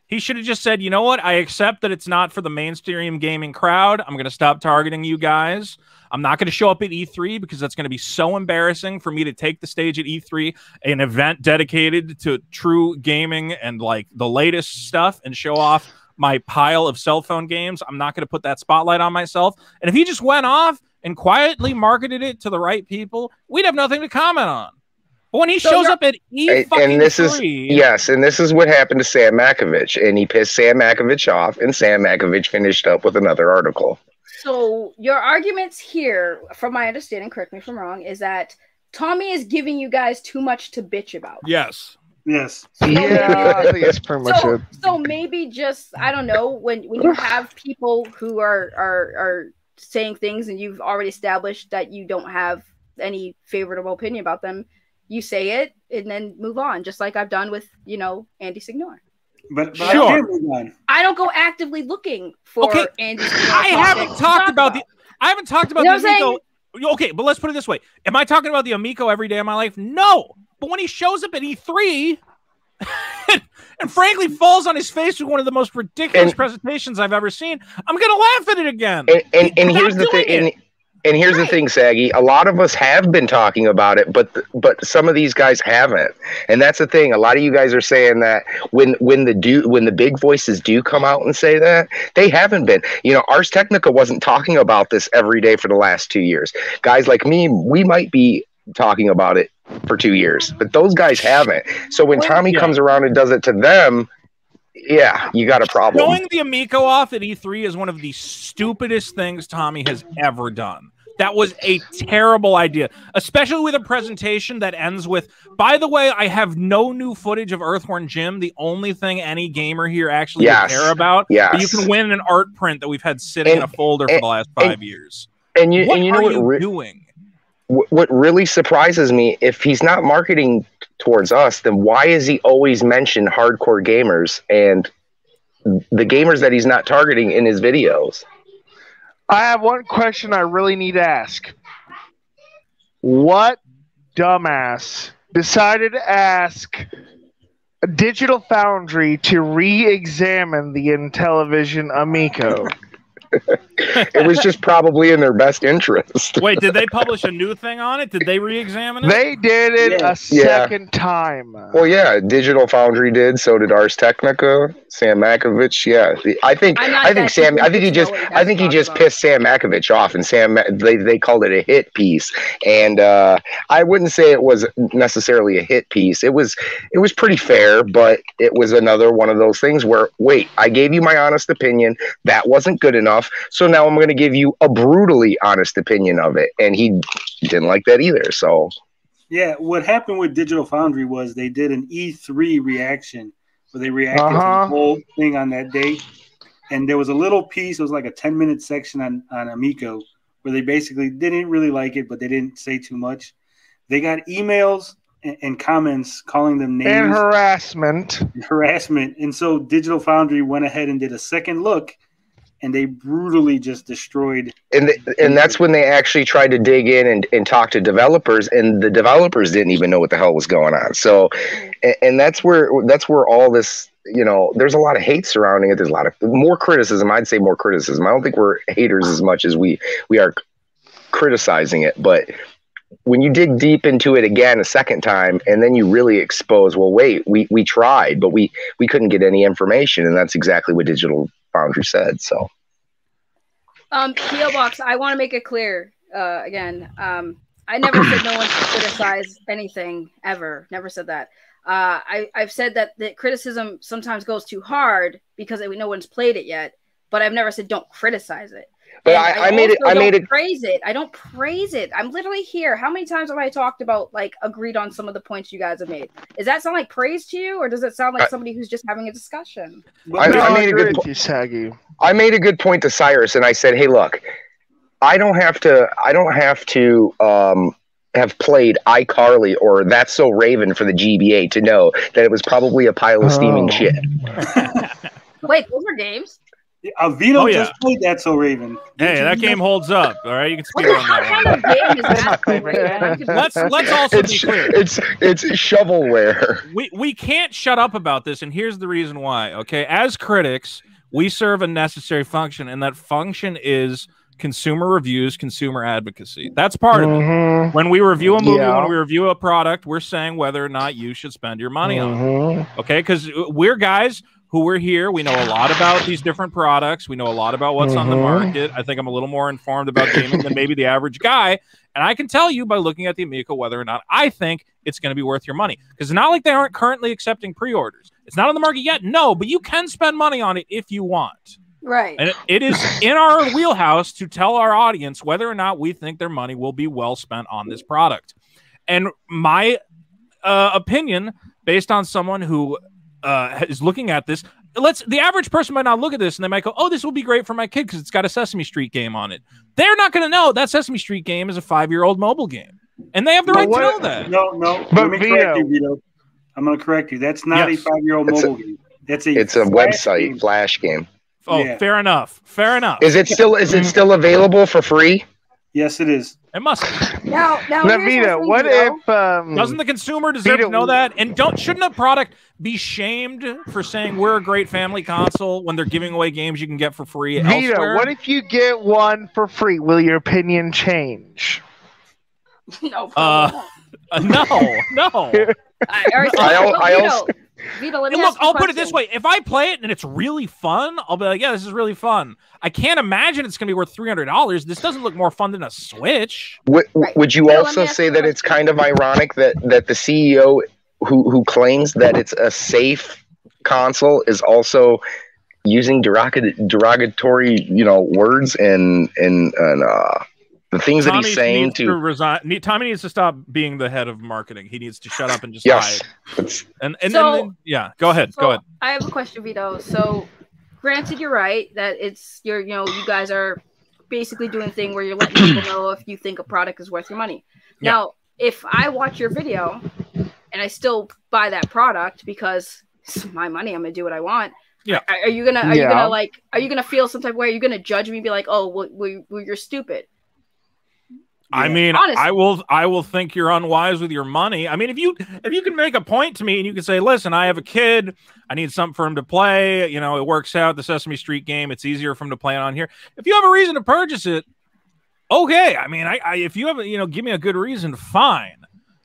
He should have just said, you know what? I accept that it's not for the mainstream gaming crowd. I'm going to stop targeting you guys. I'm not going to show up at E3 because that's going to be so embarrassing for me to take the stage at E3, an event dedicated to true gaming and like the latest stuff, and show off my pile of cell phone games. I'm not going to put that spotlight on myself. And if he just went off and quietly marketed it to the right people, we'd have nothing to comment on. But when he shows up at and this is what happened to Sam Makovich, and he pissed Sam Makovich off, and Sam Makovich finished up with another article. So your arguments here, from my understanding, correct me if I'm wrong, is that Tommy is giving you guys too much to bitch about. Yes. Yes. So yeah, I think that's pretty much it. So maybe just, I don't know, when you have people who are saying things and you've already established that you don't have any favorable opinion about them, you say it and then move on, just like I've done with, Andy Signor. But sure. I don't go actively looking for Andy Signor. I haven't talked about the Amico. Okay, but let's put it this way. Am I talking about the Amico every day of my life? No. But when he shows up at E3 and frankly falls on his face with one of the most ridiculous presentations I've ever seen, I'm going to laugh at it again. And here's the thing. And here's the thing, Saggy. A lot of us have been talking about it, but some of these guys haven't. And that's the thing. A lot of you guys are saying that when the big voices do come out and say that, they haven't been. Ars Technica wasn't talking about this every day for the last 2 years. Guys like me, we might be talking about it for 2 years, but those guys haven't. So when Tommy comes around and does it to them, yeah, you got a problem. Showing the Amico off at E3 is one of the stupidest things Tommy has ever done. That was a terrible idea, especially with a presentation that ends with, by the way, I have no new footage of Earthworm Jim. The only thing any gamer here actually would care about. But you can win an art print that we've had sitting in a folder for the last 5 years. What are you doing? What really surprises me, if he's not marketing towards us, then why is he always mention hardcore gamers and the gamers that he's not targeting in his videos? I have one question I really need to ask. What dumbass decided to ask Digital Foundry to re-examine the Intellivision Amico? It was just probably in their best interest. Wait, did they publish a new thing on it? Did they re-examine it? They did it a second time. Well, yeah, Digital Foundry did. So did Ars Technica, Sam Makovich. Yeah, I think he just pissed Sam Makovich off, and they called it a hit piece. And I wouldn't say it was necessarily a hit piece. It was pretty fair, but it was another one of those things where, wait, I gave you my honest opinion. That wasn't good enough. So now I'm going to give you a brutally honest opinion of it. And he didn't like that either. So, yeah, what happened with Digital Foundry was they did an E3 reaction where they reacted to the whole thing on that date. And there was a little piece, it was like a 10-minute section on Amico where they basically didn't really like it, but they didn't say too much. They got emails and comments calling them names. And harassment. And so Digital Foundry went ahead and did a second look, and they brutally just destroyed. And that's when they actually tried to dig in and talk to developers, and the developers didn't even know what the hell was going on. So, and that's where all this, there's a lot of hate surrounding it. There's a lot of more criticism. I'd say more criticism. I don't think we're haters as much as we are criticizing it. But when you dig deep into it again a second time, and then you really expose, well, wait, we tried, but we couldn't get any information. And that's exactly what Digital Foundry said. So PO Box, I want to make it clear again, I never said no one should criticize anything ever. Never said that. I've said that the criticism sometimes goes too hard because no one's played it yet, but I've never said don't criticize it. But I made it. Praise it. I don't praise it. I'm literally here. How many times have I talked about like agreed on some of the points you guys have made? Does that sound like praise to you, or does it sound like somebody who's just having a discussion? I made a good point. Saggy. I made a good point to Cyrus, and I said, "Hey, look, I don't have to have played iCarly or That's So Raven for the GBA to know that it was probably a pile of steaming shit." Wait, those are games. Vito just played That's So Raven. Hey, that game holds up. All right, you can speak on that. What kind of game is That's So Raven? Let's also be clear. It's shovelware. We can't shut up about this, and here's the reason why. Okay, as critics, we serve a necessary function, and that function is consumer reviews, consumer advocacy. That's part of it. When we review a movie, when we review a product, we're saying whether or not you should spend your money on it. Okay, because we're guys who are here. We know a lot about these different products. We know a lot about what's on the market. I think I'm a little more informed about gaming than maybe the average guy. And I can tell you by looking at the Amico whether or not I think it's going to be worth your money. Because it's not like they aren't currently accepting pre-orders. It's not on the market yet. No, but you can spend money on it if you want. Right. And it is in our wheelhouse to tell our audience whether or not we think their money will be well spent on this product. And my opinion, based on someone who is looking at this, the average person might not look at this and they might go, "Oh, this will be great for my kid because it's got a Sesame Street game on it." They're not going to know that Sesame Street game is a 5-year-old mobile game, and they have the right to know that. No. Let me correct you, Vito. I'm going to correct you. That's not a 5-year-old mobile game. It's a website flash game. Oh, yeah. Fair enough. Is it still available for free? Yes, it is. It must be. Now Vito, what if doesn't the consumer deserve to know that? And shouldn't a product be shamed for saying we're a great family console when they're giving away games you can get for free Vito, elsewhere? what if you get one for free? Will your opinion change? No. No. Vito, let me look, ask you I'll a put it this question. way. If I play it and it's really fun, I'll be like, yeah, this is really fun. I can't imagine it's going to be worth $300. This doesn't look more fun than a Switch. Would you also say that it's kind of ironic that the CEO who claims that it's a safe console is also using derogatory, words and the things that he's saying to resign. Tommy needs to stop being the head of marketing. He needs to shut up and just hide. And go ahead. Go ahead. I have a question, Vito. So, granted, you're right that you guys are basically doing a thing where you're letting people know if you think a product is worth your money. Yeah. Now, if I watch your video and I still buy that product because it's my money, I'm gonna do what I want. Yeah. Are you gonna feel some type of way? Are you gonna judge me and be like, "Oh, well, you're stupid"? I mean, honestly. I will think you're unwise with your money. I mean, if you can make a point to me and you can say, "Listen, I have a kid. I need something for him to play. It works out. The Sesame Street game. It's easier for him to play it on here." If you have a reason to purchase it, okay. I mean, if you have, give me a good reason, fine.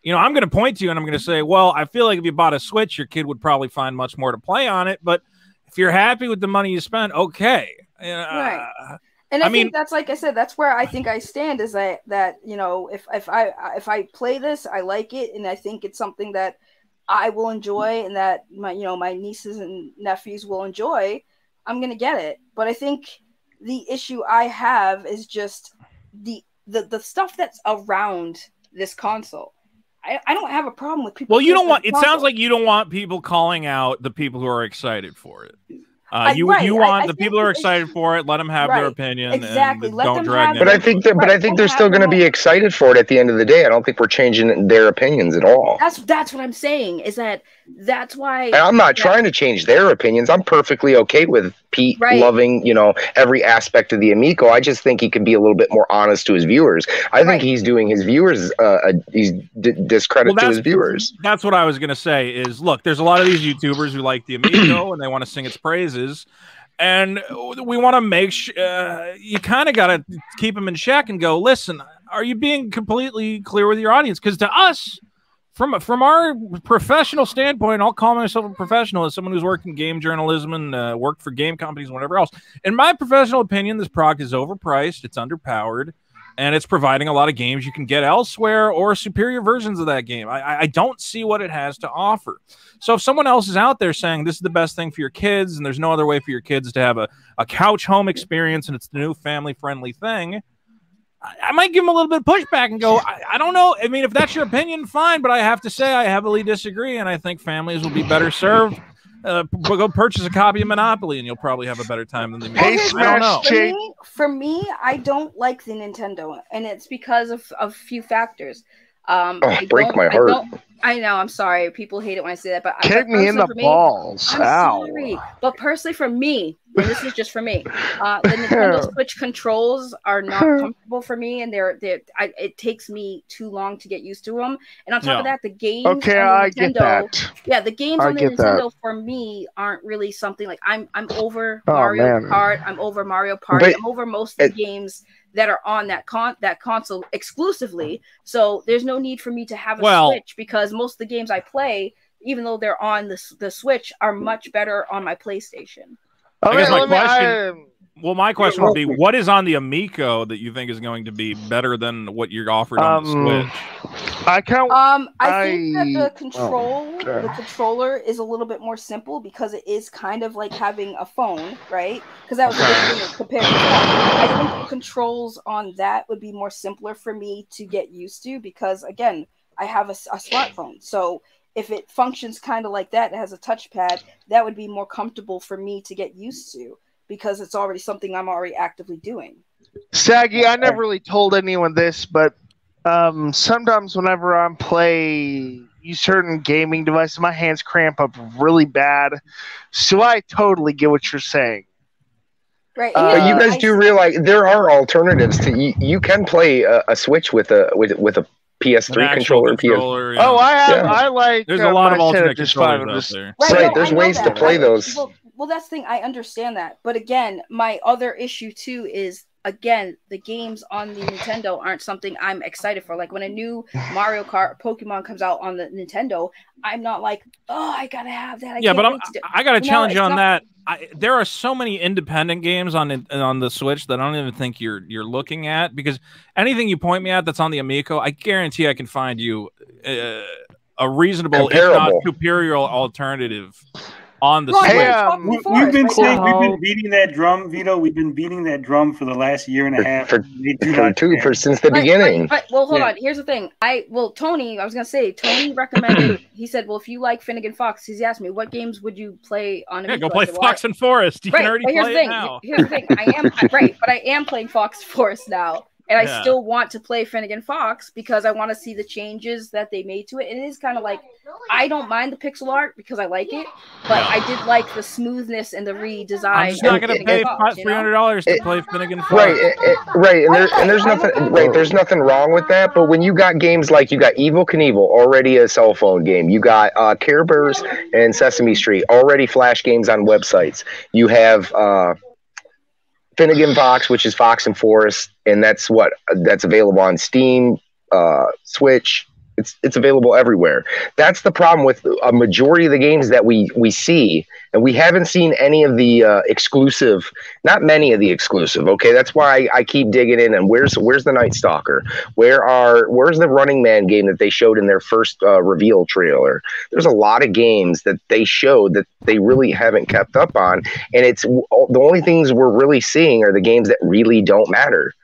I'm going to point to you and I'm going to say, well, I feel like if you bought a Switch, your kid would probably find much more to play on it. But if you're happy with the money you spent, okay. Right. And I think that's, like I said, that's where I think I stand is that if I play this, I like it, and I think it's something that I will enjoy, and that my nieces and nephews will enjoy, I'm gonna get it. But I think the issue I have is just the stuff that's around this console. I don't have a problem with people. Well, you don't want. It sounds like you don't want people calling out the people who are excited for it. You want the people who are excited for it. Let them have their opinion. Exactly. And don't drag them. But I think they're still going to be excited for it at the end of the day. I don't think we're changing their opinions at all. That's what I'm saying. That's why. And I'm not trying to change their opinions. I'm perfectly okay with Pete loving every aspect of the Amico. I just think he could be a little bit more honest to his viewers. I think he's doing his viewers he's discredit to his viewers. That's what I was going to say. Is look, there's a lot of these YouTubers who like the Amico and they want to sing its praises. And we want to make sure you kind of got to keep them in check and go, listen, are you being completely clear with your audience? Because to us, from our professional standpoint, I'll call myself a professional as someone who's worked in game journalism and worked for game companies and whatever else. In my professional opinion, this product is overpriced. It's underpowered. and it's providing a lot of games you can get elsewhere or superior versions of that game. I don't see what it has to offer. So if someone else is out there saying this is the best thing for your kids and there's no other way for your kids to have a couch home experience and it's the new family-friendly thing, I might give them a little bit of pushback and go, I don't know. I mean, if that's your opinion, fine. But I have to say I heavily disagree, and I think families will be better served. Go purchase a copy of Monopoly, and you'll probably have a better time than the music. I don't know. For me, I don't like the Nintendo, and it's because of a few factors. Break my heart. I know. I'm sorry. People hate it when I say that, but kick me in the balls. I'm sorry, but personally, for me, and this is just for me, the Nintendo Switch controls are not comfortable for me, and it takes me too long to get used to them. And on top of that, the games on the Nintendo, get that. Yeah, the games on the Nintendo for me aren't really something like I'm over Mario Kart. I'm over Mario Party. I'm over most of the games that are on that console exclusively. So there's no need for me to have a Switch because most of the games I play, even though they're on the Switch, are much better on my PlayStation. I guess my question would be, what is on the Amico that you think is going to be better than what you're offered on the Switch? I think that the controller is a little bit more simple because it is kind of like having a phone, right? Because that was the big thing compared to that. I think the controls on that would be more simpler for me to get used to because, again, I have a smartphone. So if it functions kind of like that, it has a touchpad, that would be more comfortable for me to get used to because it's already something I'm already actively doing. Saggy, I never really told anyone this, but sometimes whenever I'm playing certain gaming devices, my hands cramp up really bad. So I totally get what you're saying. Right. But you guys do realize there are alternatives to you can play a Switch with a PS3 controller. Yeah. I like. There's a lot of alternate controllers out there. Right, there's ways to play those. Well, that's the thing. I understand that, but again, my other issue too is the games on the Nintendo aren't something I'm excited for. Like when a new Mario Kart, Pokemon comes out on the Nintendo, I'm not like, oh, I gotta have that. I gotta challenge you on that. There are so many independent games on the Switch that I don't even think you're looking at because anything you point me at that's on the Amico, I guarantee I can find you a reasonable, if not superior alternative on the Switch. We've been beating that drum, Vito. We've been beating that drum for the last year and a half. Since the beginning. Well, hold on. Here's the thing. Tony recommended. He said, well, if you like Finnegan Fox, he's asked me, what games would you play on Amico? Yeah, go play Fox and Forest. You can already play it now. Here's the thing. I am playing Fox and Forest now. And I still want to play Finnegan Fox because I want to see the changes that they made to it. And it is kind of like, I don't mind the pixel art because I like it, but I did like the smoothness and the redesign. I'm just not going to pay $300 to play Finnegan Fox. Right. And there's nothing. Right, there's nothing wrong with that. But when you got games like you got Evel Knievel, already a cell phone game. You got Care Bears and Sesame Street, already flash games on websites. You have Finnegan Fox, which is Fox and Forest, and that's available on Steam, Switch. It's available everywhere. That's the problem with a majority of the games that we see, and we haven't seen any of the exclusive, not many of the exclusive. Okay, that's why I keep digging in. And where's the Night Stalker? Where's the Running Man game that they showed in their first reveal trailer? There's a lot of games that they showed that they really haven't kept up on, and it's the only things we're really seeing are the games that really don't matter.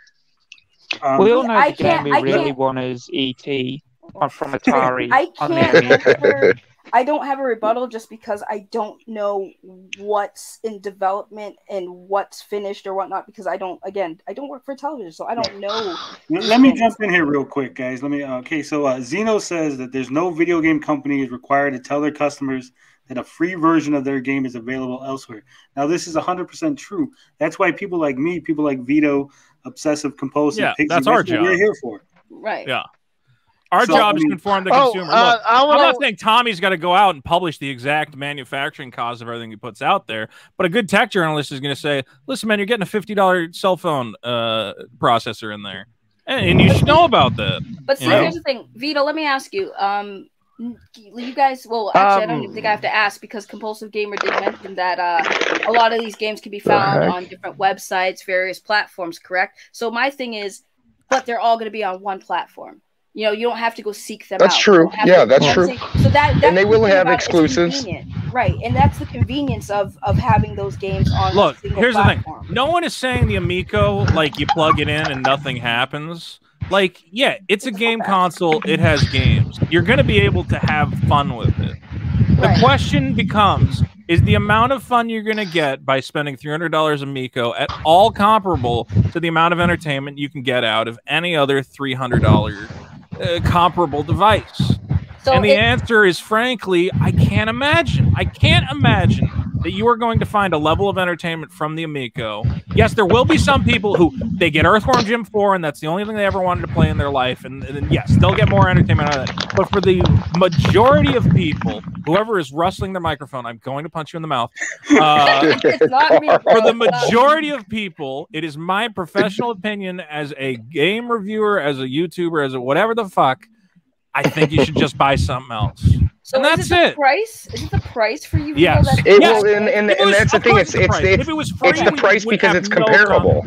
We all know the game we really want is E.T. from Atari. I don't have a rebuttal just because I don't know what's in development and what's finished or whatnot because I don't work for television, so I don't know. Let me jump in here real quick, guys. So Zeno says that there's no video game company is required to tell their customers that a free version of their game is available elsewhere. Now, this is 100% true. That's why people like me, people like Vito, obsessive compulsive, that's our job. We're here for. Right. Yeah. Our job is to inform the consumer. Look, I'm not saying Tommy's got to go out and publish the exact manufacturing cost of everything he puts out there, but a good tech journalist is going to say, listen, man, you're getting a $50 cell phone processor in there, and you should know about that. But see, here's the thing. Vito, let me ask you. You guys, well, actually, I don't even think I have to ask because Compulsive Gamer did mention that a lot of these games can be found on different websites, various platforms, correct? So my thing is, but they're all going to be on one platform. You know, you don't have to go seek them out. That's true. Yeah, that's true. So that's and they will have exclusives. Right, and that's the convenience of having those games on. Look, here's platform. The thing. No one is saying the Amico, like, you plug it in and nothing happens. Like, yeah, it's a game console. It has games. You're going to be able to have fun with it. The question becomes, is the amount of fun you're going to get by spending $300 Amico at all comparable to the amount of entertainment you can get out of any other $300 comparable device? And the answer is, frankly, I can't imagine. I can't imagine that you are going to find a level of entertainment from the Amico. Yes, there will be some people who they get Earthworm Jim 4, and that's the only thing they ever wanted to play in their life. And yes, they'll get more entertainment out of that. But for the majority of people, whoever is rustling their microphone, I'm going to punch you in the mouth. It's not me, for the majority of people, it is my professional opinion as a game reviewer, as a YouTuber, as a whatever the fuck, I think you should just buy something else. So and that's it. Price? Is it the price for you? Yes. And that's the thing. It's the price because it's comparable.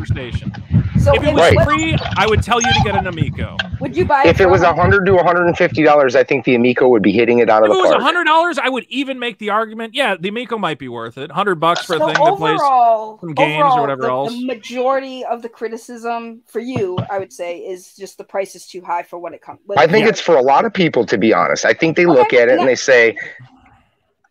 So if it was free, I would tell you to get an Amico. Would you buy it? If it was $100 to $150, I think the Amico would be hitting it out of the park. If it was $100, I would even make the argument, yeah, the Amico might be worth it. $100 for a thing that plays some games or whatever else. The majority of the criticism for you, I would say, is just the price is too high for what it comes. I think it's for a lot of people, to be honest. I think they look at it and they say,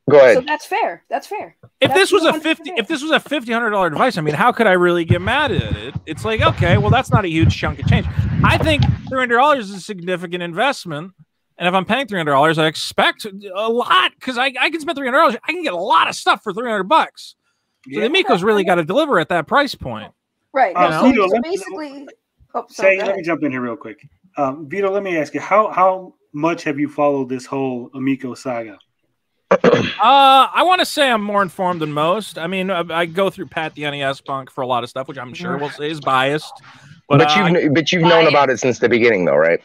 go ahead. So that's fair. That's fair. If this was a $1,500 device, I mean, how could I really get mad at it? It's like, okay, well, that's not a huge chunk of change. I think $300 is a significant investment, and if I'm paying $300, I expect a lot because I can spend $300. I can get a lot of stuff for $300. So the Amico's really got to deliver at that price point. Right. Vito, so basically, let me jump in here real quick. Vito, let me ask you, how much have you followed this whole Amico saga? I want to say I'm more informed than most. I mean, I go through Pat the NES Punk for a lot of stuff, which I'm sure we'll say is biased. But you've known about it since the beginning, though, right?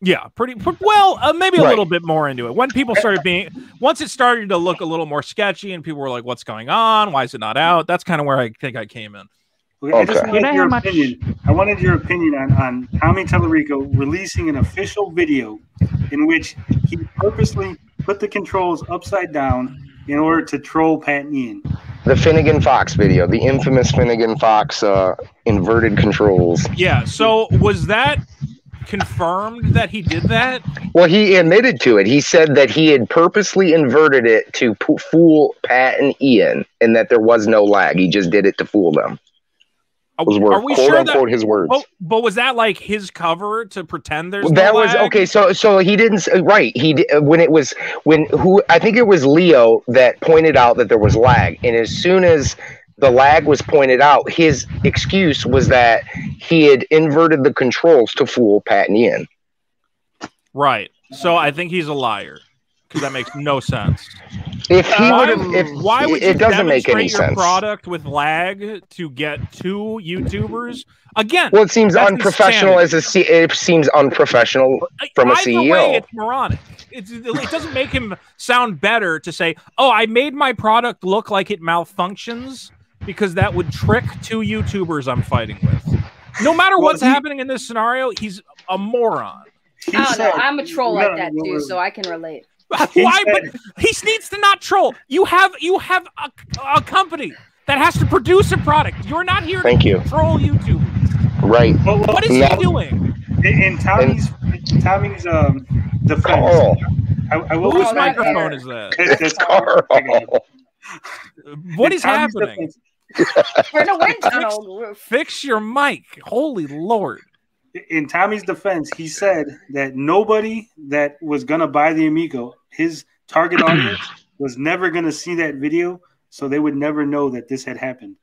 Yeah, pretty well. Maybe a little bit more into it. When people started once it started to look a little more sketchy, and people were like, "What's going on? Why is it not out?" That's kind of where I think I came in. Okay. I just wanted your opinion. I wanted your opinion on Tommy Tallarico releasing an official video in which he purposely put the controls upside down in order to troll Pat and Ian. The Finnegan Fox video, the infamous Finnegan Fox inverted controls. Yeah. So was that confirmed that he did that? Well, he admitted to it. He said that he had purposely inverted it to fool Pat and Ian, and that there was no lag. He just did it to fool them. Are we quote sure unquote his words? But was that like his cover to pretend there's that no was lag? okay. So he didn't right. He I think it was Leo that pointed out that there was lag, and as soon as the lag was pointed out, his excuse was that he had inverted the controls to fool Pat and Ian. Right. So I think he's a liar because that makes no sense. If he why would you it doesn't make any your sense. Product with lag to get 2 YouTubers again? Well, it seems unprofessional it seems unprofessional from a CEO. Way, it's moronic. It doesn't make him sound better to say, "Oh, I made my product look like it malfunctions," because that would trick 2 YouTubers I'm fighting with. No matter what's happening in this scenario, he's a moron. I don't know. I'm a troll like that too, so I can relate. Why? But he needs to not troll. You have a company that has to produce a product. You're not here to troll YouTube. Right. What is he doing? In Tommy's defense, Carl. Whose microphone is that? It's Carl. What is happening? We're in a wind tunnel. Fix your mic. Holy Lord. In Tommy's defense, he said that nobody that was going to buy the Amico, his target audience, was never going to see that video, so they would never know that this had happened.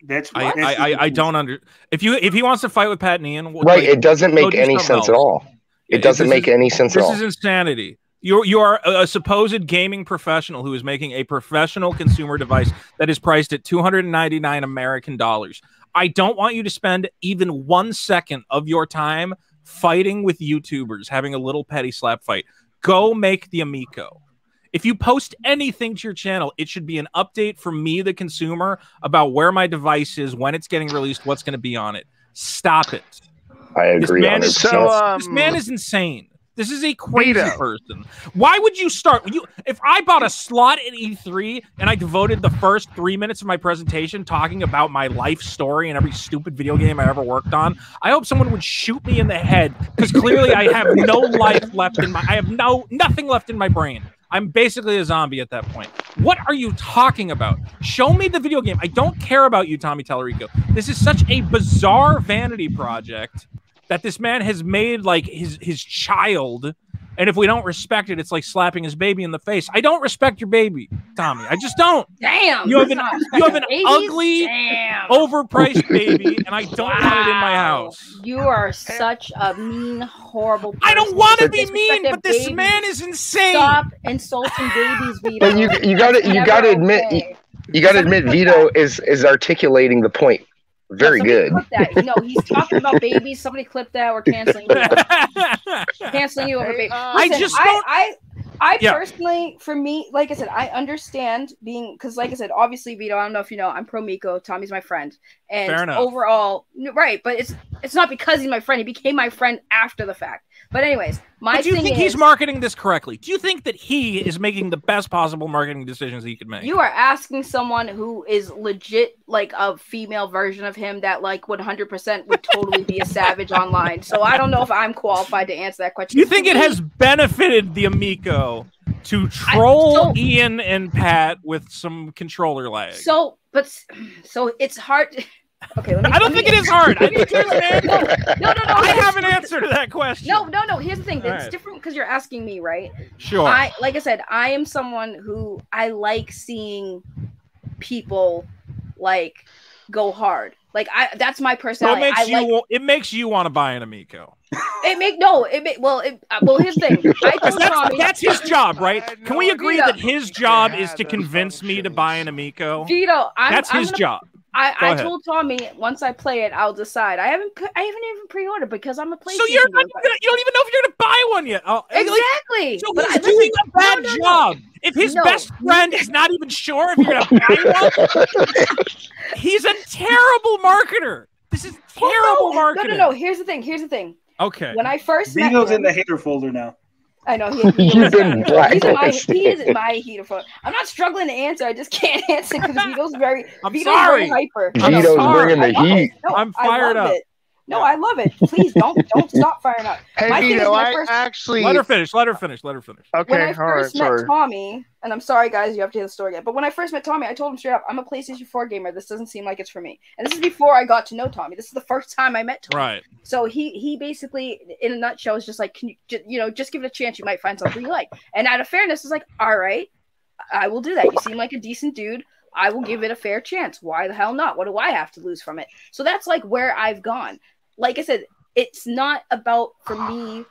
That's what I don't under. If he wants to fight with Pat and Ian, right? It doesn't make any sense at all. It doesn't make any sense at all. This is insanity. You are a supposed gaming professional who is making a professional consumer device that is priced at $299 American dollars. I don't want you to spend even 1 second of your time fighting with YouTubers, having a little petty slap fight. Go make the Amico. If you post anything to your channel, it should be an update from me, the consumer, about where my device is, when it's getting released, what's going to be on it. Stop it. I agree. This man is insane. This is a crazy person. Why would you start? If I bought a slot at E3 and I devoted the first 3 minutes of my presentation talking about my life story and every stupid video game I ever worked on, I hope someone would shoot me in the head because clearly I have no life left in I have nothing left in my brain. I'm basically a zombie at that point. What are you talking about? Show me the video game. I don't care about you, Tommy Tallarico. This is such a bizarre vanity project that this man has made like his child, and if we don't respect it, it's like slapping his baby in the face. I don't respect your baby, Tommy. I just don't. Damn. You have an ugly, overpriced baby, and I don't want it in my house. You are such a mean, horrible person. I don't want to be mean, but this man is insane. Stop insulting babies, Vito. But you gotta admit, Vito is articulating the point. Very good. No, he's talking about babies. Somebody clip that. We're canceling you. Canceling you over babies. I personally, for me, like I said, I understand being, because like I said, obviously, Vito, I don't know if you know, I'm pro Miko. Tommy's my friend. And fair enough. Overall, right, but it's not because he's my friend. He became my friend after the fact. But anyways, do you think he's marketing this correctly? Do you think that he is making the best possible marketing decisions he could make? You are asking someone who is legit like a female version of him that like 100% would totally be a savage online. So I don't know if I'm qualified to answer that question. Do you think it has benefited the Amico to troll Ian and Pat with some controller lag? So it's hard. Okay, I don't think it is hard. No. I have an answer to that question. No. Here's the thing. It's different because you're asking me, right? Sure. Like I said, I am someone who I like seeing people like go hard. Like that's my personality. It makes you want to buy an Amico. Here's the thing. That's his job, right? Can we agree that his job is to convince me to buy an Amico? Vito, that's his job. I told Tommy once I play it, I'll decide. I haven't even pre-ordered because I'm a PlayStation. So you don't even know if you're gonna buy one yet. Exactly. So he's doing a bad job. If his best friend is not even sure if you're gonna buy one, he's a terrible marketer. This is terrible marketing. No. Here's the thing. Okay. When I first met Vito's him, in the hater folder now. I know he is in my heater folder. I'm not struggling to answer. I just can't answer because Vito's very hyper. Vito's bringing the heat. I'm fired up. No, I love it. Please don't stop firing up. Hey, Vito, let her finish. Okay, when I first met Tommy, and I'm sorry, guys, you have to hear the story again. But when I first met Tommy, I told him straight up, I'm a PlayStation 4 gamer. This doesn't seem like it's for me. And this is before I got to know Tommy. This is the first time I met Tommy. Right. So he basically, in a nutshell, was just like, can you just give it a chance. You might find something you like. And out of fairness, was like, all right, I will do that. You seem like a decent dude. I will give it a fair chance. Why the hell not? What do I have to lose from it? So that's like where I've gone. Like I said, it's not about, for me,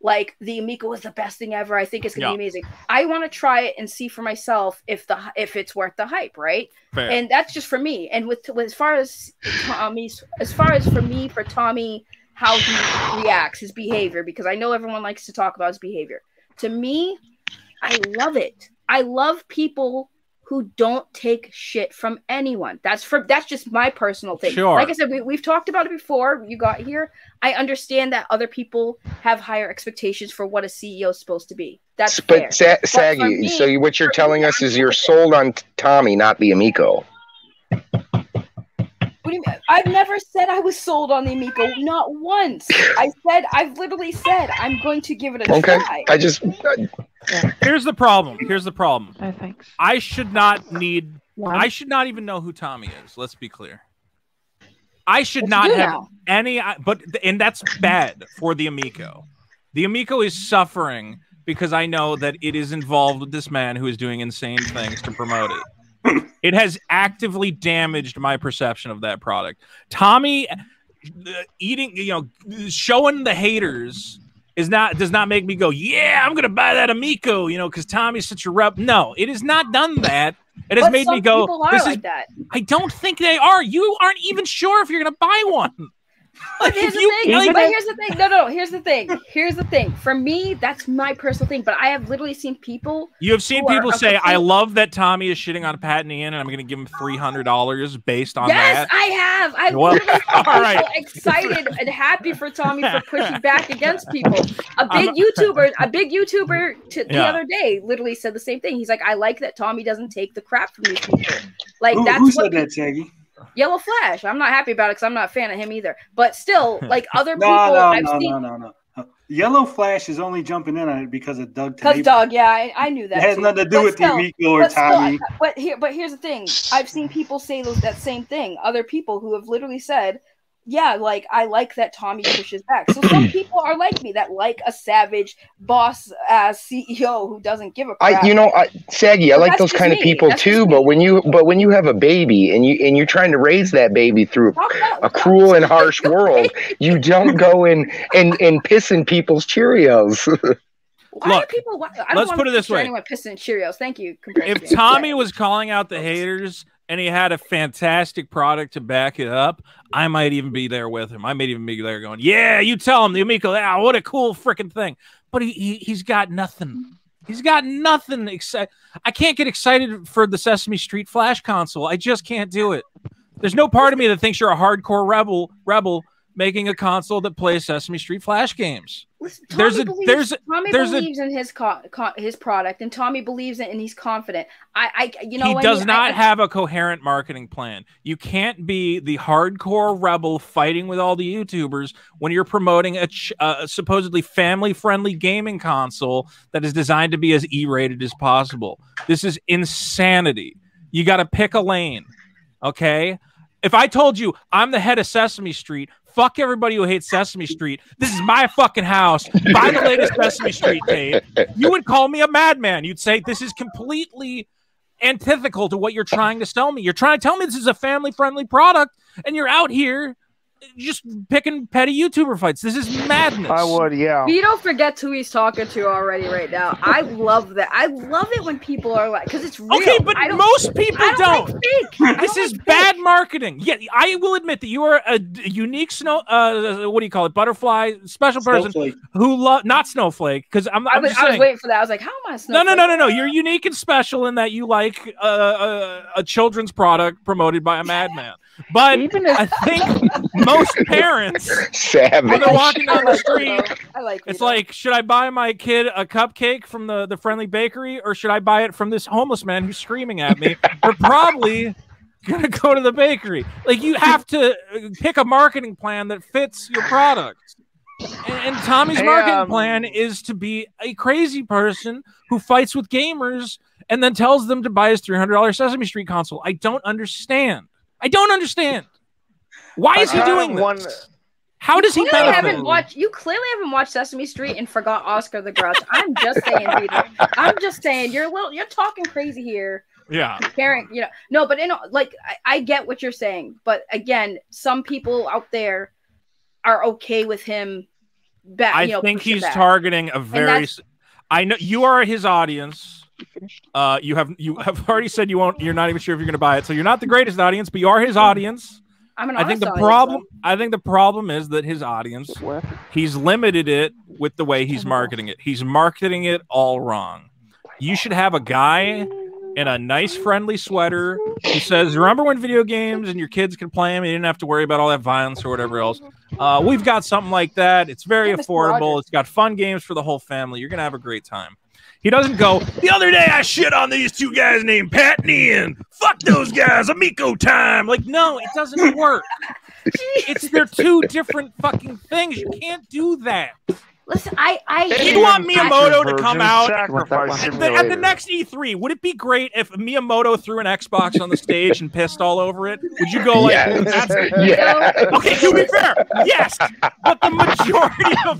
like the Amico is the best thing ever. I think it's gonna be amazing. I want to try it and see for myself if it's worth the hype, right? Fair. And that's just for me. And with as far as for me, for Tommy, how he reacts, his behavior, because I know everyone likes to talk about his behavior. To me, I love it. I love people who don't take shit from anyone. That's just my personal thing. Sure. Like I said, we've talked about it before you got here. I understand that other people have higher expectations for what a CEO is supposed to be. That's fair. Saggy, so what you're telling us is you're sold on Tommy, not the Amico. What do you mean? I've never said I was sold on the Amico. Not once. I've literally said I'm going to give it a try. Here's the problem. Oh, thanks. I should not even know who Tommy is. Let's be clear. I should not have any, and that's bad for the Amico. The Amico is suffering because I know that it is involved with this man who is doing insane things to promote it. It has actively damaged my perception of that product. Tommy showing the haters does not make me go, yeah, I'm gonna buy that Amico, because Tommy's such a rep. No, it has not done that. It has made me go, this is that. I don't think they are. You aren't even sure if you're gonna buy one. But here's the thing. But here's the thing. No. Here's the thing. Here's the thing. For me, that's my personal thing. But I have literally seen people. You have seen people say, "I love that Tommy is shitting on Pat and Ian, and I'm going to give him $300 based on that." Yes, I have. I'm literally so excited and happy for Tommy for pushing back against people. A big YouTuber the other day literally said the same thing. He's like, "I like that Tommy doesn't take the crap from these people." Like who said that, Shaggy? Yellow Flash. I'm not happy about it because I'm not a fan of him either. But still, like other people, I've seen. No. Yellow Flash is only jumping in on it because of Doug. Because Doug, yeah, I knew that. It has nothing to do with Amico or Tommy. But here's the thing. I've seen people say that same thing. Other people who have literally said, yeah, like I like that Tommy pushes back. So some people are like me that like a savage boss CEO who doesn't give a crap. Shaggy, I like those kind of people too. But when you have a baby and you're trying to raise that baby through a cruel and harsh world, you don't go and piss in people's Cheerios. Look, let's put it this way. Anyone pissing in Cheerios. Thank you. If Tommy was calling out the haters and he had a fantastic product to back it up, I might even be there with him. I might even be there going, yeah, you tell him the Amico, what a cool freaking thing. But he's got nothing. He's got nothing excited. I can't get excited for the Sesame Street Flash console. I just can't do it. There's no part of me that thinks you're a hardcore rebel making a console that plays Sesame Street Flash games. Listen, Tommy believes in his product, and Tommy believes in it, and he's confident. He does not have a coherent marketing plan. You can't be the hardcore rebel fighting with all the YouTubers when you're promoting a supposedly family-friendly gaming console that is designed to be as E-rated as possible. This is insanity. You got to pick a lane, okay? If I told you I'm the head of Sesame Street, fuck everybody who hates Sesame Street. This is my fucking house. Buy the latest Sesame Street tape. You would call me a madman. You'd say this is completely antithetical to what you're trying to sell me. You're trying to tell me this is a family-friendly product, and you're out here just picking petty YouTuber fights. This is madness. I would, yeah. Vito forgets who he's talking to already right now. I love that. I love it when people are like, because it's real. Okay, but most people don't. This is bad marketing. Yeah, I will admit that you are a unique what do you call it? Butterfly special person who love not snowflake. Because I was waiting for that. I was like, how am I a snowflake? No. You're unique and special in that you like a children's product promoted by a madman. But I think most parents, when they're walking down the street, it's like, should I buy my kid a cupcake from the friendly bakery, or should I buy it from this homeless man who's screaming at me? We're probably going to go to the bakery. Like, you have to pick a marketing plan that fits your product. And Tommy's marketing plan is to be a crazy person who fights with gamers and then tells them to buy his $300 Sesame Street console. I don't understand. Why is he doing this? How does he benefit? You clearly haven't watched Sesame Street and forgot Oscar the Grouch. I'm just saying, Peter. I'm just saying you're talking crazy here. Yeah. Comparing, no, but I get what you're saying, but again, some people out there are okay with him. I think he's targeting a very. I know you are his audience. You have already said you're not even sure if you're going to buy it, so you're not the greatest audience, but you are his audience. I think the problem is that his audience, he's limited it with the way he's marketing it. He's marketing it all wrong. You should have a guy in a nice, friendly sweater who says, remember when video games and your kids could play them? You didn't have to worry about all that violence or whatever else. We've got something like that. It's very affordable. It's got fun games for the whole family. You're going to have a great time. He doesn't go, the other day I shit on these two guys named Pat and Ian. Fuck those guys, Amico time. Like, no, it doesn't work. They're two different fucking things. You can't do that. Listen, you want Miyamoto to come out at the next E3? Would it be great if Miyamoto threw an Xbox on the stage and pissed all over it? Would you go like, that's okay, to be fair, yes. But the majority of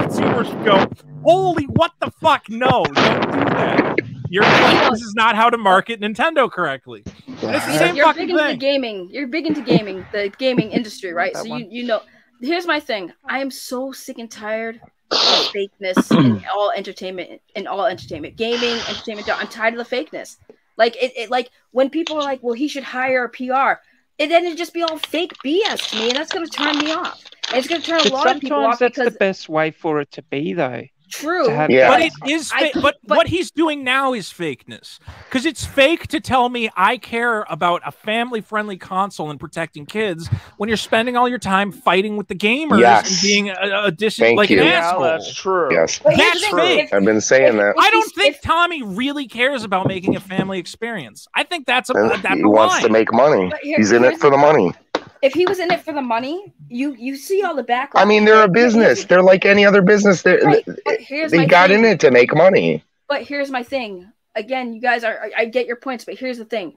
consumers go, holy, what the fuck? No, don't do that. You're like, this is not how to market Nintendo correctly. It's the same You're big into the gaming. You're big into gaming, the gaming industry, right? So you know. Here's my thing. I am so sick and tired of fakeness in all entertainment. Gaming, entertainment. I'm tired of the fakeness. Like it like when people are like, well, he should hire a PR. it'd just be all fake BS to me, and that's going to turn me off. And it's going to turn a lot of people off. Sometimes that's the best way for it to be, though. True. But it is but what he's doing now is fakeness. Because it's fake to tell me I care about a family-friendly console and protecting kids when you're spending all your time fighting with the gamers and being an asshole. That's true. Yes. That's fake. I've been saying that. I don't think Tommy really cares about making a family experience. I think that's a he wants to make money. He's in it for the money. If he was in it for the money, you see all the backlash. I mean, they're a business. They're like any other business. They got in it to make money. But here's my thing. Again, you guys I get your points, but here's the thing.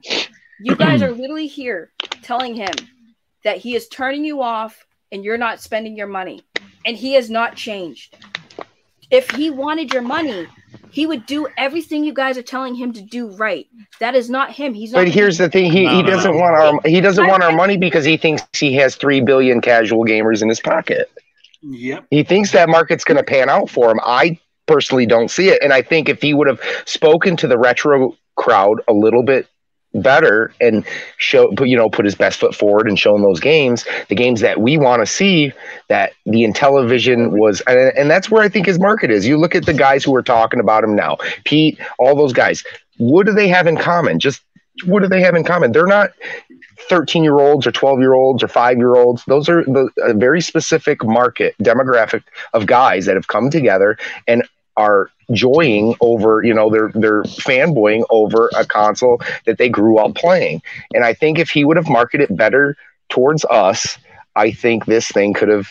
You guys are literally here telling him that he is turning you off and you're not spending your money. And he has not changed. If he wanted your money, he would do everything you guys are telling him to do right. That is not him. He's not. But here's the thing: he doesn't want our money because he thinks he has 3 billion casual gamers in his pocket. Yep. He thinks that market's going to pan out for him. I personally don't see it, and I think if he would have spoken to the retro crowd a little bit better and put his best foot forward and shown those games, the games that we want to see, that the Intellivision was, and that's where I think his market is. You look at the guys who are talking about him now, Pete, all those guys. What do they have in common? Just what do they have in common? They're not 13-year-olds or 12-year-olds or 5-year-olds. Those are a very specific market demographic of guys that have come together and are joying over, they're fanboying over a console that they grew up playing. And I think if he would have marketed better towards us, I think this thing could have,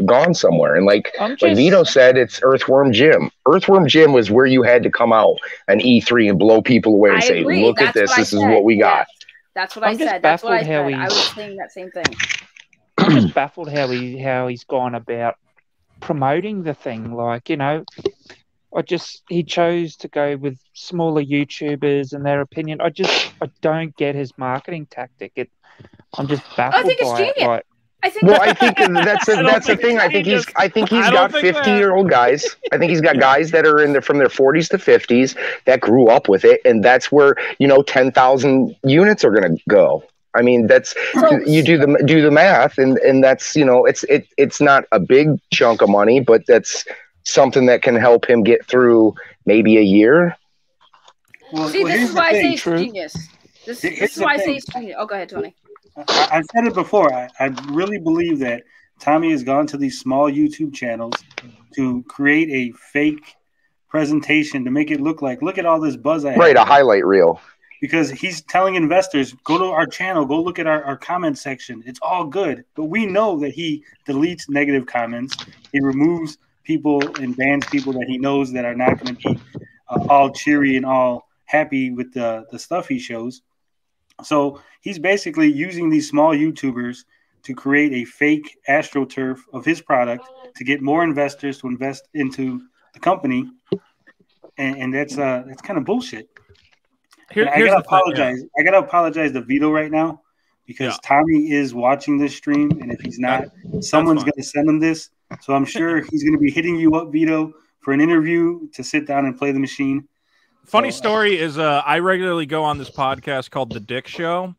gone somewhere. And like Vito said, it's Earthworm Jim. Earthworm Jim was where you had to come out an E3 and blow people away and say, look at this. This is what we got. That's what I said. That's what I said. I was saying that same thing. I'm just baffled how he's gone about promoting the thing. Like, he chose to go with smaller YouTubers and their opinion. I don't get his marketing tactic. I'm just baffled. I think it's genius. I think that's the thing. I think he's got 50-year-old guys. I think he's got guys that are from their 40s to 50s that grew up with it, and that's where 10,000 units are going to go. I mean, that's you do the math, and that's it's not a big chunk of money, but that's something that can help him get through maybe a year. Well, this is why I say it's genius. This is why I say it's genius. Oh, go ahead, Tony. I've said it before. I really believe that Tommy has gone to these small YouTube channels to create a fake presentation to make it look at all this buzz I have. Right, a highlight reel. Because he's telling investors, go to our channel, go look at our comment section. It's all good. But we know that he deletes negative comments. He removes people and bans people that he knows that are not going to be all cheery and all happy with the stuff he shows. So he's basically using these small YouTubers to create a fake AstroTurf of his product to get more investors to invest into the company. And that's kind of bullshit. I gotta apologize. I gotta apologize to Vito right now because Tommy is watching this stream, and if he's not, someone's gonna send him this. So I'm sure he's gonna be hitting you up, Vito, for an interview to sit down and play the machine. Funny story is I regularly go on this podcast called The Dick Show,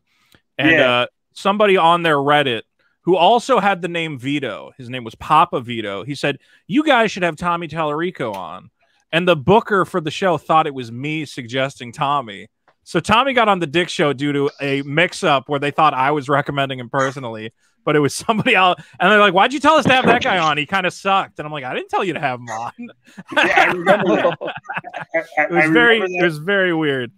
and somebody on their Reddit who also had the name Vito, his name was Papa Vito, he said, you guys should have Tommy Tallarico on. And the booker for the show thought it was me suggesting Tommy. So Tommy got on the Dick Show due to a mix-up where they thought I was recommending him personally, but it was somebody else. And they're like, why'd you tell us to have that guy on? He kind of sucked. And I'm like, I didn't tell you to have him on. I remember that. It was very weird.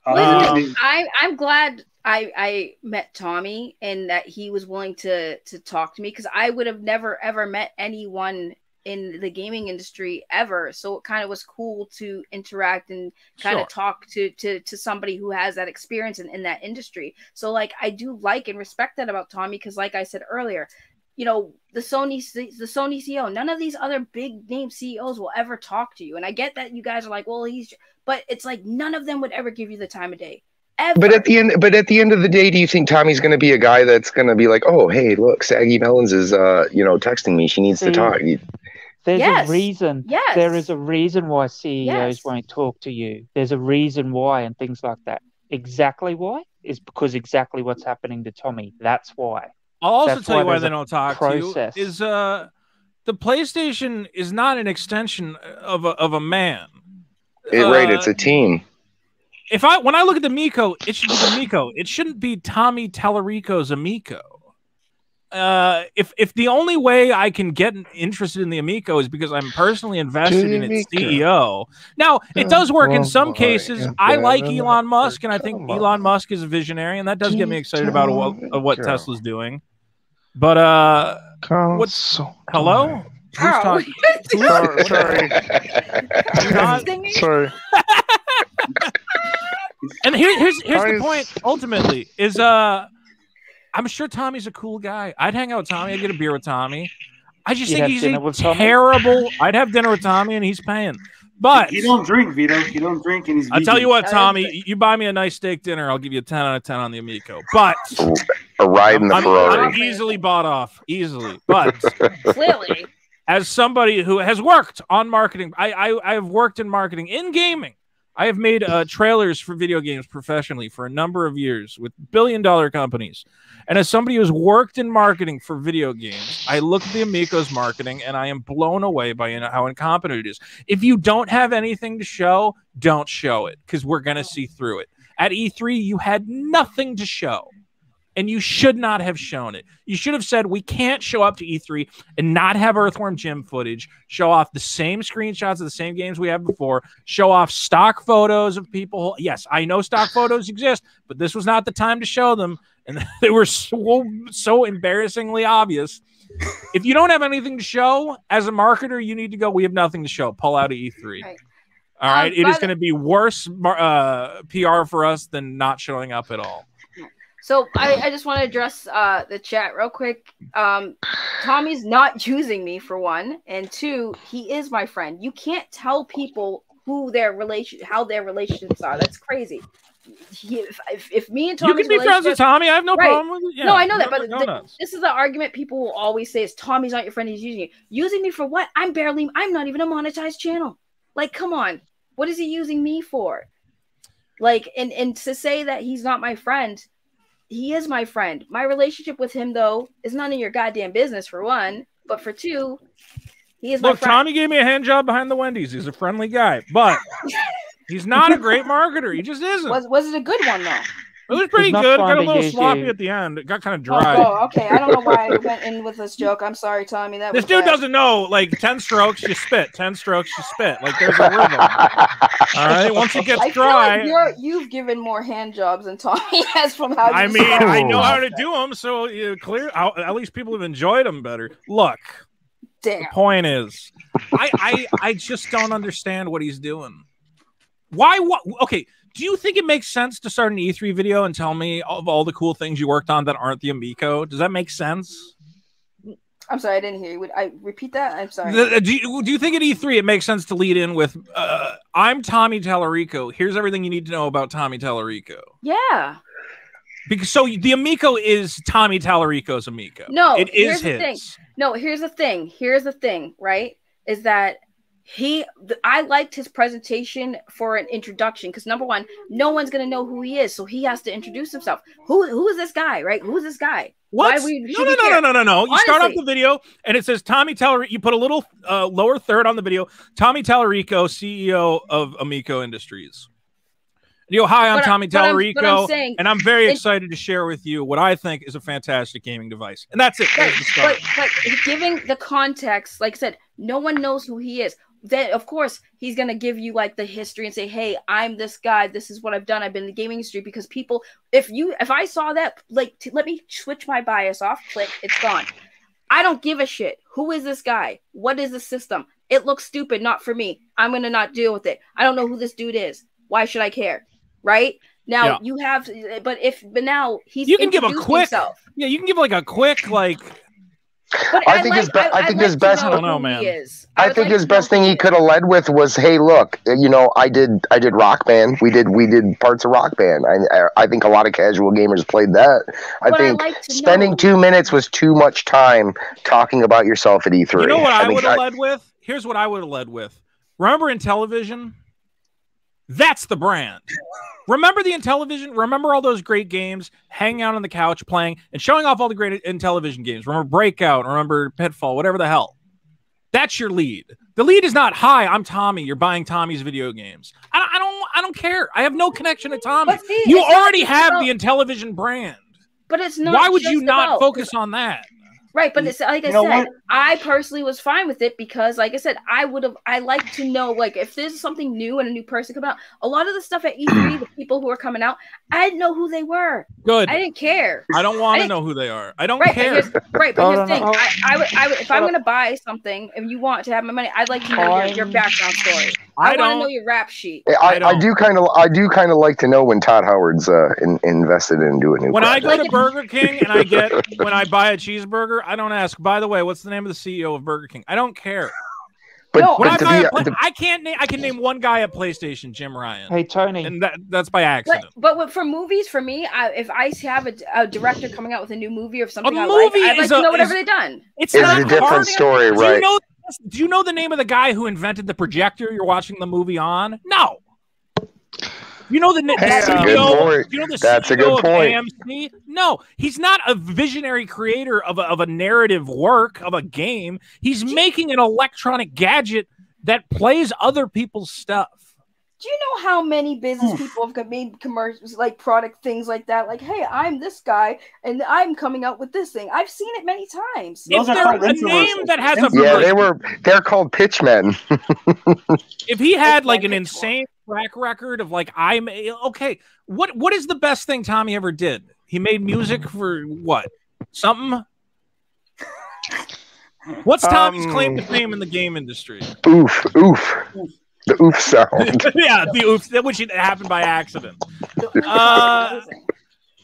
I'm glad I met Tommy and that he was willing to talk to me, because I would have never, ever met anyone in the gaming industry ever. So it kind of was cool to interact and kind of talk to somebody who has that experience in that industry. So like, I do like and respect that about Tommy, because like I said earlier, the Sony CEO, none of these other big name CEOs will ever talk to you. And I get that you guys are like, well, but it's like none of them would ever give you the time of day. Ever. But at the end of the day, do you think Tommy's going to be a guy that's going to be like, oh, hey, look, Saggy Melons is texting me. She needs to talk. There's a reason. There is a reason why CEOs won't talk to you. There's a reason why, and things like that. exactly why is because exactly what's happening to Tommy. That's why. I'll also That's tell you why there's they a don't talk process. to you is the PlayStation is not an extension of a man. It's a team. When I look at the Amico, it should be the Amico. It shouldn't be Tommy Tallarico's Amico. If the only way I can get interested in the Amico is because I'm personally invested in its CEO. Now, it does work in some cases. I like Elon Musk, and I think Elon Musk is a visionary, and that does get me excited about what Tesla's doing. But hello? Who's talking? Sorry. And here's the point. Ultimately, is I'm sure Tommy's a cool guy. I'd hang out with Tommy. I'd get a beer with Tommy. I just think he's a terrible. I'd have dinner with Tommy, and he's paying. But he don't drink, Vito. He don't drink, and he's. I'll tell you what, Tommy. You buy me a nice steak dinner, I'll give you a 10 out of 10 on the Amico. But a ride in the Ferrari. I'm easily bought off, easily. But clearly, as somebody who has worked on marketing, I have worked in marketing in gaming. I have made trailers for video games professionally for a number of years with billion-dollar companies. And as somebody who's worked in marketing for video games, I look at the Amico's marketing and I am blown away by how incompetent it is. If you don't have anything to show, don't show it because we're going to see through it. At E3, you had nothing to show. And you should not have shown it. You should have said, we can't show up to E3 and not have Earthworm Jim footage, show off the same screenshots of the same games we have before, show off stock photos of people. Yes, I know stock photos exist, but this was not the time to show them. And they were so embarrassingly obvious. If you don't have anything to show, as a marketer, you need to go, we have nothing to show. Pull out of E3. Right. All right? It is going to be worse PR for us than not showing up at all. So I just want to address the chat real quick. Tommy's not using me for one, and two, he is my friend. You can't tell people how their relationships are. That's crazy. If me and Tommy, you can be friends with Tommy. I have no problem with it. Yeah, no, I know that, but this is the argument people will always say: is Tommy's not your friend? He's using you. Using me for what? I'm not even a monetized channel. Like, come on, what is he using me for? Like, and to say that he's not my friend. He is my friend. My relationship with him, though, is none of your goddamn business, for one. But for two, he is my friend. Tommy gave me a hand job behind the Wendy's. He's a friendly guy. But he's not a great marketer. He just isn't. Was it a good one, though? It was pretty good. It got a little sloppy at the end. It got kind of dry. Oh, okay. I don't know why I went in with this joke. I'm sorry, Tommy. This dude doesn't know. Like 10 strokes, you spit. 10 strokes, you spit. Like there's a rhythm. All right. Once it gets dry, like you've given more hand jobs than Tommy has from how. I mean, I know how to do them, so at least people have enjoyed them better. Look, the point is, I just don't understand what he's doing. Why? What? Okay. Do you think it makes sense to start an E3 video and tell me of all the cool things you worked on that aren't the Amico? Does that make sense? I'm sorry, I didn't hear you. Would I repeat that? I'm sorry. Do you think at E3 it makes sense to lead in with, I'm Tommy Tallarico. Here's everything you need to know about Tommy Tallarico. Yeah. Because so the Amico is Tommy Tallarico's Amico. No, it is his. Thing. No, here's the thing. Here's the thing, right? Is that I liked his presentation for an introduction because number one, no one's gonna know who he is, so he has to introduce himself. Who is this guy, right? Who is this guy? What? No. You start off the video and it says Tommy Tallarico. You put a little lower third on the video. Tommy Tallarico, CEO of Amico Industries. And you go, hi, I'm Tommy Tallarico, and I'm very excited to share with you what I think is a fantastic gaming device. And that's it. Right. But giving the context, like I said, no one knows who he is. Then of course he's gonna give you like the history and say, hey, I'm this guy, this is what I've done, I've been in the gaming industry, because people, if I saw that, like, let me switch my bias off, click, it's gone. I don't give a shit. Who is this guy? What is the system? It looks stupid, not for me. I'm gonna not deal with it. I don't know who this dude is. Why should I care? Right now you have, but now he's, you can give a quick himself. Yeah, you can give like a quick like. But I think his best. I don't know, man. I think his best thing he could have led with was, "Hey, look, you know, I did Rock Band. We did parts of Rock Band. I think a lot of casual gamers played that. I think spending 2 minutes was too much time talking about yourself at E3. You know what I would have led with? Here's what I would have led with. Remember in television, That's the brand. Remember the Intellivision? Remember all those great games, hanging out on the couch, playing, and showing off all the great Intellivision games. Remember Breakout, remember Pitfall, whatever the hell. That's your lead. The lead is not, hi, I'm Tommy. You're buying Tommy's video games. I don't care. I have no connection to Tommy. See, you already have the Intellivision brand. But it's not. Why would you not focus on that? Right, but it's like I said, I personally was fine with it because, like I said, I like to know, like, if there's something new and a new person coming out. A lot of the stuff at E3, the people who are coming out, I didn't know who they were. Good. I didn't care. I don't want to know who they are. I don't care. But here's the thing. I would, if I'm going to buy something, if you want to have my money, I'd like to know your background story. I want to know your rap sheet. I do kind of like to know when Todd Howard's invested in doing new. When I go to Burger King and when I buy a cheeseburger, I don't ask, by the way, what's the name of the CEO of Burger King? I don't care. I can name one guy at PlayStation, Jim Ryan. Hey, Tony. And that's by accident. But for movies, for me, if I have a director coming out with a new movie or something I'd like to know whatever they've done. It's not a different story, right? Do you know the name of the guy who invented the projector you're watching the movie on? No. You know the CEO. You know the CEO of AMC? No, he's not a visionary creator of a narrative work of a game. He's making an electronic gadget that plays other people's stuff. Do you know how many business people have made commercials, like product things like that? Like, hey, I'm this guy, and I'm coming out with this thing. I've seen it many times. If there's a name that has a they're called pitchmen. If he had like an insane track record of like what is the best thing Tommy ever did? He made music for what? Something? What's Tommy's claim to fame in the game industry? Oof. The oof sound. Yeah, the oof, which happened by accident.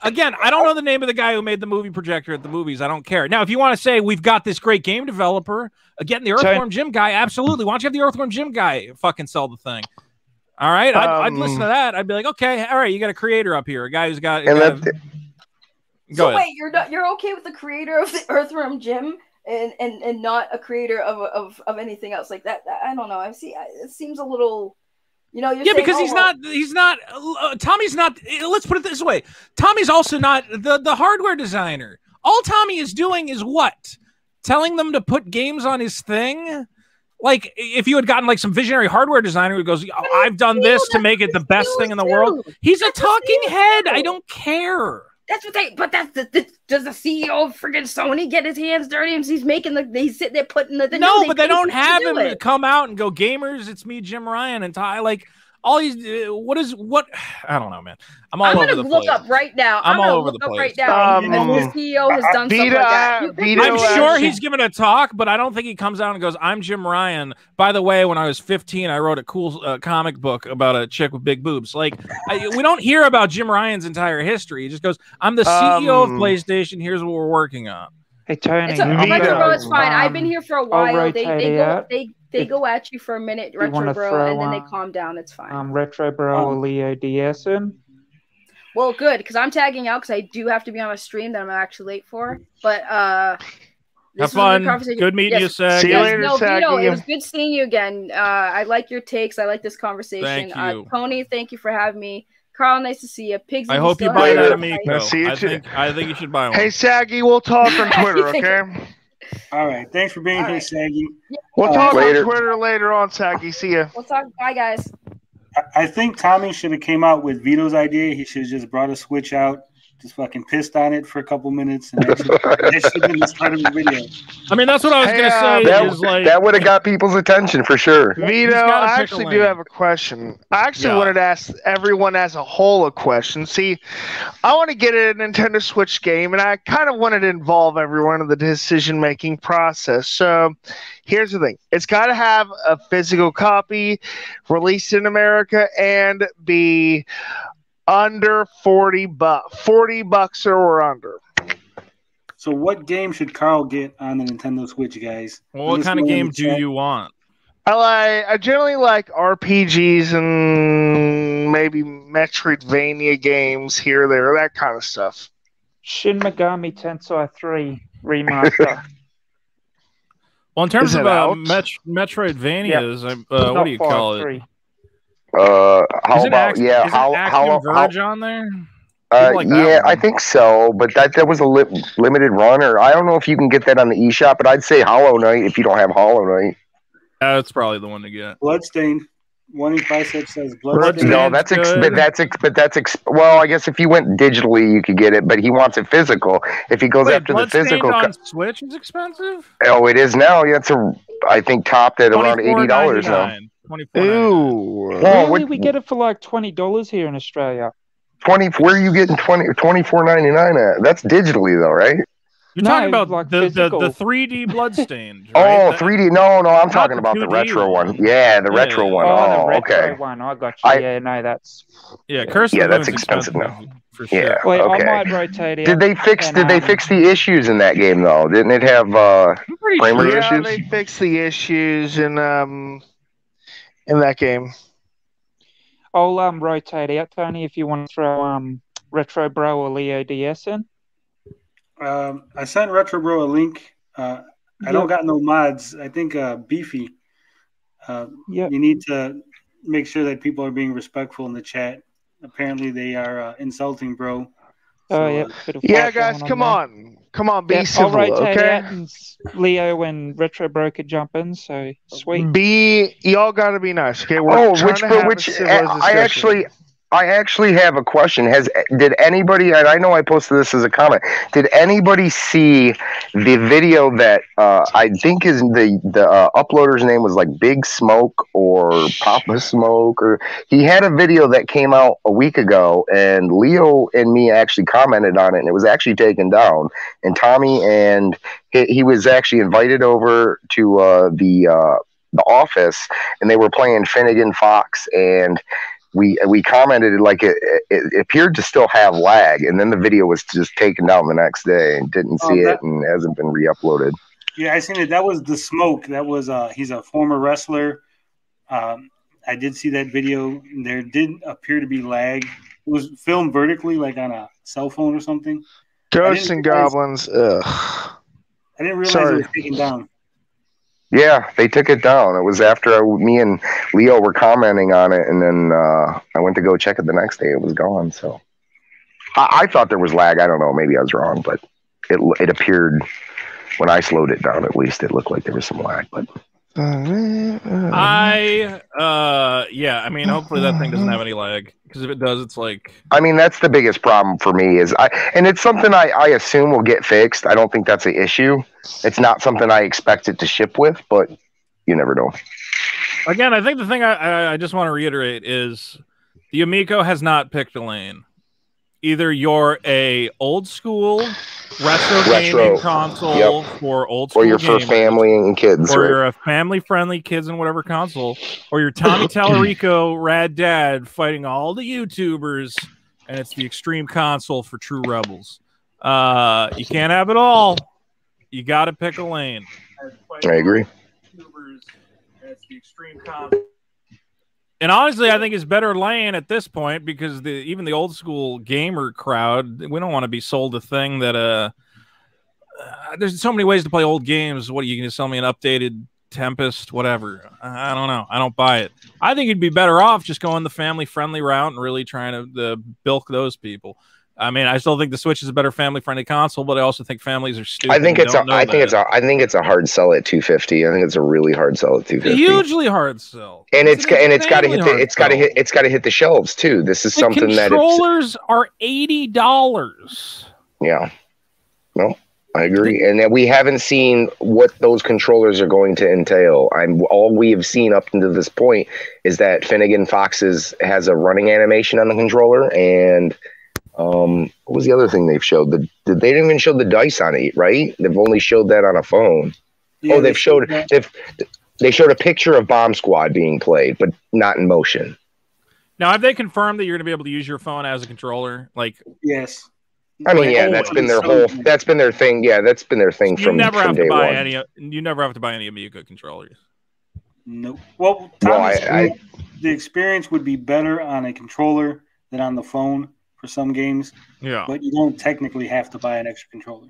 Again, I don't know the name of the guy who made the movie projector at the movies. I don't care. Now, if you want to say we've got this great game developer, again, the Earthworm Jim guy, absolutely. Why don't you have the Earthworm Jim guy fucking sell the thing? All right, I'd listen to that. I'd be like, okay, all right, you got a creator up here, a guy who's got. So wait, you're okay with the creator of the Earthworm Jim? And not a creator of anything else like that. I don't know. It seems a little, you're saying, because he's not Tommy's not, let's put it this way. Tommy's also not the hardware designer. All Tommy is doing is what? Telling them to put games on his thing? Like, if you had gotten like some visionary hardware designer who goes, I've done this to make it the best thing in the world. He's a talking head. I don't care. That's what does the CEO of friggin' Sony get his hands dirty and he's sitting there putting the no, but they don't have him come out and go, gamers, it's me, Jim Ryan, and Ty, like all these what I don't know, man. I'm all over the place. I'm gonna look up right now. I'm all over the place. Right now. And the CEO has done something like that. I'm sure he's given a talk, but I don't think he comes out and goes, I'm Jim Ryan. By the way, when I was 15, I wrote a cool comic book about a chick with big boobs. Like, we don't hear about Jim Ryan's entire history. He just goes, I'm the CEO of PlayStation. Here's what we're working on. Hey, Tony. It's fine. I've been here for a while. They go at you for a minute, Retro Bro, and then they calm down. It's fine. Retro Bro or Leo DS in. Well, good, because I'm tagging out because I do have to be on a stream that I'm actually late for. But have fun. Good meeting you, Sag. See you later, Vito, it was good seeing you again. I like your takes. I like this conversation. Thank you. Tony, thank you for having me. Carl, nice to see you. Pigsy, I hope you buy that Amico. I think you should buy one. Hey, Saggy, we'll talk on Twitter, okay? All right. Thanks for being here, Saggy. We'll talk on Twitter later on, Saggy. See ya. We'll talk. Bye, guys. I think Tommy should have came out with Vito's idea. He should have just brought a Switch out, just fucking pissed on it for a couple minutes, and that should have been the start of the video. I mean, that's what I was going to say. That would have got people's attention for sure. Vito, I actually do have a question. I actually wanted to ask everyone as a whole a question. See, I want to get a Nintendo Switch game, and I kind of wanted to involve everyone in the decision-making process. So here's the thing. It's got to have a physical copy, released in America, and be under $40 or under. So what game should Carl get on the Nintendo Switch, guys? Well, what kind of game do you want? I generally like RPGs and maybe Metroidvania games here or there, that kind of stuff. Shin Megami Tensei 3 remaster. Well, in terms of Metroidvanias, what do you call it? How about Axiom Verge on there? I think so, but that was a limited run, or I don't know if you can get that on the eShop, but I'd say Hollow Knight if you don't have Hollow Knight. That's probably the one to get. Bloodstained. One in Bicep says Bloodstained. No, well, I guess if you went digitally, you could get it, but he wants it physical. If he goes after the physical, on Switch is expensive. Oh, it is now. Yeah, I think topped at around $80 now. Ooh, really? We get it for like $20 here in Australia. Where are you getting $24.99 at? That's digitally though, right? You're talking about like the 3D Bloodstained, right? Oh, 3D. No, I'm talking about the retro one. Yeah, the retro one. Oh, the retro okay. One. I got you. Yeah, no, that's. Yeah, Curse. Yeah, that's expensive now. For sure. Yeah, wait, okay. I might rotate it. Did they fix the issues in that game though? Didn't it have frame rate issues? Yeah, they fixed the issues in that game. I'll rotate out, Tony, if you want to throw Retro Bro or Leo DS in. I sent Retro Bro a link. I don't got no mods. I think Beefy. You need to make sure that people are being respectful in the chat. Apparently, they are insulting Bro. So, yeah, guys, come on, be civil, I'll rotate okay? Out and Leo and Retro Bro could jump in. So sweet. Y'all gotta be nice, okay? I actually have a question. Did anybody, and I know I posted this as a comment, did anybody see the video that I think is the uploader's name was like Big Smoke or Papa Smoke, or he had a video that came out a week ago, and Leo and me actually commented on it, and it was actually taken down. And Tommy and he was actually invited over to the office, and they were playing Finnegan Fox, and we commented like it appeared to still have lag, and then the video was just taken down the next day and didn't see it and hasn't been re-uploaded. Yeah, I seen it. That was the Smoke. That was he's a former wrestler. I did see that video. There did appear to be lag. It was filmed vertically, like on a cell phone or something. Ghosts and Goblins. Ugh. I didn't realize it was taken down. Yeah, they took it down. It was after me and Leo were commenting on it, and then I went to go check it the next day. It was gone. So I thought there was lag. I don't know. Maybe I was wrong, but it appeared when I slowed it down. At least it looked like there was some lag. But I mean, hopefully that thing doesn't have any lag, because if it does, it's like. I mean, that's the biggest problem for me and it's something I assume will get fixed. I don't think that's an issue. It's not something I expect it to ship with, but you never know. Again, I think the thing I just want to reiterate is the Amico has not picked a lane. Either you're a old school retro gaming console for old school, or you're for family and kids, or you're a family friendly kids and whatever console, or you're Tommy Tallarico, Rad Dad fighting all the YouTubers, and it's the extreme console for true rebels. You can't have it all. You got to pick a lane. I agree. YouTubers, and it's the extreme console. And honestly, I think it's better lane at this point, because even the old school gamer crowd, we don't want to be sold a thing that there's so many ways to play old games. What are you going to sell me, an updated Tempest, whatever? I don't know. I don't buy it. I think you'd be better off just going the family friendly route and really trying to bilk those people. I mean, I still think the Switch is a better family-friendly console, but I also think families are stupid. I think it's a hard sell at $250. I think it's a really hard sell at $250. Hugely hard sell. And it's got to hit the shelves too. This is something that controllers are $80. Yeah. No, I agree. And that we haven't seen what those controllers are going to entail. All we have seen up until this point is that Finnegan Fox has a running animation on the controller, and what was the other thing they've showed? They didn't even show the dice on it, right? They've only showed that on a phone. Yeah, they showed a picture of Bomb Squad being played, but not in motion. Now, have they confirmed that you're going to be able to use your phone as a controller? Like, yes. I mean, yeah, that's been their thing. Yeah, that's been their thing from day one. You never have to buy any Amico controllers. No. Well, the experience would be better on a controller than on the phone for some games. Yeah. But you don't technically have to buy an extra controller.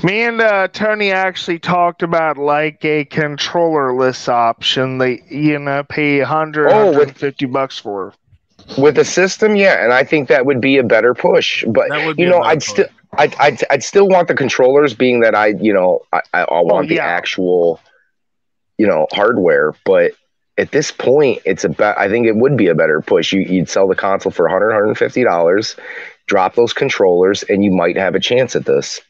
Me and Tony actually talked about like a controllerless option that pay 150 bucks for. With a system, yeah, and I think that would be a better push. But I'd still want the controllers, being that I want the actual hardware. But at this point, I think it would be a better push. You'd sell the console for $150, drop those controllers, and you might have a chance at this.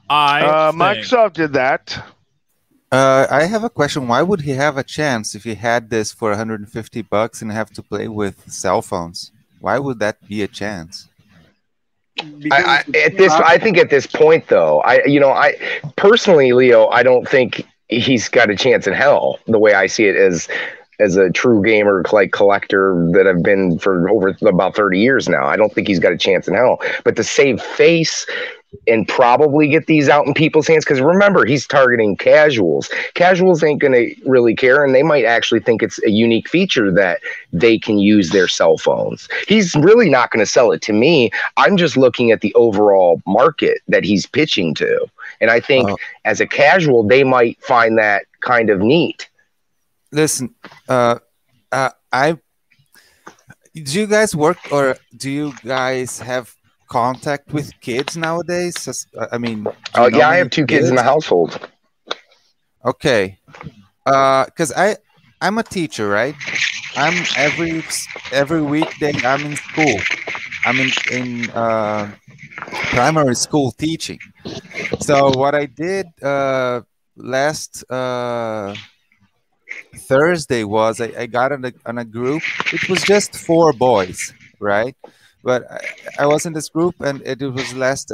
Microsoft did that. I have a question. Why would he have a chance if he had this for $150 and have to play with cell phones? Why would that be a chance? I think at this point, though, I personally, Leo, I don't think he's got a chance in hell. The way I see it as a true gamer, like collector that I've been for over about 30 years now, I don't think he's got a chance in hell. But to save face and probably get these out in people's hands, because remember, he's targeting casuals. Casuals ain't going to really care, and they might actually think it's a unique feature that they can use their cell phones. He's really not going to sell it to me. I'm just looking at the overall market that he's pitching to. And I think as a casual, they might find that kind of neat. Listen, do you guys work, or do you guys have contact with kids nowadays? I mean, I have 2 kids in the household. Okay, because I'm a teacher, right? I'm every weekday I'm in school. I'm in primary school teaching. So what I did last Thursday was I got on a group. It was just 4 boys, right? But I was in this group, and it was last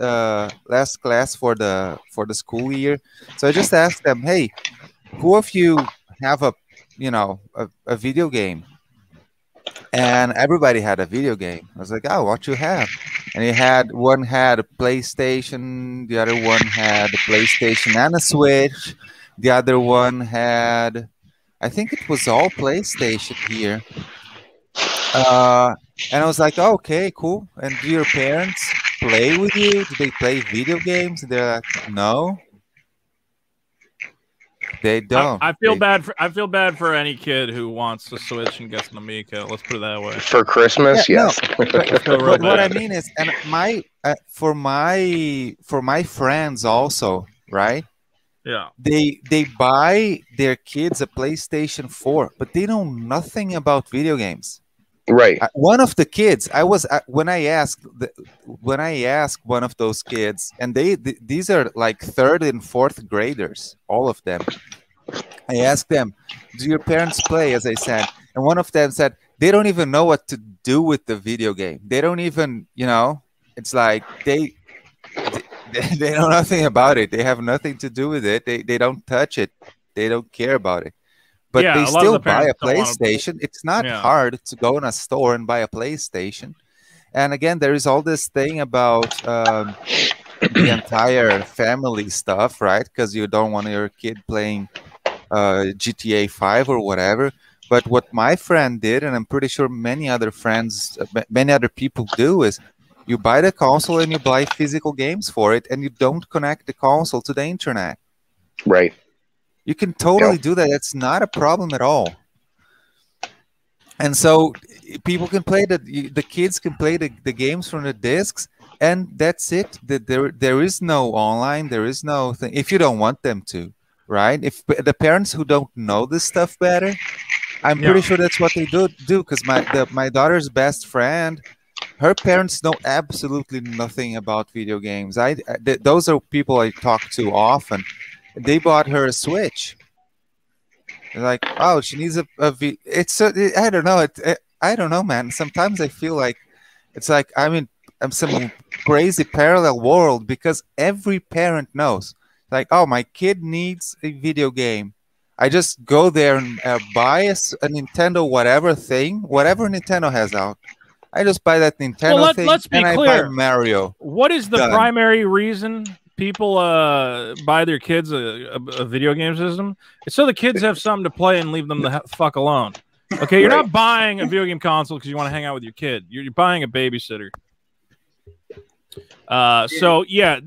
class for the school year. So I just asked them, "Hey, who of you have a video game?" And everybody had a video game. I was like, "Oh, what you have?" And one had a PlayStation, the other one had a PlayStation and a Switch, the other one had, I think it was all PlayStation here. And I was like, oh, okay, cool. And do your parents play with you? Do they play video games? And they're like, no, they don't. I feel bad for any kid who wants to Switch and gets an Amico. Let's put it that way. For Christmas, yes. No, but what I mean is, and for my friends also, right? Yeah. They buy their kids a PlayStation 4, but they know nothing about video games. Right. One of the kids, when I asked one of those kids, and these are like 3rd and 4th graders, all of them. I asked them, "Do your parents play?" As I said, and one of them said they don't even know what to do with the video game. They don't even, it's like they know nothing about it. They have nothing to do with it. They don't touch it. They don't care about it. But they still buy a PlayStation. It's not hard to go in a store and buy a PlayStation. And again, there is all this thing about the entire family stuff, right? Because you don't want your kid playing GTA 5 or whatever. But what my friend did, and I'm pretty sure many other people do, is you buy the console and you buy physical games for it, and you don't connect the console to the internet. Right. You can totally do that. That's not a problem at all. And so people can play the kids can play the games from the discs, and that's it. There is no online. There is no thing if you don't want them to, right? If the parents who don't know this stuff better, I'm pretty sure that's what they do. Because my daughter's best friend, her parents know absolutely nothing about video games. Those are people I talk to often. They bought her a Switch. They're like, oh, she needs I don't know. I don't know, man. Sometimes I feel like it's like I'm some crazy parallel world, because every parent knows, like, oh, my kid needs a video game. I just go there and buy a Nintendo, whatever Nintendo has out. I just buy that Nintendo thing, let's be clear. I buy Mario. What is the primary reason people buy their kids a video game system? It's so the kids have something to play and leave them the fuck alone. Okay, you're not buying a video game console because you want to hang out with your kid. You're buying a babysitter. So yeah,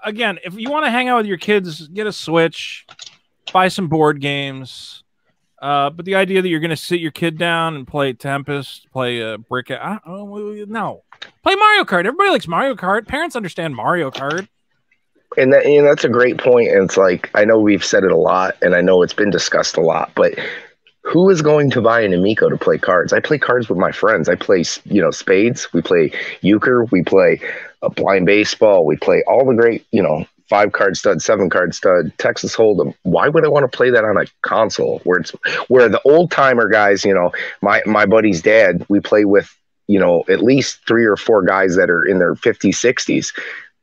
again, if you want to hang out with your kids, get a Switch, buy some board games. But the idea that you're going to sit your kid down and play Tempest, play Brick, no, play Mario Kart. Everybody likes Mario Kart. Parents understand Mario Kart. And that, that's a great point. And it's like, I know we've said it a lot, and I know it's been discussed a lot, but who is going to buy an Amico to play cards? I play cards with my friends. I play, spades. We play euchre. We play blind baseball. We play all the great, 5-card stud, 7-card stud, Texas Hold'em. Why would I want to play that on a console where the old timer guys, my buddy's dad, we play with, at least 3 or 4 guys that are in their 50s, 60s.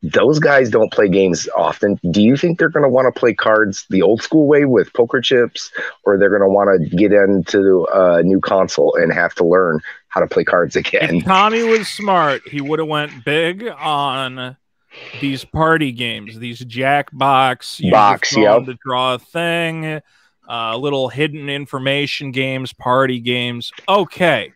Those guys don't play games often. Do you think they're going to want to play cards the old school way with poker chips, or they're going to want to get into a new console and have to learn how to play cards again? If Tommy was smart, he would have went big on these party games, these Jackbox, to draw a thing, little hidden information games, party games. Okay.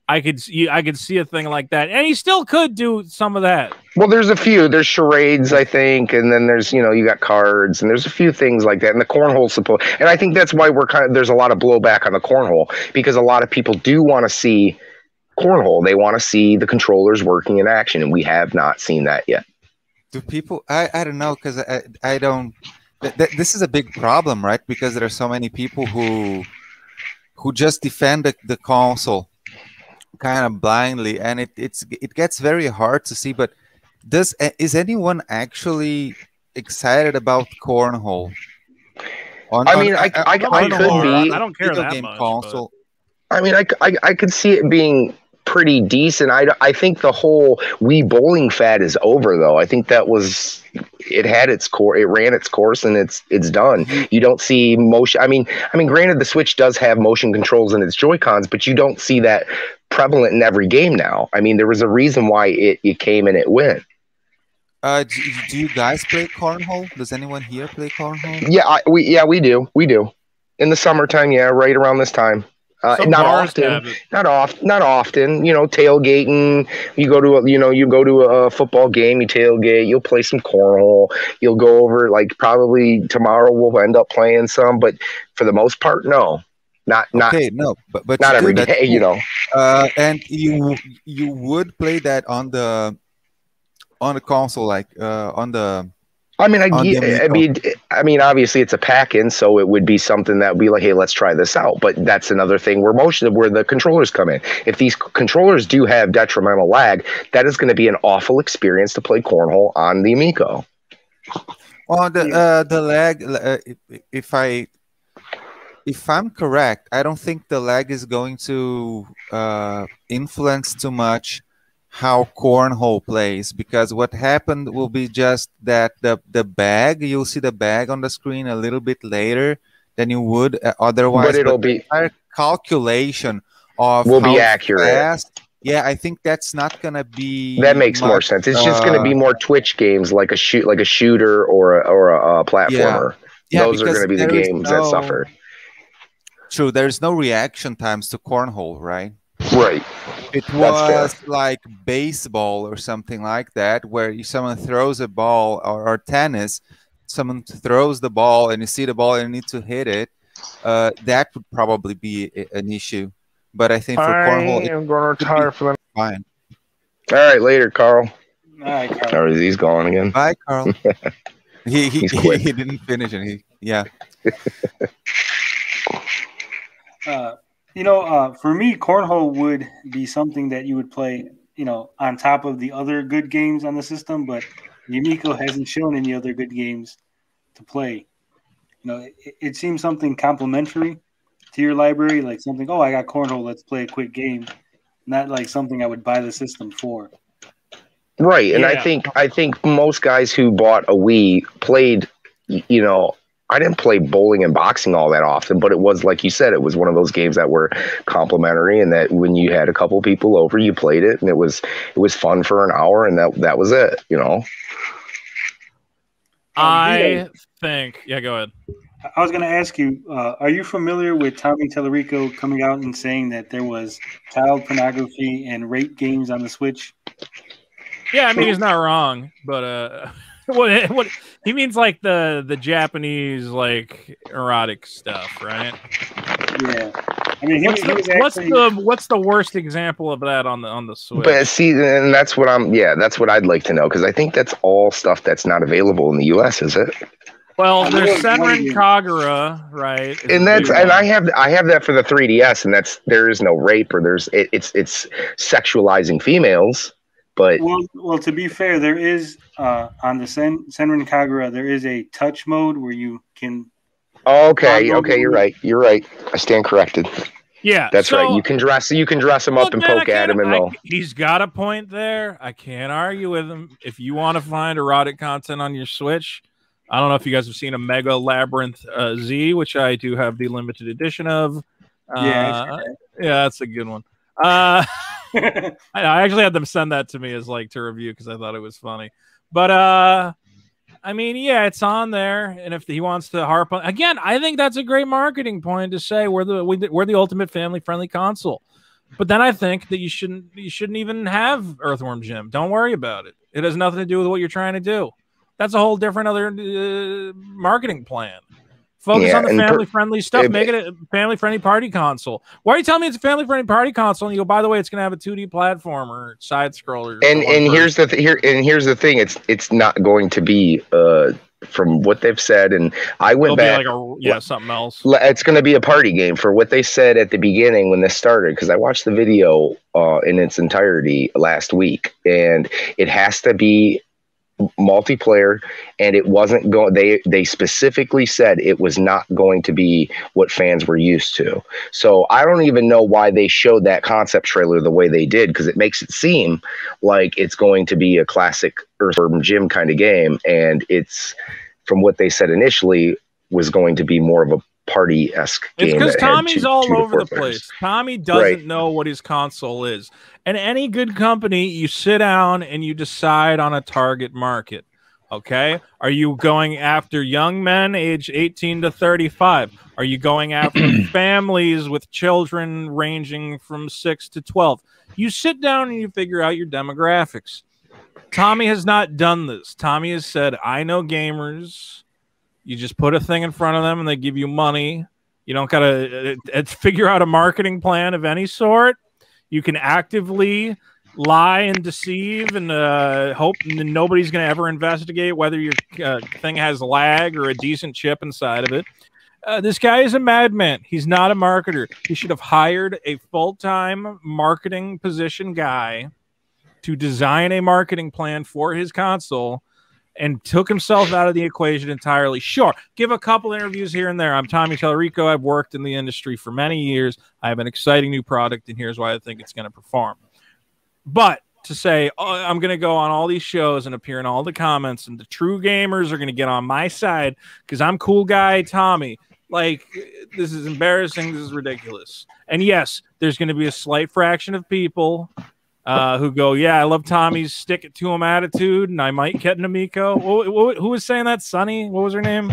I could see a thing like that, and he still could do some of that. Well, there's a few. There's charades, I think, and then there's you got cards, and there's a few things like that. And the cornhole and I think that's why there's a lot of blowback on the cornhole, because a lot of people do want to see cornhole. They want to see the controllers working in action, and we have not seen that yet. Do people? I don't know, because I don't. This is a big problem, right? Because there are so many people who just defend the console kind of blindly, and it gets very hard to see. But is anyone actually excited about cornhole? I could be. I don't care that much. Console. I mean, I could see it being pretty decent. I think the whole Wii bowling fad is over, though. I think it had its core, it ran its course, and it's done. You don't see motion. I mean, granted, the Switch does have motion controls in its Joy-Cons, but you don't see that prevalent in every game now. I mean, there was a reason why it came and it went. Do you guys play cornhole? Does anyone here play cornhole? Yeah, we do. In the summertime, right around this time. Not often. Tailgating. You go to a football game. You tailgate. You'll play some cornhole. You'll go over. Like, probably tomorrow we'll end up playing some, but for the most part, no. Not okay. No, but not every day. And you would play that on the console, like on the. I mean, obviously it's a pack-in, so it would be something that would be like, hey, let's try this out. But that's another thing where the controllers come in. If these controllers do have detrimental lag, that is going to be an awful experience to play cornhole on the Amico. Well, the lag, if I'm correct, I don't think the lag is going to influence too much how cornhole plays, because what happened will be just that the bag, you'll see the bag on the screen a little bit later than you would otherwise. But it'll be our calculation of will be accurate. Fast, yeah, I think that's not gonna be. That makes more sense. It's just gonna be more Twitch games, like a shooter or a platformer. Yeah, those are gonna be the games that suffer. True, there's no reaction times to cornhole, right? Right. It was like baseball or something like that, where someone throws a ball, or tennis, someone throws the ball and you see the ball and you need to hit it. That would probably be an issue. But I think for cornhole, I'm going to retire for them. Fine. All right, later, Carl. All right, Carl. Or he's gone again. Bye, Carl. he didn't finish it. For me, cornhole would be something that you would play, on top of the other good games on the system, but Amico hasn't shown any other good games to play. It seems something complementary to your library, like something, I got cornhole, let's play a quick game, not like something I would buy the system for. Right, and yeah. I think most guys who bought a Wii played, I didn't play bowling and boxing all that often, but it was, like you said, it was one of those games that were complimentary, and that when you had a couple people over, you played it, and it was fun for an hour, and that was it, I think, go ahead. I was going to ask you, are you familiar with Tommy Tallarico coming out and saying that there was child pornography and rape games on the Switch? Yeah, I mean he's not wrong, but what he means like the Japanese like erotic stuff, right? Yeah. I mean, what's the worst example of that on the Switch? But see, and that's what I'd like to know, because I think that's all stuff that's not available in the U.S. Is it? Well, there's Senran Kagura, right? And I have that for the 3DS, and there is no rape or it's sexualizing females. But well, to be fair, there is on the Senran Kagura there is a touch mode where you can. Okay, you're right. I stand corrected. Yeah, that's right. You can dress him up and poke at him, and he's got a point there. I can't argue with him. If you want to find erotic content on your Switch, I don't know if you guys have seen a Mega Labyrinth Z, which I do have the limited edition of. Yeah, that's a good one. I actually had them send that to me as like to review because I thought it was funny. But I mean, yeah, it's on there, and if he wants to harp on again, I think that's a great marketing point to say we're the ultimate family-friendly console. But then I think that you shouldn't even have Earthworm Jim. Don't worry about it. It has nothing to do with what you're trying to do. That's a whole different other marketing plan. Focus on the family-friendly stuff. Make it a family-friendly party console. Why are you telling me it's a family-friendly party console? And you go, by the way, it's going to have a 2D platformer, side scroller. And here's the thing. It's not going to be from what they've said. And I went back. Something else. It's going to be a party game for what they said at the beginning when this started. Because I watched the video in its entirety last week, and it has to be multiplayer, and it wasn't going. They specifically said it was not going to be what fans were used to. So I don't even know why they showed that concept trailer the way they did, because it makes it seem like it's going to be a classic Earthworm Jim kind of game, and it's, from what they said initially, was going to be more of a party-esque game. It's because Tommy's all over the place. Tommy doesn't know what his console is. And any good company, you sit down and you decide on a target market. Okay? Are you going after young men aged 18 to 35? Are you going after families with children ranging from 6 to 12? You sit down and you figure out your demographics. Tommy has not done this. Tommy has said, I know gamers. You just put a thing in front of them and they give you money. You don't got to figure out a marketing plan of any sort. You can actively lie and deceive and hope nobody's going to ever investigate whether your thing has lag or a decent chip inside of it. This guy is a madman. He's not a marketer. He should have hired a full-time marketing position guy to design a marketing plan for his console, and took himself out of the equation entirely. Sure, give a couple interviews here and there. I'm Tommy Tallarico. I've worked in the industry for many years. I have an exciting new product, and here's why I think it's going to perform. But to say, I'm going to go on all these shows and appear in all the comments, and the true gamers are going to get on my side because I'm cool guy Tommy. Like, this is embarrassing. This is ridiculous. And yes, there's going to be a slight fraction of people who go, yeah, I love Tommy's stick it to him attitude, and I might get an Amico. Who was saying that? Sunny? What was her name?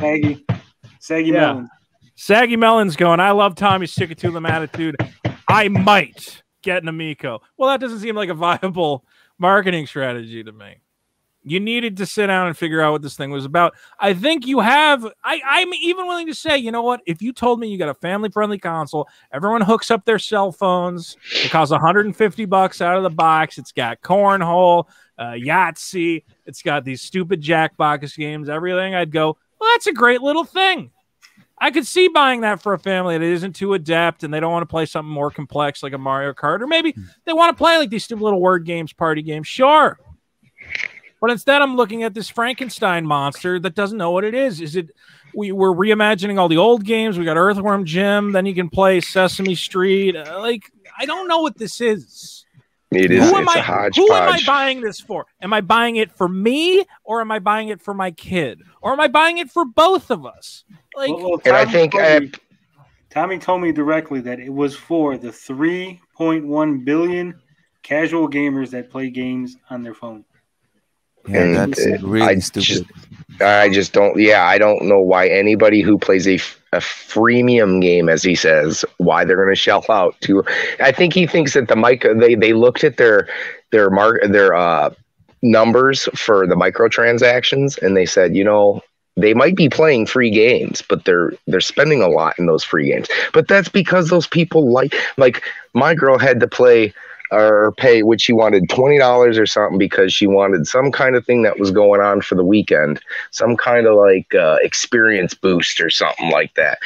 Saggy Melon. Saggy Melon's going, I love Tommy's stick it to them attitude. I might get an Amico. Well, that doesn't seem like a viable marketing strategy to me. You needed to sit down and figure out what this thing was about. I think you have. I'm even willing to say, you know what? If you told me you got a family-friendly console, everyone hooks up their cell phones. It costs $150 out of the box. It's got cornhole, Yahtzee. It's got these stupid Jackbox games, everything. I'd go, well, that's a great little thing. I could see buying that for a family that isn't too adept and they don't want to play something more complex like a Mario Kart, or maybe they want to play like these stupid little word games, party games. Sure. But instead, I'm looking at this Frankenstein monster that doesn't know what it is. We're reimagining all the old games. We got Earthworm Jim. Then you can play Sesame Street. I don't know what this is. It is. It's a hodgepodge. Who am I buying this for? Am I buying it for me, or am I buying it for my kid, or am I buying it for both of us? Tommy told me directly that it was for the 3.1 billion casual gamers that play games on their phone. Yeah, and that's really stupid. I just don't. Yeah, I don't know why anybody who plays a freemium game, as he says, why they're going to shell out to. I think he thinks that the mic. They looked at their numbers for the microtransactions, and they said, they might be playing free games, but they're spending a lot in those free games. But that's because those people like my girl had to play or pay what she wanted, $20 or something, because she wanted some kind of thing that was going on for the weekend, some kind of experience boost or something like that.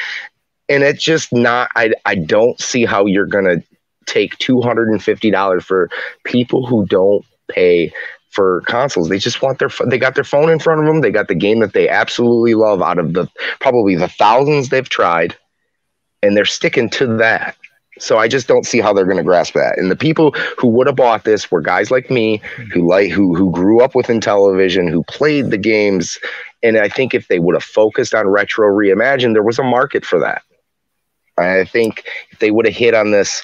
And it's just not, I don't see how you're gonna take $250 for people who don't pay for consoles. They just want they got their phone in front of them. They got the game that they absolutely love out of probably the thousands they've tried, and they're sticking to that. So I just don't see how they're going to grasp that. And the people who would have bought this were guys like me who grew up within television, who played the games. And I think if they would have focused on Retro Reimagined, there was a market for that. I think if they would have hit on this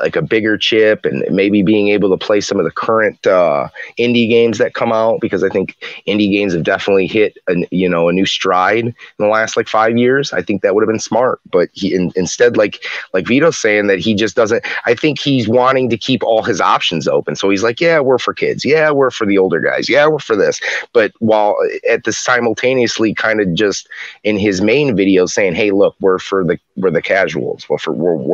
like a bigger chip and maybe being able to play some of the current indie games that come out, because I think indie games have definitely hit a new stride in the last 5 years. I think that would have been smart, but he instead, like Vito's saying, that he just doesn't. I think he's wanting to keep all his options open. So he's like, yeah, we're for kids. Yeah, we're for the older guys. Yeah, we're for this. But while at the simultaneously kind of just in his main video saying, hey, look, we're the casuals. We're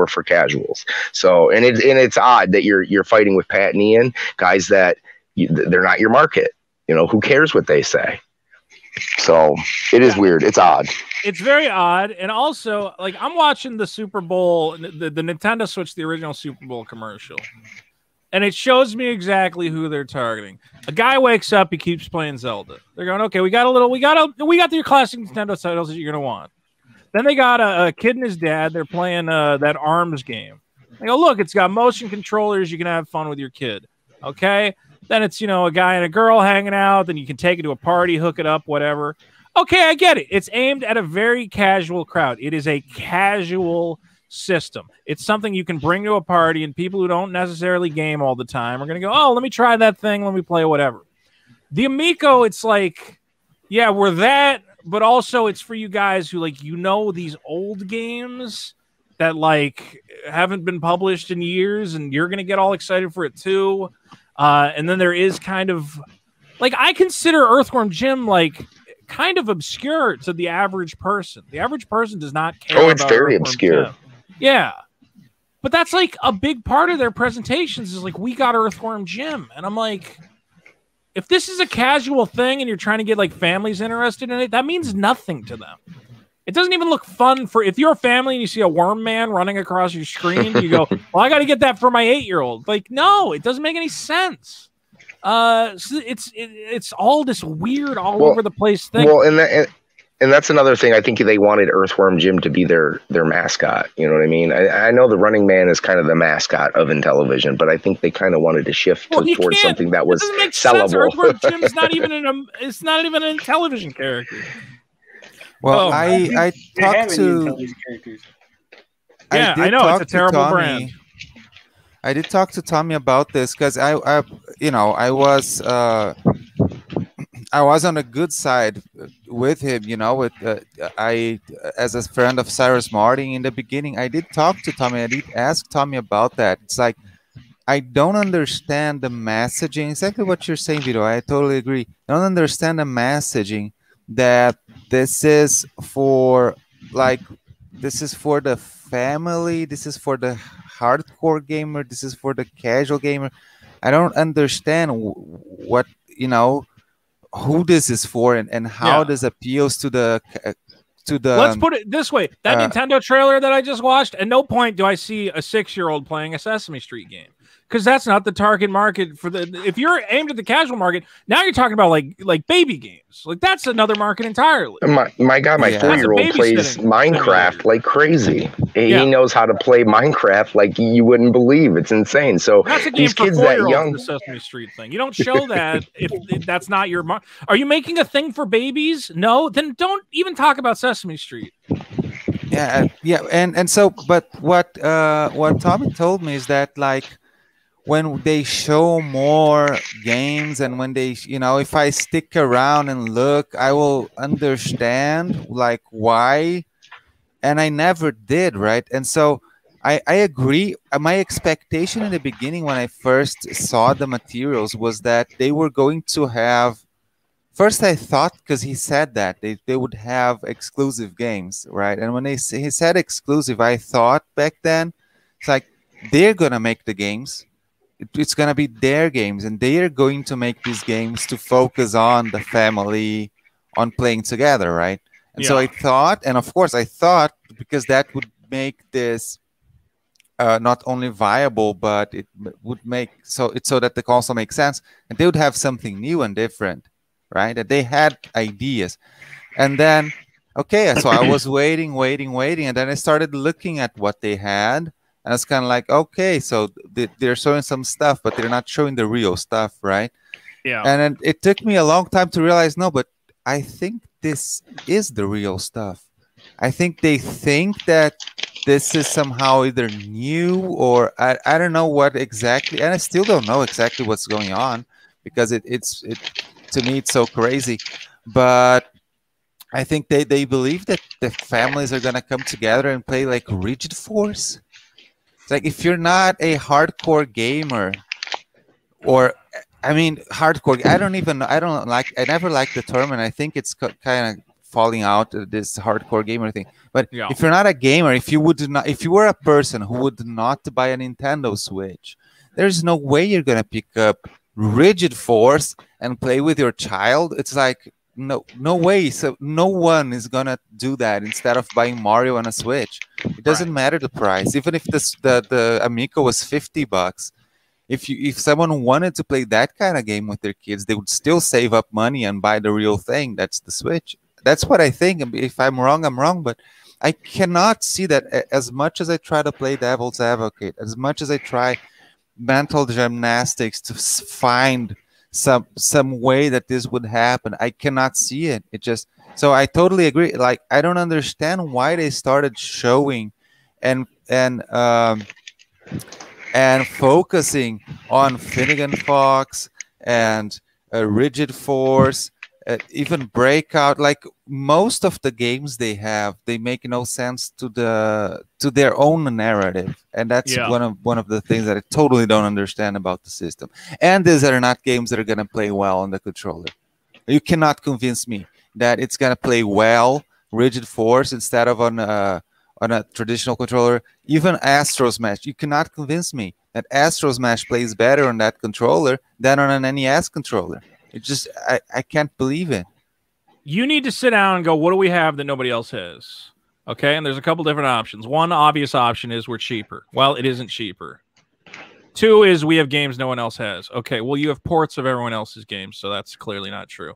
for casuals. So, and it's odd that you're fighting with Pat and Ian, guys that they're not your market. Who cares what they say? So it is weird. It's odd. It's very odd. And also, I'm watching the Super Bowl, the Nintendo Switch, the original Super Bowl commercial, and it shows me exactly who they're targeting. A guy wakes up, he keeps playing Zelda. They're going, okay, we got the classic Nintendo titles that you're gonna want. Then they got a kid and his dad. They're playing that ARMS game. They go, look, it's got motion controllers. You can have fun with your kid. Okay. Then it's, a guy and a girl hanging out. Then you can take it to a party, hook it up, whatever. Okay, I get it. It's aimed at a very casual crowd. It is a casual system. It's something you can bring to a party, and people who don't necessarily game all the time are going to go, oh, let me try that thing. Let me play whatever. The Amico, it's like, yeah, we're that, but also it's for you guys who these old games that haven't been published in years, and you're gonna get all excited for it too. And then there is kind of I consider Earthworm Jim kind of obscure to the average person. The average person does not care. Oh, it's about very Earthworm obscure. Jim. Yeah, but that's a big part of their presentations is we got Earthworm Jim, and I'm like, if this is a casual thing and you're trying to get families interested in it, that means nothing to them. It doesn't even look fun if you're a family and you see a worm man running across your screen, you go, well, I got to get that for my 8-year-old. No, it doesn't make any sense. So it's all this weird over the place thing. Well, and that's another thing. I think they wanted Earthworm Jim to be their mascot. You know what I mean? I know the Running Man is kind of the mascot of Intellivision, but I think they kind of wanted to shift towards something that was sellable. Earthworm Jim's not even it's not even an Intellivision character. Well, I talked to. I know it's a terrible brand. I did talk to Tommy about this because I was on a good side with him. As a friend of Cyrus Martin in the beginning, I did talk to Tommy. I did ask Tommy about that. It's I don't understand the messaging. Exactly what you're saying, Vito. I totally agree. I don't understand the messaging that this is for the family, this is for the hardcore gamer, this is for the casual gamer. I don't understand what who this is for and how this appeals to the let's put it this way. That Nintendo trailer that I just watched, at no point do I see a 6-year-old playing a Sesame Street game. Because that's not the target market for if you're aimed at the casual market, now you're talking about like baby games. That's another market entirely. My God, my 4-year-old plays Minecraft like crazy. He knows how to play Minecraft like you wouldn't believe. It's insane. So that's a game these for kids that young, the Sesame Street thing. You don't show that if that's not your market. Are you making a thing for babies? No, then don't even talk about Sesame Street. Yeah, and so, but what Tommy told me is that when they show more games and when they, if I stick around and look, I will understand why. And I never did, right? And so I agree. My expectation in the beginning when I first saw the materials was that they were going to have. First, I thought, because he said that they would have exclusive games, right? And when he said exclusive, I thought back then, it's like they're gonna make the games. It's gonna be their games, and they are going to make these games to focus on the family, on playing together, right? And so I thought, and of course I thought, because that would make this not only viable, but it would make so that the console makes sense, and they would have something new and different, right? That they had ideas. And then, okay, so I was waiting, and then I started looking at what they had, and it's kind of like, okay, so they're showing some stuff, but they're not showing the real stuff, right? Yeah. And then it took me a long time to realize, no, but I think this is the real stuff. I think they think that this is somehow either new or I don't know what exactly, and I still don't know exactly what's going on, because it's to me it's so crazy. But I think they believe that the families are gonna come together and play like Rigid Force. It's like, if you're not a hardcore gamer, or I mean hardcore, I never liked the term, and I think it's kind of falling out, this hardcore gamer thing. But if you're not a gamer, if you were a person who would not buy a Nintendo Switch, there's no way you're gonna pick up Rigid Force and play with your child. It's like no way. So no one is gonna do that instead of buying Mario on a Switch. It doesn't matter the price, even if the Amico was $50. If someone wanted to play that kind of game with their kids, they would still save up money and buy the real thing. That's the Switch. That's what I think. If I'm wrong, I'm wrong. But I cannot see that. As much as I try to play devil's advocate, as much as I try mental gymnastics to find some way that this would happen, I cannot see it. So I totally agree. Like, I don't understand why they started showing and focusing on Finnegan Fox and Rigid Force, even Breakout. Like, most of the games they have, they make no sense to their own narrative, and that's one of the things that I totally don't understand about the system. And these are not games that are gonna play well on the controller. You cannot convince me that it's gonna play well Rigid Force instead of on a traditional controller. Even Astro Smash, you cannot convince me that Astro Smash plays better on that controller than on an NES controller. It just, I can't believe it. You need to sit down and go, what do we have that nobody else has? Okay, and there's a couple different options. One obvious option is we're cheaper. Well, it isn't cheaper. Two is we have games no one else has. Okay, well, you have ports of everyone else's games, so that's clearly not true.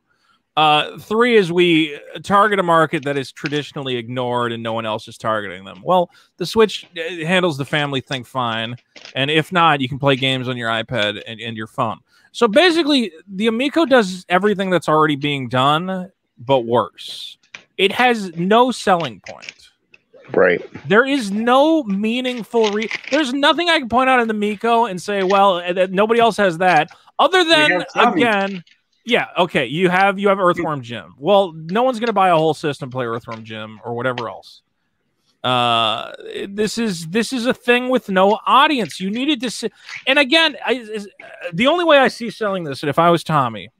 Three is we target a market that is traditionally ignored and no one else is targeting them. Well, the Switch handles the family thing fine, and if not, you can play games on your iPad and your phone. So basically, the Amico does everything that's already being done, but worse. It has no selling point. Right. There is no meaningful there's nothing I can point out in the Amico and say, well, nobody else has that, other than, again... Yeah, okay, you have Earthworm Jim. Well, no one's going to buy a whole system, play Earthworm Jim or whatever else. This is a thing with no audience. You needed to see, and again, the only way I see selling this, and if I was Tommy,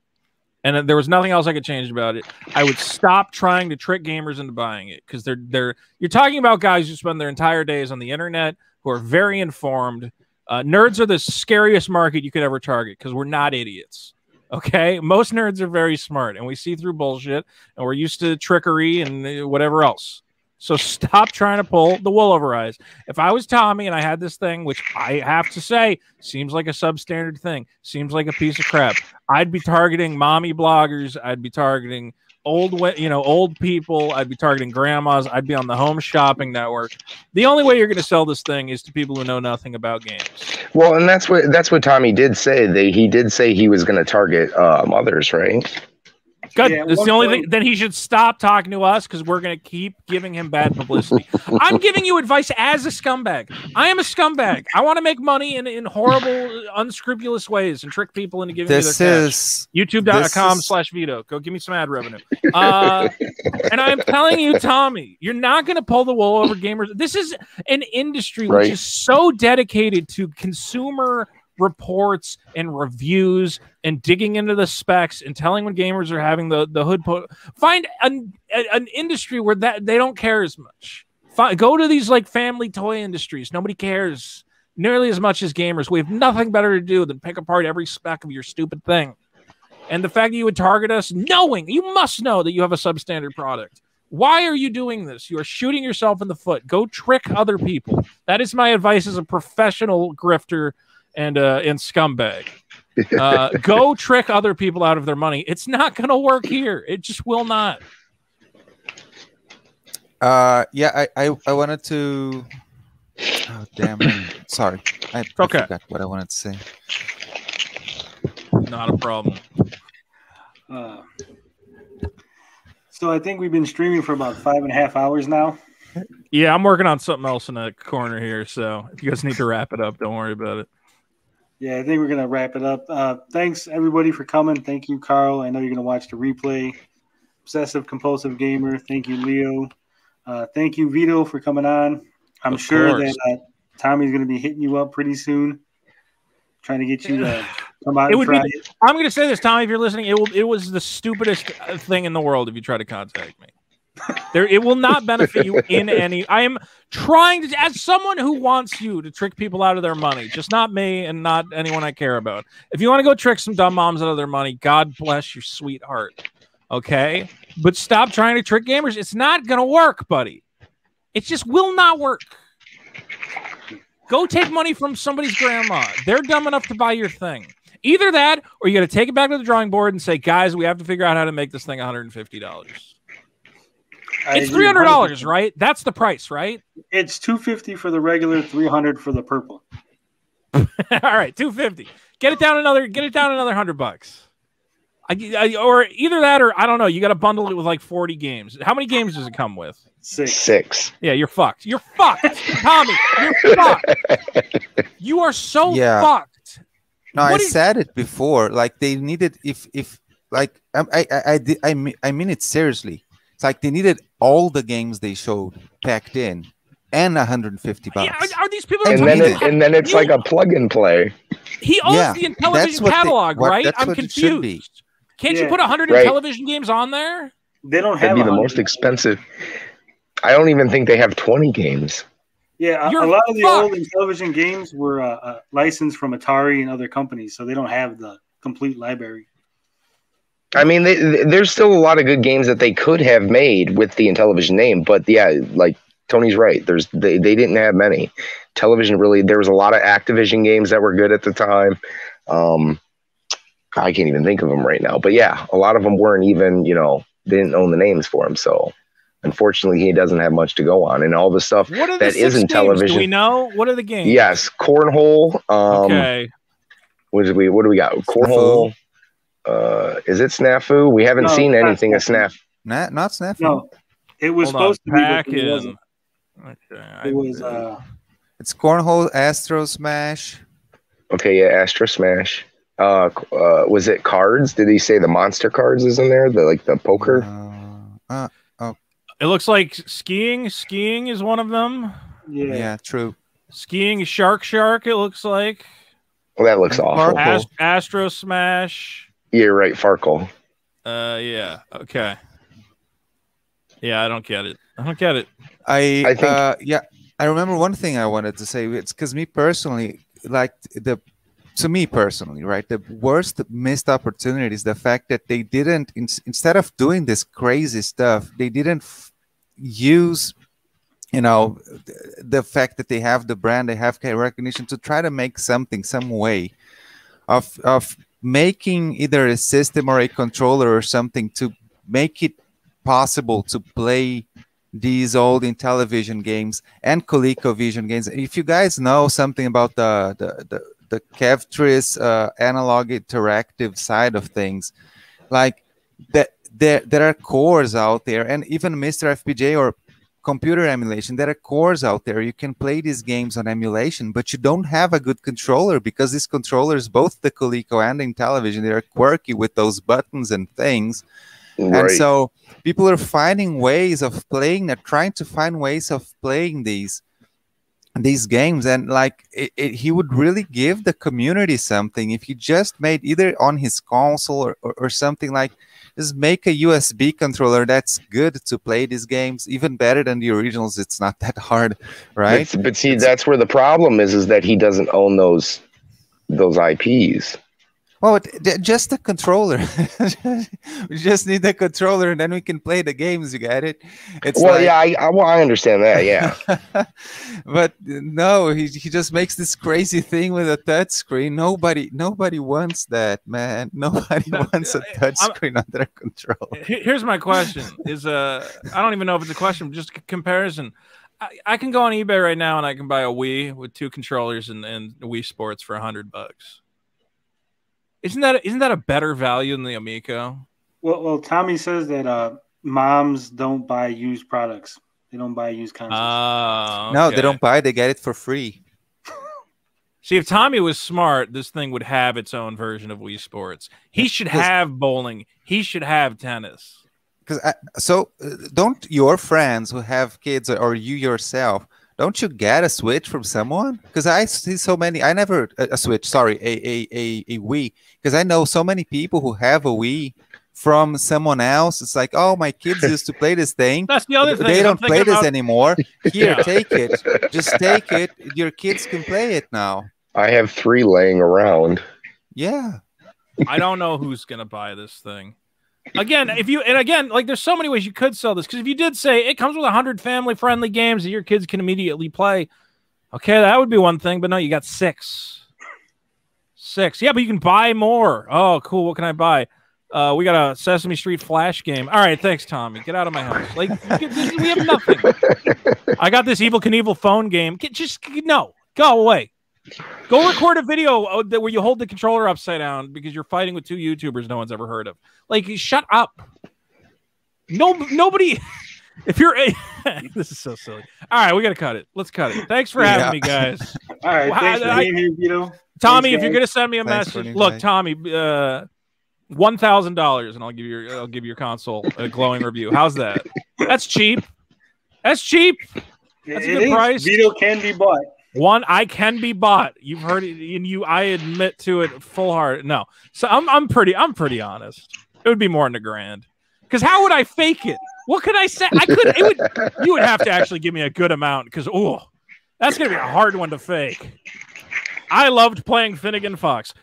and there was nothing else I could change about it, I would stop trying to trick gamers into buying it, because you're talking about guys who spend their entire days on the internet, who are very informed. Nerds are the scariest market you could ever target, because we're not idiots. Okay, most nerds are very smart, and we see through bullshit, and we're used to trickery and whatever else. So stop trying to pull the wool over eyes. If I was Tommy and I had this thing, which I have to say seems like a substandard thing, seems like a piece of crap, I'd be targeting mommy bloggers. I'd be targeting old people. I'd be targeting grandmas. I'd be on the Home Shopping Network. The only way you're going to sell this thing is to people who know nothing about games. Well, and that's what Tommy did say. He did say he was going to target mothers, right? Good. Yeah, That's the only thing. Then he should stop talking to us because we're going to keep giving him bad publicity. I'm giving you advice as a scumbag. I am a scumbag. I want to make money in horrible, unscrupulous ways and trick people into giving me their cash. YouTube.com/Vito. Go give me some ad revenue. And I'm telling you, Tommy, you're not going to pull the wool over gamers. This is an industry which is so dedicated to consumer reports and reviews and digging into the specs and telling when gamers are having the hood find an industry where that they don't care as much. Go to these like family toy industries. Nobody cares nearly as much as gamers. We have nothing better to do than pick apart every spec of your stupid thing. And the fact that you would target us knowing you must know that you have a substandard product. Why are you doing this? You are shooting yourself in the foot. Go trick other people. That is my advice as a professional grifter and scumbag. Go trick other people out of their money. It's not going to work here. It just will not. Yeah, I wanted to. Oh damn! Sorry, I forgot what I wanted to say. Not a problem. So I think we've been streaming for about 5.5 hours now. Yeah, I'm working on something else in the corner here. So if you guys need to wrap it up, don't worry about it. Yeah, I think we're going to wrap it up. Thanks, everybody, for coming. Thank you, Carl. I know you're going to watch the replay. Obsessive Compulsive Gamer. Thank you, Leo. Thank you, Vito, for coming on. I'm sure that Tommy's going to be hitting you up pretty soon, trying to get you to come out and try it. I'm going to say this, Tommy, if you're listening, it was the stupidest thing in the world if you try to contact me. It will not benefit you in any. I am trying to, as someone who wants you to trick people out of their money, just not me and not anyone I care about. If you want to go trick some dumb moms out of their money, God bless your sweetheart. Okay, but stop trying to trick gamers. It's not gonna work, buddy. It just will not work. Go take money from somebody's grandma. They're dumb enough to buy your thing. Either that, or you got to take it back to the drawing board and say, guys, we have to figure out how to make this thing $150. It's $300, right? That's the price, right? It's $250 for the regular, $300 for the purple. All right, $250. Get it down another $100. Or either that, or I don't know. You got to bundle it with like 40 games. How many games does it come with? 6. Yeah, you're fucked. You're fucked, Tommy. You're fucked. You are so fucked. No, I said it before. Like they needed, if like I mean it seriously. It's like they needed all the games they showed packed in, and $150. Yeah, are these people? And then it's like a plug and play. He owns the Intellivision catalog, right? I'm confused. Can't you put 100 Intellivision games on there? They don't have. That'd be the most expensive. I don't even think they have 20 games. Yeah, a lot of the old Intellivision games were licensed from Atari and other companies, so they don't have the complete library. I mean, there's still a lot of good games that they could have made with the Intellivision name, but yeah, like Tony's right. They didn't have many. Television really, there was a lot of Activision games that were good at the time. I can't even think of them right now, but yeah, a lot of them weren't even, they didn't own the names for them. So unfortunately, he doesn't have much to go on, and all the stuff that isn't television. Do we know what are the games? Yes, Cornhole. Okay. What do we got? Cornhole. Is it Snafu? We haven't seen anything of Snafu. Not Snafu. No, it was supposed to be. It was. It's Cornhole, Astro Smash. Okay, yeah, Astro Smash. Was it cards? Did he say the monster cards is in there? The poker. It looks like skiing. Skiing is one of them. Yeah, true. Skiing, Shark. It looks like. Well, that looks awful. Astro Smash. Yeah, right, Farkle. Yeah. Okay. Yeah, I don't get it. I think. I remember one thing I wanted to say. It's because me personally, right? The worst missed opportunity is the fact that they didn't, instead of doing this crazy stuff, they didn't use, the fact that they have the brand, they have recognition to try to make some way of making either a system or a controller or something to make it possible to play these old Intellivision games and ColecoVision games. If you guys know something about the Kevtris analog interactive side of things, like that, there are cores out there, and even Mr. FPJ or computer emulation, there are cores out there. You can play these games on emulation, but you don't have a good controller because these controllers, both the Coleco and the Intellivision, they're quirky with those buttons and things. Right. And so people are finding ways of playing, they're trying to find ways of playing these games, and like he would really give the community something if he just made either on his console or something, like just make a USB controller that's good to play these games, even better than the originals. It's not that hard, right? But see, that's where the problem is that he doesn't own those IPs. Oh, just a controller. We just need the controller, and then we can play the games. You get it? It's well, like... yeah, I understand that. Yeah, but no, he just makes this crazy thing with a touch screen. Nobody wants that, man. Nobody wants a touch screen on their controller. Here's my question: I don't even know if it's a question, just a comparison. I can go on eBay right now and I can buy a Wii with 2 controllers and Wii Sports for $100. Isn't that a better value than the Amico? Well, Tommy says that moms don't buy used products. They don't buy used consoles. Okay. No, they don't buy. They get it for free. See, if Tommy was smart, this thing would have its own version of Wii Sports. He should have bowling. He should have tennis. Don't your friends who have kids or you yourself, don't you get a Switch from someone? Because I see so many. I never a Switch. Sorry, a Wii. Because I know so many people who have a Wii from someone else. It's like, oh, my kids used to play this thing. That's the other thing. They don't play this anymore. Here, take it. Just take it. Your kids can play it now. I have 3 laying around. Yeah. I don't know who's gonna buy this thing. Again, like there's so many ways you could sell this, because if you did say it comes with 100 family-friendly games that your kids can immediately play, okay, that would be one thing. But no, you got 6. Yeah, but you can buy more. Oh, cool. What can I buy? We got a Sesame Street Flash game. All right, thanks, Tommy. Get out of my house. Like we have nothing. I got this Evel Knievel phone game. Go away. Go record a video where you hold the controller upside down because you're fighting with 2 YouTubers no one's ever heard of. Like, shut up. Nobody. If you're this is so silly. All right, we gotta cut it. Let's cut it. Thanks for having me, guys. All right, thanks for being here, Vito. Tommy, if you're gonna send me a message, look, Tommy, $1,000, and I'll give you your console a glowing review. How's that? That's cheap. That's cheap. That's a good price. Vito can be bought. I can be bought. You've heard it, and I admit to it full heart. No, so I'm pretty honest. It would be more than $1,000. Because how would I fake it? What could I say? You would have to actually give me a good amount, because that's gonna be a hard one to fake. I loved playing Finnegan Fox.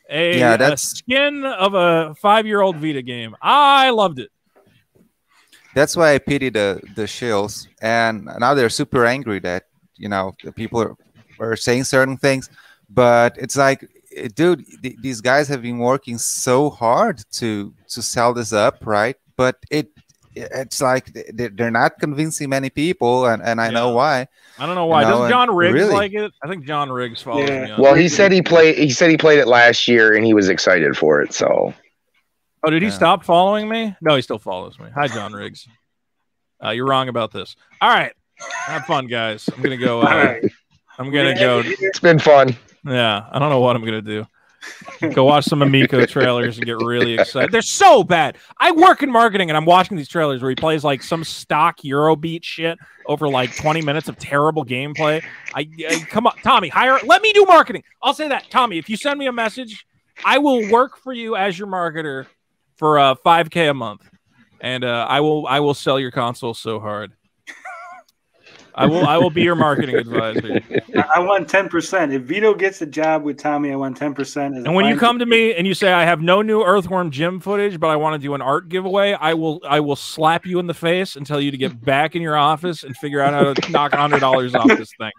A skin of a 5-year-old Vita game. I loved it. That's why I pity the shills, and now they're super angry that the people are saying certain things. But it's like, dude, these guys have been working so hard to sell this up, right? But it's like they're not convincing many people, and I know why. I don't know why. Does John Riggs like it? I think John Riggs follows me on. Well, he said he played it last year, and he was excited for it. So. Oh, did he stop following me? No, he still follows me. Hi, John Riggs. You're wrong about this. All right. Have fun, guys. I'm going to go. I'm going to go. It's been fun. Yeah. I don't know what I'm going to do. Go watch some Amico trailers and get really excited. They're so bad. I work in marketing, and I'm watching these trailers where he plays like some stock Eurobeat shit over like 20 minutes of terrible gameplay. Come on, Tommy, let me do marketing. I'll say that. Tommy, if you send me a message, I will work for you as your marketer for $5K a month, and I will sell your console so hard. I will be your marketing advisor. I want 10%. If Vito gets a job with Tommy, I want 10%. And when you come to me and you say I have no new Earthworm Jim footage, but I want to do an art giveaway, I will slap you in the face and tell you to get back in your office and figure out how to knock $100 off this thing.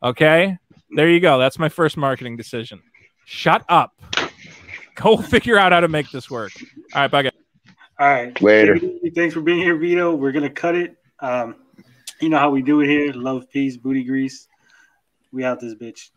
Okay, there you go. That's my first marketing decision. Shut up. Go figure out how to make this work. All right, bye, guys. All right. Later. Thanks for being here, Vito. We're going to cut it. You know how we do it here. Love, peace, booty grease. We out this bitch.